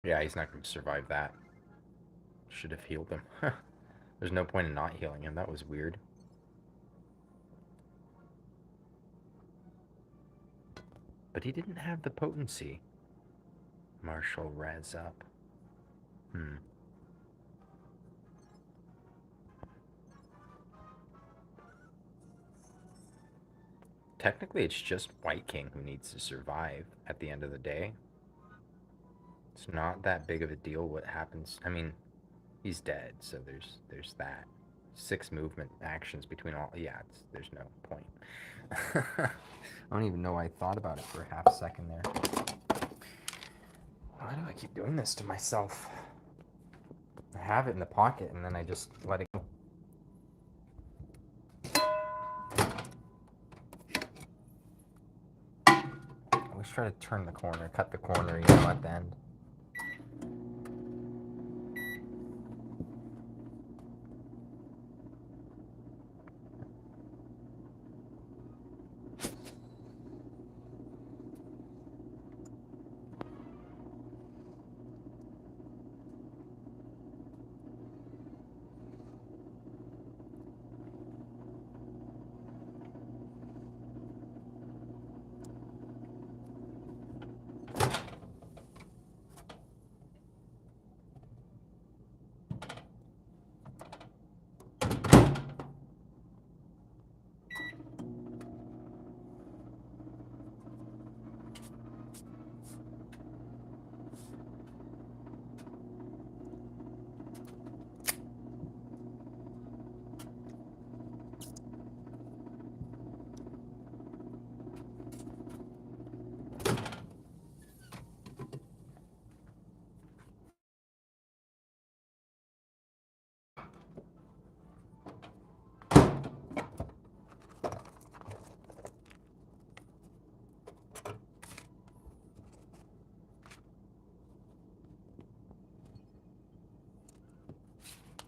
Yeah, he's not going to survive that. Should have healed him. There's no point in not healing him. That was weird. But he didn't have the potency. Marshall res up. Technically, it's just White King who needs to survive at the end of the day. It's not that big of a deal what happens. I mean, he's dead, so there's that. 6 movement actions between all. Yeah, there's no point. I don't even know why I thought about it for a half second there. Why do I keep doing this to myself? I have it in the pocket and then I just let it go. I always try to turn the corner, cut the corner, you know, at the end.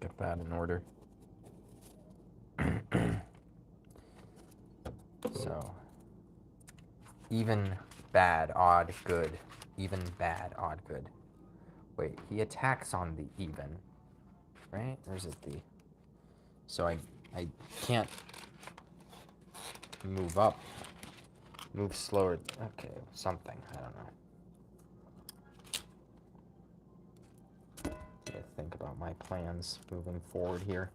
get that in order. So, even, bad, odd, good. Even, bad, odd, good. Wait, he attacks on the even, right? Or is it the... So I can't move up. Move slower. Okay, something. I don't know. Gotta think about my plans moving forward here.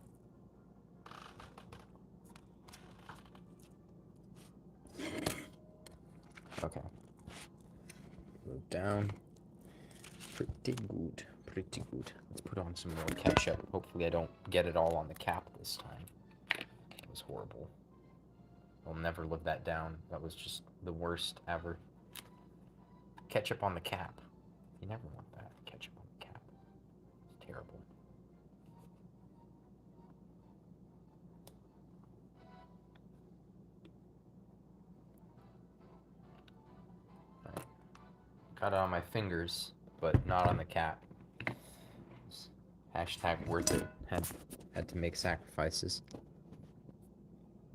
Okay. Move down. Pretty good. Pretty good. Let's put on some more ketchup. Hopefully I don't get it all on the cap this time. That was horrible. I'll never live that down. That was just the worst ever. Ketchup on the cap. You never want that. Ketchup on the cap. It's terrible. Right. Got it on my fingers, but not on the cap. Hashtag worth it. Had to make sacrifices.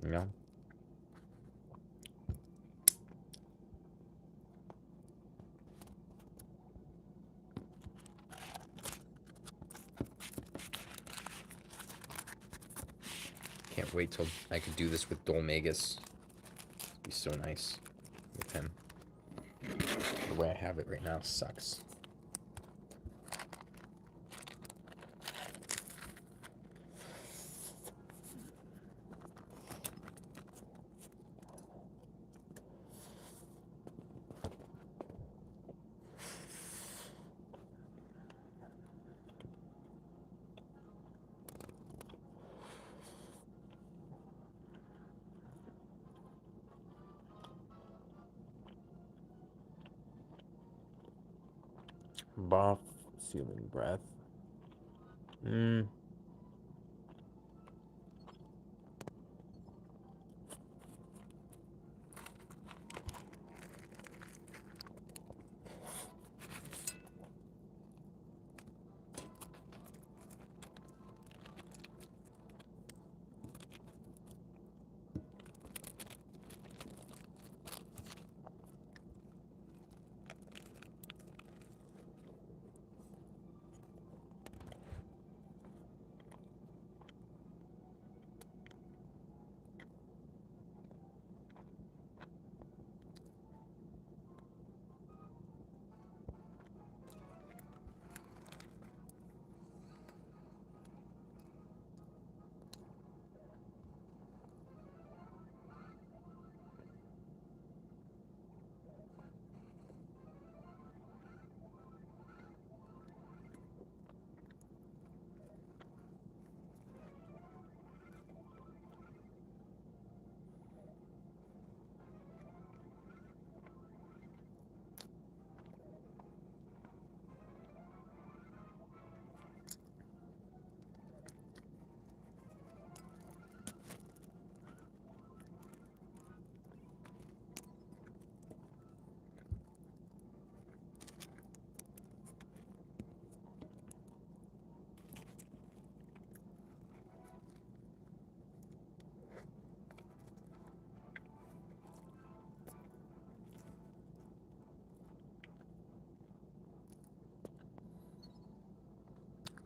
You know? Can't wait till I could do this with Dolmagus. It'd be so nice with him. The way I have it right now sucks. Buff, sealing breath.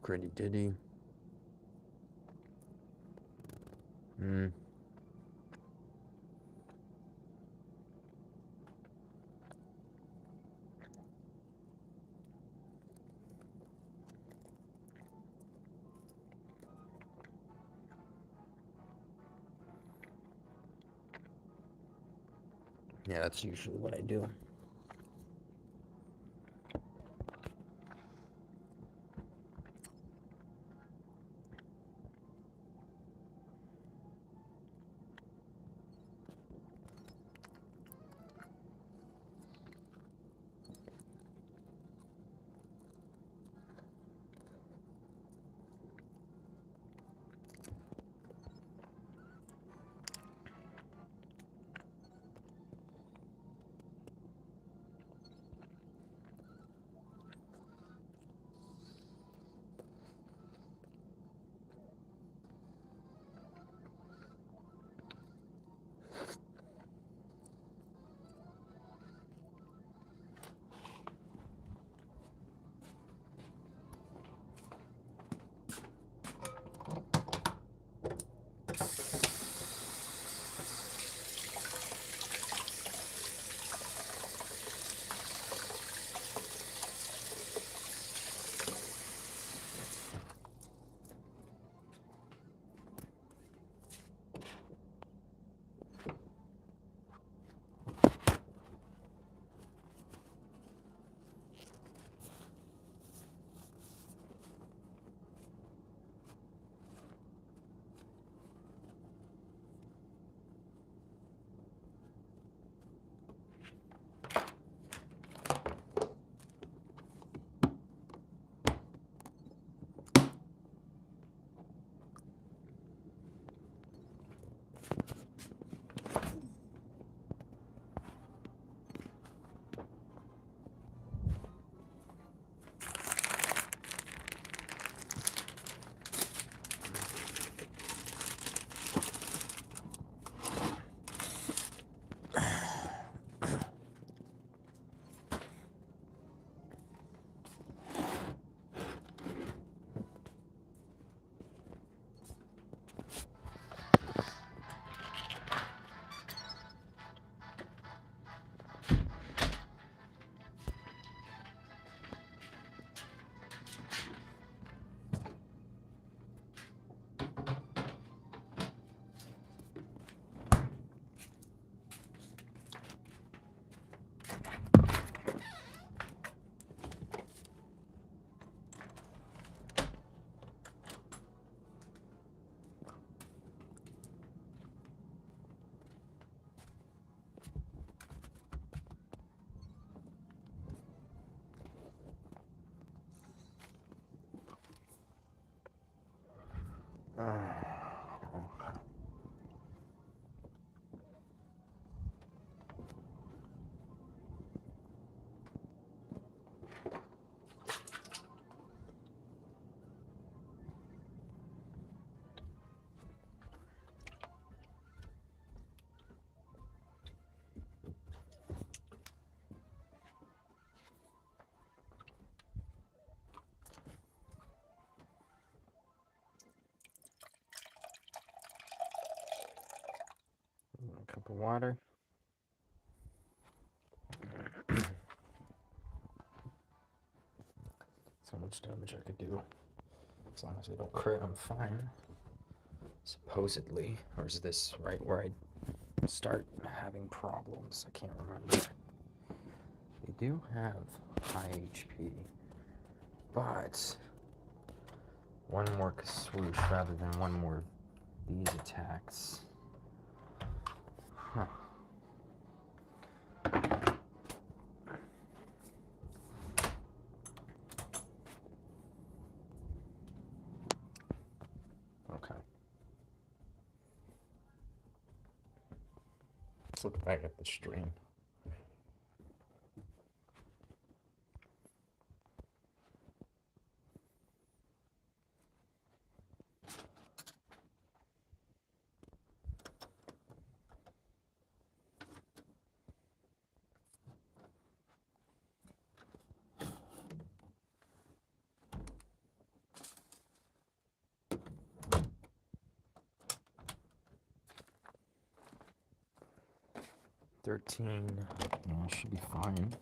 Gritty ditty. Yeah, that's usually what I do. water. So much damage I could do. As long as I don't crit, I'm fine. Supposedly. Or is this right where I start having problems? I can't remember. They do have high HP. But one more swoosh rather than one more these attacks. Huh. Okay. Let's look back at the stream. Yeah, should be fine.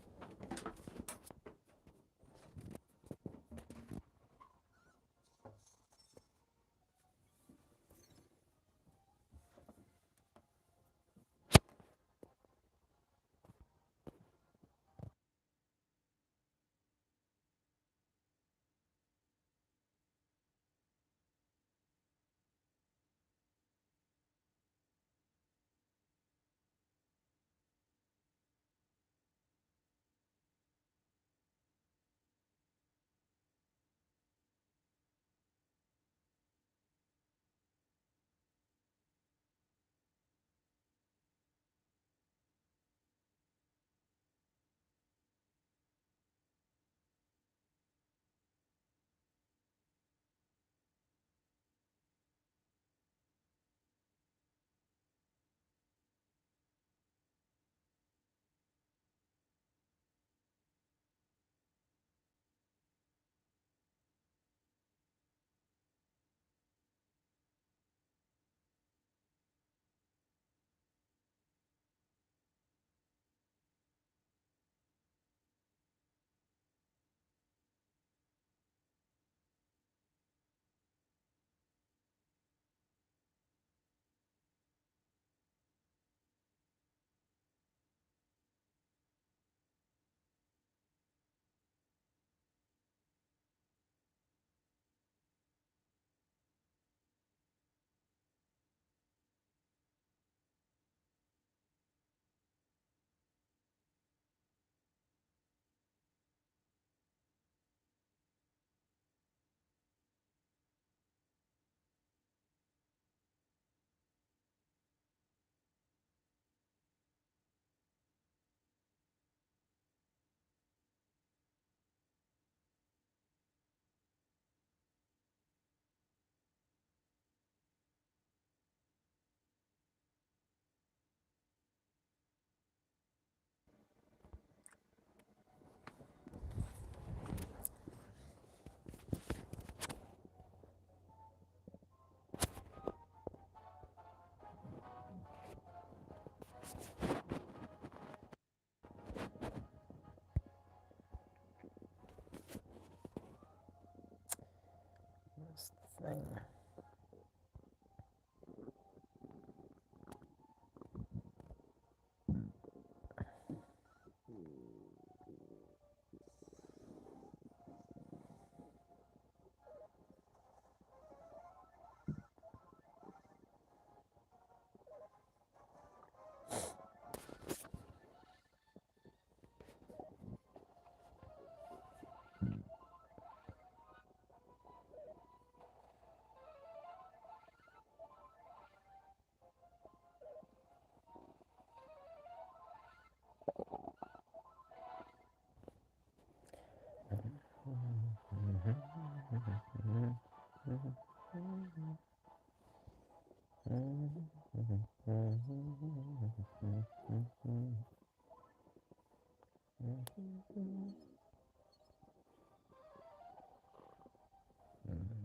This thing.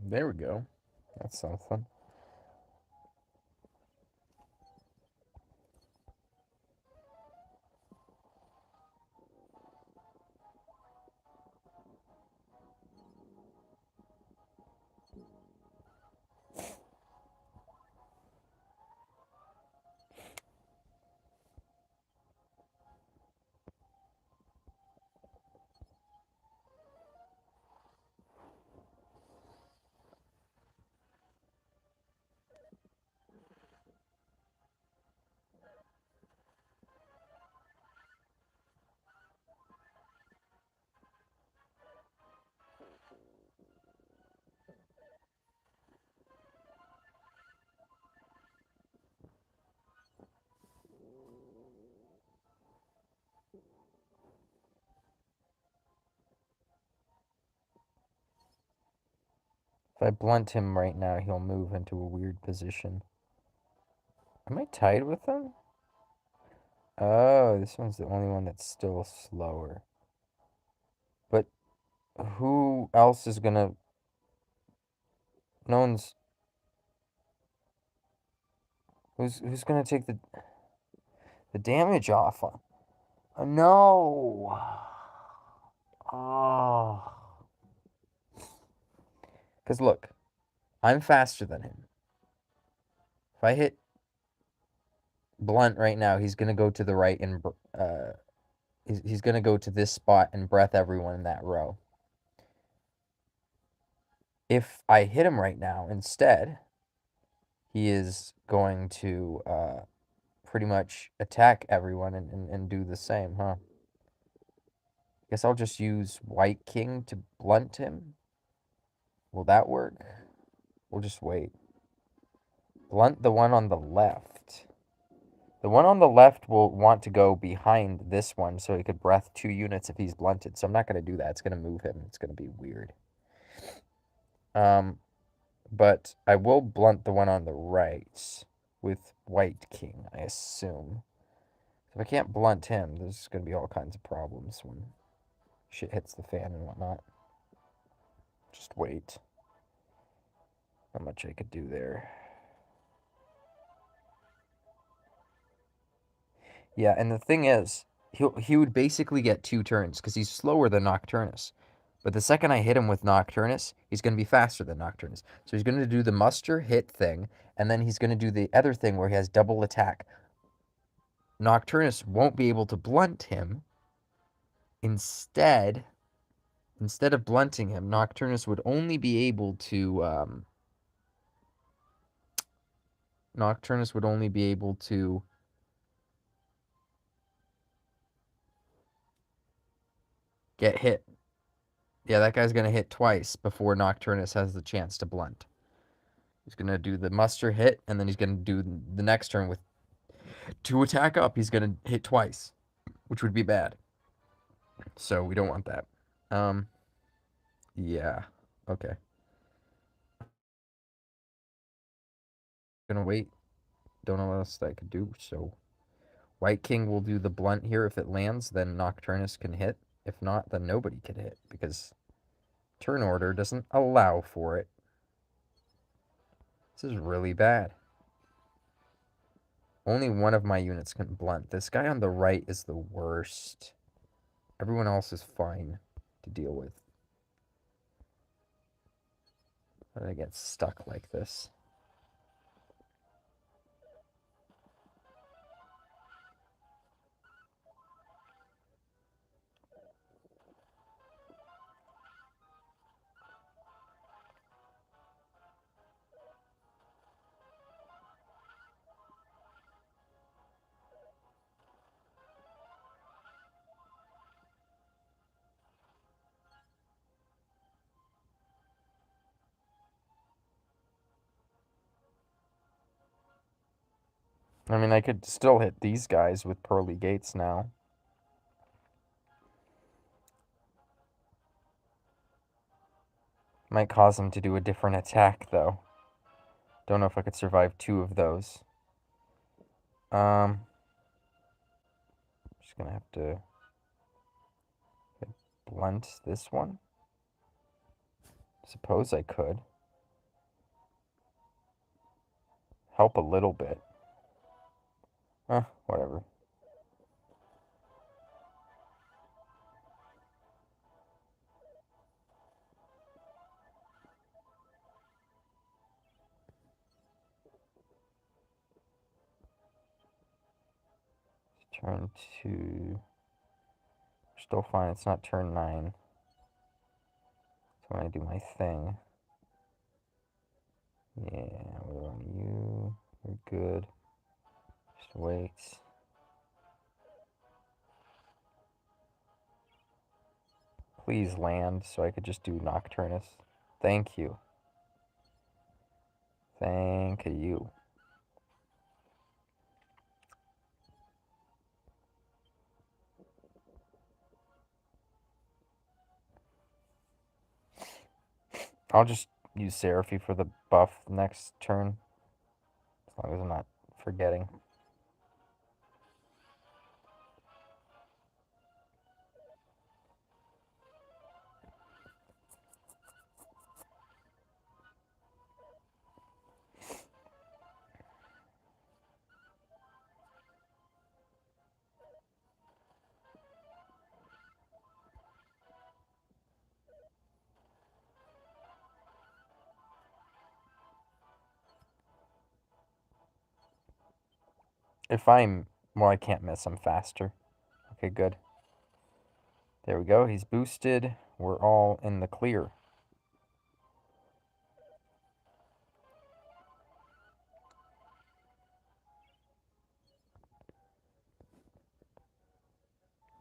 There we go. That's something. If I blunt him right now, he'll move into a weird position. Am I tied with him? Oh, this one's the only one that's still slower. But who else is gonna... No one's... Who's gonna take the damage off? No! Oh. Because look, I'm faster than him. If I hit blunt right now, he's gonna go to the right and he's gonna go to this spot and breath everyone in that row. If I hit him right now instead, he is going to pretty much attack everyone and do the same, huh? Guess I'll just use White King to blunt him. Will that work? We'll just wait. Blunt the one on the left. The one on the left will want to go behind this one so he could breath 2 units if he's blunted. So I'm not going to do that. It's going to move him. It's going to be weird. But I will blunt the one on the right with White King, I assume. If I can't blunt him, there's going to be all kinds of problems when shit hits the fan and whatnot. Just wait. Not much I could do there. Yeah, and the thing is, he would basically get 2 turns because he's slower than Nocturnus. But the second I hit him with Nocturnus, he's going to be faster than Nocturnus. So he's going to do the muster hit thing, and then he's going to do the other thing where he has double attack. Nocturnus won't be able to blunt him. Instead of blunting him, Nocturnus would only be able to get hit. Yeah, that guy's going to hit twice before Nocturnus has the chance to blunt. He's going to do the muster hit, and then he's going to do the next turn with 2 attack up. He's going to hit twice, which would be bad. So we don't want that. Yeah. Okay. Gonna wait. Don't know what else I could do, so... White King will do the blunt here. If it lands, then Nocturnus can hit. If not, then nobody can hit, because turn order doesn't allow for it. This is really bad. Only one of my units can blunt. This guy on the right is the worst. Everyone else is fine to deal with. How did I get stuck like this? I mean, I could still hit these guys with pearly gates now. Might cause him to do a different attack, though. Don't know if I could survive 2 of those. Just gonna have to blunt this one. Suppose I could. Help a little bit. Whatever. Turn 2. Still fine. It's not turn 9. So when I do my thing. Yeah, we're on you. We're good. Just wait. Please land so I could just do Nocturnus. Thank you. Thank you. I'll just use Seraphie for the buff next turn. As long as I'm not forgetting. If I'm... Well, I can't miss. I'm faster. Okay, good. There we go. He's boosted. We're all in the clear.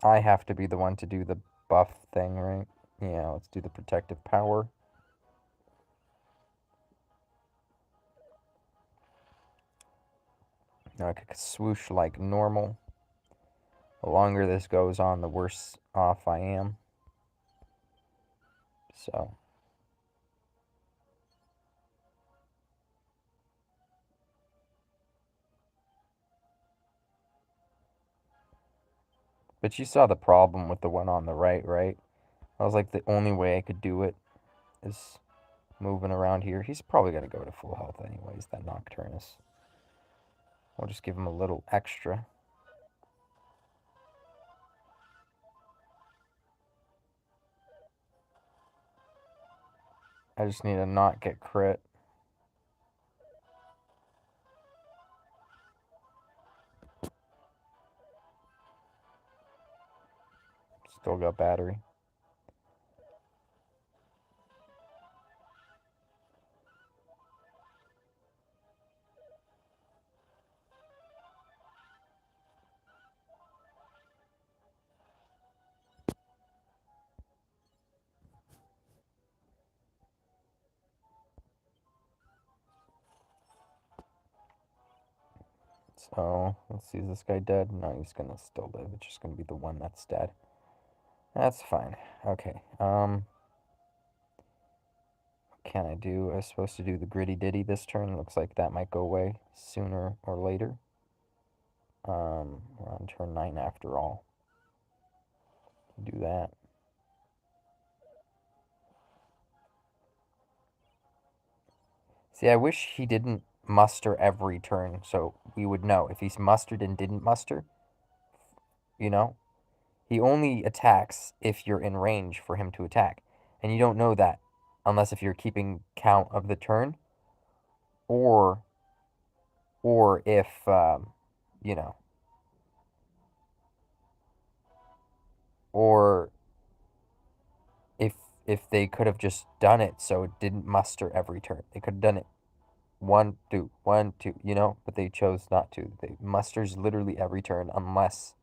I have to be the one to do the buff thing, right? Yeah, let's do the protective power. Now I could swoosh like normal. The longer this goes on, the worse off I am. So... But you saw the problem with the one on the right, right? I was like, the only way I could do it is moving around here. He's probably going to go to full health anyways, that Nocturnus. We'll just give him a little extra. I just need to not get crit. Still got battery. So, let's see, is this guy dead? No, he's gonna still live. It's just gonna be the one that's dead. That's fine. Okay, what can I do? I was supposed to do the Gritty Ditty this turn. Looks like that might go away sooner or later. We're on turn 9 after all. Do that. See, I wish he didn't muster every turn, so we would know. If he's mustered and didn't muster, you know? He only attacks if you're in range for him to attack. And you don't know that unless if you're keeping count of the turn, or if, you know, or if they could have just done it so it didn't muster every turn. They could have done it 1, 2, 1, 2, you know, but they chose not to. They musters literally every turn unless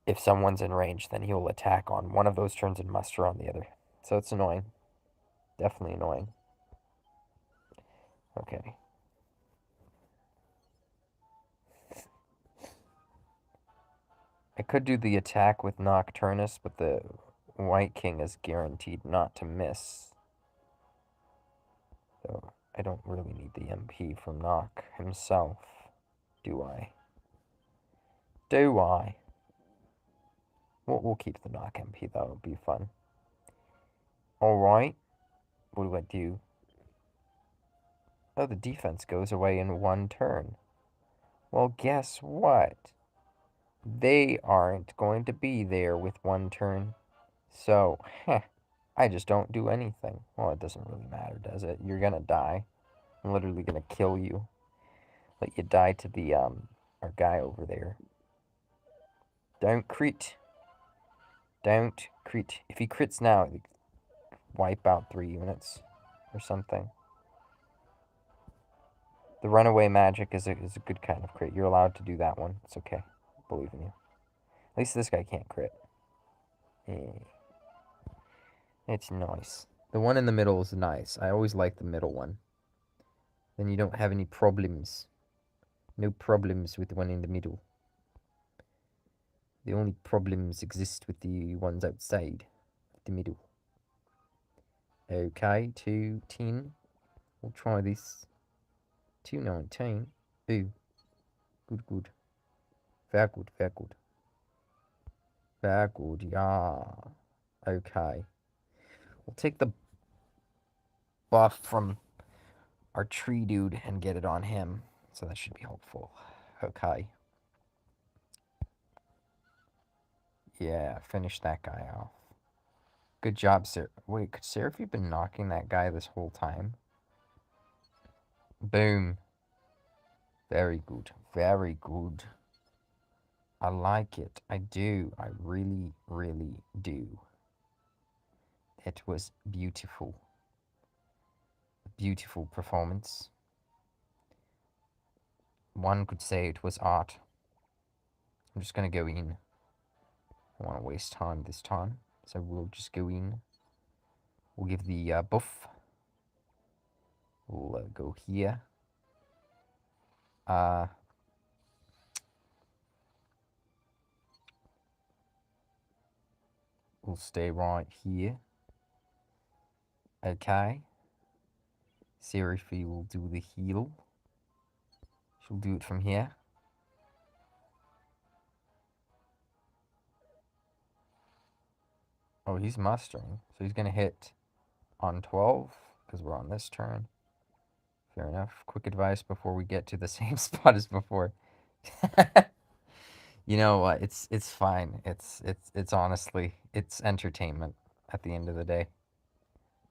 if someone's in range, then he will attack on one of those turns and muster on the other. So it's annoying. Definitely annoying. Okay. I could do the attack with Nocturnus, but the White King is guaranteed not to miss. So I don't really need the MP from Nock himself, do I? Do I? We'll keep the Nock MP, though. It'll be fun. Alright. What do I do? Oh, the defense goes away in 1 turn. Well, guess what? They aren't going to be there with 1 turn. So, I just don't do anything. Well, it doesn't really matter, does it? You're gonna die. I'm literally gonna kill you. Let you die to the, our guy over there. Don't crit. Don't crit. If he crits now, wipe out 3 units or something. The runaway magic is a good kind of crit. You're allowed to do that one. It's okay. I believe in you. At least this guy can't crit. It's nice. The one in the middle is nice. I always like the middle one. Then you don't have any problems. No problems with the one in the middle. The only problems exist with the ones outside the middle. Okay, 210. We'll try this. 219. Ooh, good, good. Very good, very good. Very good, yeah. Okay. We'll take the buff from our tree dude and get it on him. So that should be helpful. Okay. Yeah, finish that guy off. Good job, sir. Wait, could Seraphy been knocking that guy this whole time? Boom. Very good. Very good. I like it. I do. I really, really do. It was beautiful. Beautiful performance. One could say it was art. I'm just gonna go in. I don't want to waste time this time, so we'll just go in. We'll give the buff. We'll go here. We'll stay right here. Okay. Seraphy will do the heal. She'll do it from here. Oh, he's mustering. So he's going to hit on 12 because we're on this turn. Fair enough. Quick advice before we get to the same spot as before. You know what? It's fine. It's honestly, it's entertainment at the end of the day.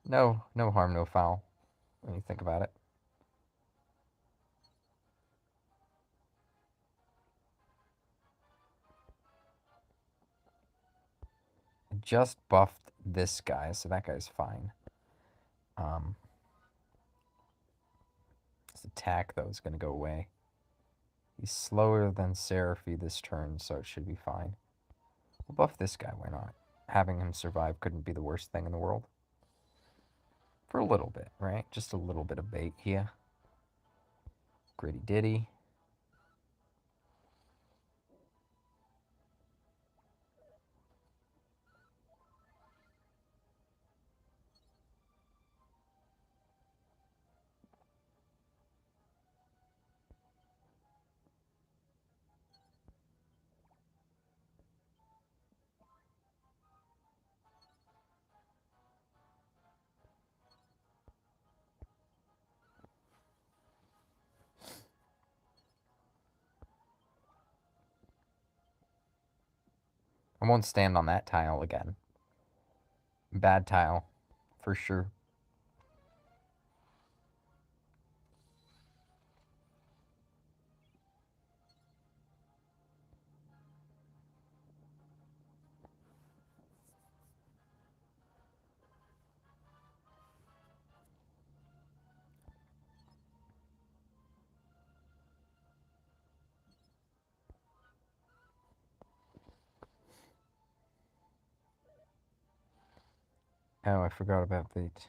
No harm, no foul when you think about it. I just buffed this guy, so that guy's fine. His attack, though, is going to go away. He's slower than Seraphy this turn, so it should be fine. We'll buff this guy, why not? Having him survive couldn't be the worst thing in the world. For a little bit, right? Just a little bit of bait here. Gritty ditty. I won't stand on that tile again. Bad tile, for sure. Oh, I forgot about that. It's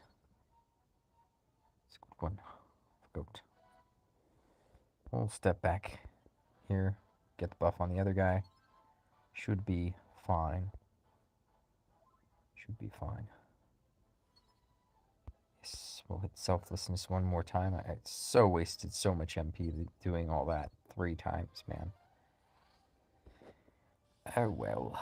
a good one. Forgot. We'll step back here. Get the buff on the other guy. Should be fine. Should be fine. Yes, we'll hit selflessness one more time. I so wasted so much MP doing all that 3 times, man. Oh well.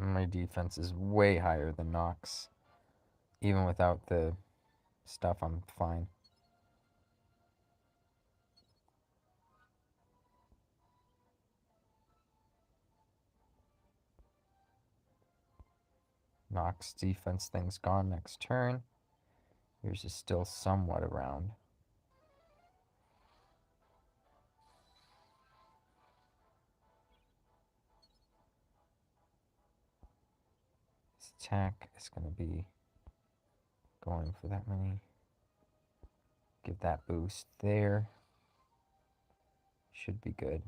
My defense is way higher than Nox. Even without the stuff, I'm fine. Nox defense thing's gone next turn. Yours is still somewhat around. attack is going to be going for that many. Give that boost there. Should be good.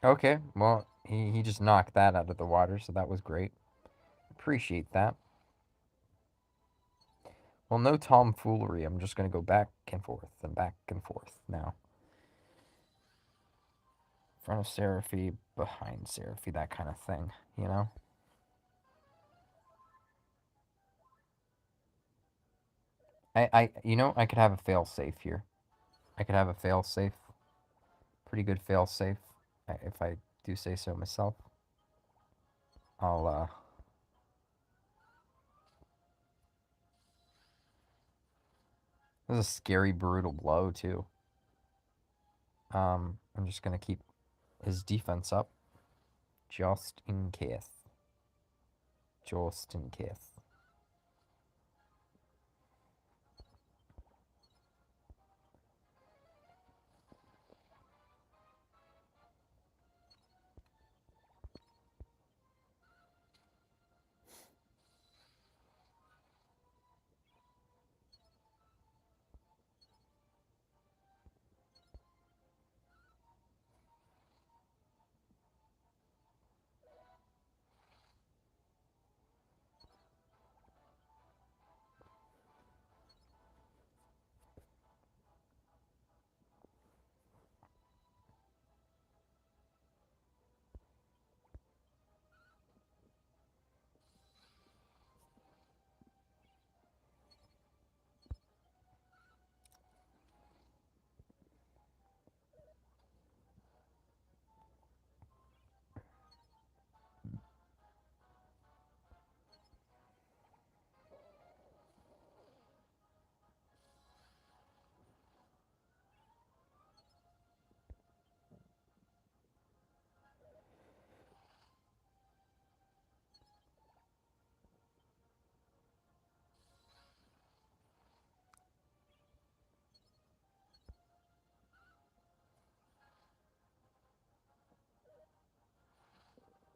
Okay, well, he just knocked that out of the water, so that was great. Appreciate that. Well, no tomfoolery. I'm just going to go back and forth and back and forth now. In front of Seraphie, behind Seraphie, that kind of thing, you know? I could have a fail-safe here. I could have a fail-safe. Pretty good fail-safe, if I do say so myself. I'll, This is a scary, brutal blow, too. I'm just going to keep his defense up. Just in case. Just in case.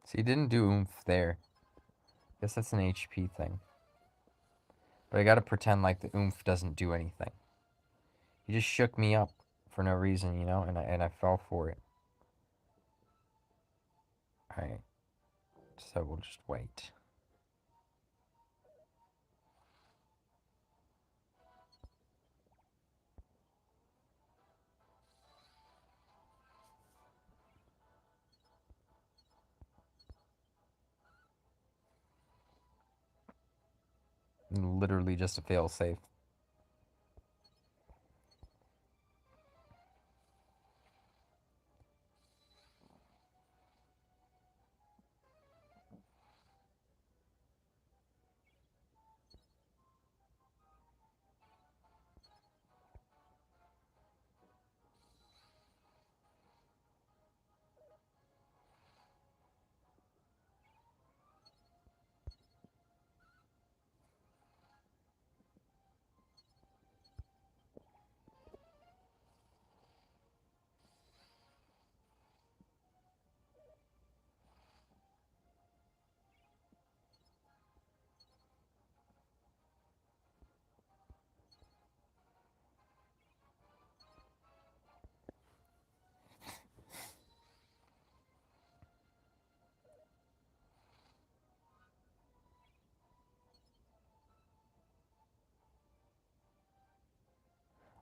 So he didn't do oomph there. Guess that's an HP thing. But I gotta pretend like the oomph doesn't do anything. He just shook me up for no reason, you know, and I fell for it. Alright. So we'll just wait. Literally just a fail safe.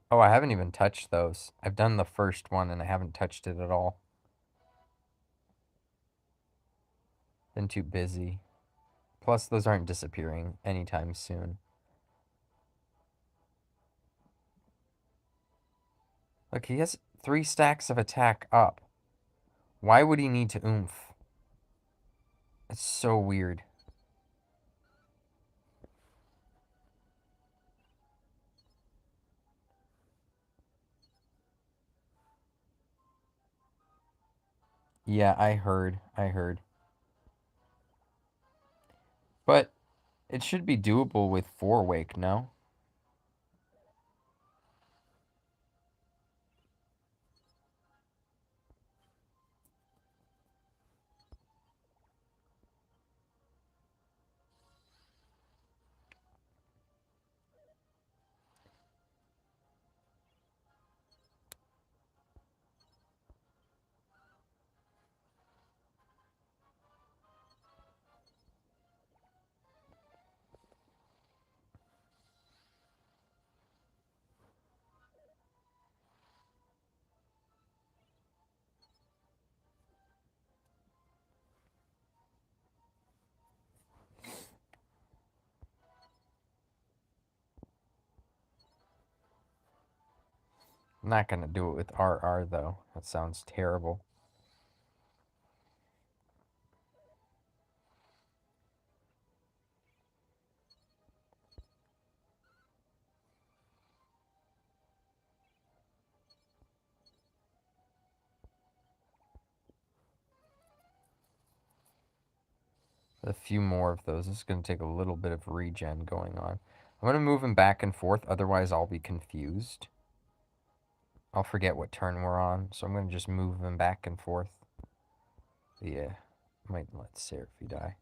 Oh, I haven't even touched those. I've done the first one and I haven't touched it at all. Been too busy. Plus, those aren't disappearing anytime soon. Look, he has 3 stacks of attack up. Why would he need to oomph? It's so weird. Yeah, I heard. But it should be doable with 4 wake, no? I'm not gonna do it with RR though. That sounds terrible. A few more of those. This is going to take a little bit of regen going on. I'm going to move him back and forth, otherwise I'll be confused. I'll forget what turn we're on, so I'm going to just move him back and forth. Yeah, might let Seraphie die.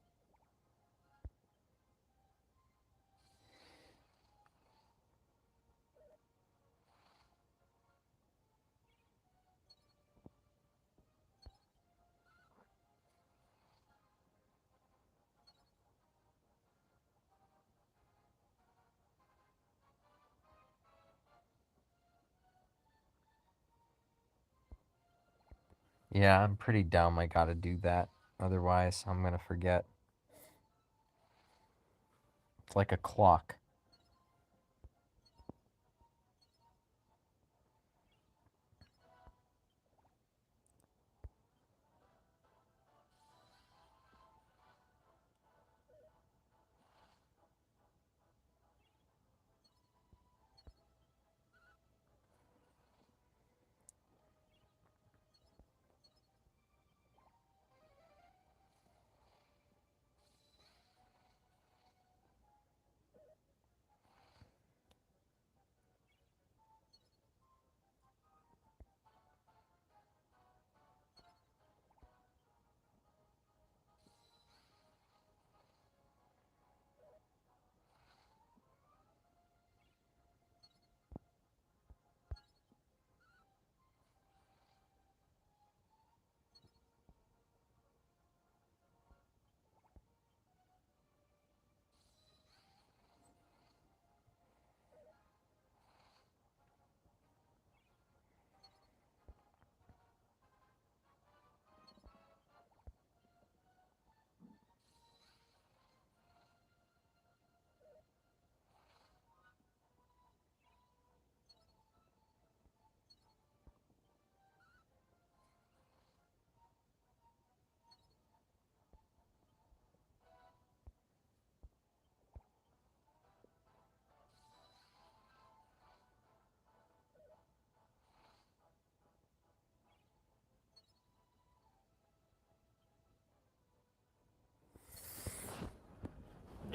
Yeah, I'm pretty dumb. I gotta do that. Otherwise, I'm gonna forget. It's like a clock.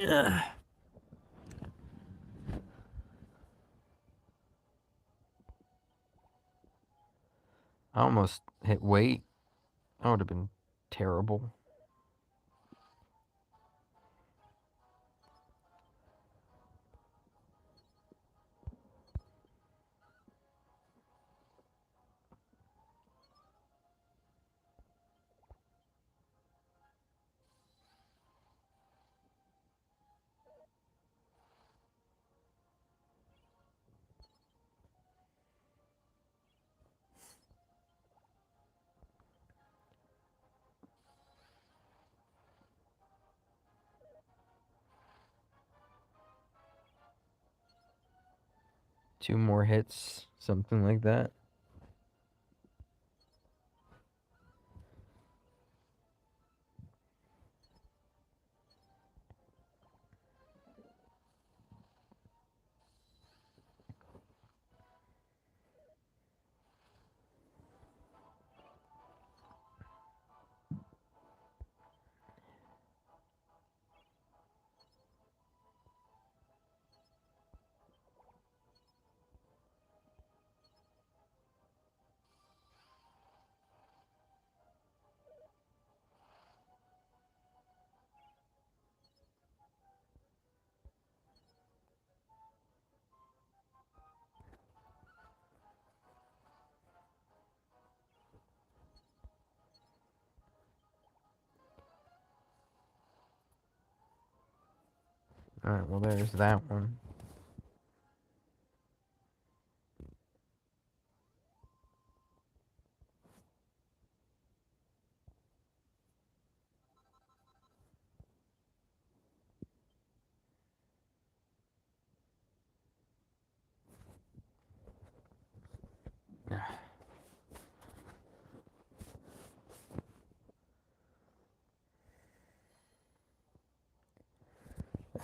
Ugh. I almost hit wait. That would have been terrible. 2 more hits, something like that. Alright, well there's that one.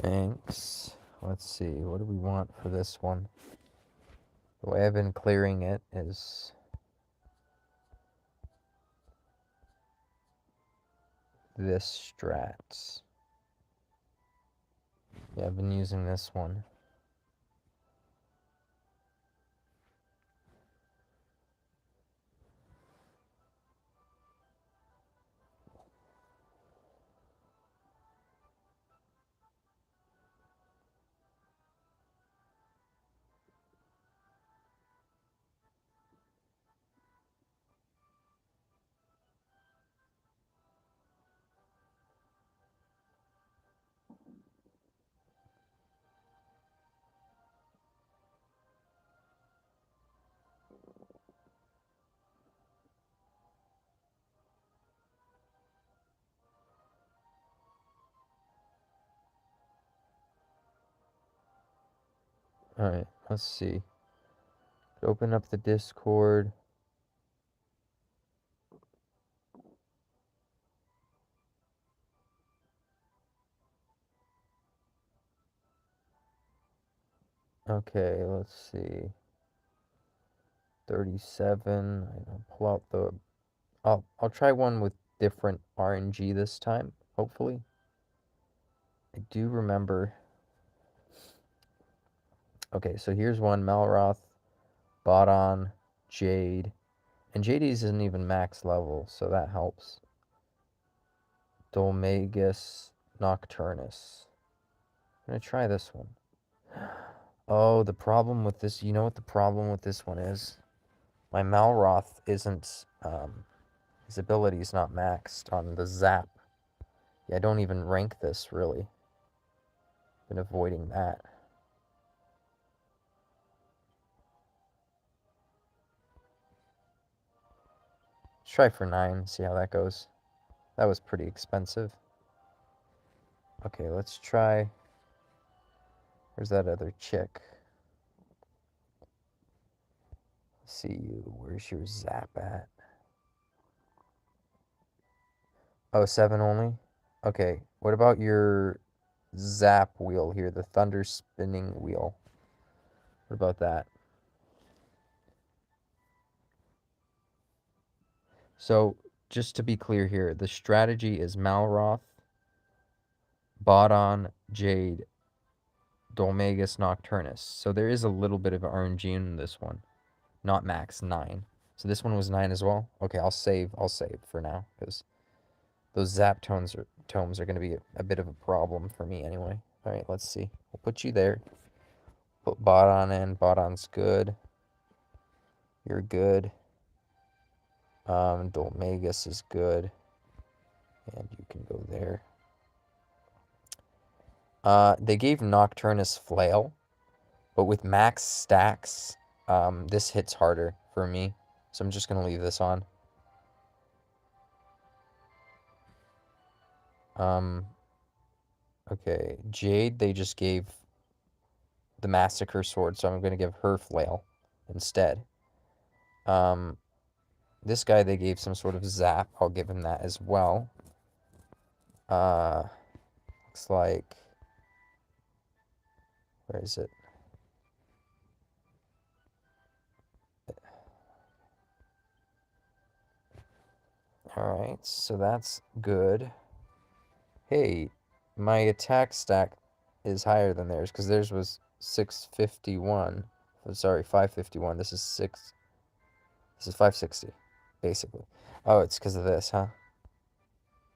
Thanks. Let's see, what do we want for this one? The way I've been clearing it is this strats. Yeah, I've been using this one. Alright, let's see. Open up the Discord. Okay, let's see. 37. I'll pull out the... I'll try one with different RNG this time, hopefully. I do remember... Okay, so here's one. Malroth, Bodon, Jade. And Jade's isn't even max level, so that helps. Dolmagus, Nocturnus. I'm gonna try this one. Oh, the problem with this... You know what the problem with this one is? My Malroth isn't... his ability is not maxed on the Zap. Yeah, I don't even rank this, really. Been avoiding that. Let's try for 9, see how that goes. That was pretty expensive. Okay, let's try... Where's that other chick? See you. Where's your Zap at? Oh, 7 only? Okay, what about your Zap wheel here? The Thunder Spinning Wheel. What about that? So, just to be clear here, the strategy is Malroth, Bodon, Jade, Dolmagus, Nocturnus. So there is a little bit of RNG in this one. Not max 9. So this one was 9 as well? Okay, I'll save for now, because those Zap tomes are going to be a bit of a problem for me anyway. Alright, let's see. We'll put you there. Put Bodon in. Bodon's good. You're good. Dolmagus is good. And you can go there. They gave Nocturnus Flail, but with max stacks, this hits harder for me. So I'm just going to leave this on. Okay, Jade, they just gave the Massacre Sword, so I'm going to give her Flail instead. This guy, they gave some sort of zap. I'll give him that as well. Looks like... Where is it? Alright, so that's good. Hey, my attack stack is higher than theirs, because theirs was 651. Oh, sorry, 551. This is 560, basically. Oh, it's because of this, huh?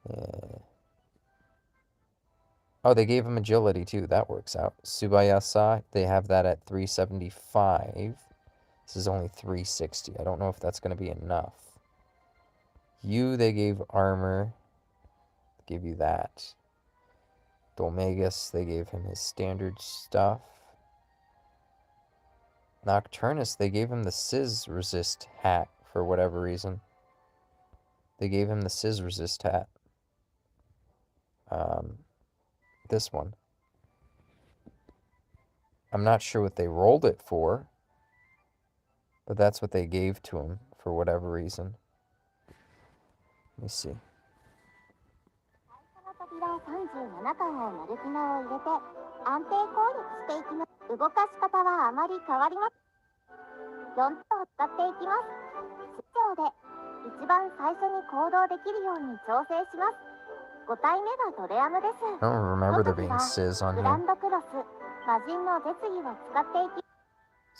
Yeah. Oh, they gave him agility, too. That works out. Subayasa, they have that at 375. This is only 360. I don't know if that's going to be enough. You, they gave armor. Give you that. Dolmagus, they gave him his standard stuff. Nocturnus, they gave him the Sizz Resist hat for whatever reason. They gave him the Sizz Resist hat. This one. I'm not sure what they rolled it for, but that's what they gave to him for whatever reason. Let me see. 扉37巻を丸機能を入れて安定効力していきます。動かし方はあまり変わりません。4つを使っていきます。市長で一番最初に行動できるように調整します。5体目がトレアムです。I don't remember there being Sizz on グラ here. ンドクロス魔人の絶技を使っていき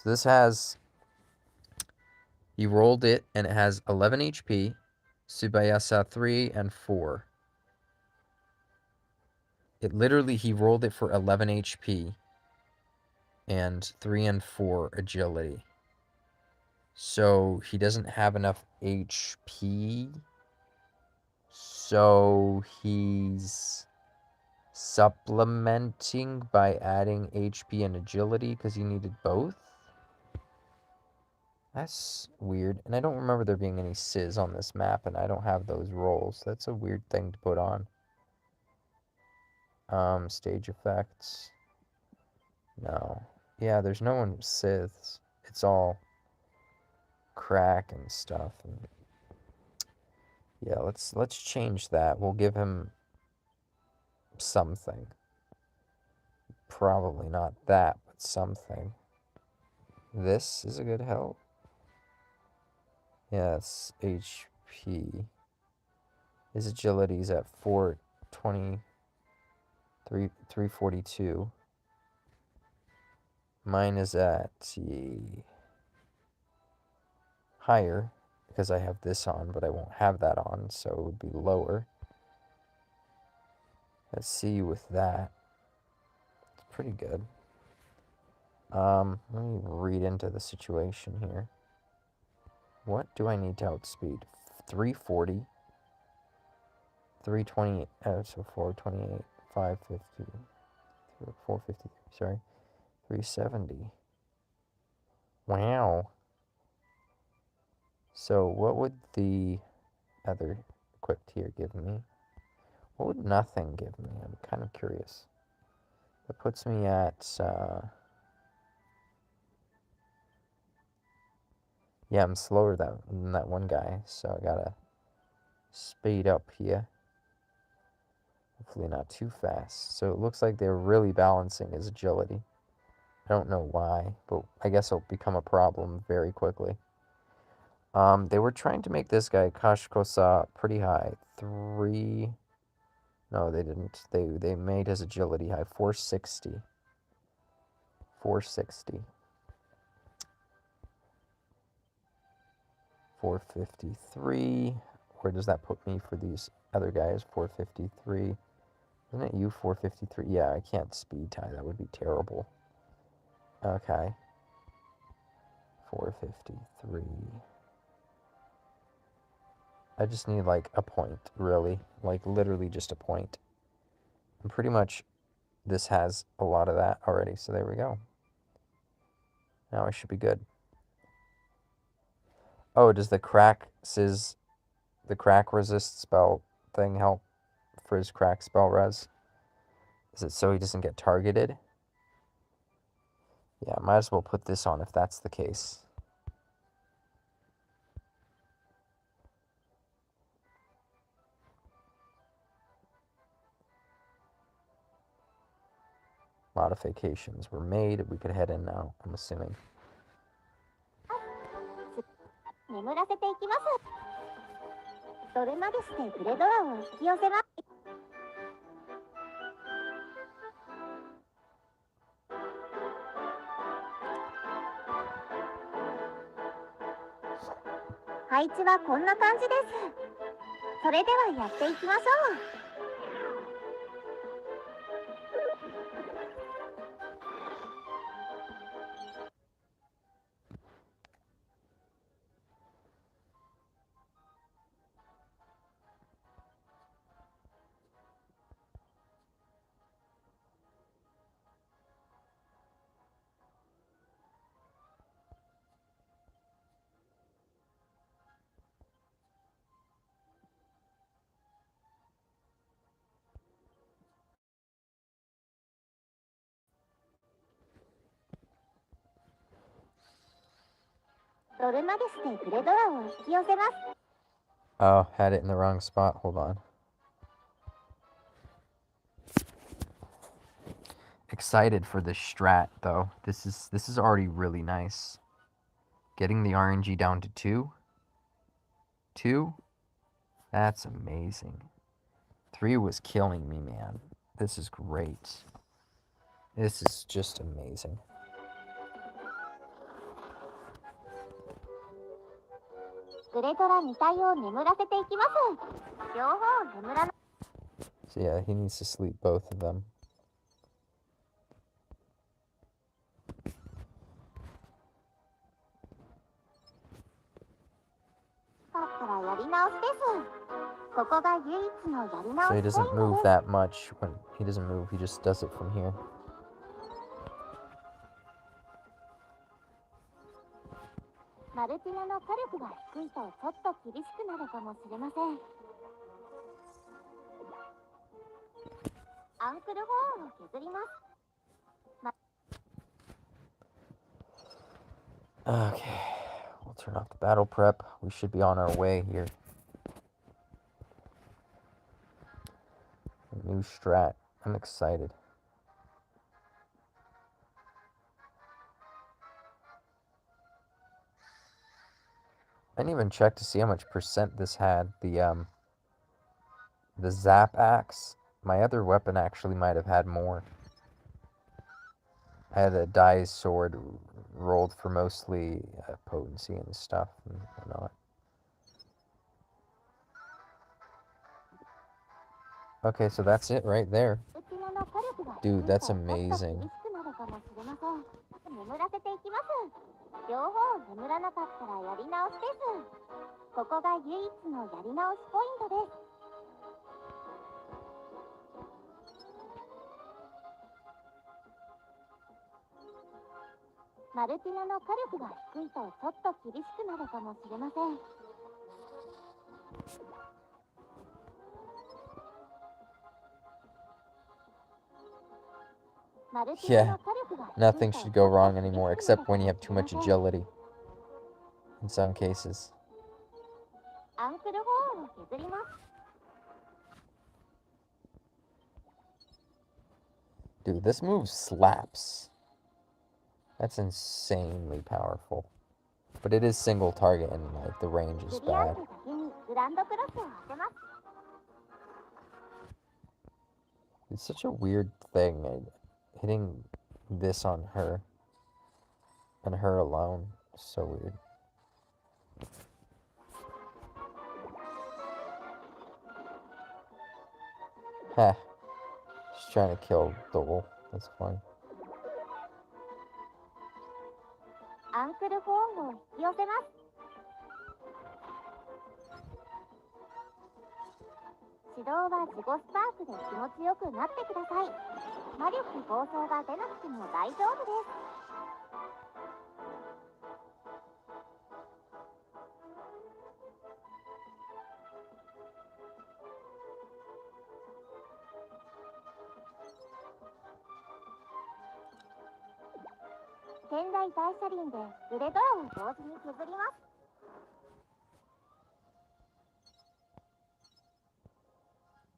So this has... He rolled it, and it has 11 HP, Subayasa 3, and 4. It literally, he rolled it for 11 HP and 3 and 4 agility. So he doesn't have enough HP. So he's supplementing by adding HP and agility because he needed both. That's weird. And I don't remember there being any Sizz on this map, and I don't have those rolls. That's a weird thing to put on. Stage effects. No. Yeah, there's no one Siths. It's all crack and stuff. And yeah, let's change that. We'll give him something. Probably not that, but something. This is a good help. Yeah, it's HP. His agility's at 342. Mine is at higher because I have this on, but I won't have that on, so it would be lower. Let's see with that. It's pretty good. Let me read into the situation here. What do I need to outspeed? 340, 328, so 428, 550, 450, sorry, 370. Wow. So what would the other equipped here give me? What would nothing give me? I'm kind of curious. That puts me at, yeah, I'm slower than that one guy, so I gotta speed up here. Hopefully not too fast. So it looks like they're really balancing his agility. I don't know why, but I guess it'll become a problem very quickly. They were trying to make this guy, Kashkosa, pretty high. 3... No, they didn't. They made his agility high. 460. 460. 453. Where does that put me for these other guys? 453. Isn't it you, 453? Yeah, I can't speed tie. That would be terrible. Okay. 453. I just need, like, a point, really. Like, literally just a point. And pretty much this has a lot of that already, so there we go. Now I should be good. Oh, does the crack resist spell thing help for his crack spell res? Is it so he doesn't get targeted? Yeah, might as well put this on if that's the case. Modifications were made. We could head in now, I'm assuming. 眠らせていきます。それまでしてグレドラを引き寄せます。配置はこんな感じです。それではやっていきましょう。それまでしてグレドラを引き寄せます。 Oh, had it in the wrong spot. Hold on. Excited for this strat though. This is already really nice. Getting the RNG down to 2. 2? That's amazing. 3 was killing me, man. This is great. This is just amazing. So yeah, he needs to sleep both of them. So he doesn't move that much. When he doesn't move, he just does it from here. Okay, we'll turn off the battle prep. We should be on our way here. A new strat. I'm excited. I didn't even check to see how much percent this had. The zap axe. My other weapon actually might have had more. I had a Dai's sword rolled for mostly potency and stuff and whatnot. Okay, so that's it right there. Dude, that's amazing. Yeah, nothing should go wrong anymore, except when you have too much agility. In some cases. Dude, this move slaps. That's insanely powerful. But it is single target and like the range is bad. It's such a weird thing, hitting this on her. And her alone. So weird. Ha. Just trying to kill Dole. That's fine. 天台大車輪でグレドラを同時に削ります。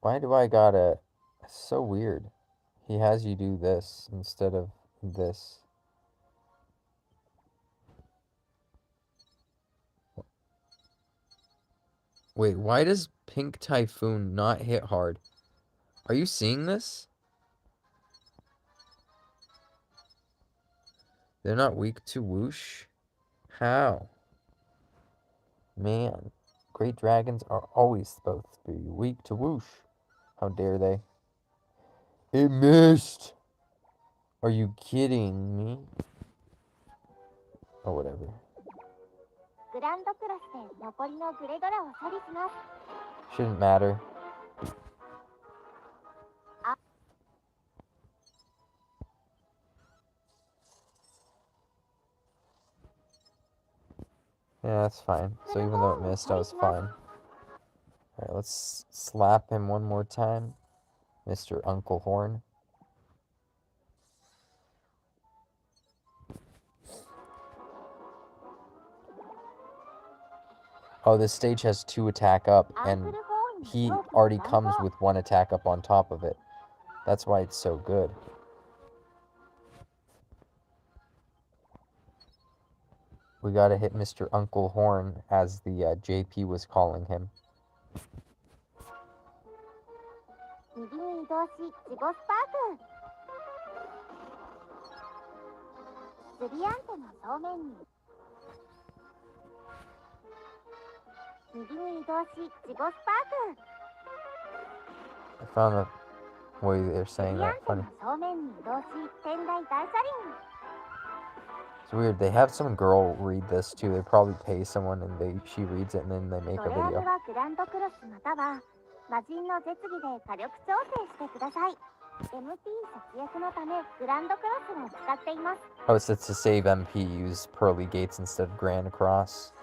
Why do I gotta... It's so weird. He has you do this instead of this. Wait, why does Pink Typhoon not hit hard? Are you seeing this? They're not weak to whoosh? How? Man, great dragons are always supposed to be weak to whoosh. How dare they? It missed! Are you kidding me? Or whatever. グランドクラスで残りのグレドラを処理します。 Shouldn't matter. Yeah, that's fine. So even though it missed, I was fine. Alright, let's slap him one more time. Mr. Uncle Horn. Oh, this stage has 2 attack up, and he already comes with 1 attack up on top of it. That's why it's so good. We gotta hit Mr. Uncle Horn, as the JP was calling him. 右に移動し、ジゴスパーク。釣りアンテナ正面に。右に移動し、ジゴスパーク。 I found the way they're saying that funny. 正面に移動し、天台大車輪。 It's weird. They have some girl read this too. They probably pay someone and she reads it and then they make a ドレア video. ムはグランドクロスまたは魔人の絶技で火力調整してください。MP 節約のためグランドクロスを使っています。 Oh, so it's to save MP, use Pearly Gates instead of Grand Cross.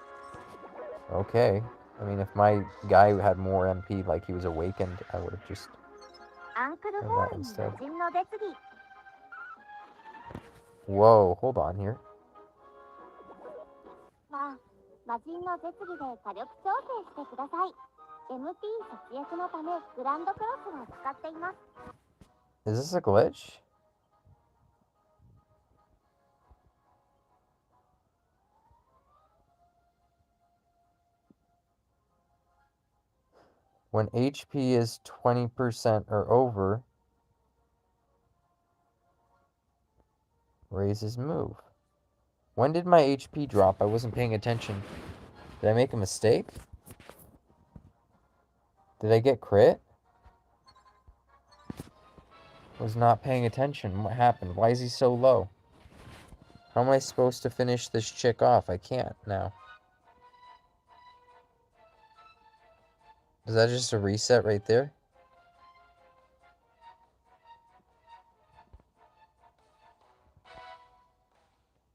Okay. I mean, if my guy had more MP, like he was awakened, I would have just アンクル done ホー that ルに instead. 魔人の絶技。 Whoa, hold on here. 魔人の絶技で火力調整してください。MP 節約のためグランドクロスを使っています。 Is this a glitch? When HP is 20% or over, raise his move. When did my HP drop? I wasn't paying attention. Did I make a mistake? Did I get crit? Was not paying attention. What happened? Why is he so low? How am I supposed to finish this chick off? I can't now. Is that just a reset right there?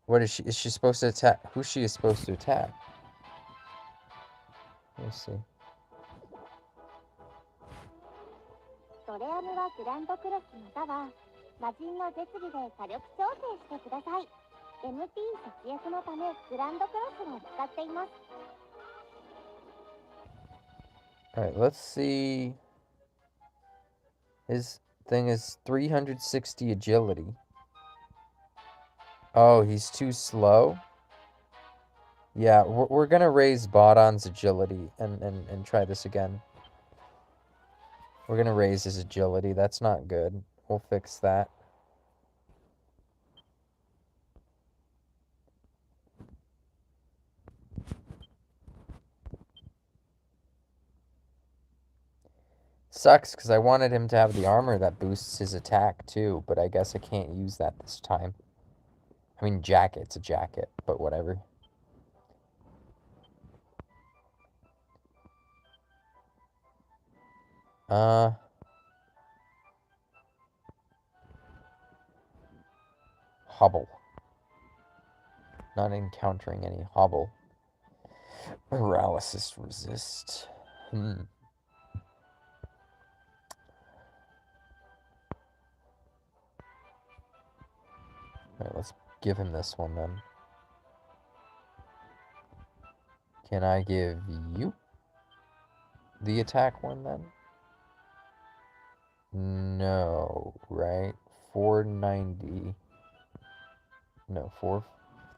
What is she? Is she supposed to attack? Who's she supposed to attack? Let's see. ドレアムはグランドクロスまたは魔人の絶技で火力調整してください。MP 節約のためグランドクロスを使っています。 Alright, let's see. His thing is 360 agility. Oh, he's too slow? Yeah, we're gonna raise Bodon's agility and try this again. We're gonna raise his agility. That's not good. We'll fix that. Sucks, because I wanted him to have the armor that boosts his attack, too. But I guess I can't use that this time. I mean, jacket's a jacket, but whatever. Hobble. Not encountering any hobble. Paralysis resist. Alright, let's give him this one then. Can I give you the attack one then? No, right? 490. No,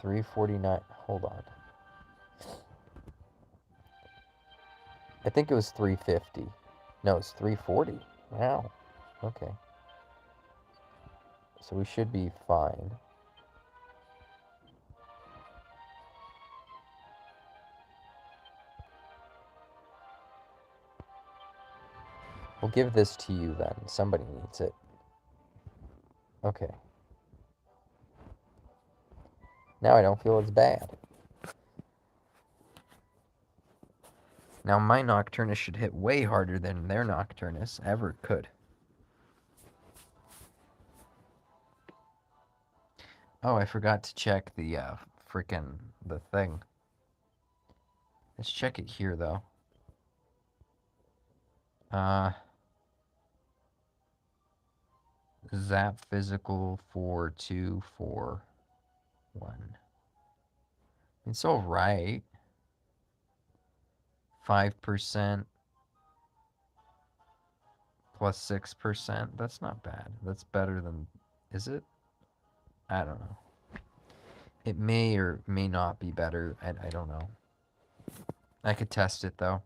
349. Hold on. I think it was 350. No, it's 340. Wow. Okay. So we should be fine. We'll give this to you then. Somebody needs it. Okay. Now I don't feel as bad. Now my Nocturnus should hit way harder than their Nocturnus ever could. Oh, I forgot to check the the thing. Let's check it here though. Zap physical 4241. It's all right. 5% plus 6%. That's not bad. That's better than, is it? I don't know. It may or may not be better. I don't know. I could test it though.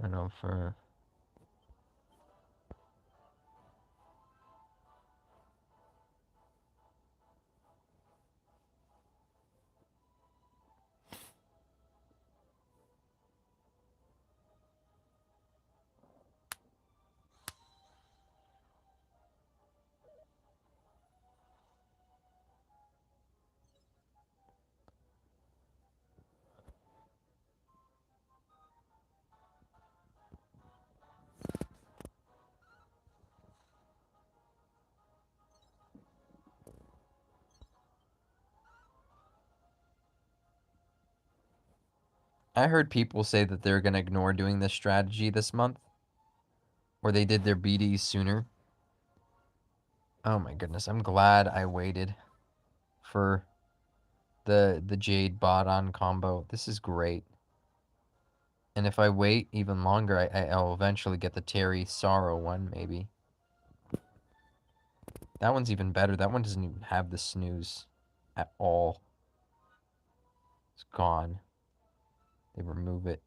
I know for... I heard people say that they're going to ignore doing this strategy this month. Or they did their BDs sooner. Oh my goodness, I'm glad I waited for the Jade bot on combo. This is great. And if I wait even longer, I'll eventually get the Terry Sorrow one, maybe. That one's even better. That one doesn't even have the snooze at all. It's gone. They remove it.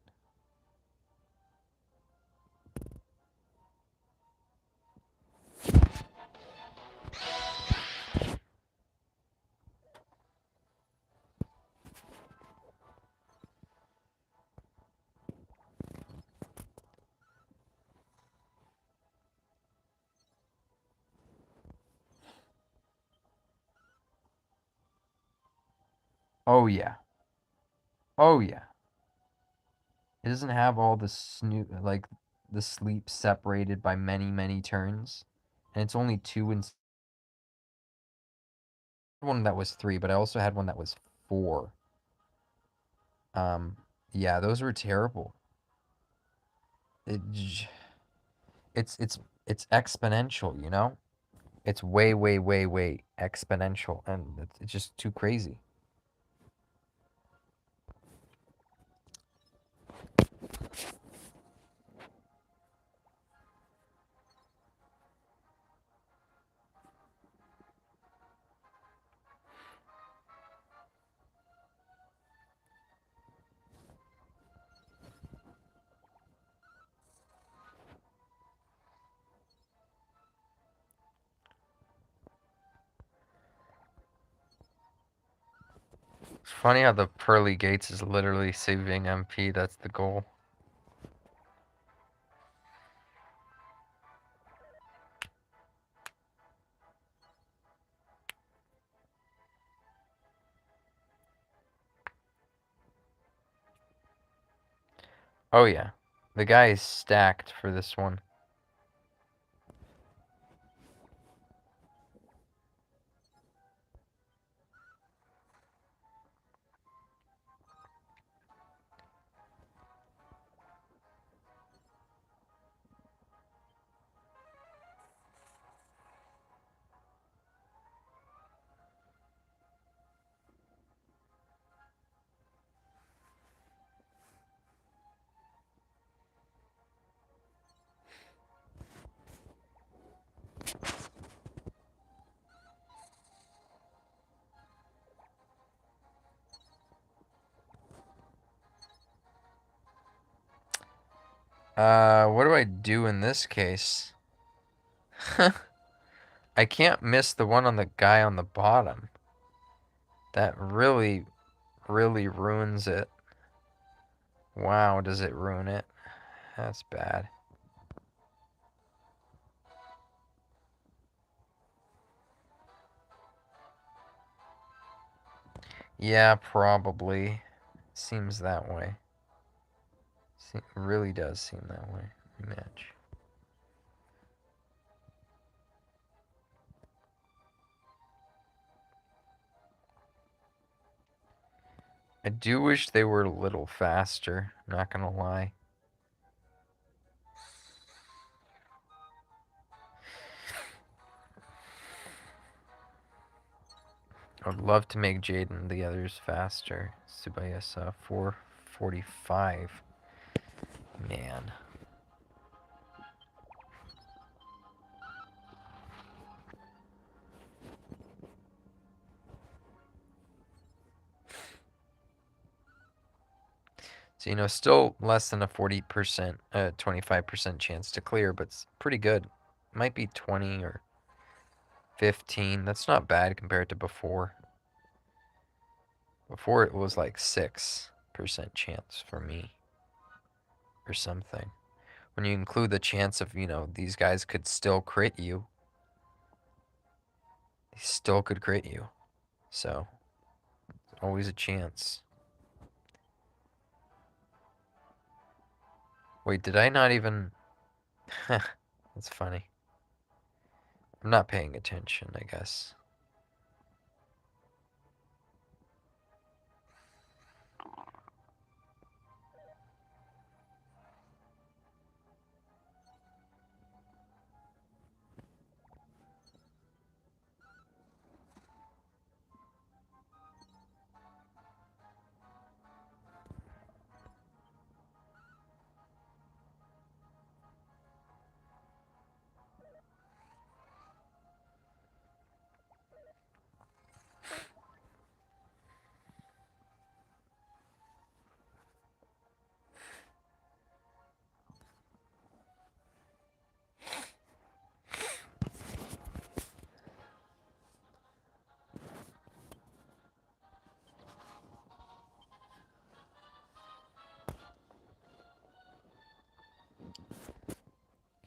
Oh yeah. Oh yeah. It doesn't have all the like the sleep separated by many, many turns. And it's only 2 and one that was 3, but I also had one that was 4. Yeah, those were terrible. It's exponential, you know? It's way, way, way, way exponential, and it's just too crazy. It's funny how the pearly gates is literally saving MP. That's the goal. Oh yeah, the guy is stacked for this one. What do I do in this case? I can't miss the one on the guy on the bottom. That really, really ruins it. Wow, does it ruin it? That's bad. Yeah, probably. Seems that way. Really does seem that way. Rematch. I do wish they were a little faster, not gonna lie. I would love to make Jaden the others faster. Tsubayasa 445. Man. So, you know, still less than a 40%, 25% chance to clear, but it's pretty good. Might be 20 or 15. That's not bad compared to before. Before it was like 6% chance for me or something. When you include the chance of, you know, these guys could still crit you. They still could crit you. So, always a chance. Wait, did I not even... That's funny. I'm not paying attention, I guess.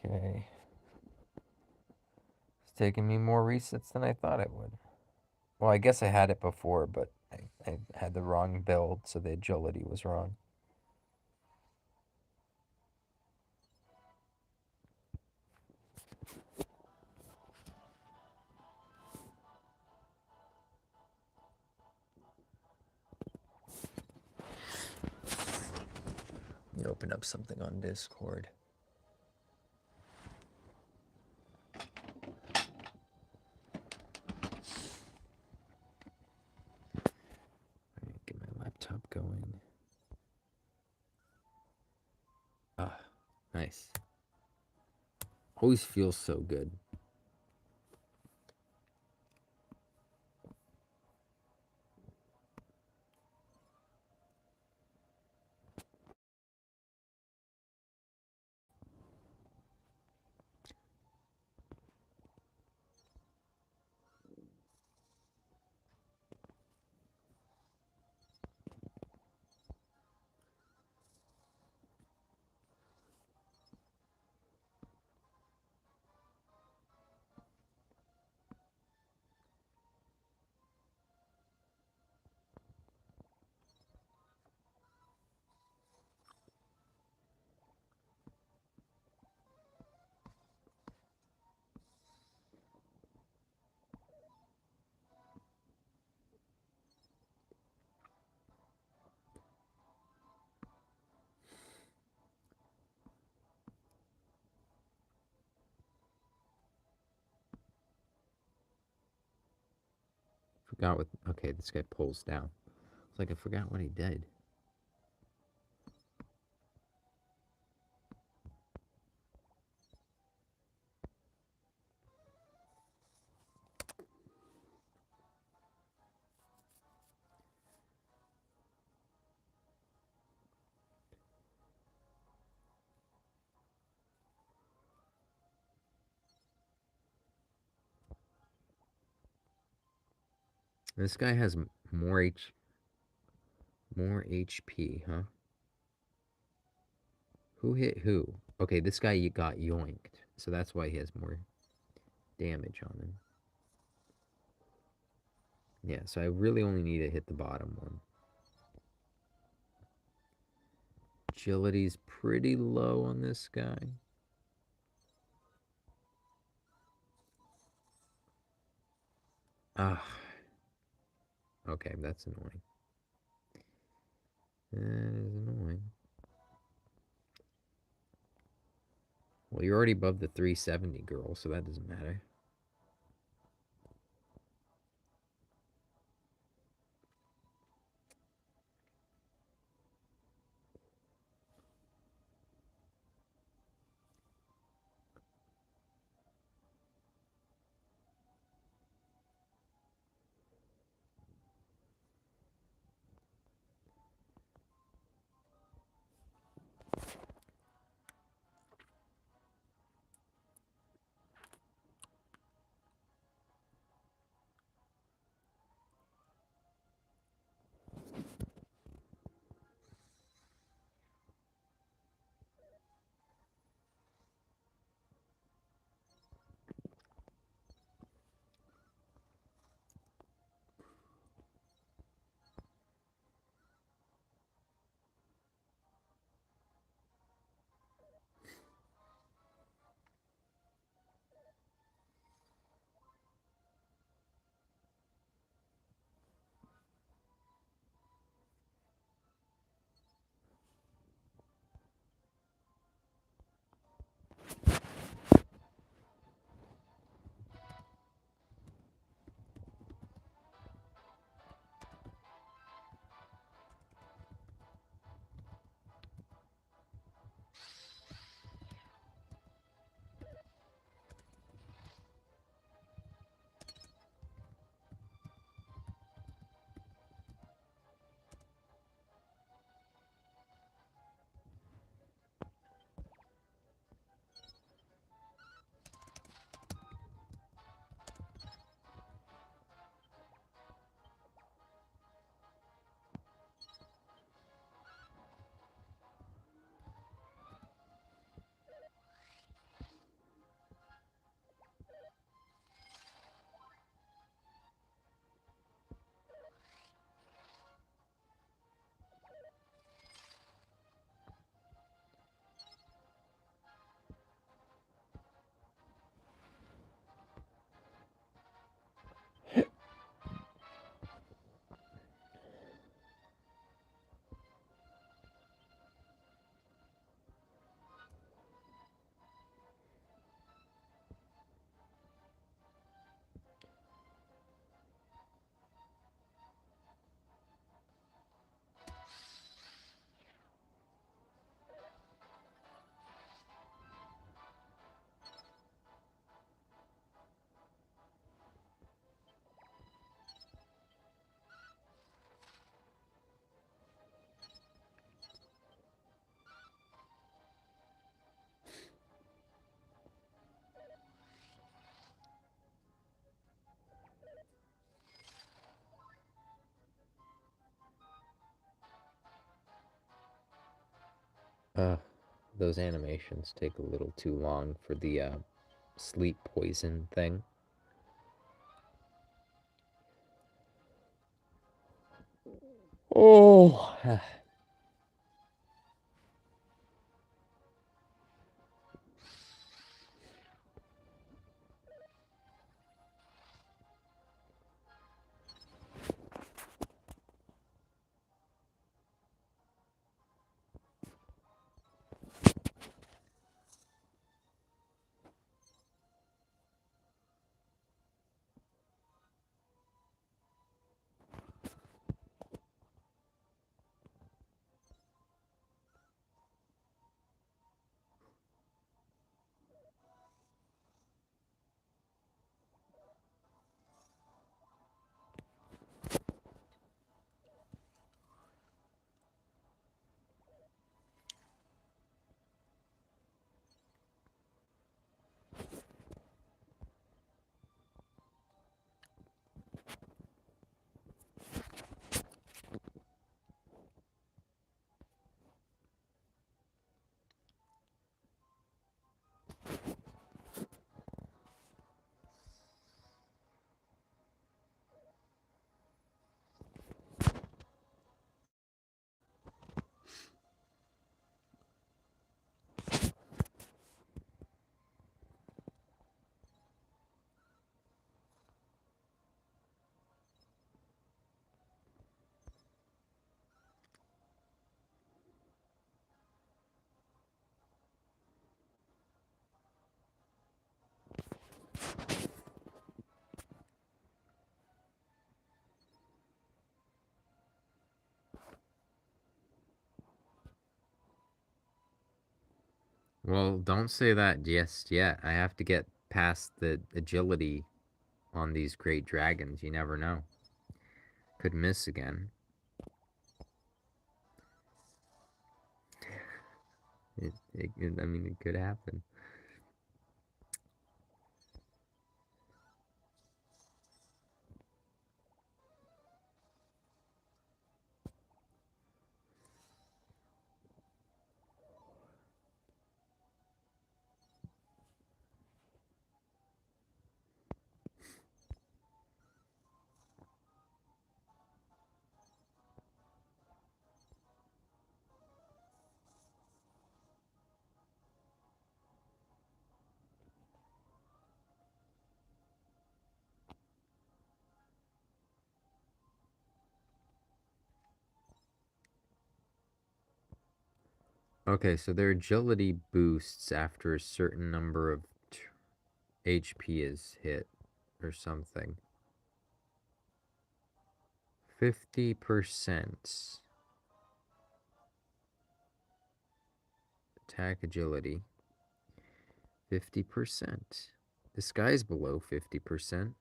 Okay. It's taking me more resets than I thought it would. Well, I guess I had it before, but I had the wrong build, so the agility was wrong. Let me open up something on Discord. Get my laptop going. Ah, nice. Always feels so good. forgot what. Okay, this guy pulls down. It's like I forgot what he did. This guy has more HP, huh? Who hit who? Okay, this guy got yoinked, so that's why he has more damage on him. Yeah, so I really only need to hit the bottom one. Agility's pretty low on this guy. Ah. Okay, that's annoying. That is annoying. Well, you're already above the 370, girl, so that doesn't matter. Those animations take a little too long for the sleep poison thing. Oh. Well, don't say that just yet. I have to get past the agility on these great dragons. You never know. Could miss again. I mean, it could happen. Okay, so their agility boosts after a certain number of HP is hit or something. 50% attack agility. 50%. This guy's below 50%.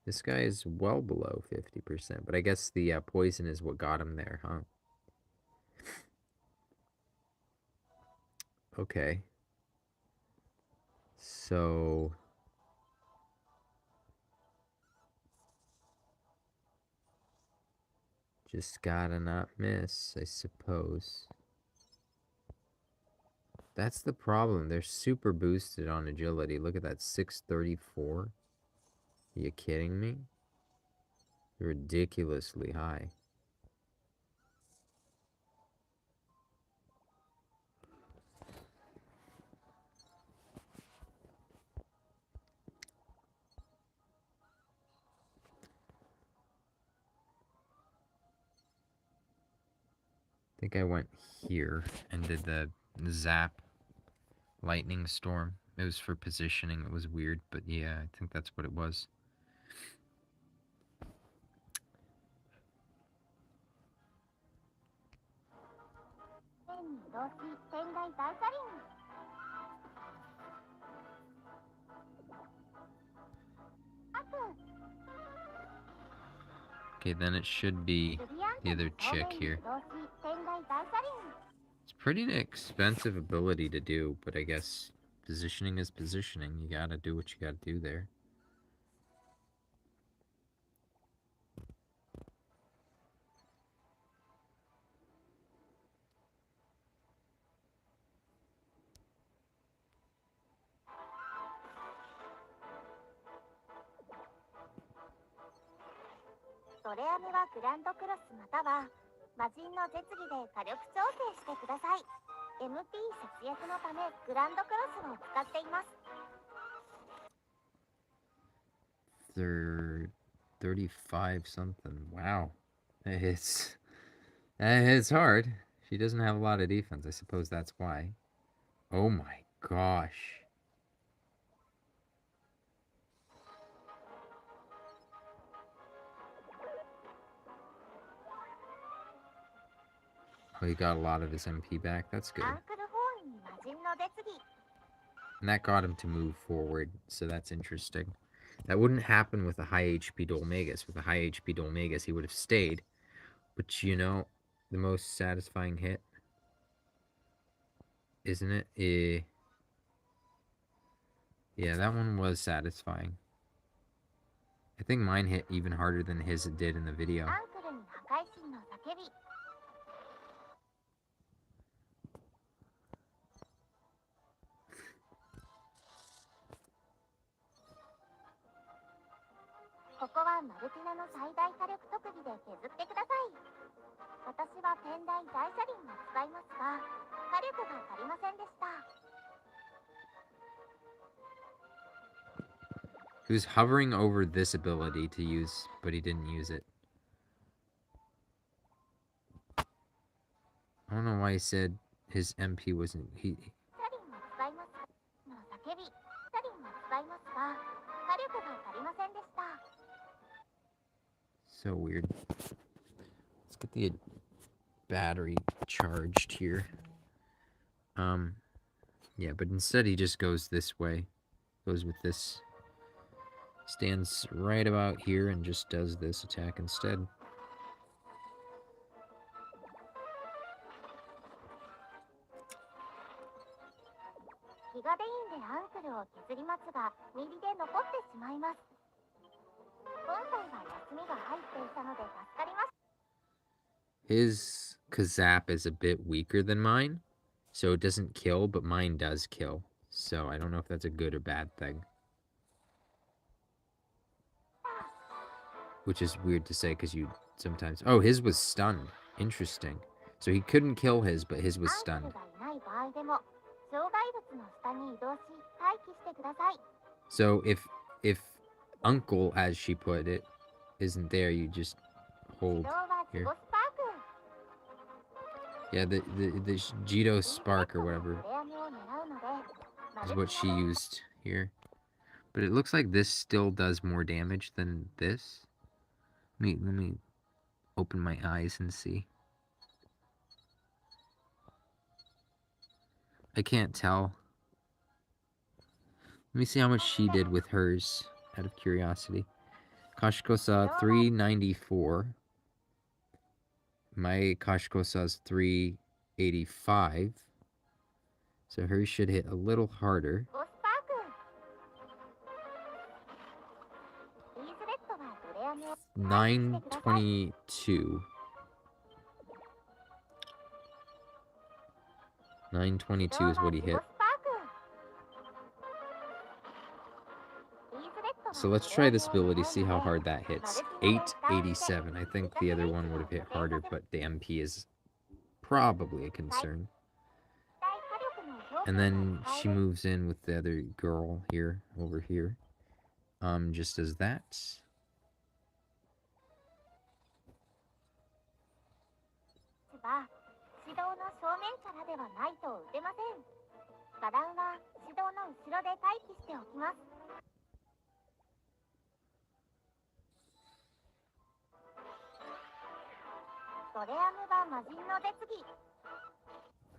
This guy is well below 50%, but I guess the poison is what got him there, huh? Okay. So just gotta not miss, I suppose. That's the problem. They're super boosted on agility. Look at that, 634. Are you kidding me? Ridiculously high. I think I went here and did the zap lightning storm. It was for positioning. It was weird, but yeah, I think that's what it was. Okay, then it should be the other chick here. It's pretty expensive ability to do, but I guess positioning is positioning. You gotta do what you gotta do there. They're 35 something. Wow. That hits hard. She doesn't have a lot of defense. I suppose that's why. Oh my gosh. Oh, he got a lot of his MP back. That's good. And that got him to move forward, so that's interesting. That wouldn't happen with a high HP Dolmegus. With a high HP Dolmegus, he would have stayed. But you know, the most satisfying hit, isn't it? Yeah, that one was satisfying. I think mine hit even harder than his did in the video. He was hovering over this ability to use, but he didn't use it. I don't know why he said his MP wasn't... So weird. Let's get the battery charged here. Yeah, but instead he just goes this way. Goes with this. Stands right about here and just does this attack instead. ギガデインでアンクルを削りますが、ミリで残ってしまいます。今回は休みが入っていたので助かります。 His Kazap is a bit weaker than mine, so it doesn't kill, but mine does kill. So I don't know if that's a good or bad thing. Which is weird to say because you sometimes... Oh, his was stunned. Interesting. So he couldn't kill his, but his was stunned. So if Uncle, as she put it, isn't there, you just hold here. Yeah, the Jito Spark or whatever is what she used here. But it looks like this still does more damage than this. Let me open my eyes and see. I can't tell. Let me see how much she did with hers, out of curiosity. Kashikosa 394. My Kashikosa's 385. So hers should hit a little harder. 922. 922 is what he hit. So let's try this ability, see how hard that hits. 887. I think the other one would have hit harder, but the MP is probably a concern. And then she moves in with the other girl here, over here. Just as that.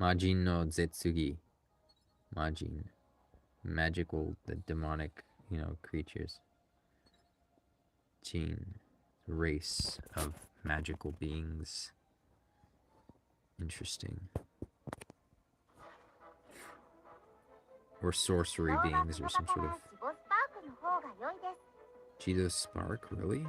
Majin no Zetsugi. Majin. Magical, the demonic, creatures. Jin. Race of magical beings. Interesting. Or sorcery beings or some sort of... Jito Spark, really?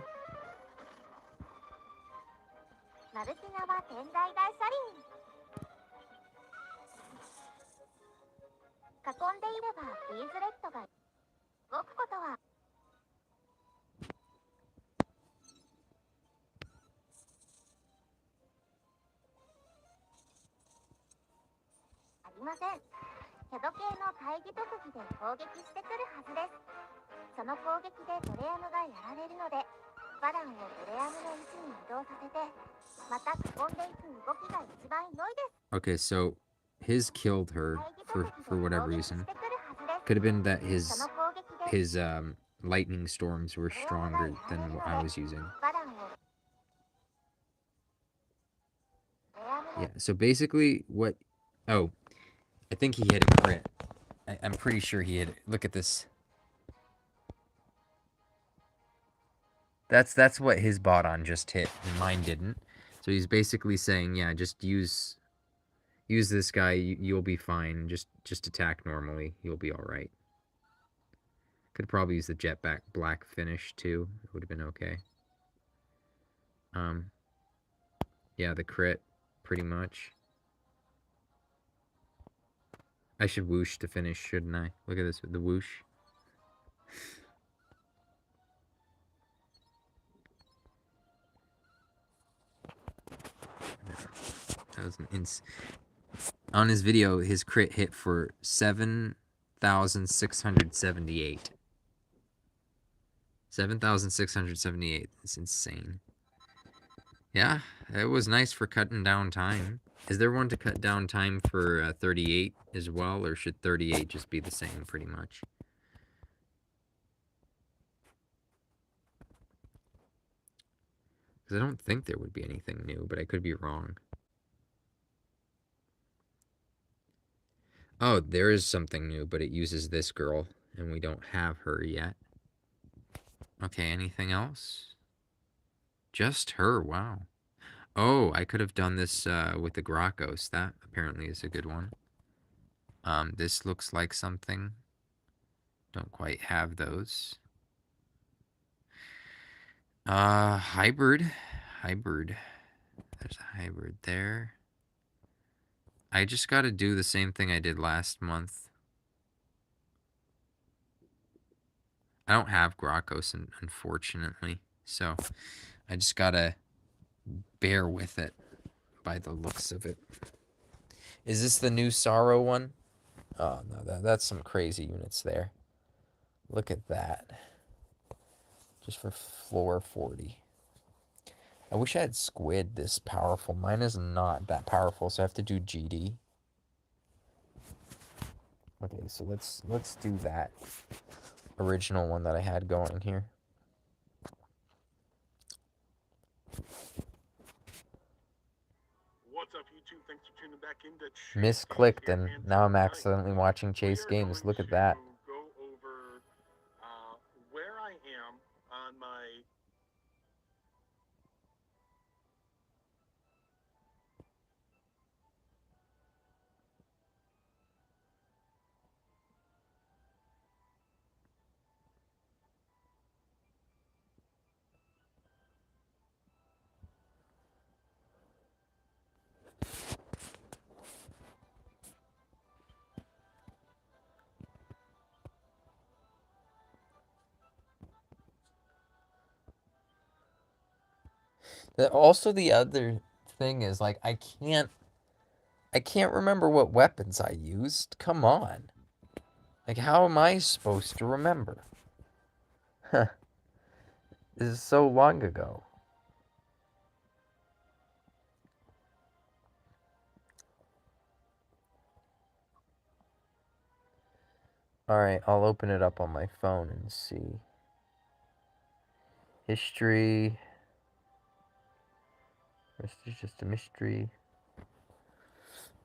Okay, so his killed her for whatever reason. Could have been that his lightning storms were stronger than what I was using. Yeah, so basically what... Oh, I think he hit a crit. I'm pretty sure he hit it. Look at this. That's what his bot on just hit, and mine didn't. So he's basically saying, yeah, just use this guy, you'll be fine. Just attack normally, you'll be all right. Could probably use the jetpack black finish too. It would have been okay. Yeah, the crit, pretty much. I should whoosh to finish, shouldn't I? Look at this, the whoosh. That was an on his video, his crit hit for 7,678. 7,678. It's insane. Yeah, it was nice for cutting down time. Is there one to cut down time for 38 as well, or should 38 just be the same pretty much? Because I don't think there would be anything new, but I could be wrong. Oh, there is something new, but it uses this girl, and we don't have her yet. Okay, anything else? Just her, wow. Oh, I could have done this with the Gracchos. That apparently is a good one. This looks like something. Don't quite have those. Hybrid. Hybrid. There's a hybrid there. I just got to do the same thing I did last month. I don't have Gracchos, unfortunately. So I just got to bear with it by the looks of it. Is this the new Sorrow one? Oh, no, that's some crazy units there. Look at that. Just for floor 40. I wish I had Squid this powerful. Mine is not that powerful, so I have to do GD. Okay, so let's do that original one that I had going here. What's up, YouTube? Thanks for tuning back in to Misclicked, and now I'm accidentally watching Chase Games. Look at that. Go over where I am on my Also, the other thing is, like, I can't remember what weapons I used. Come on. Like, how am I supposed to remember? Huh. This is so long ago. Alright, I'll open it up on my phone and see. History. This is just a mystery.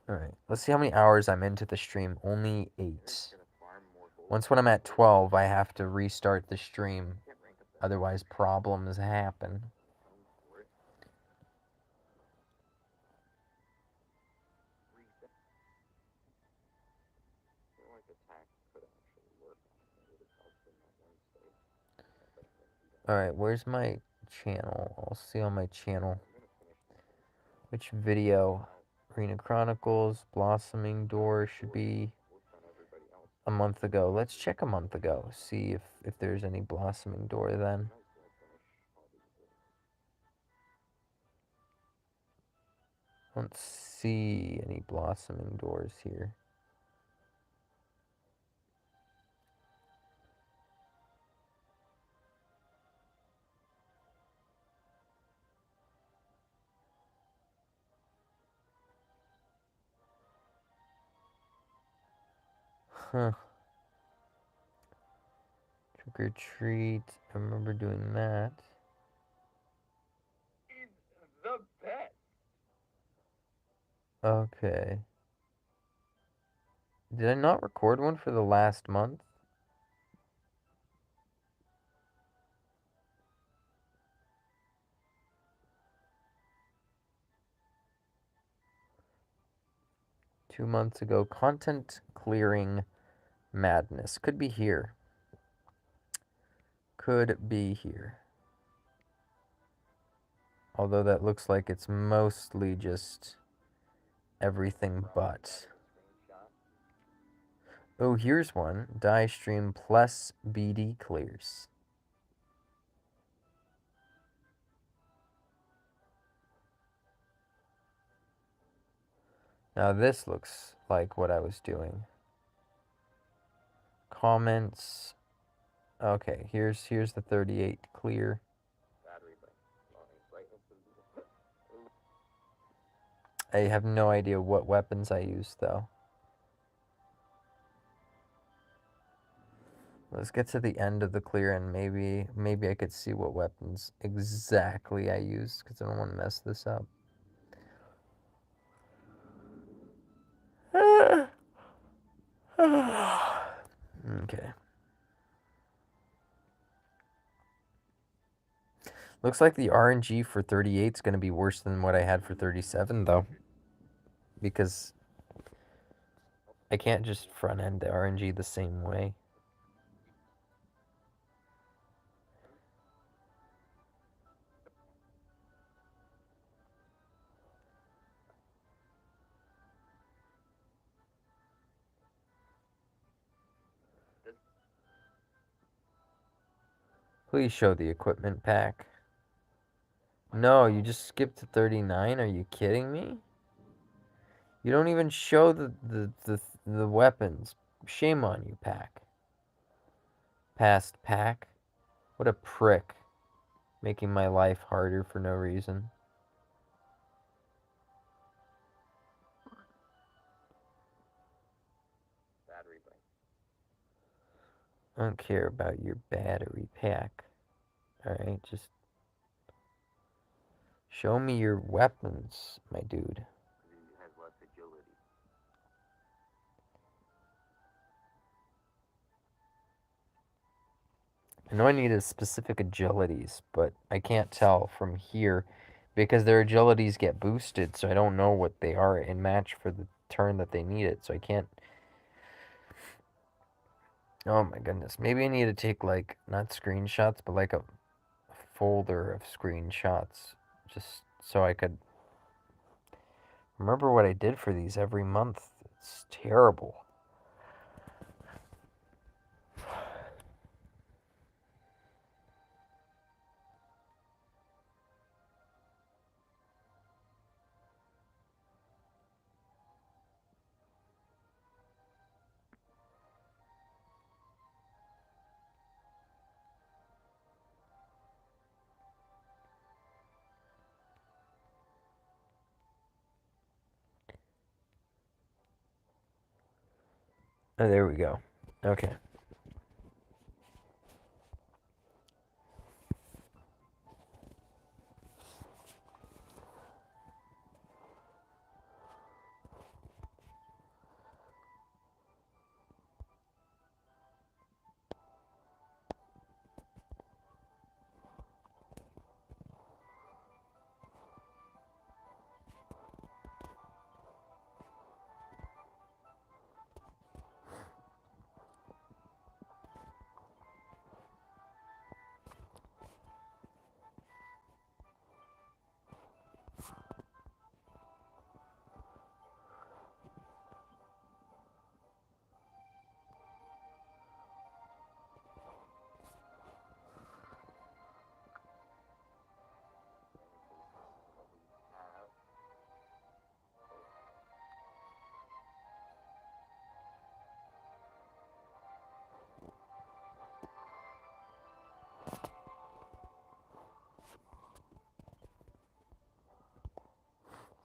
Alright, let's see how many hours I'm into the stream. Only 8. Once when I'm at 12, I have to restart the stream. Otherwise, problems happen. Alright, where's my channel? I'll see on my channel. Which video? Arena Chronicles, Blossoming Door should be a month ago. Let's check a month ago. See if there's any Blossoming Door then. I don't see any Blossoming Doors here. Huh. Trick or treat. I remember doing that. the best. Okay. Did I not record one for the last month? Two months ago. Content clearing madness. Could be here. Could be here. Although that looks like it's mostly just everything but. Oh, here's one. Die stream plus BD clears. Now this looks like what I was doing. Comments. Okay, here's the 38 clear. I have no idea what weapons I used though. Let's get to the end of the clear and maybe I could see what weapons exactly I used because I don't want to mess this up. Okay. Looks like the RNG for 38 is going to be worse than what I had for 37, though. Because I can't just front end the RNG the same way. Please show the equipment pack. No, you just skipped to 39? Are you kidding me? You don't even show the weapons. Shame on you, pack. Past pack. What a prick. Making my life harder for no reason. I don't care about your battery pack. Alright, just show me your weapons, my dude. I know I needed specific agilities, but I can't tell from here because their agilities get boosted, so I don't know what they are in match for the turn that they need it, so I can't. Oh my goodness. Maybe I need to take, like, not screenshots, but like a folder of screenshots just so I could remember what I did for these every month. It's terrible. Oh, there we go. Okay.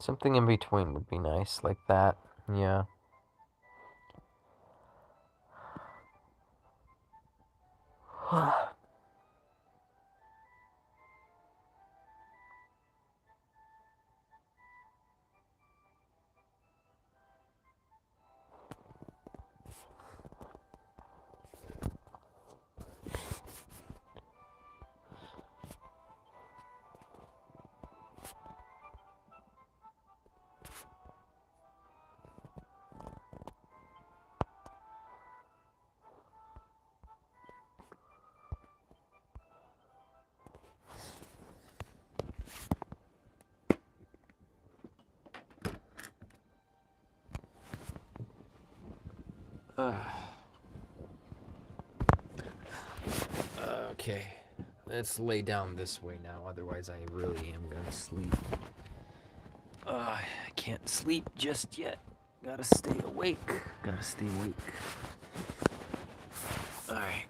Something in between would be nice, like that. Yeah. Okay, let's lay down this way now, otherwise I really am gonna sleep. I can't sleep just yet. Gotta stay awake. Gotta stay awake. Alright.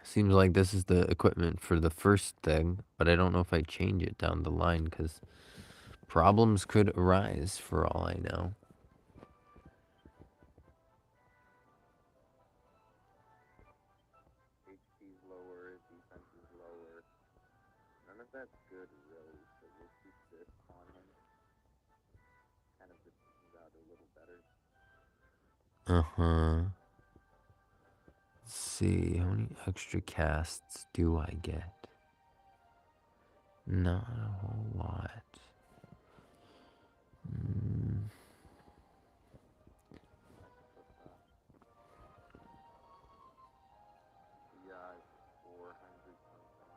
Seems like this is the equipment for the first thing, but I don't know if I change it down the line because problems could arise for all I know. of that's good, really. So we'll keep this on him. Kind of just out a little better. Let's see, how many extra casts do I get? Not a whole lot. Yeah, 400 something.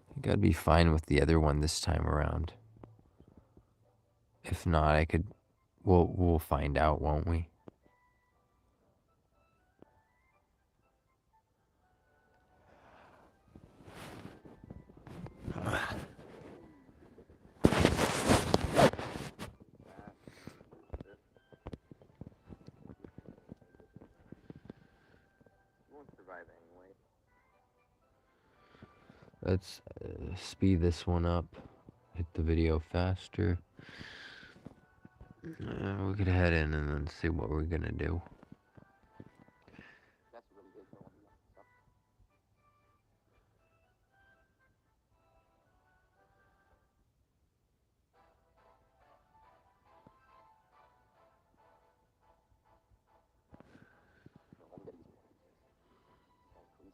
I think I'd be fine with the other one this time around. If not, I could. We'll find out, won't we? Won't survive anyway. Let's speed this one up. Hit the video faster. We could head in and then see what we're gonna do. That's really good. No, stuff. No, I'm gonna use it. Oh, please.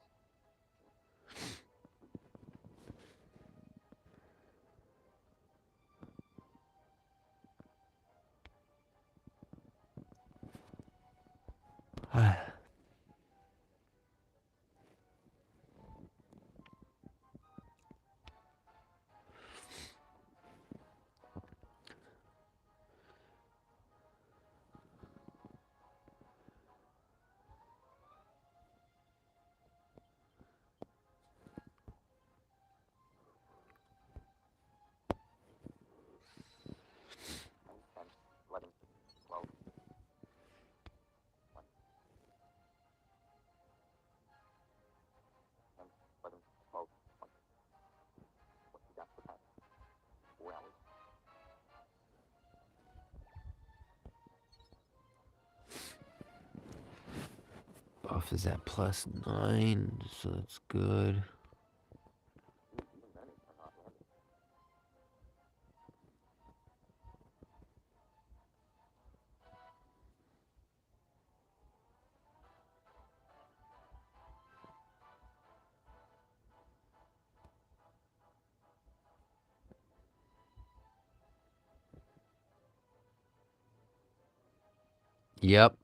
Buff is at +9, so that's good. Yep.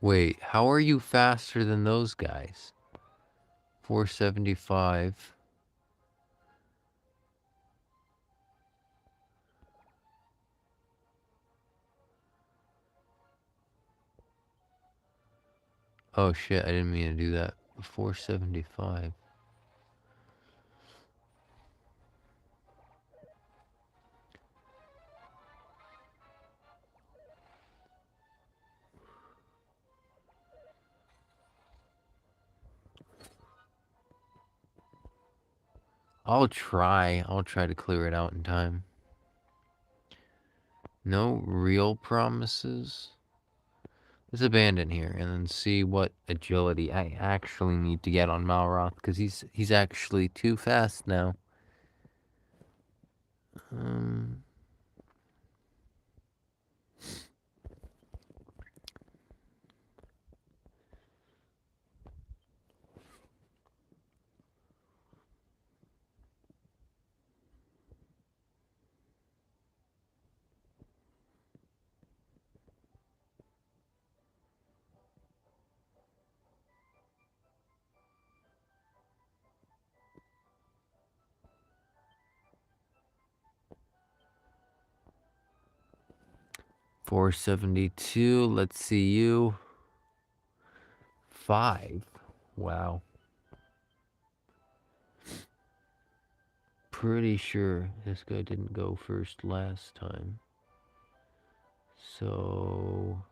Wait, how are you faster than those guys? 475. Oh shit, I didn't mean to do that. 475. I'll try to clear it out in time. No real promises. Let's abandon here and then see what agility I actually need to get on Malroth, because he's actually too fast now. 472. Let's see you. 5. Wow. Pretty sure this guy didn't go first last time. So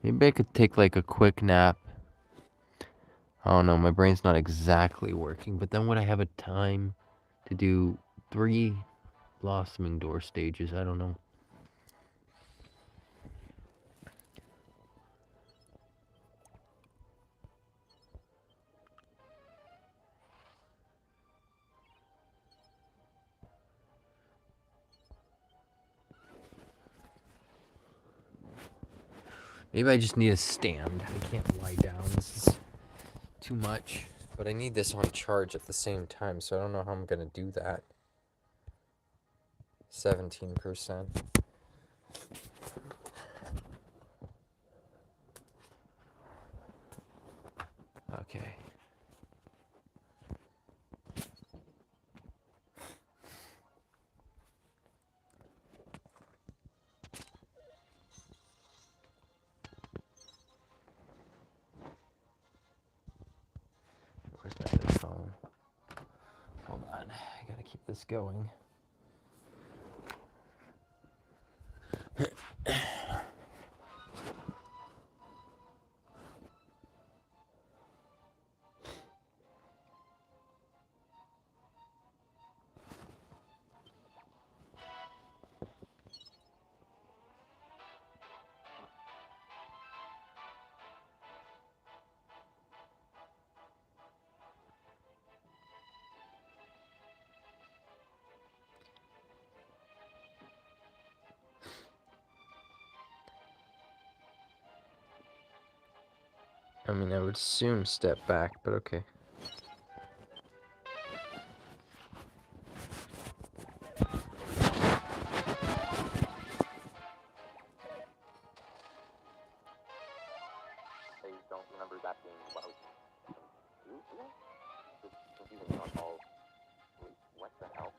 Maybe I could take like a quick nap. I don't know, my brain's not exactly working, but then would I have a time to do 3 blossoming door stages? I don't know. Maybe I just need a stand. I can't lie down. This is too much. But I need this on charge at the same time, so I don't know how I'm gonna do that. 17%. Okay. Where's my other phone? Hold on. I gotta keep this going. I mean, I would assume step back, but okay. I don't remember that being what I was confusing me on all. Wait, what the hell?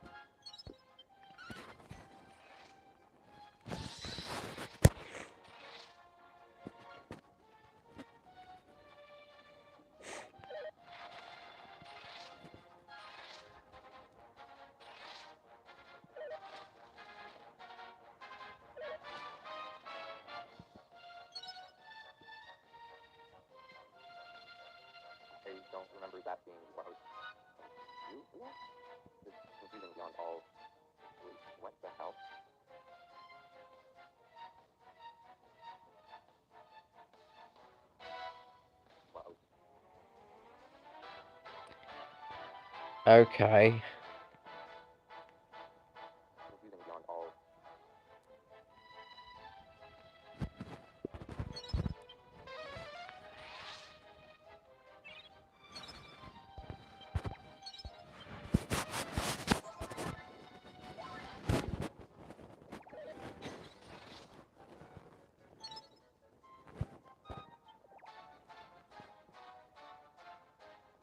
I don't remember that being what I was confusing me on all. Wait, what the hell? Okay. Confusing me on all.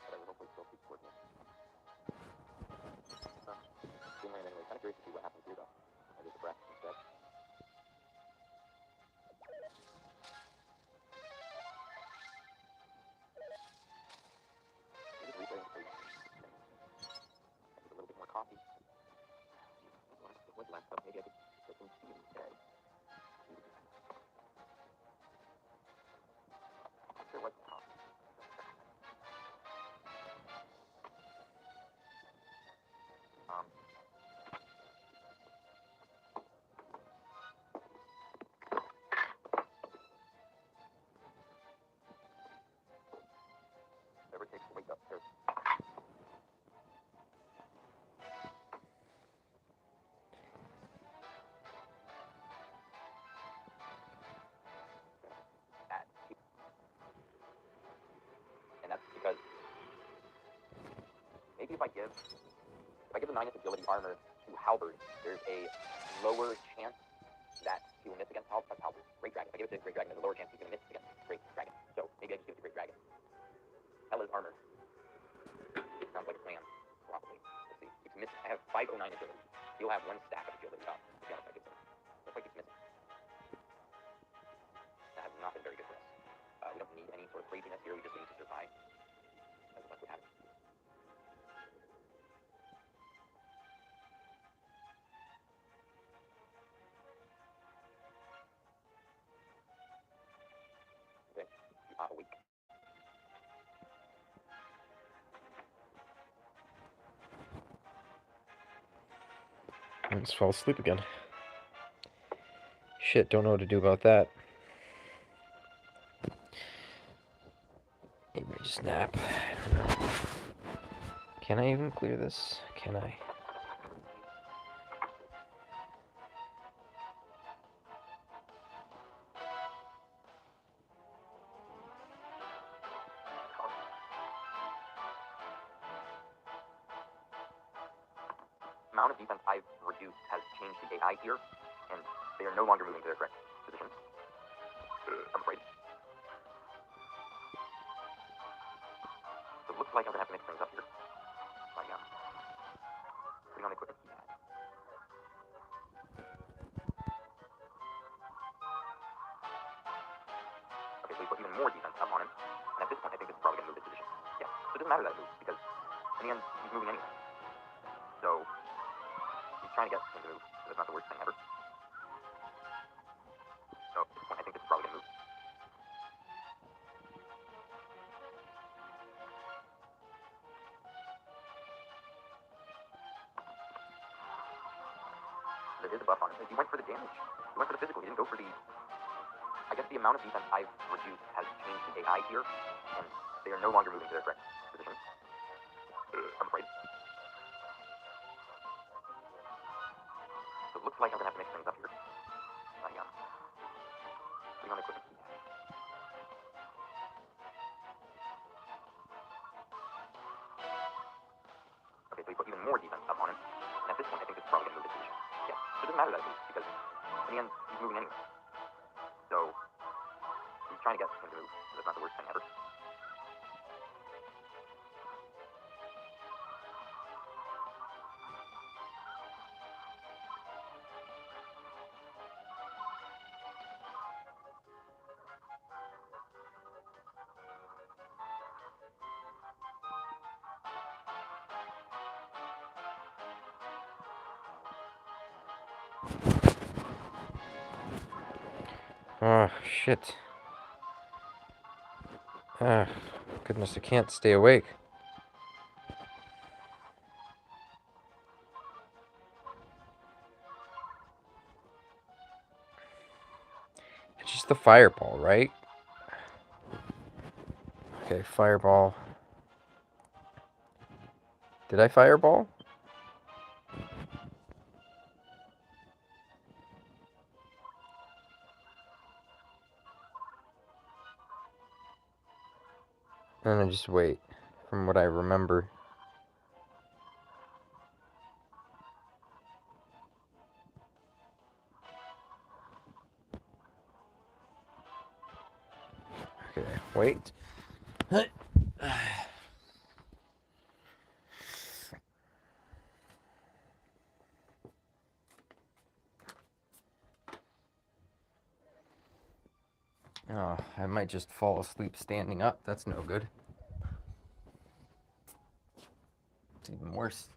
Whatever, hopefully still keeps working. Dreamland anyway. Kind of curious to see what happens here though. I just breath instead. I'm just replaying the a little bit more coffee. What's left of? Maybe I could get some tea instead. There was coffee. Whatever it takes to wake up her. And that's because maybe if I give the 9th agility armor to Halberd, there's a lower chance that he will miss against Halberd. Great Dragon. If I give it to Great Dragon, there's a lower chance he's going to miss against Great Dragon. So maybe I just give it to Great Dragon. Hella's armor. Sounds like a plan. Probably. Let's see. He's missing. I have 509 agility. He'll have 1 stack of agility. To be honest, I give him. Looks like he's missing. That has not been very good for us. We don't need any sort of craziness here. We just need to survive. That's what happens. I just fall asleep again. Shit, don't know what to do about that. Maybe I just nap. I don't know. Can I even clear this? Can I? Amount of defense I've reduced has changed the AI here, and they are no longer moving to their correct position. I'm afraid. So it looks like I'm gonna have to mix things up here. By putting on the equipment keypad. Okay, so we put even more defense up on him, and at this point I think this is probably gonna move his position. Yeah, so it doesn't matter that it moves, because in the end he's moving anyway. So he's trying to get him to move, so that's not the worst thing ever. So at this point I think this is probably gonna move. There is a buff on him. He went for the damage. He went for the physical. He didn't go for the... I guess the amount of defense I've reduced has changed the AI here, and they are no longer moving to their correct position. I'm afraid. So it looks like I'm gonna have to mix things up here. By putting on the equipment keypad. Okay, so we put even more defense up on him, and at this point I think this is probably gonna move his position. Yeah, so it doesn't matter that it moves, because in the end he's moving anyway. So he's trying to get him to move, so that's not the worst thing ever. Oh, shit. Ah, goodness, I can't stay awake. It's just the fireball, right? Okay, fireball. Did I fireball? And I just wait, from what I remember. Okay, wait. Oh, I might just fall asleep standing up. That's no good. It's even worse.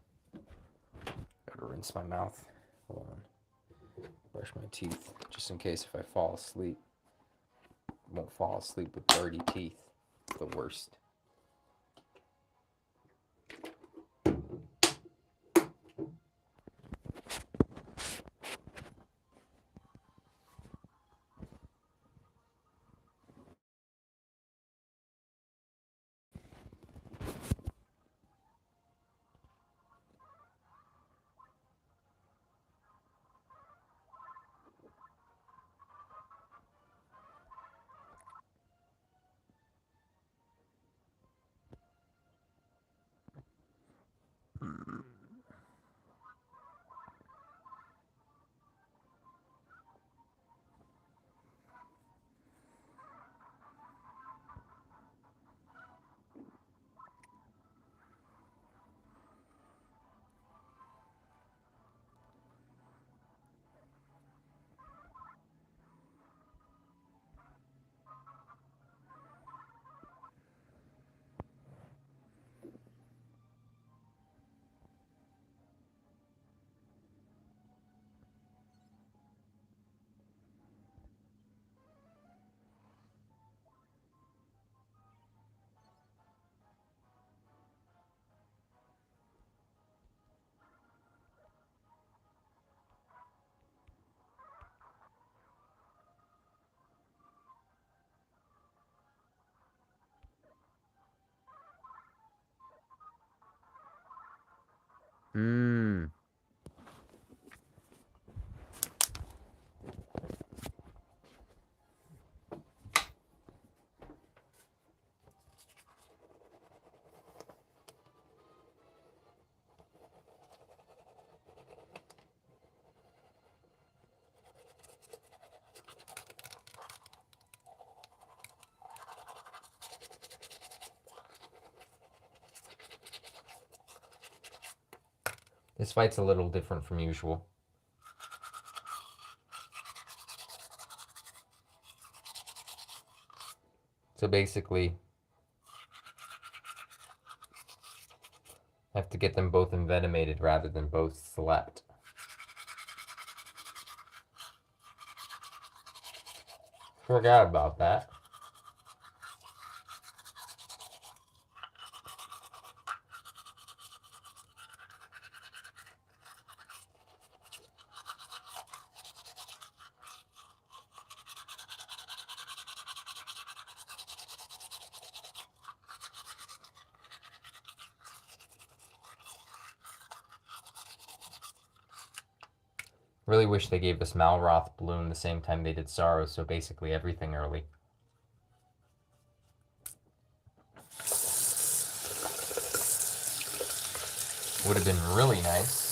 Gotta rinse my mouth. Hold on. Brush my teeth, just in case if I fall asleep. I won't fall asleep with dirty teeth. It's the worst. Mmm. This fight's a little different from usual. So basically, I have to get them both envenomated rather than both slept. Forgot about that. Really wish they gave us Malroth Bloom the same time they did Sorrow, so basically everything early. Would have been really nice.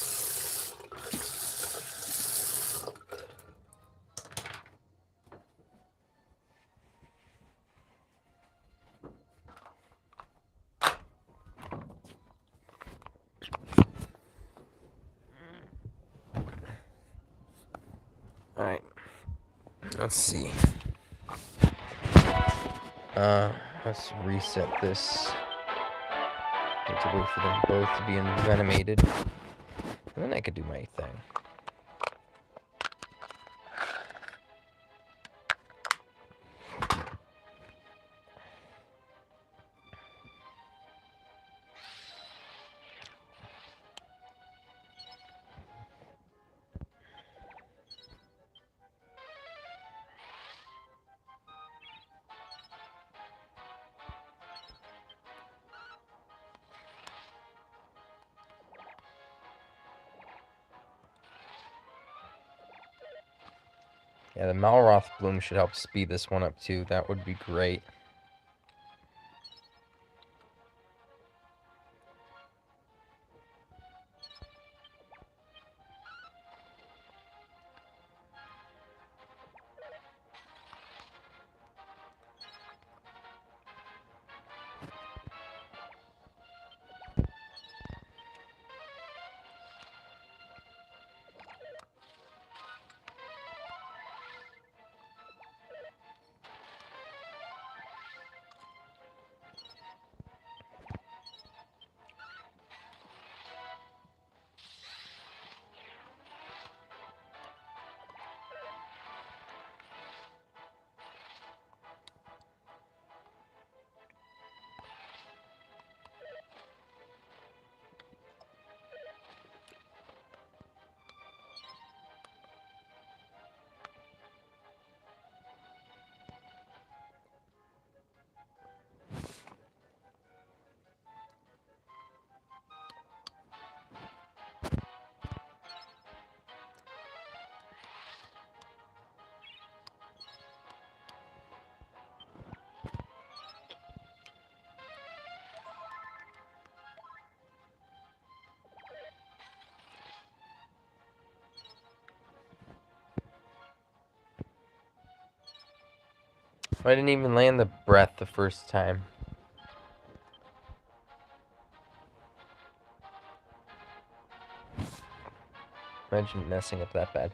Alright. Let's see. Let's reset this. Need to wait for them both to be envenomated. And then I could do my thing. Yeah, the Malroth Bloom should help speed this one up too. That would be great. I didn't even land the breath the first time. Imagine messing up that bad.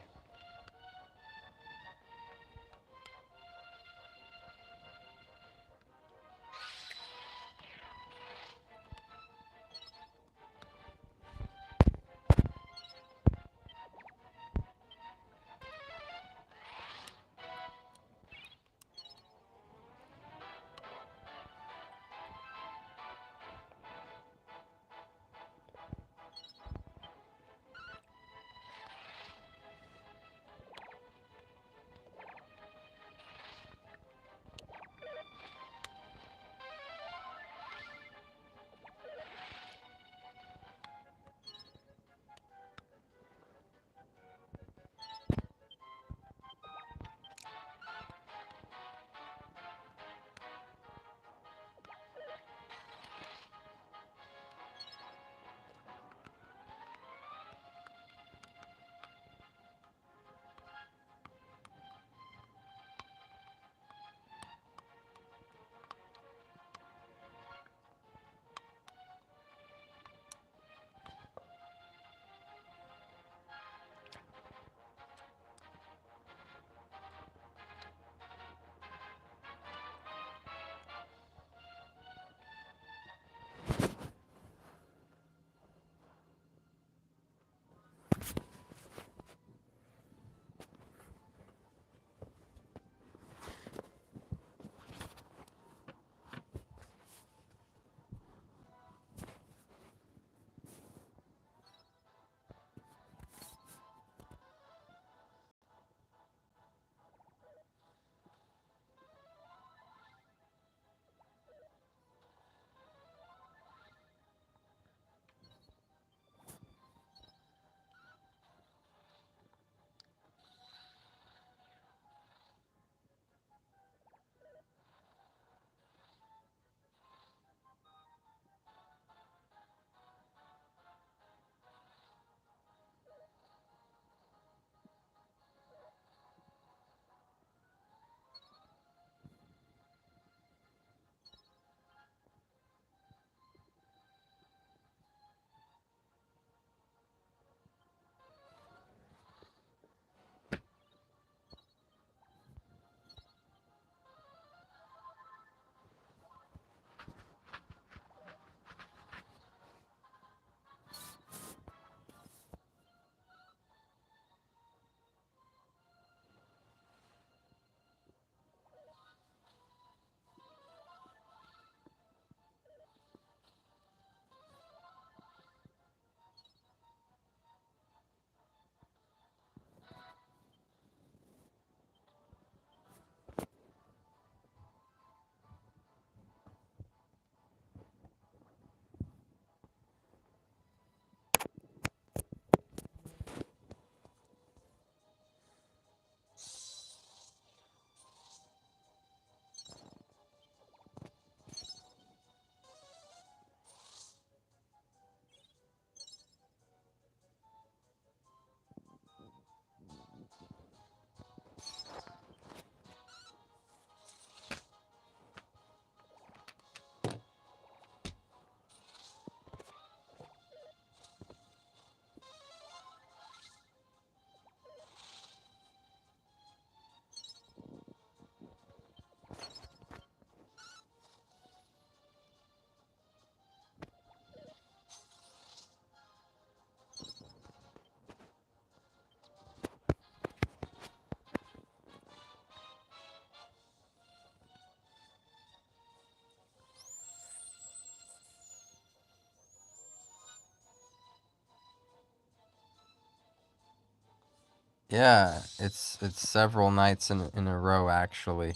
Yeah, it's several nights in a row actually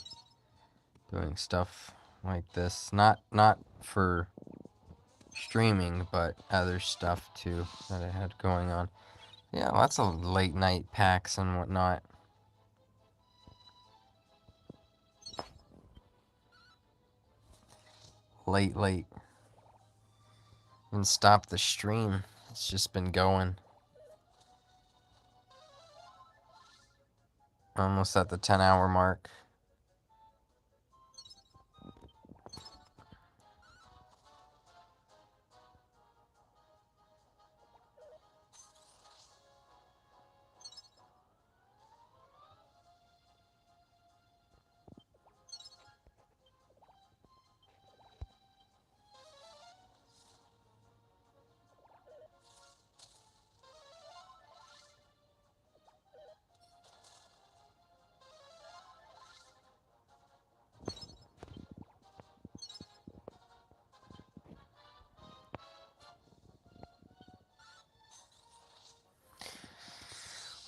doing stuff like this. Not for streaming, but other stuff too that I had going on. Yeah, lots of late night packs and whatnot. Late. And stop the stream. It's just been going. Almost at the 10-hour mark.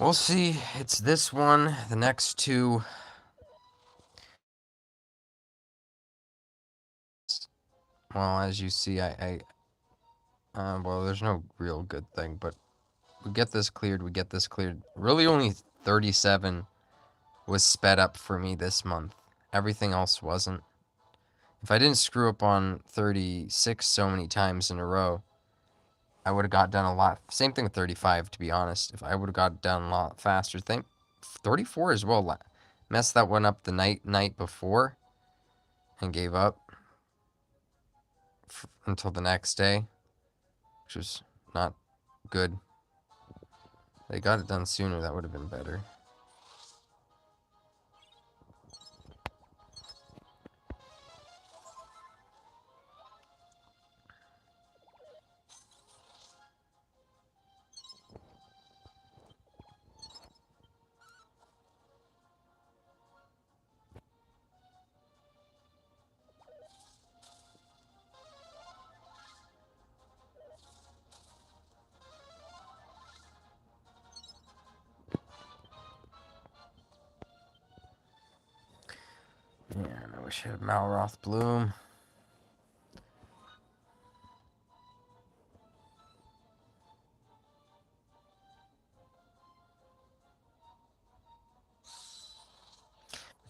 We'll see. It's this one. The next two. Well, as you see, well, there's no real good thing, but we get this cleared. Really, only 37 was sped up for me this month. Everything else wasn't. If I didn't screw up on 36 so many times in a row, I would have got done a lot. Same thing with 35, to be honest. If I would have got done a lot faster. Think 34 as well. Messed that one up the night before and gave up until the next day, which was not good. They got it done sooner. That would have been better. Man, I wish I had Malroth Bloom.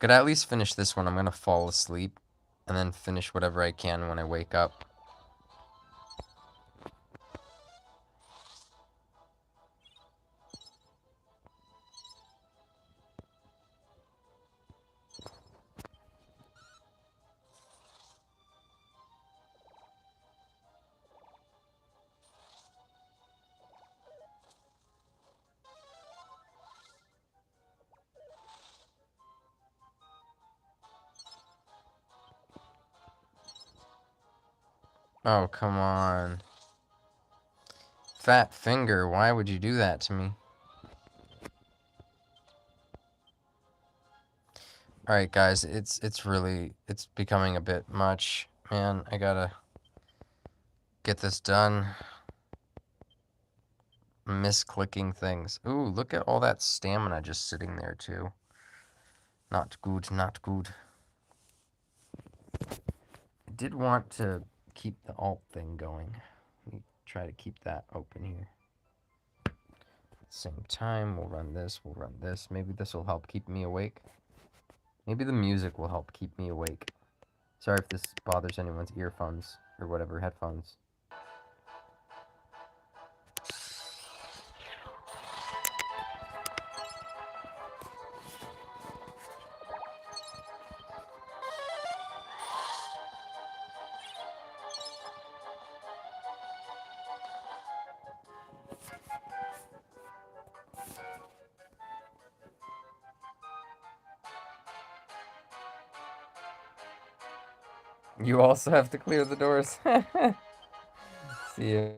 Could I at least finish this one? I'm gonna fall asleep and then finish whatever I can when I wake up. Oh, come on. Fat finger, why would you do that to me? Alright guys, it's becoming a bit much. Man, I gotta get this done. Misclicking things. Ooh, look at all that stamina just sitting there too. Not good, not good. I did want to keep the alt thing going. Let me try to keep that open here. Same time, we'll run this. Maybe this will help keep me awake. Maybe the music will help keep me awake. Sorry if this bothers anyone's earphones or whatever, headphones. You also have to clear the doors. See you.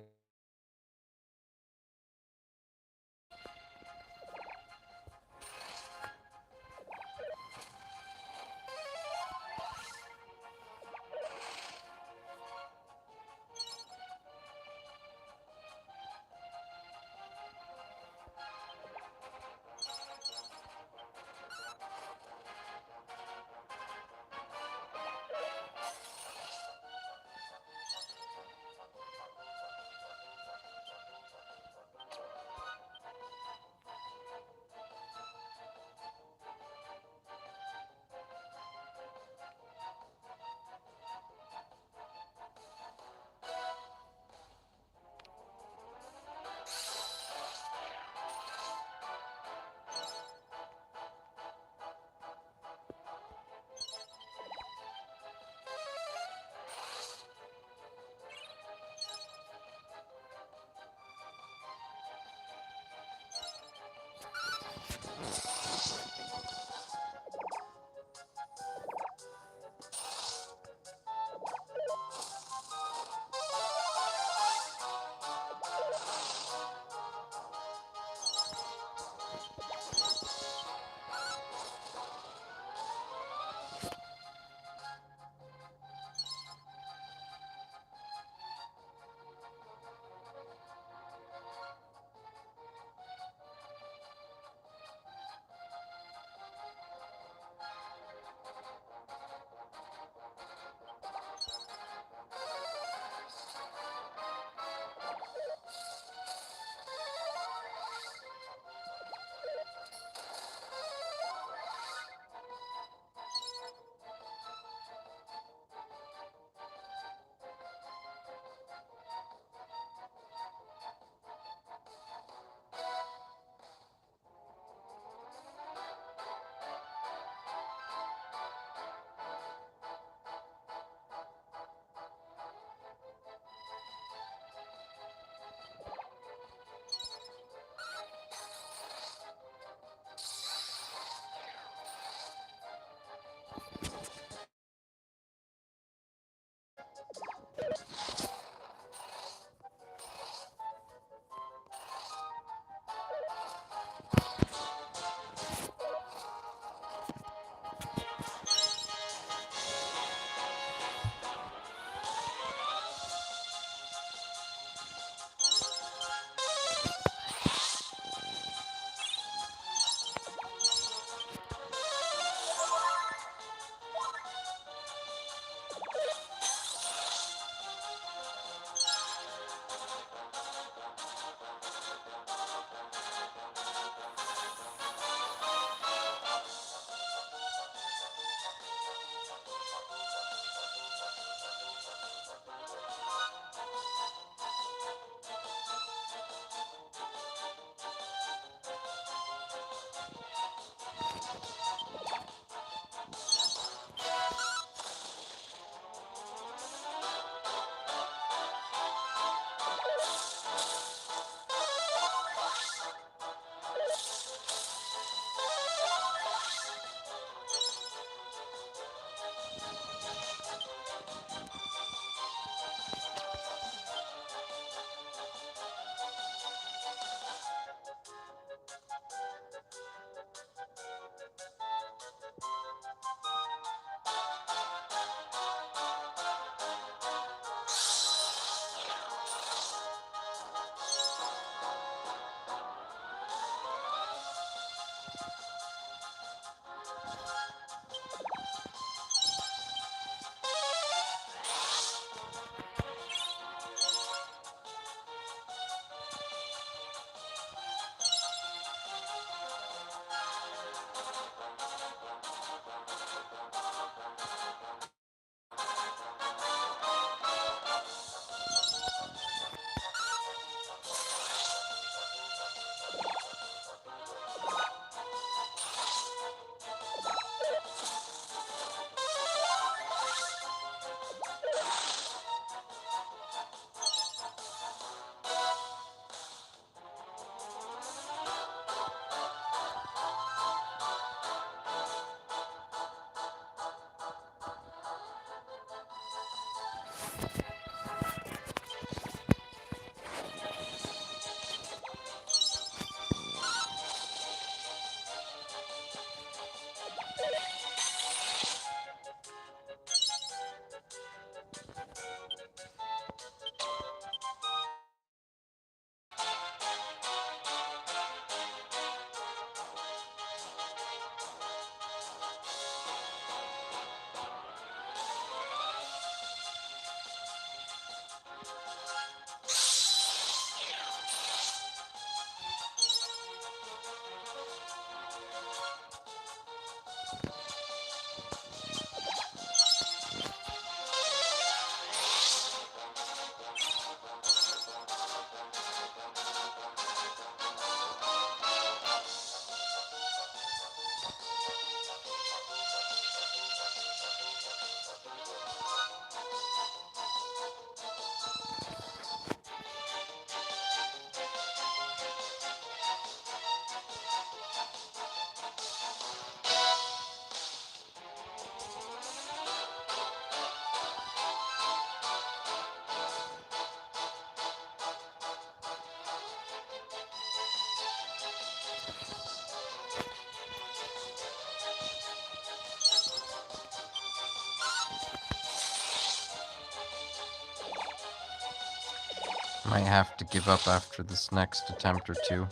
Might have to give up after this next attempt or two.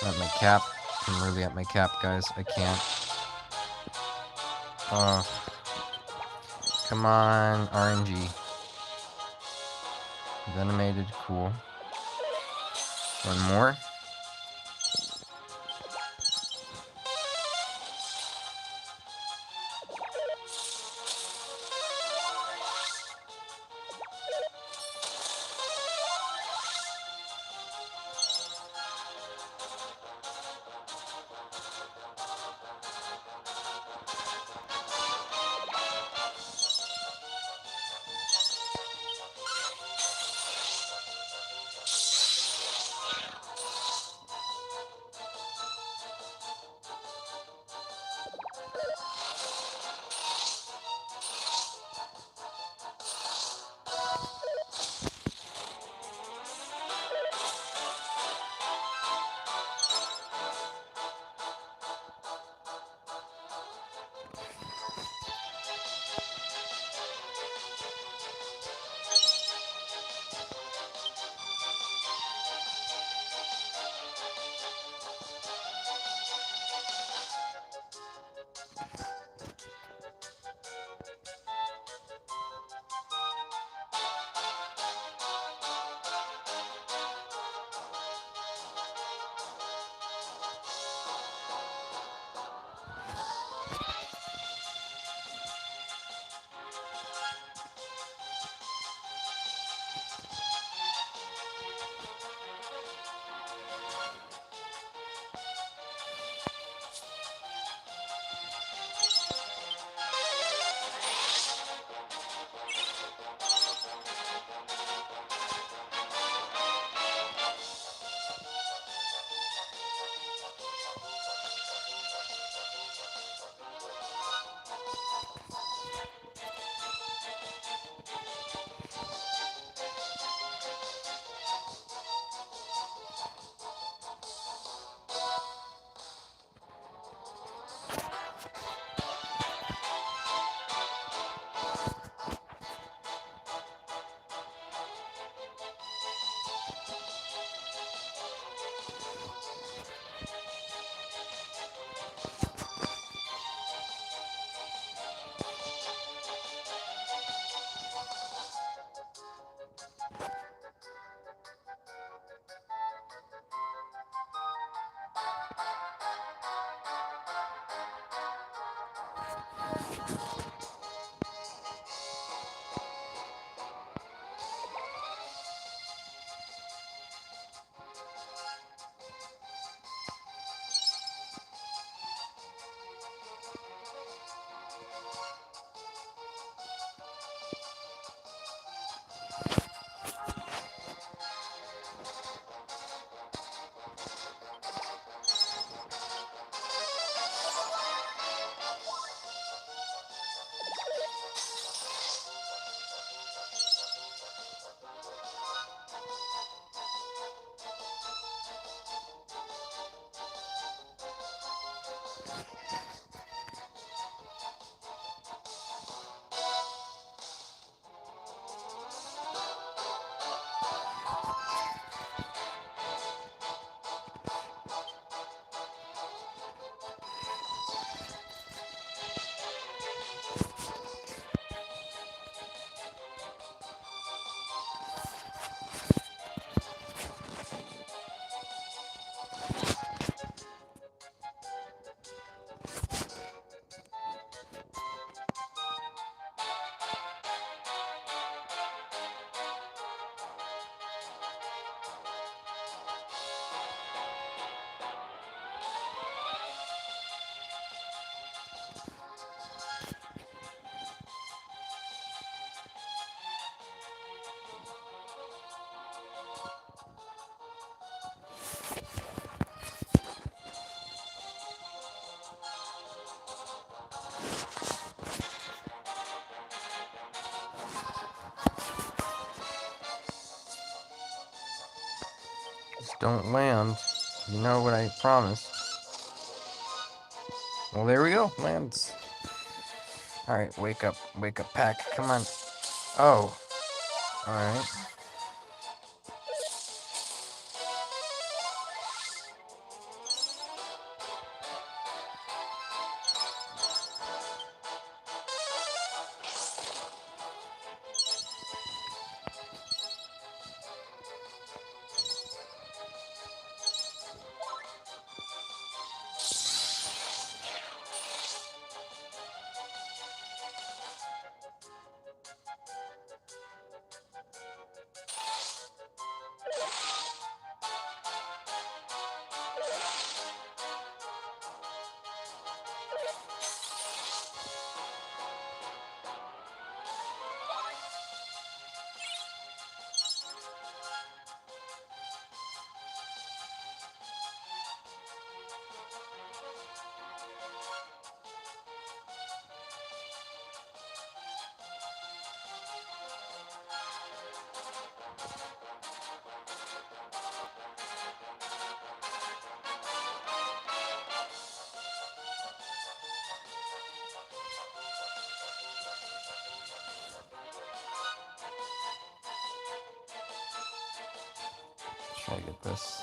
I'm at my cap. I'm really at my cap, guys. I can't. Oh. Come on, RNG. Venomated, cool. One more. Just don't land. You know what I promised. Well, there we go. Lands. Alright, wake up, pack. Come on. Oh. Alright. Gotta get this.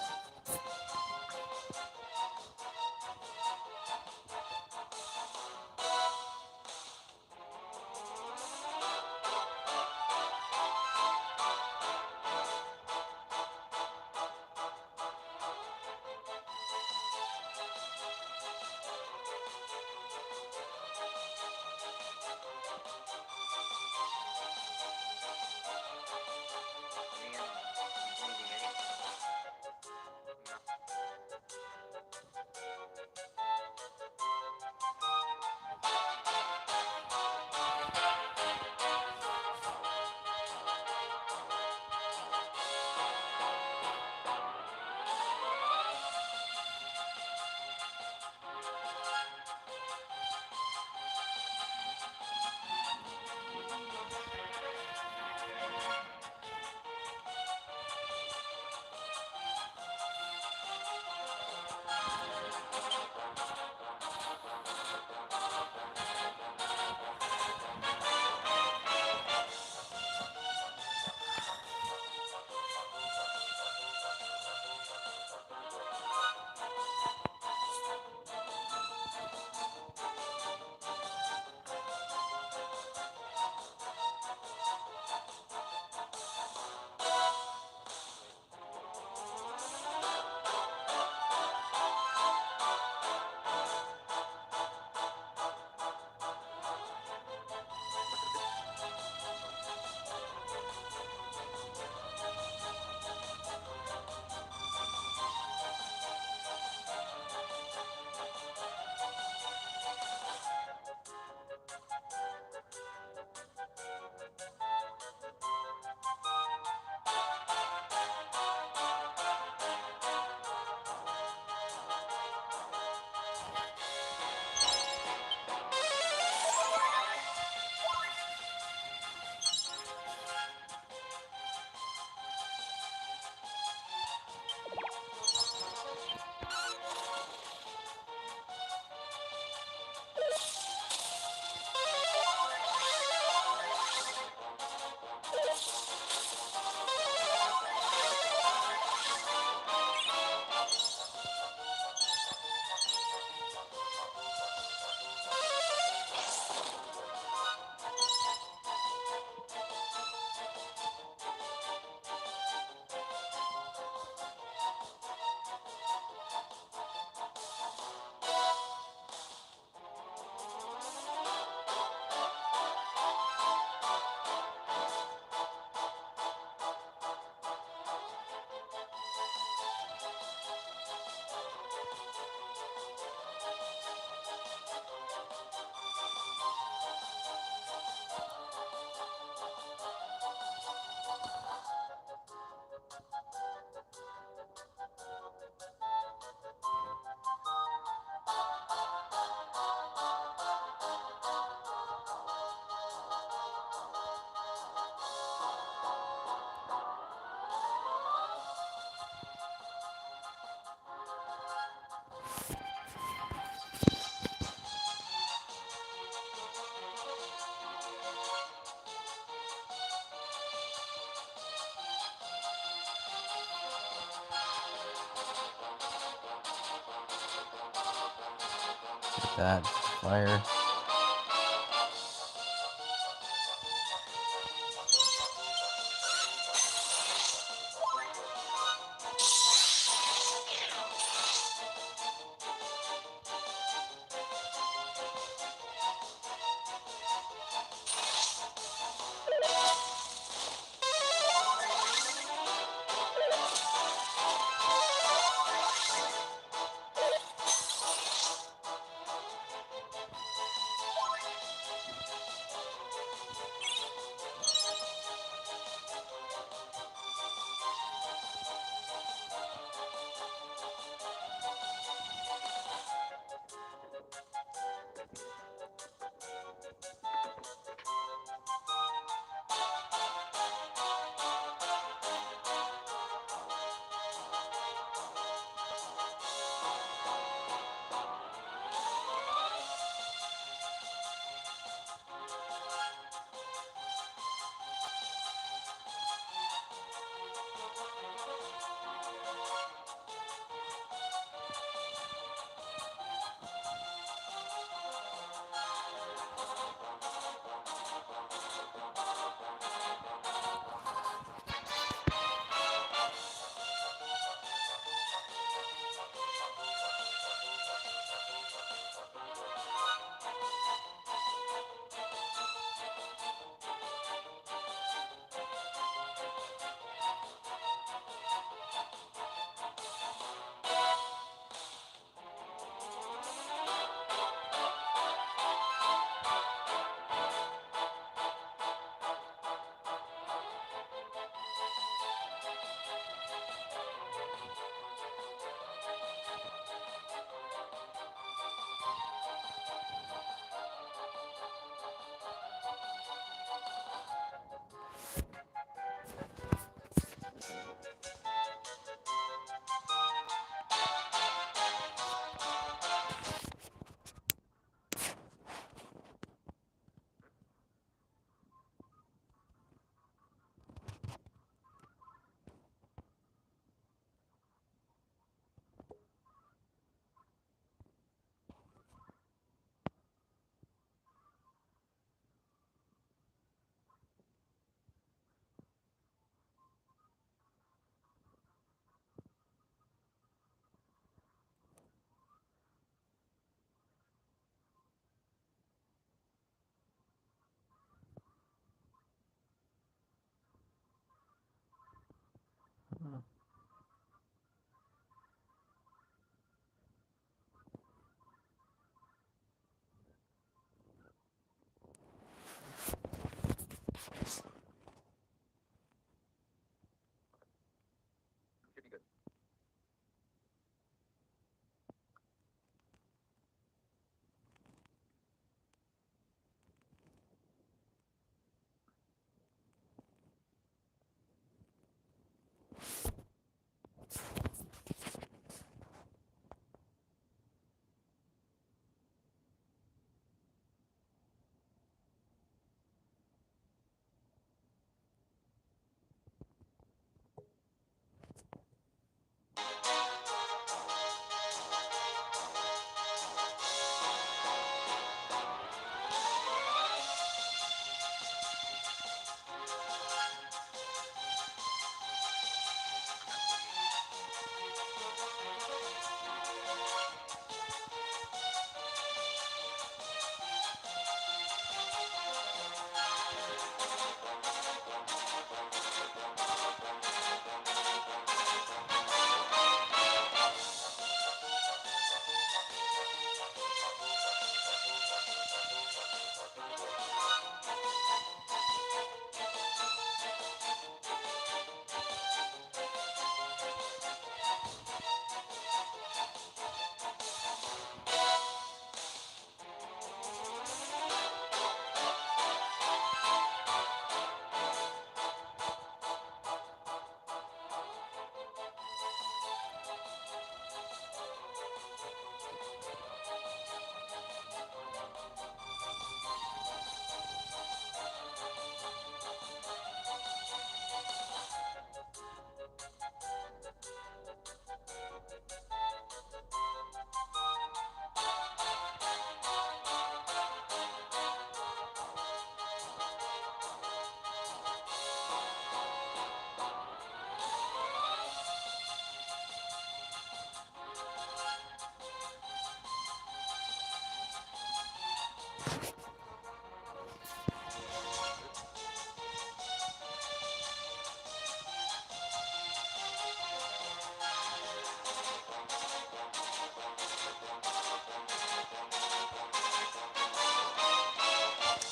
That fire.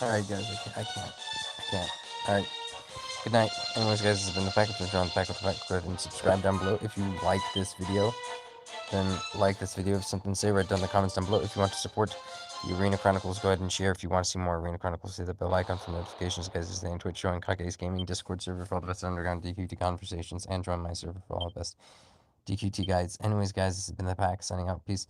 Alright, guys, I can't. Alright. Good night. Anyways, guys, this has been the Pack. If you're enjoying the Pack with the Pack, go ahead and subscribe down below. If you like this video, then like this video. If something to say, write down in the comments down below. If you want to support the Arena Chronicles, go ahead and share. If you want to see more Arena Chronicles, hit the bell icon for notifications. Guys, this is on Twitch showing Kage's Gaming Discord server for all the best underground DQT conversations, and join my server for all the best DQT guides. Anyways, guys, this has been the Pack signing out. Peace.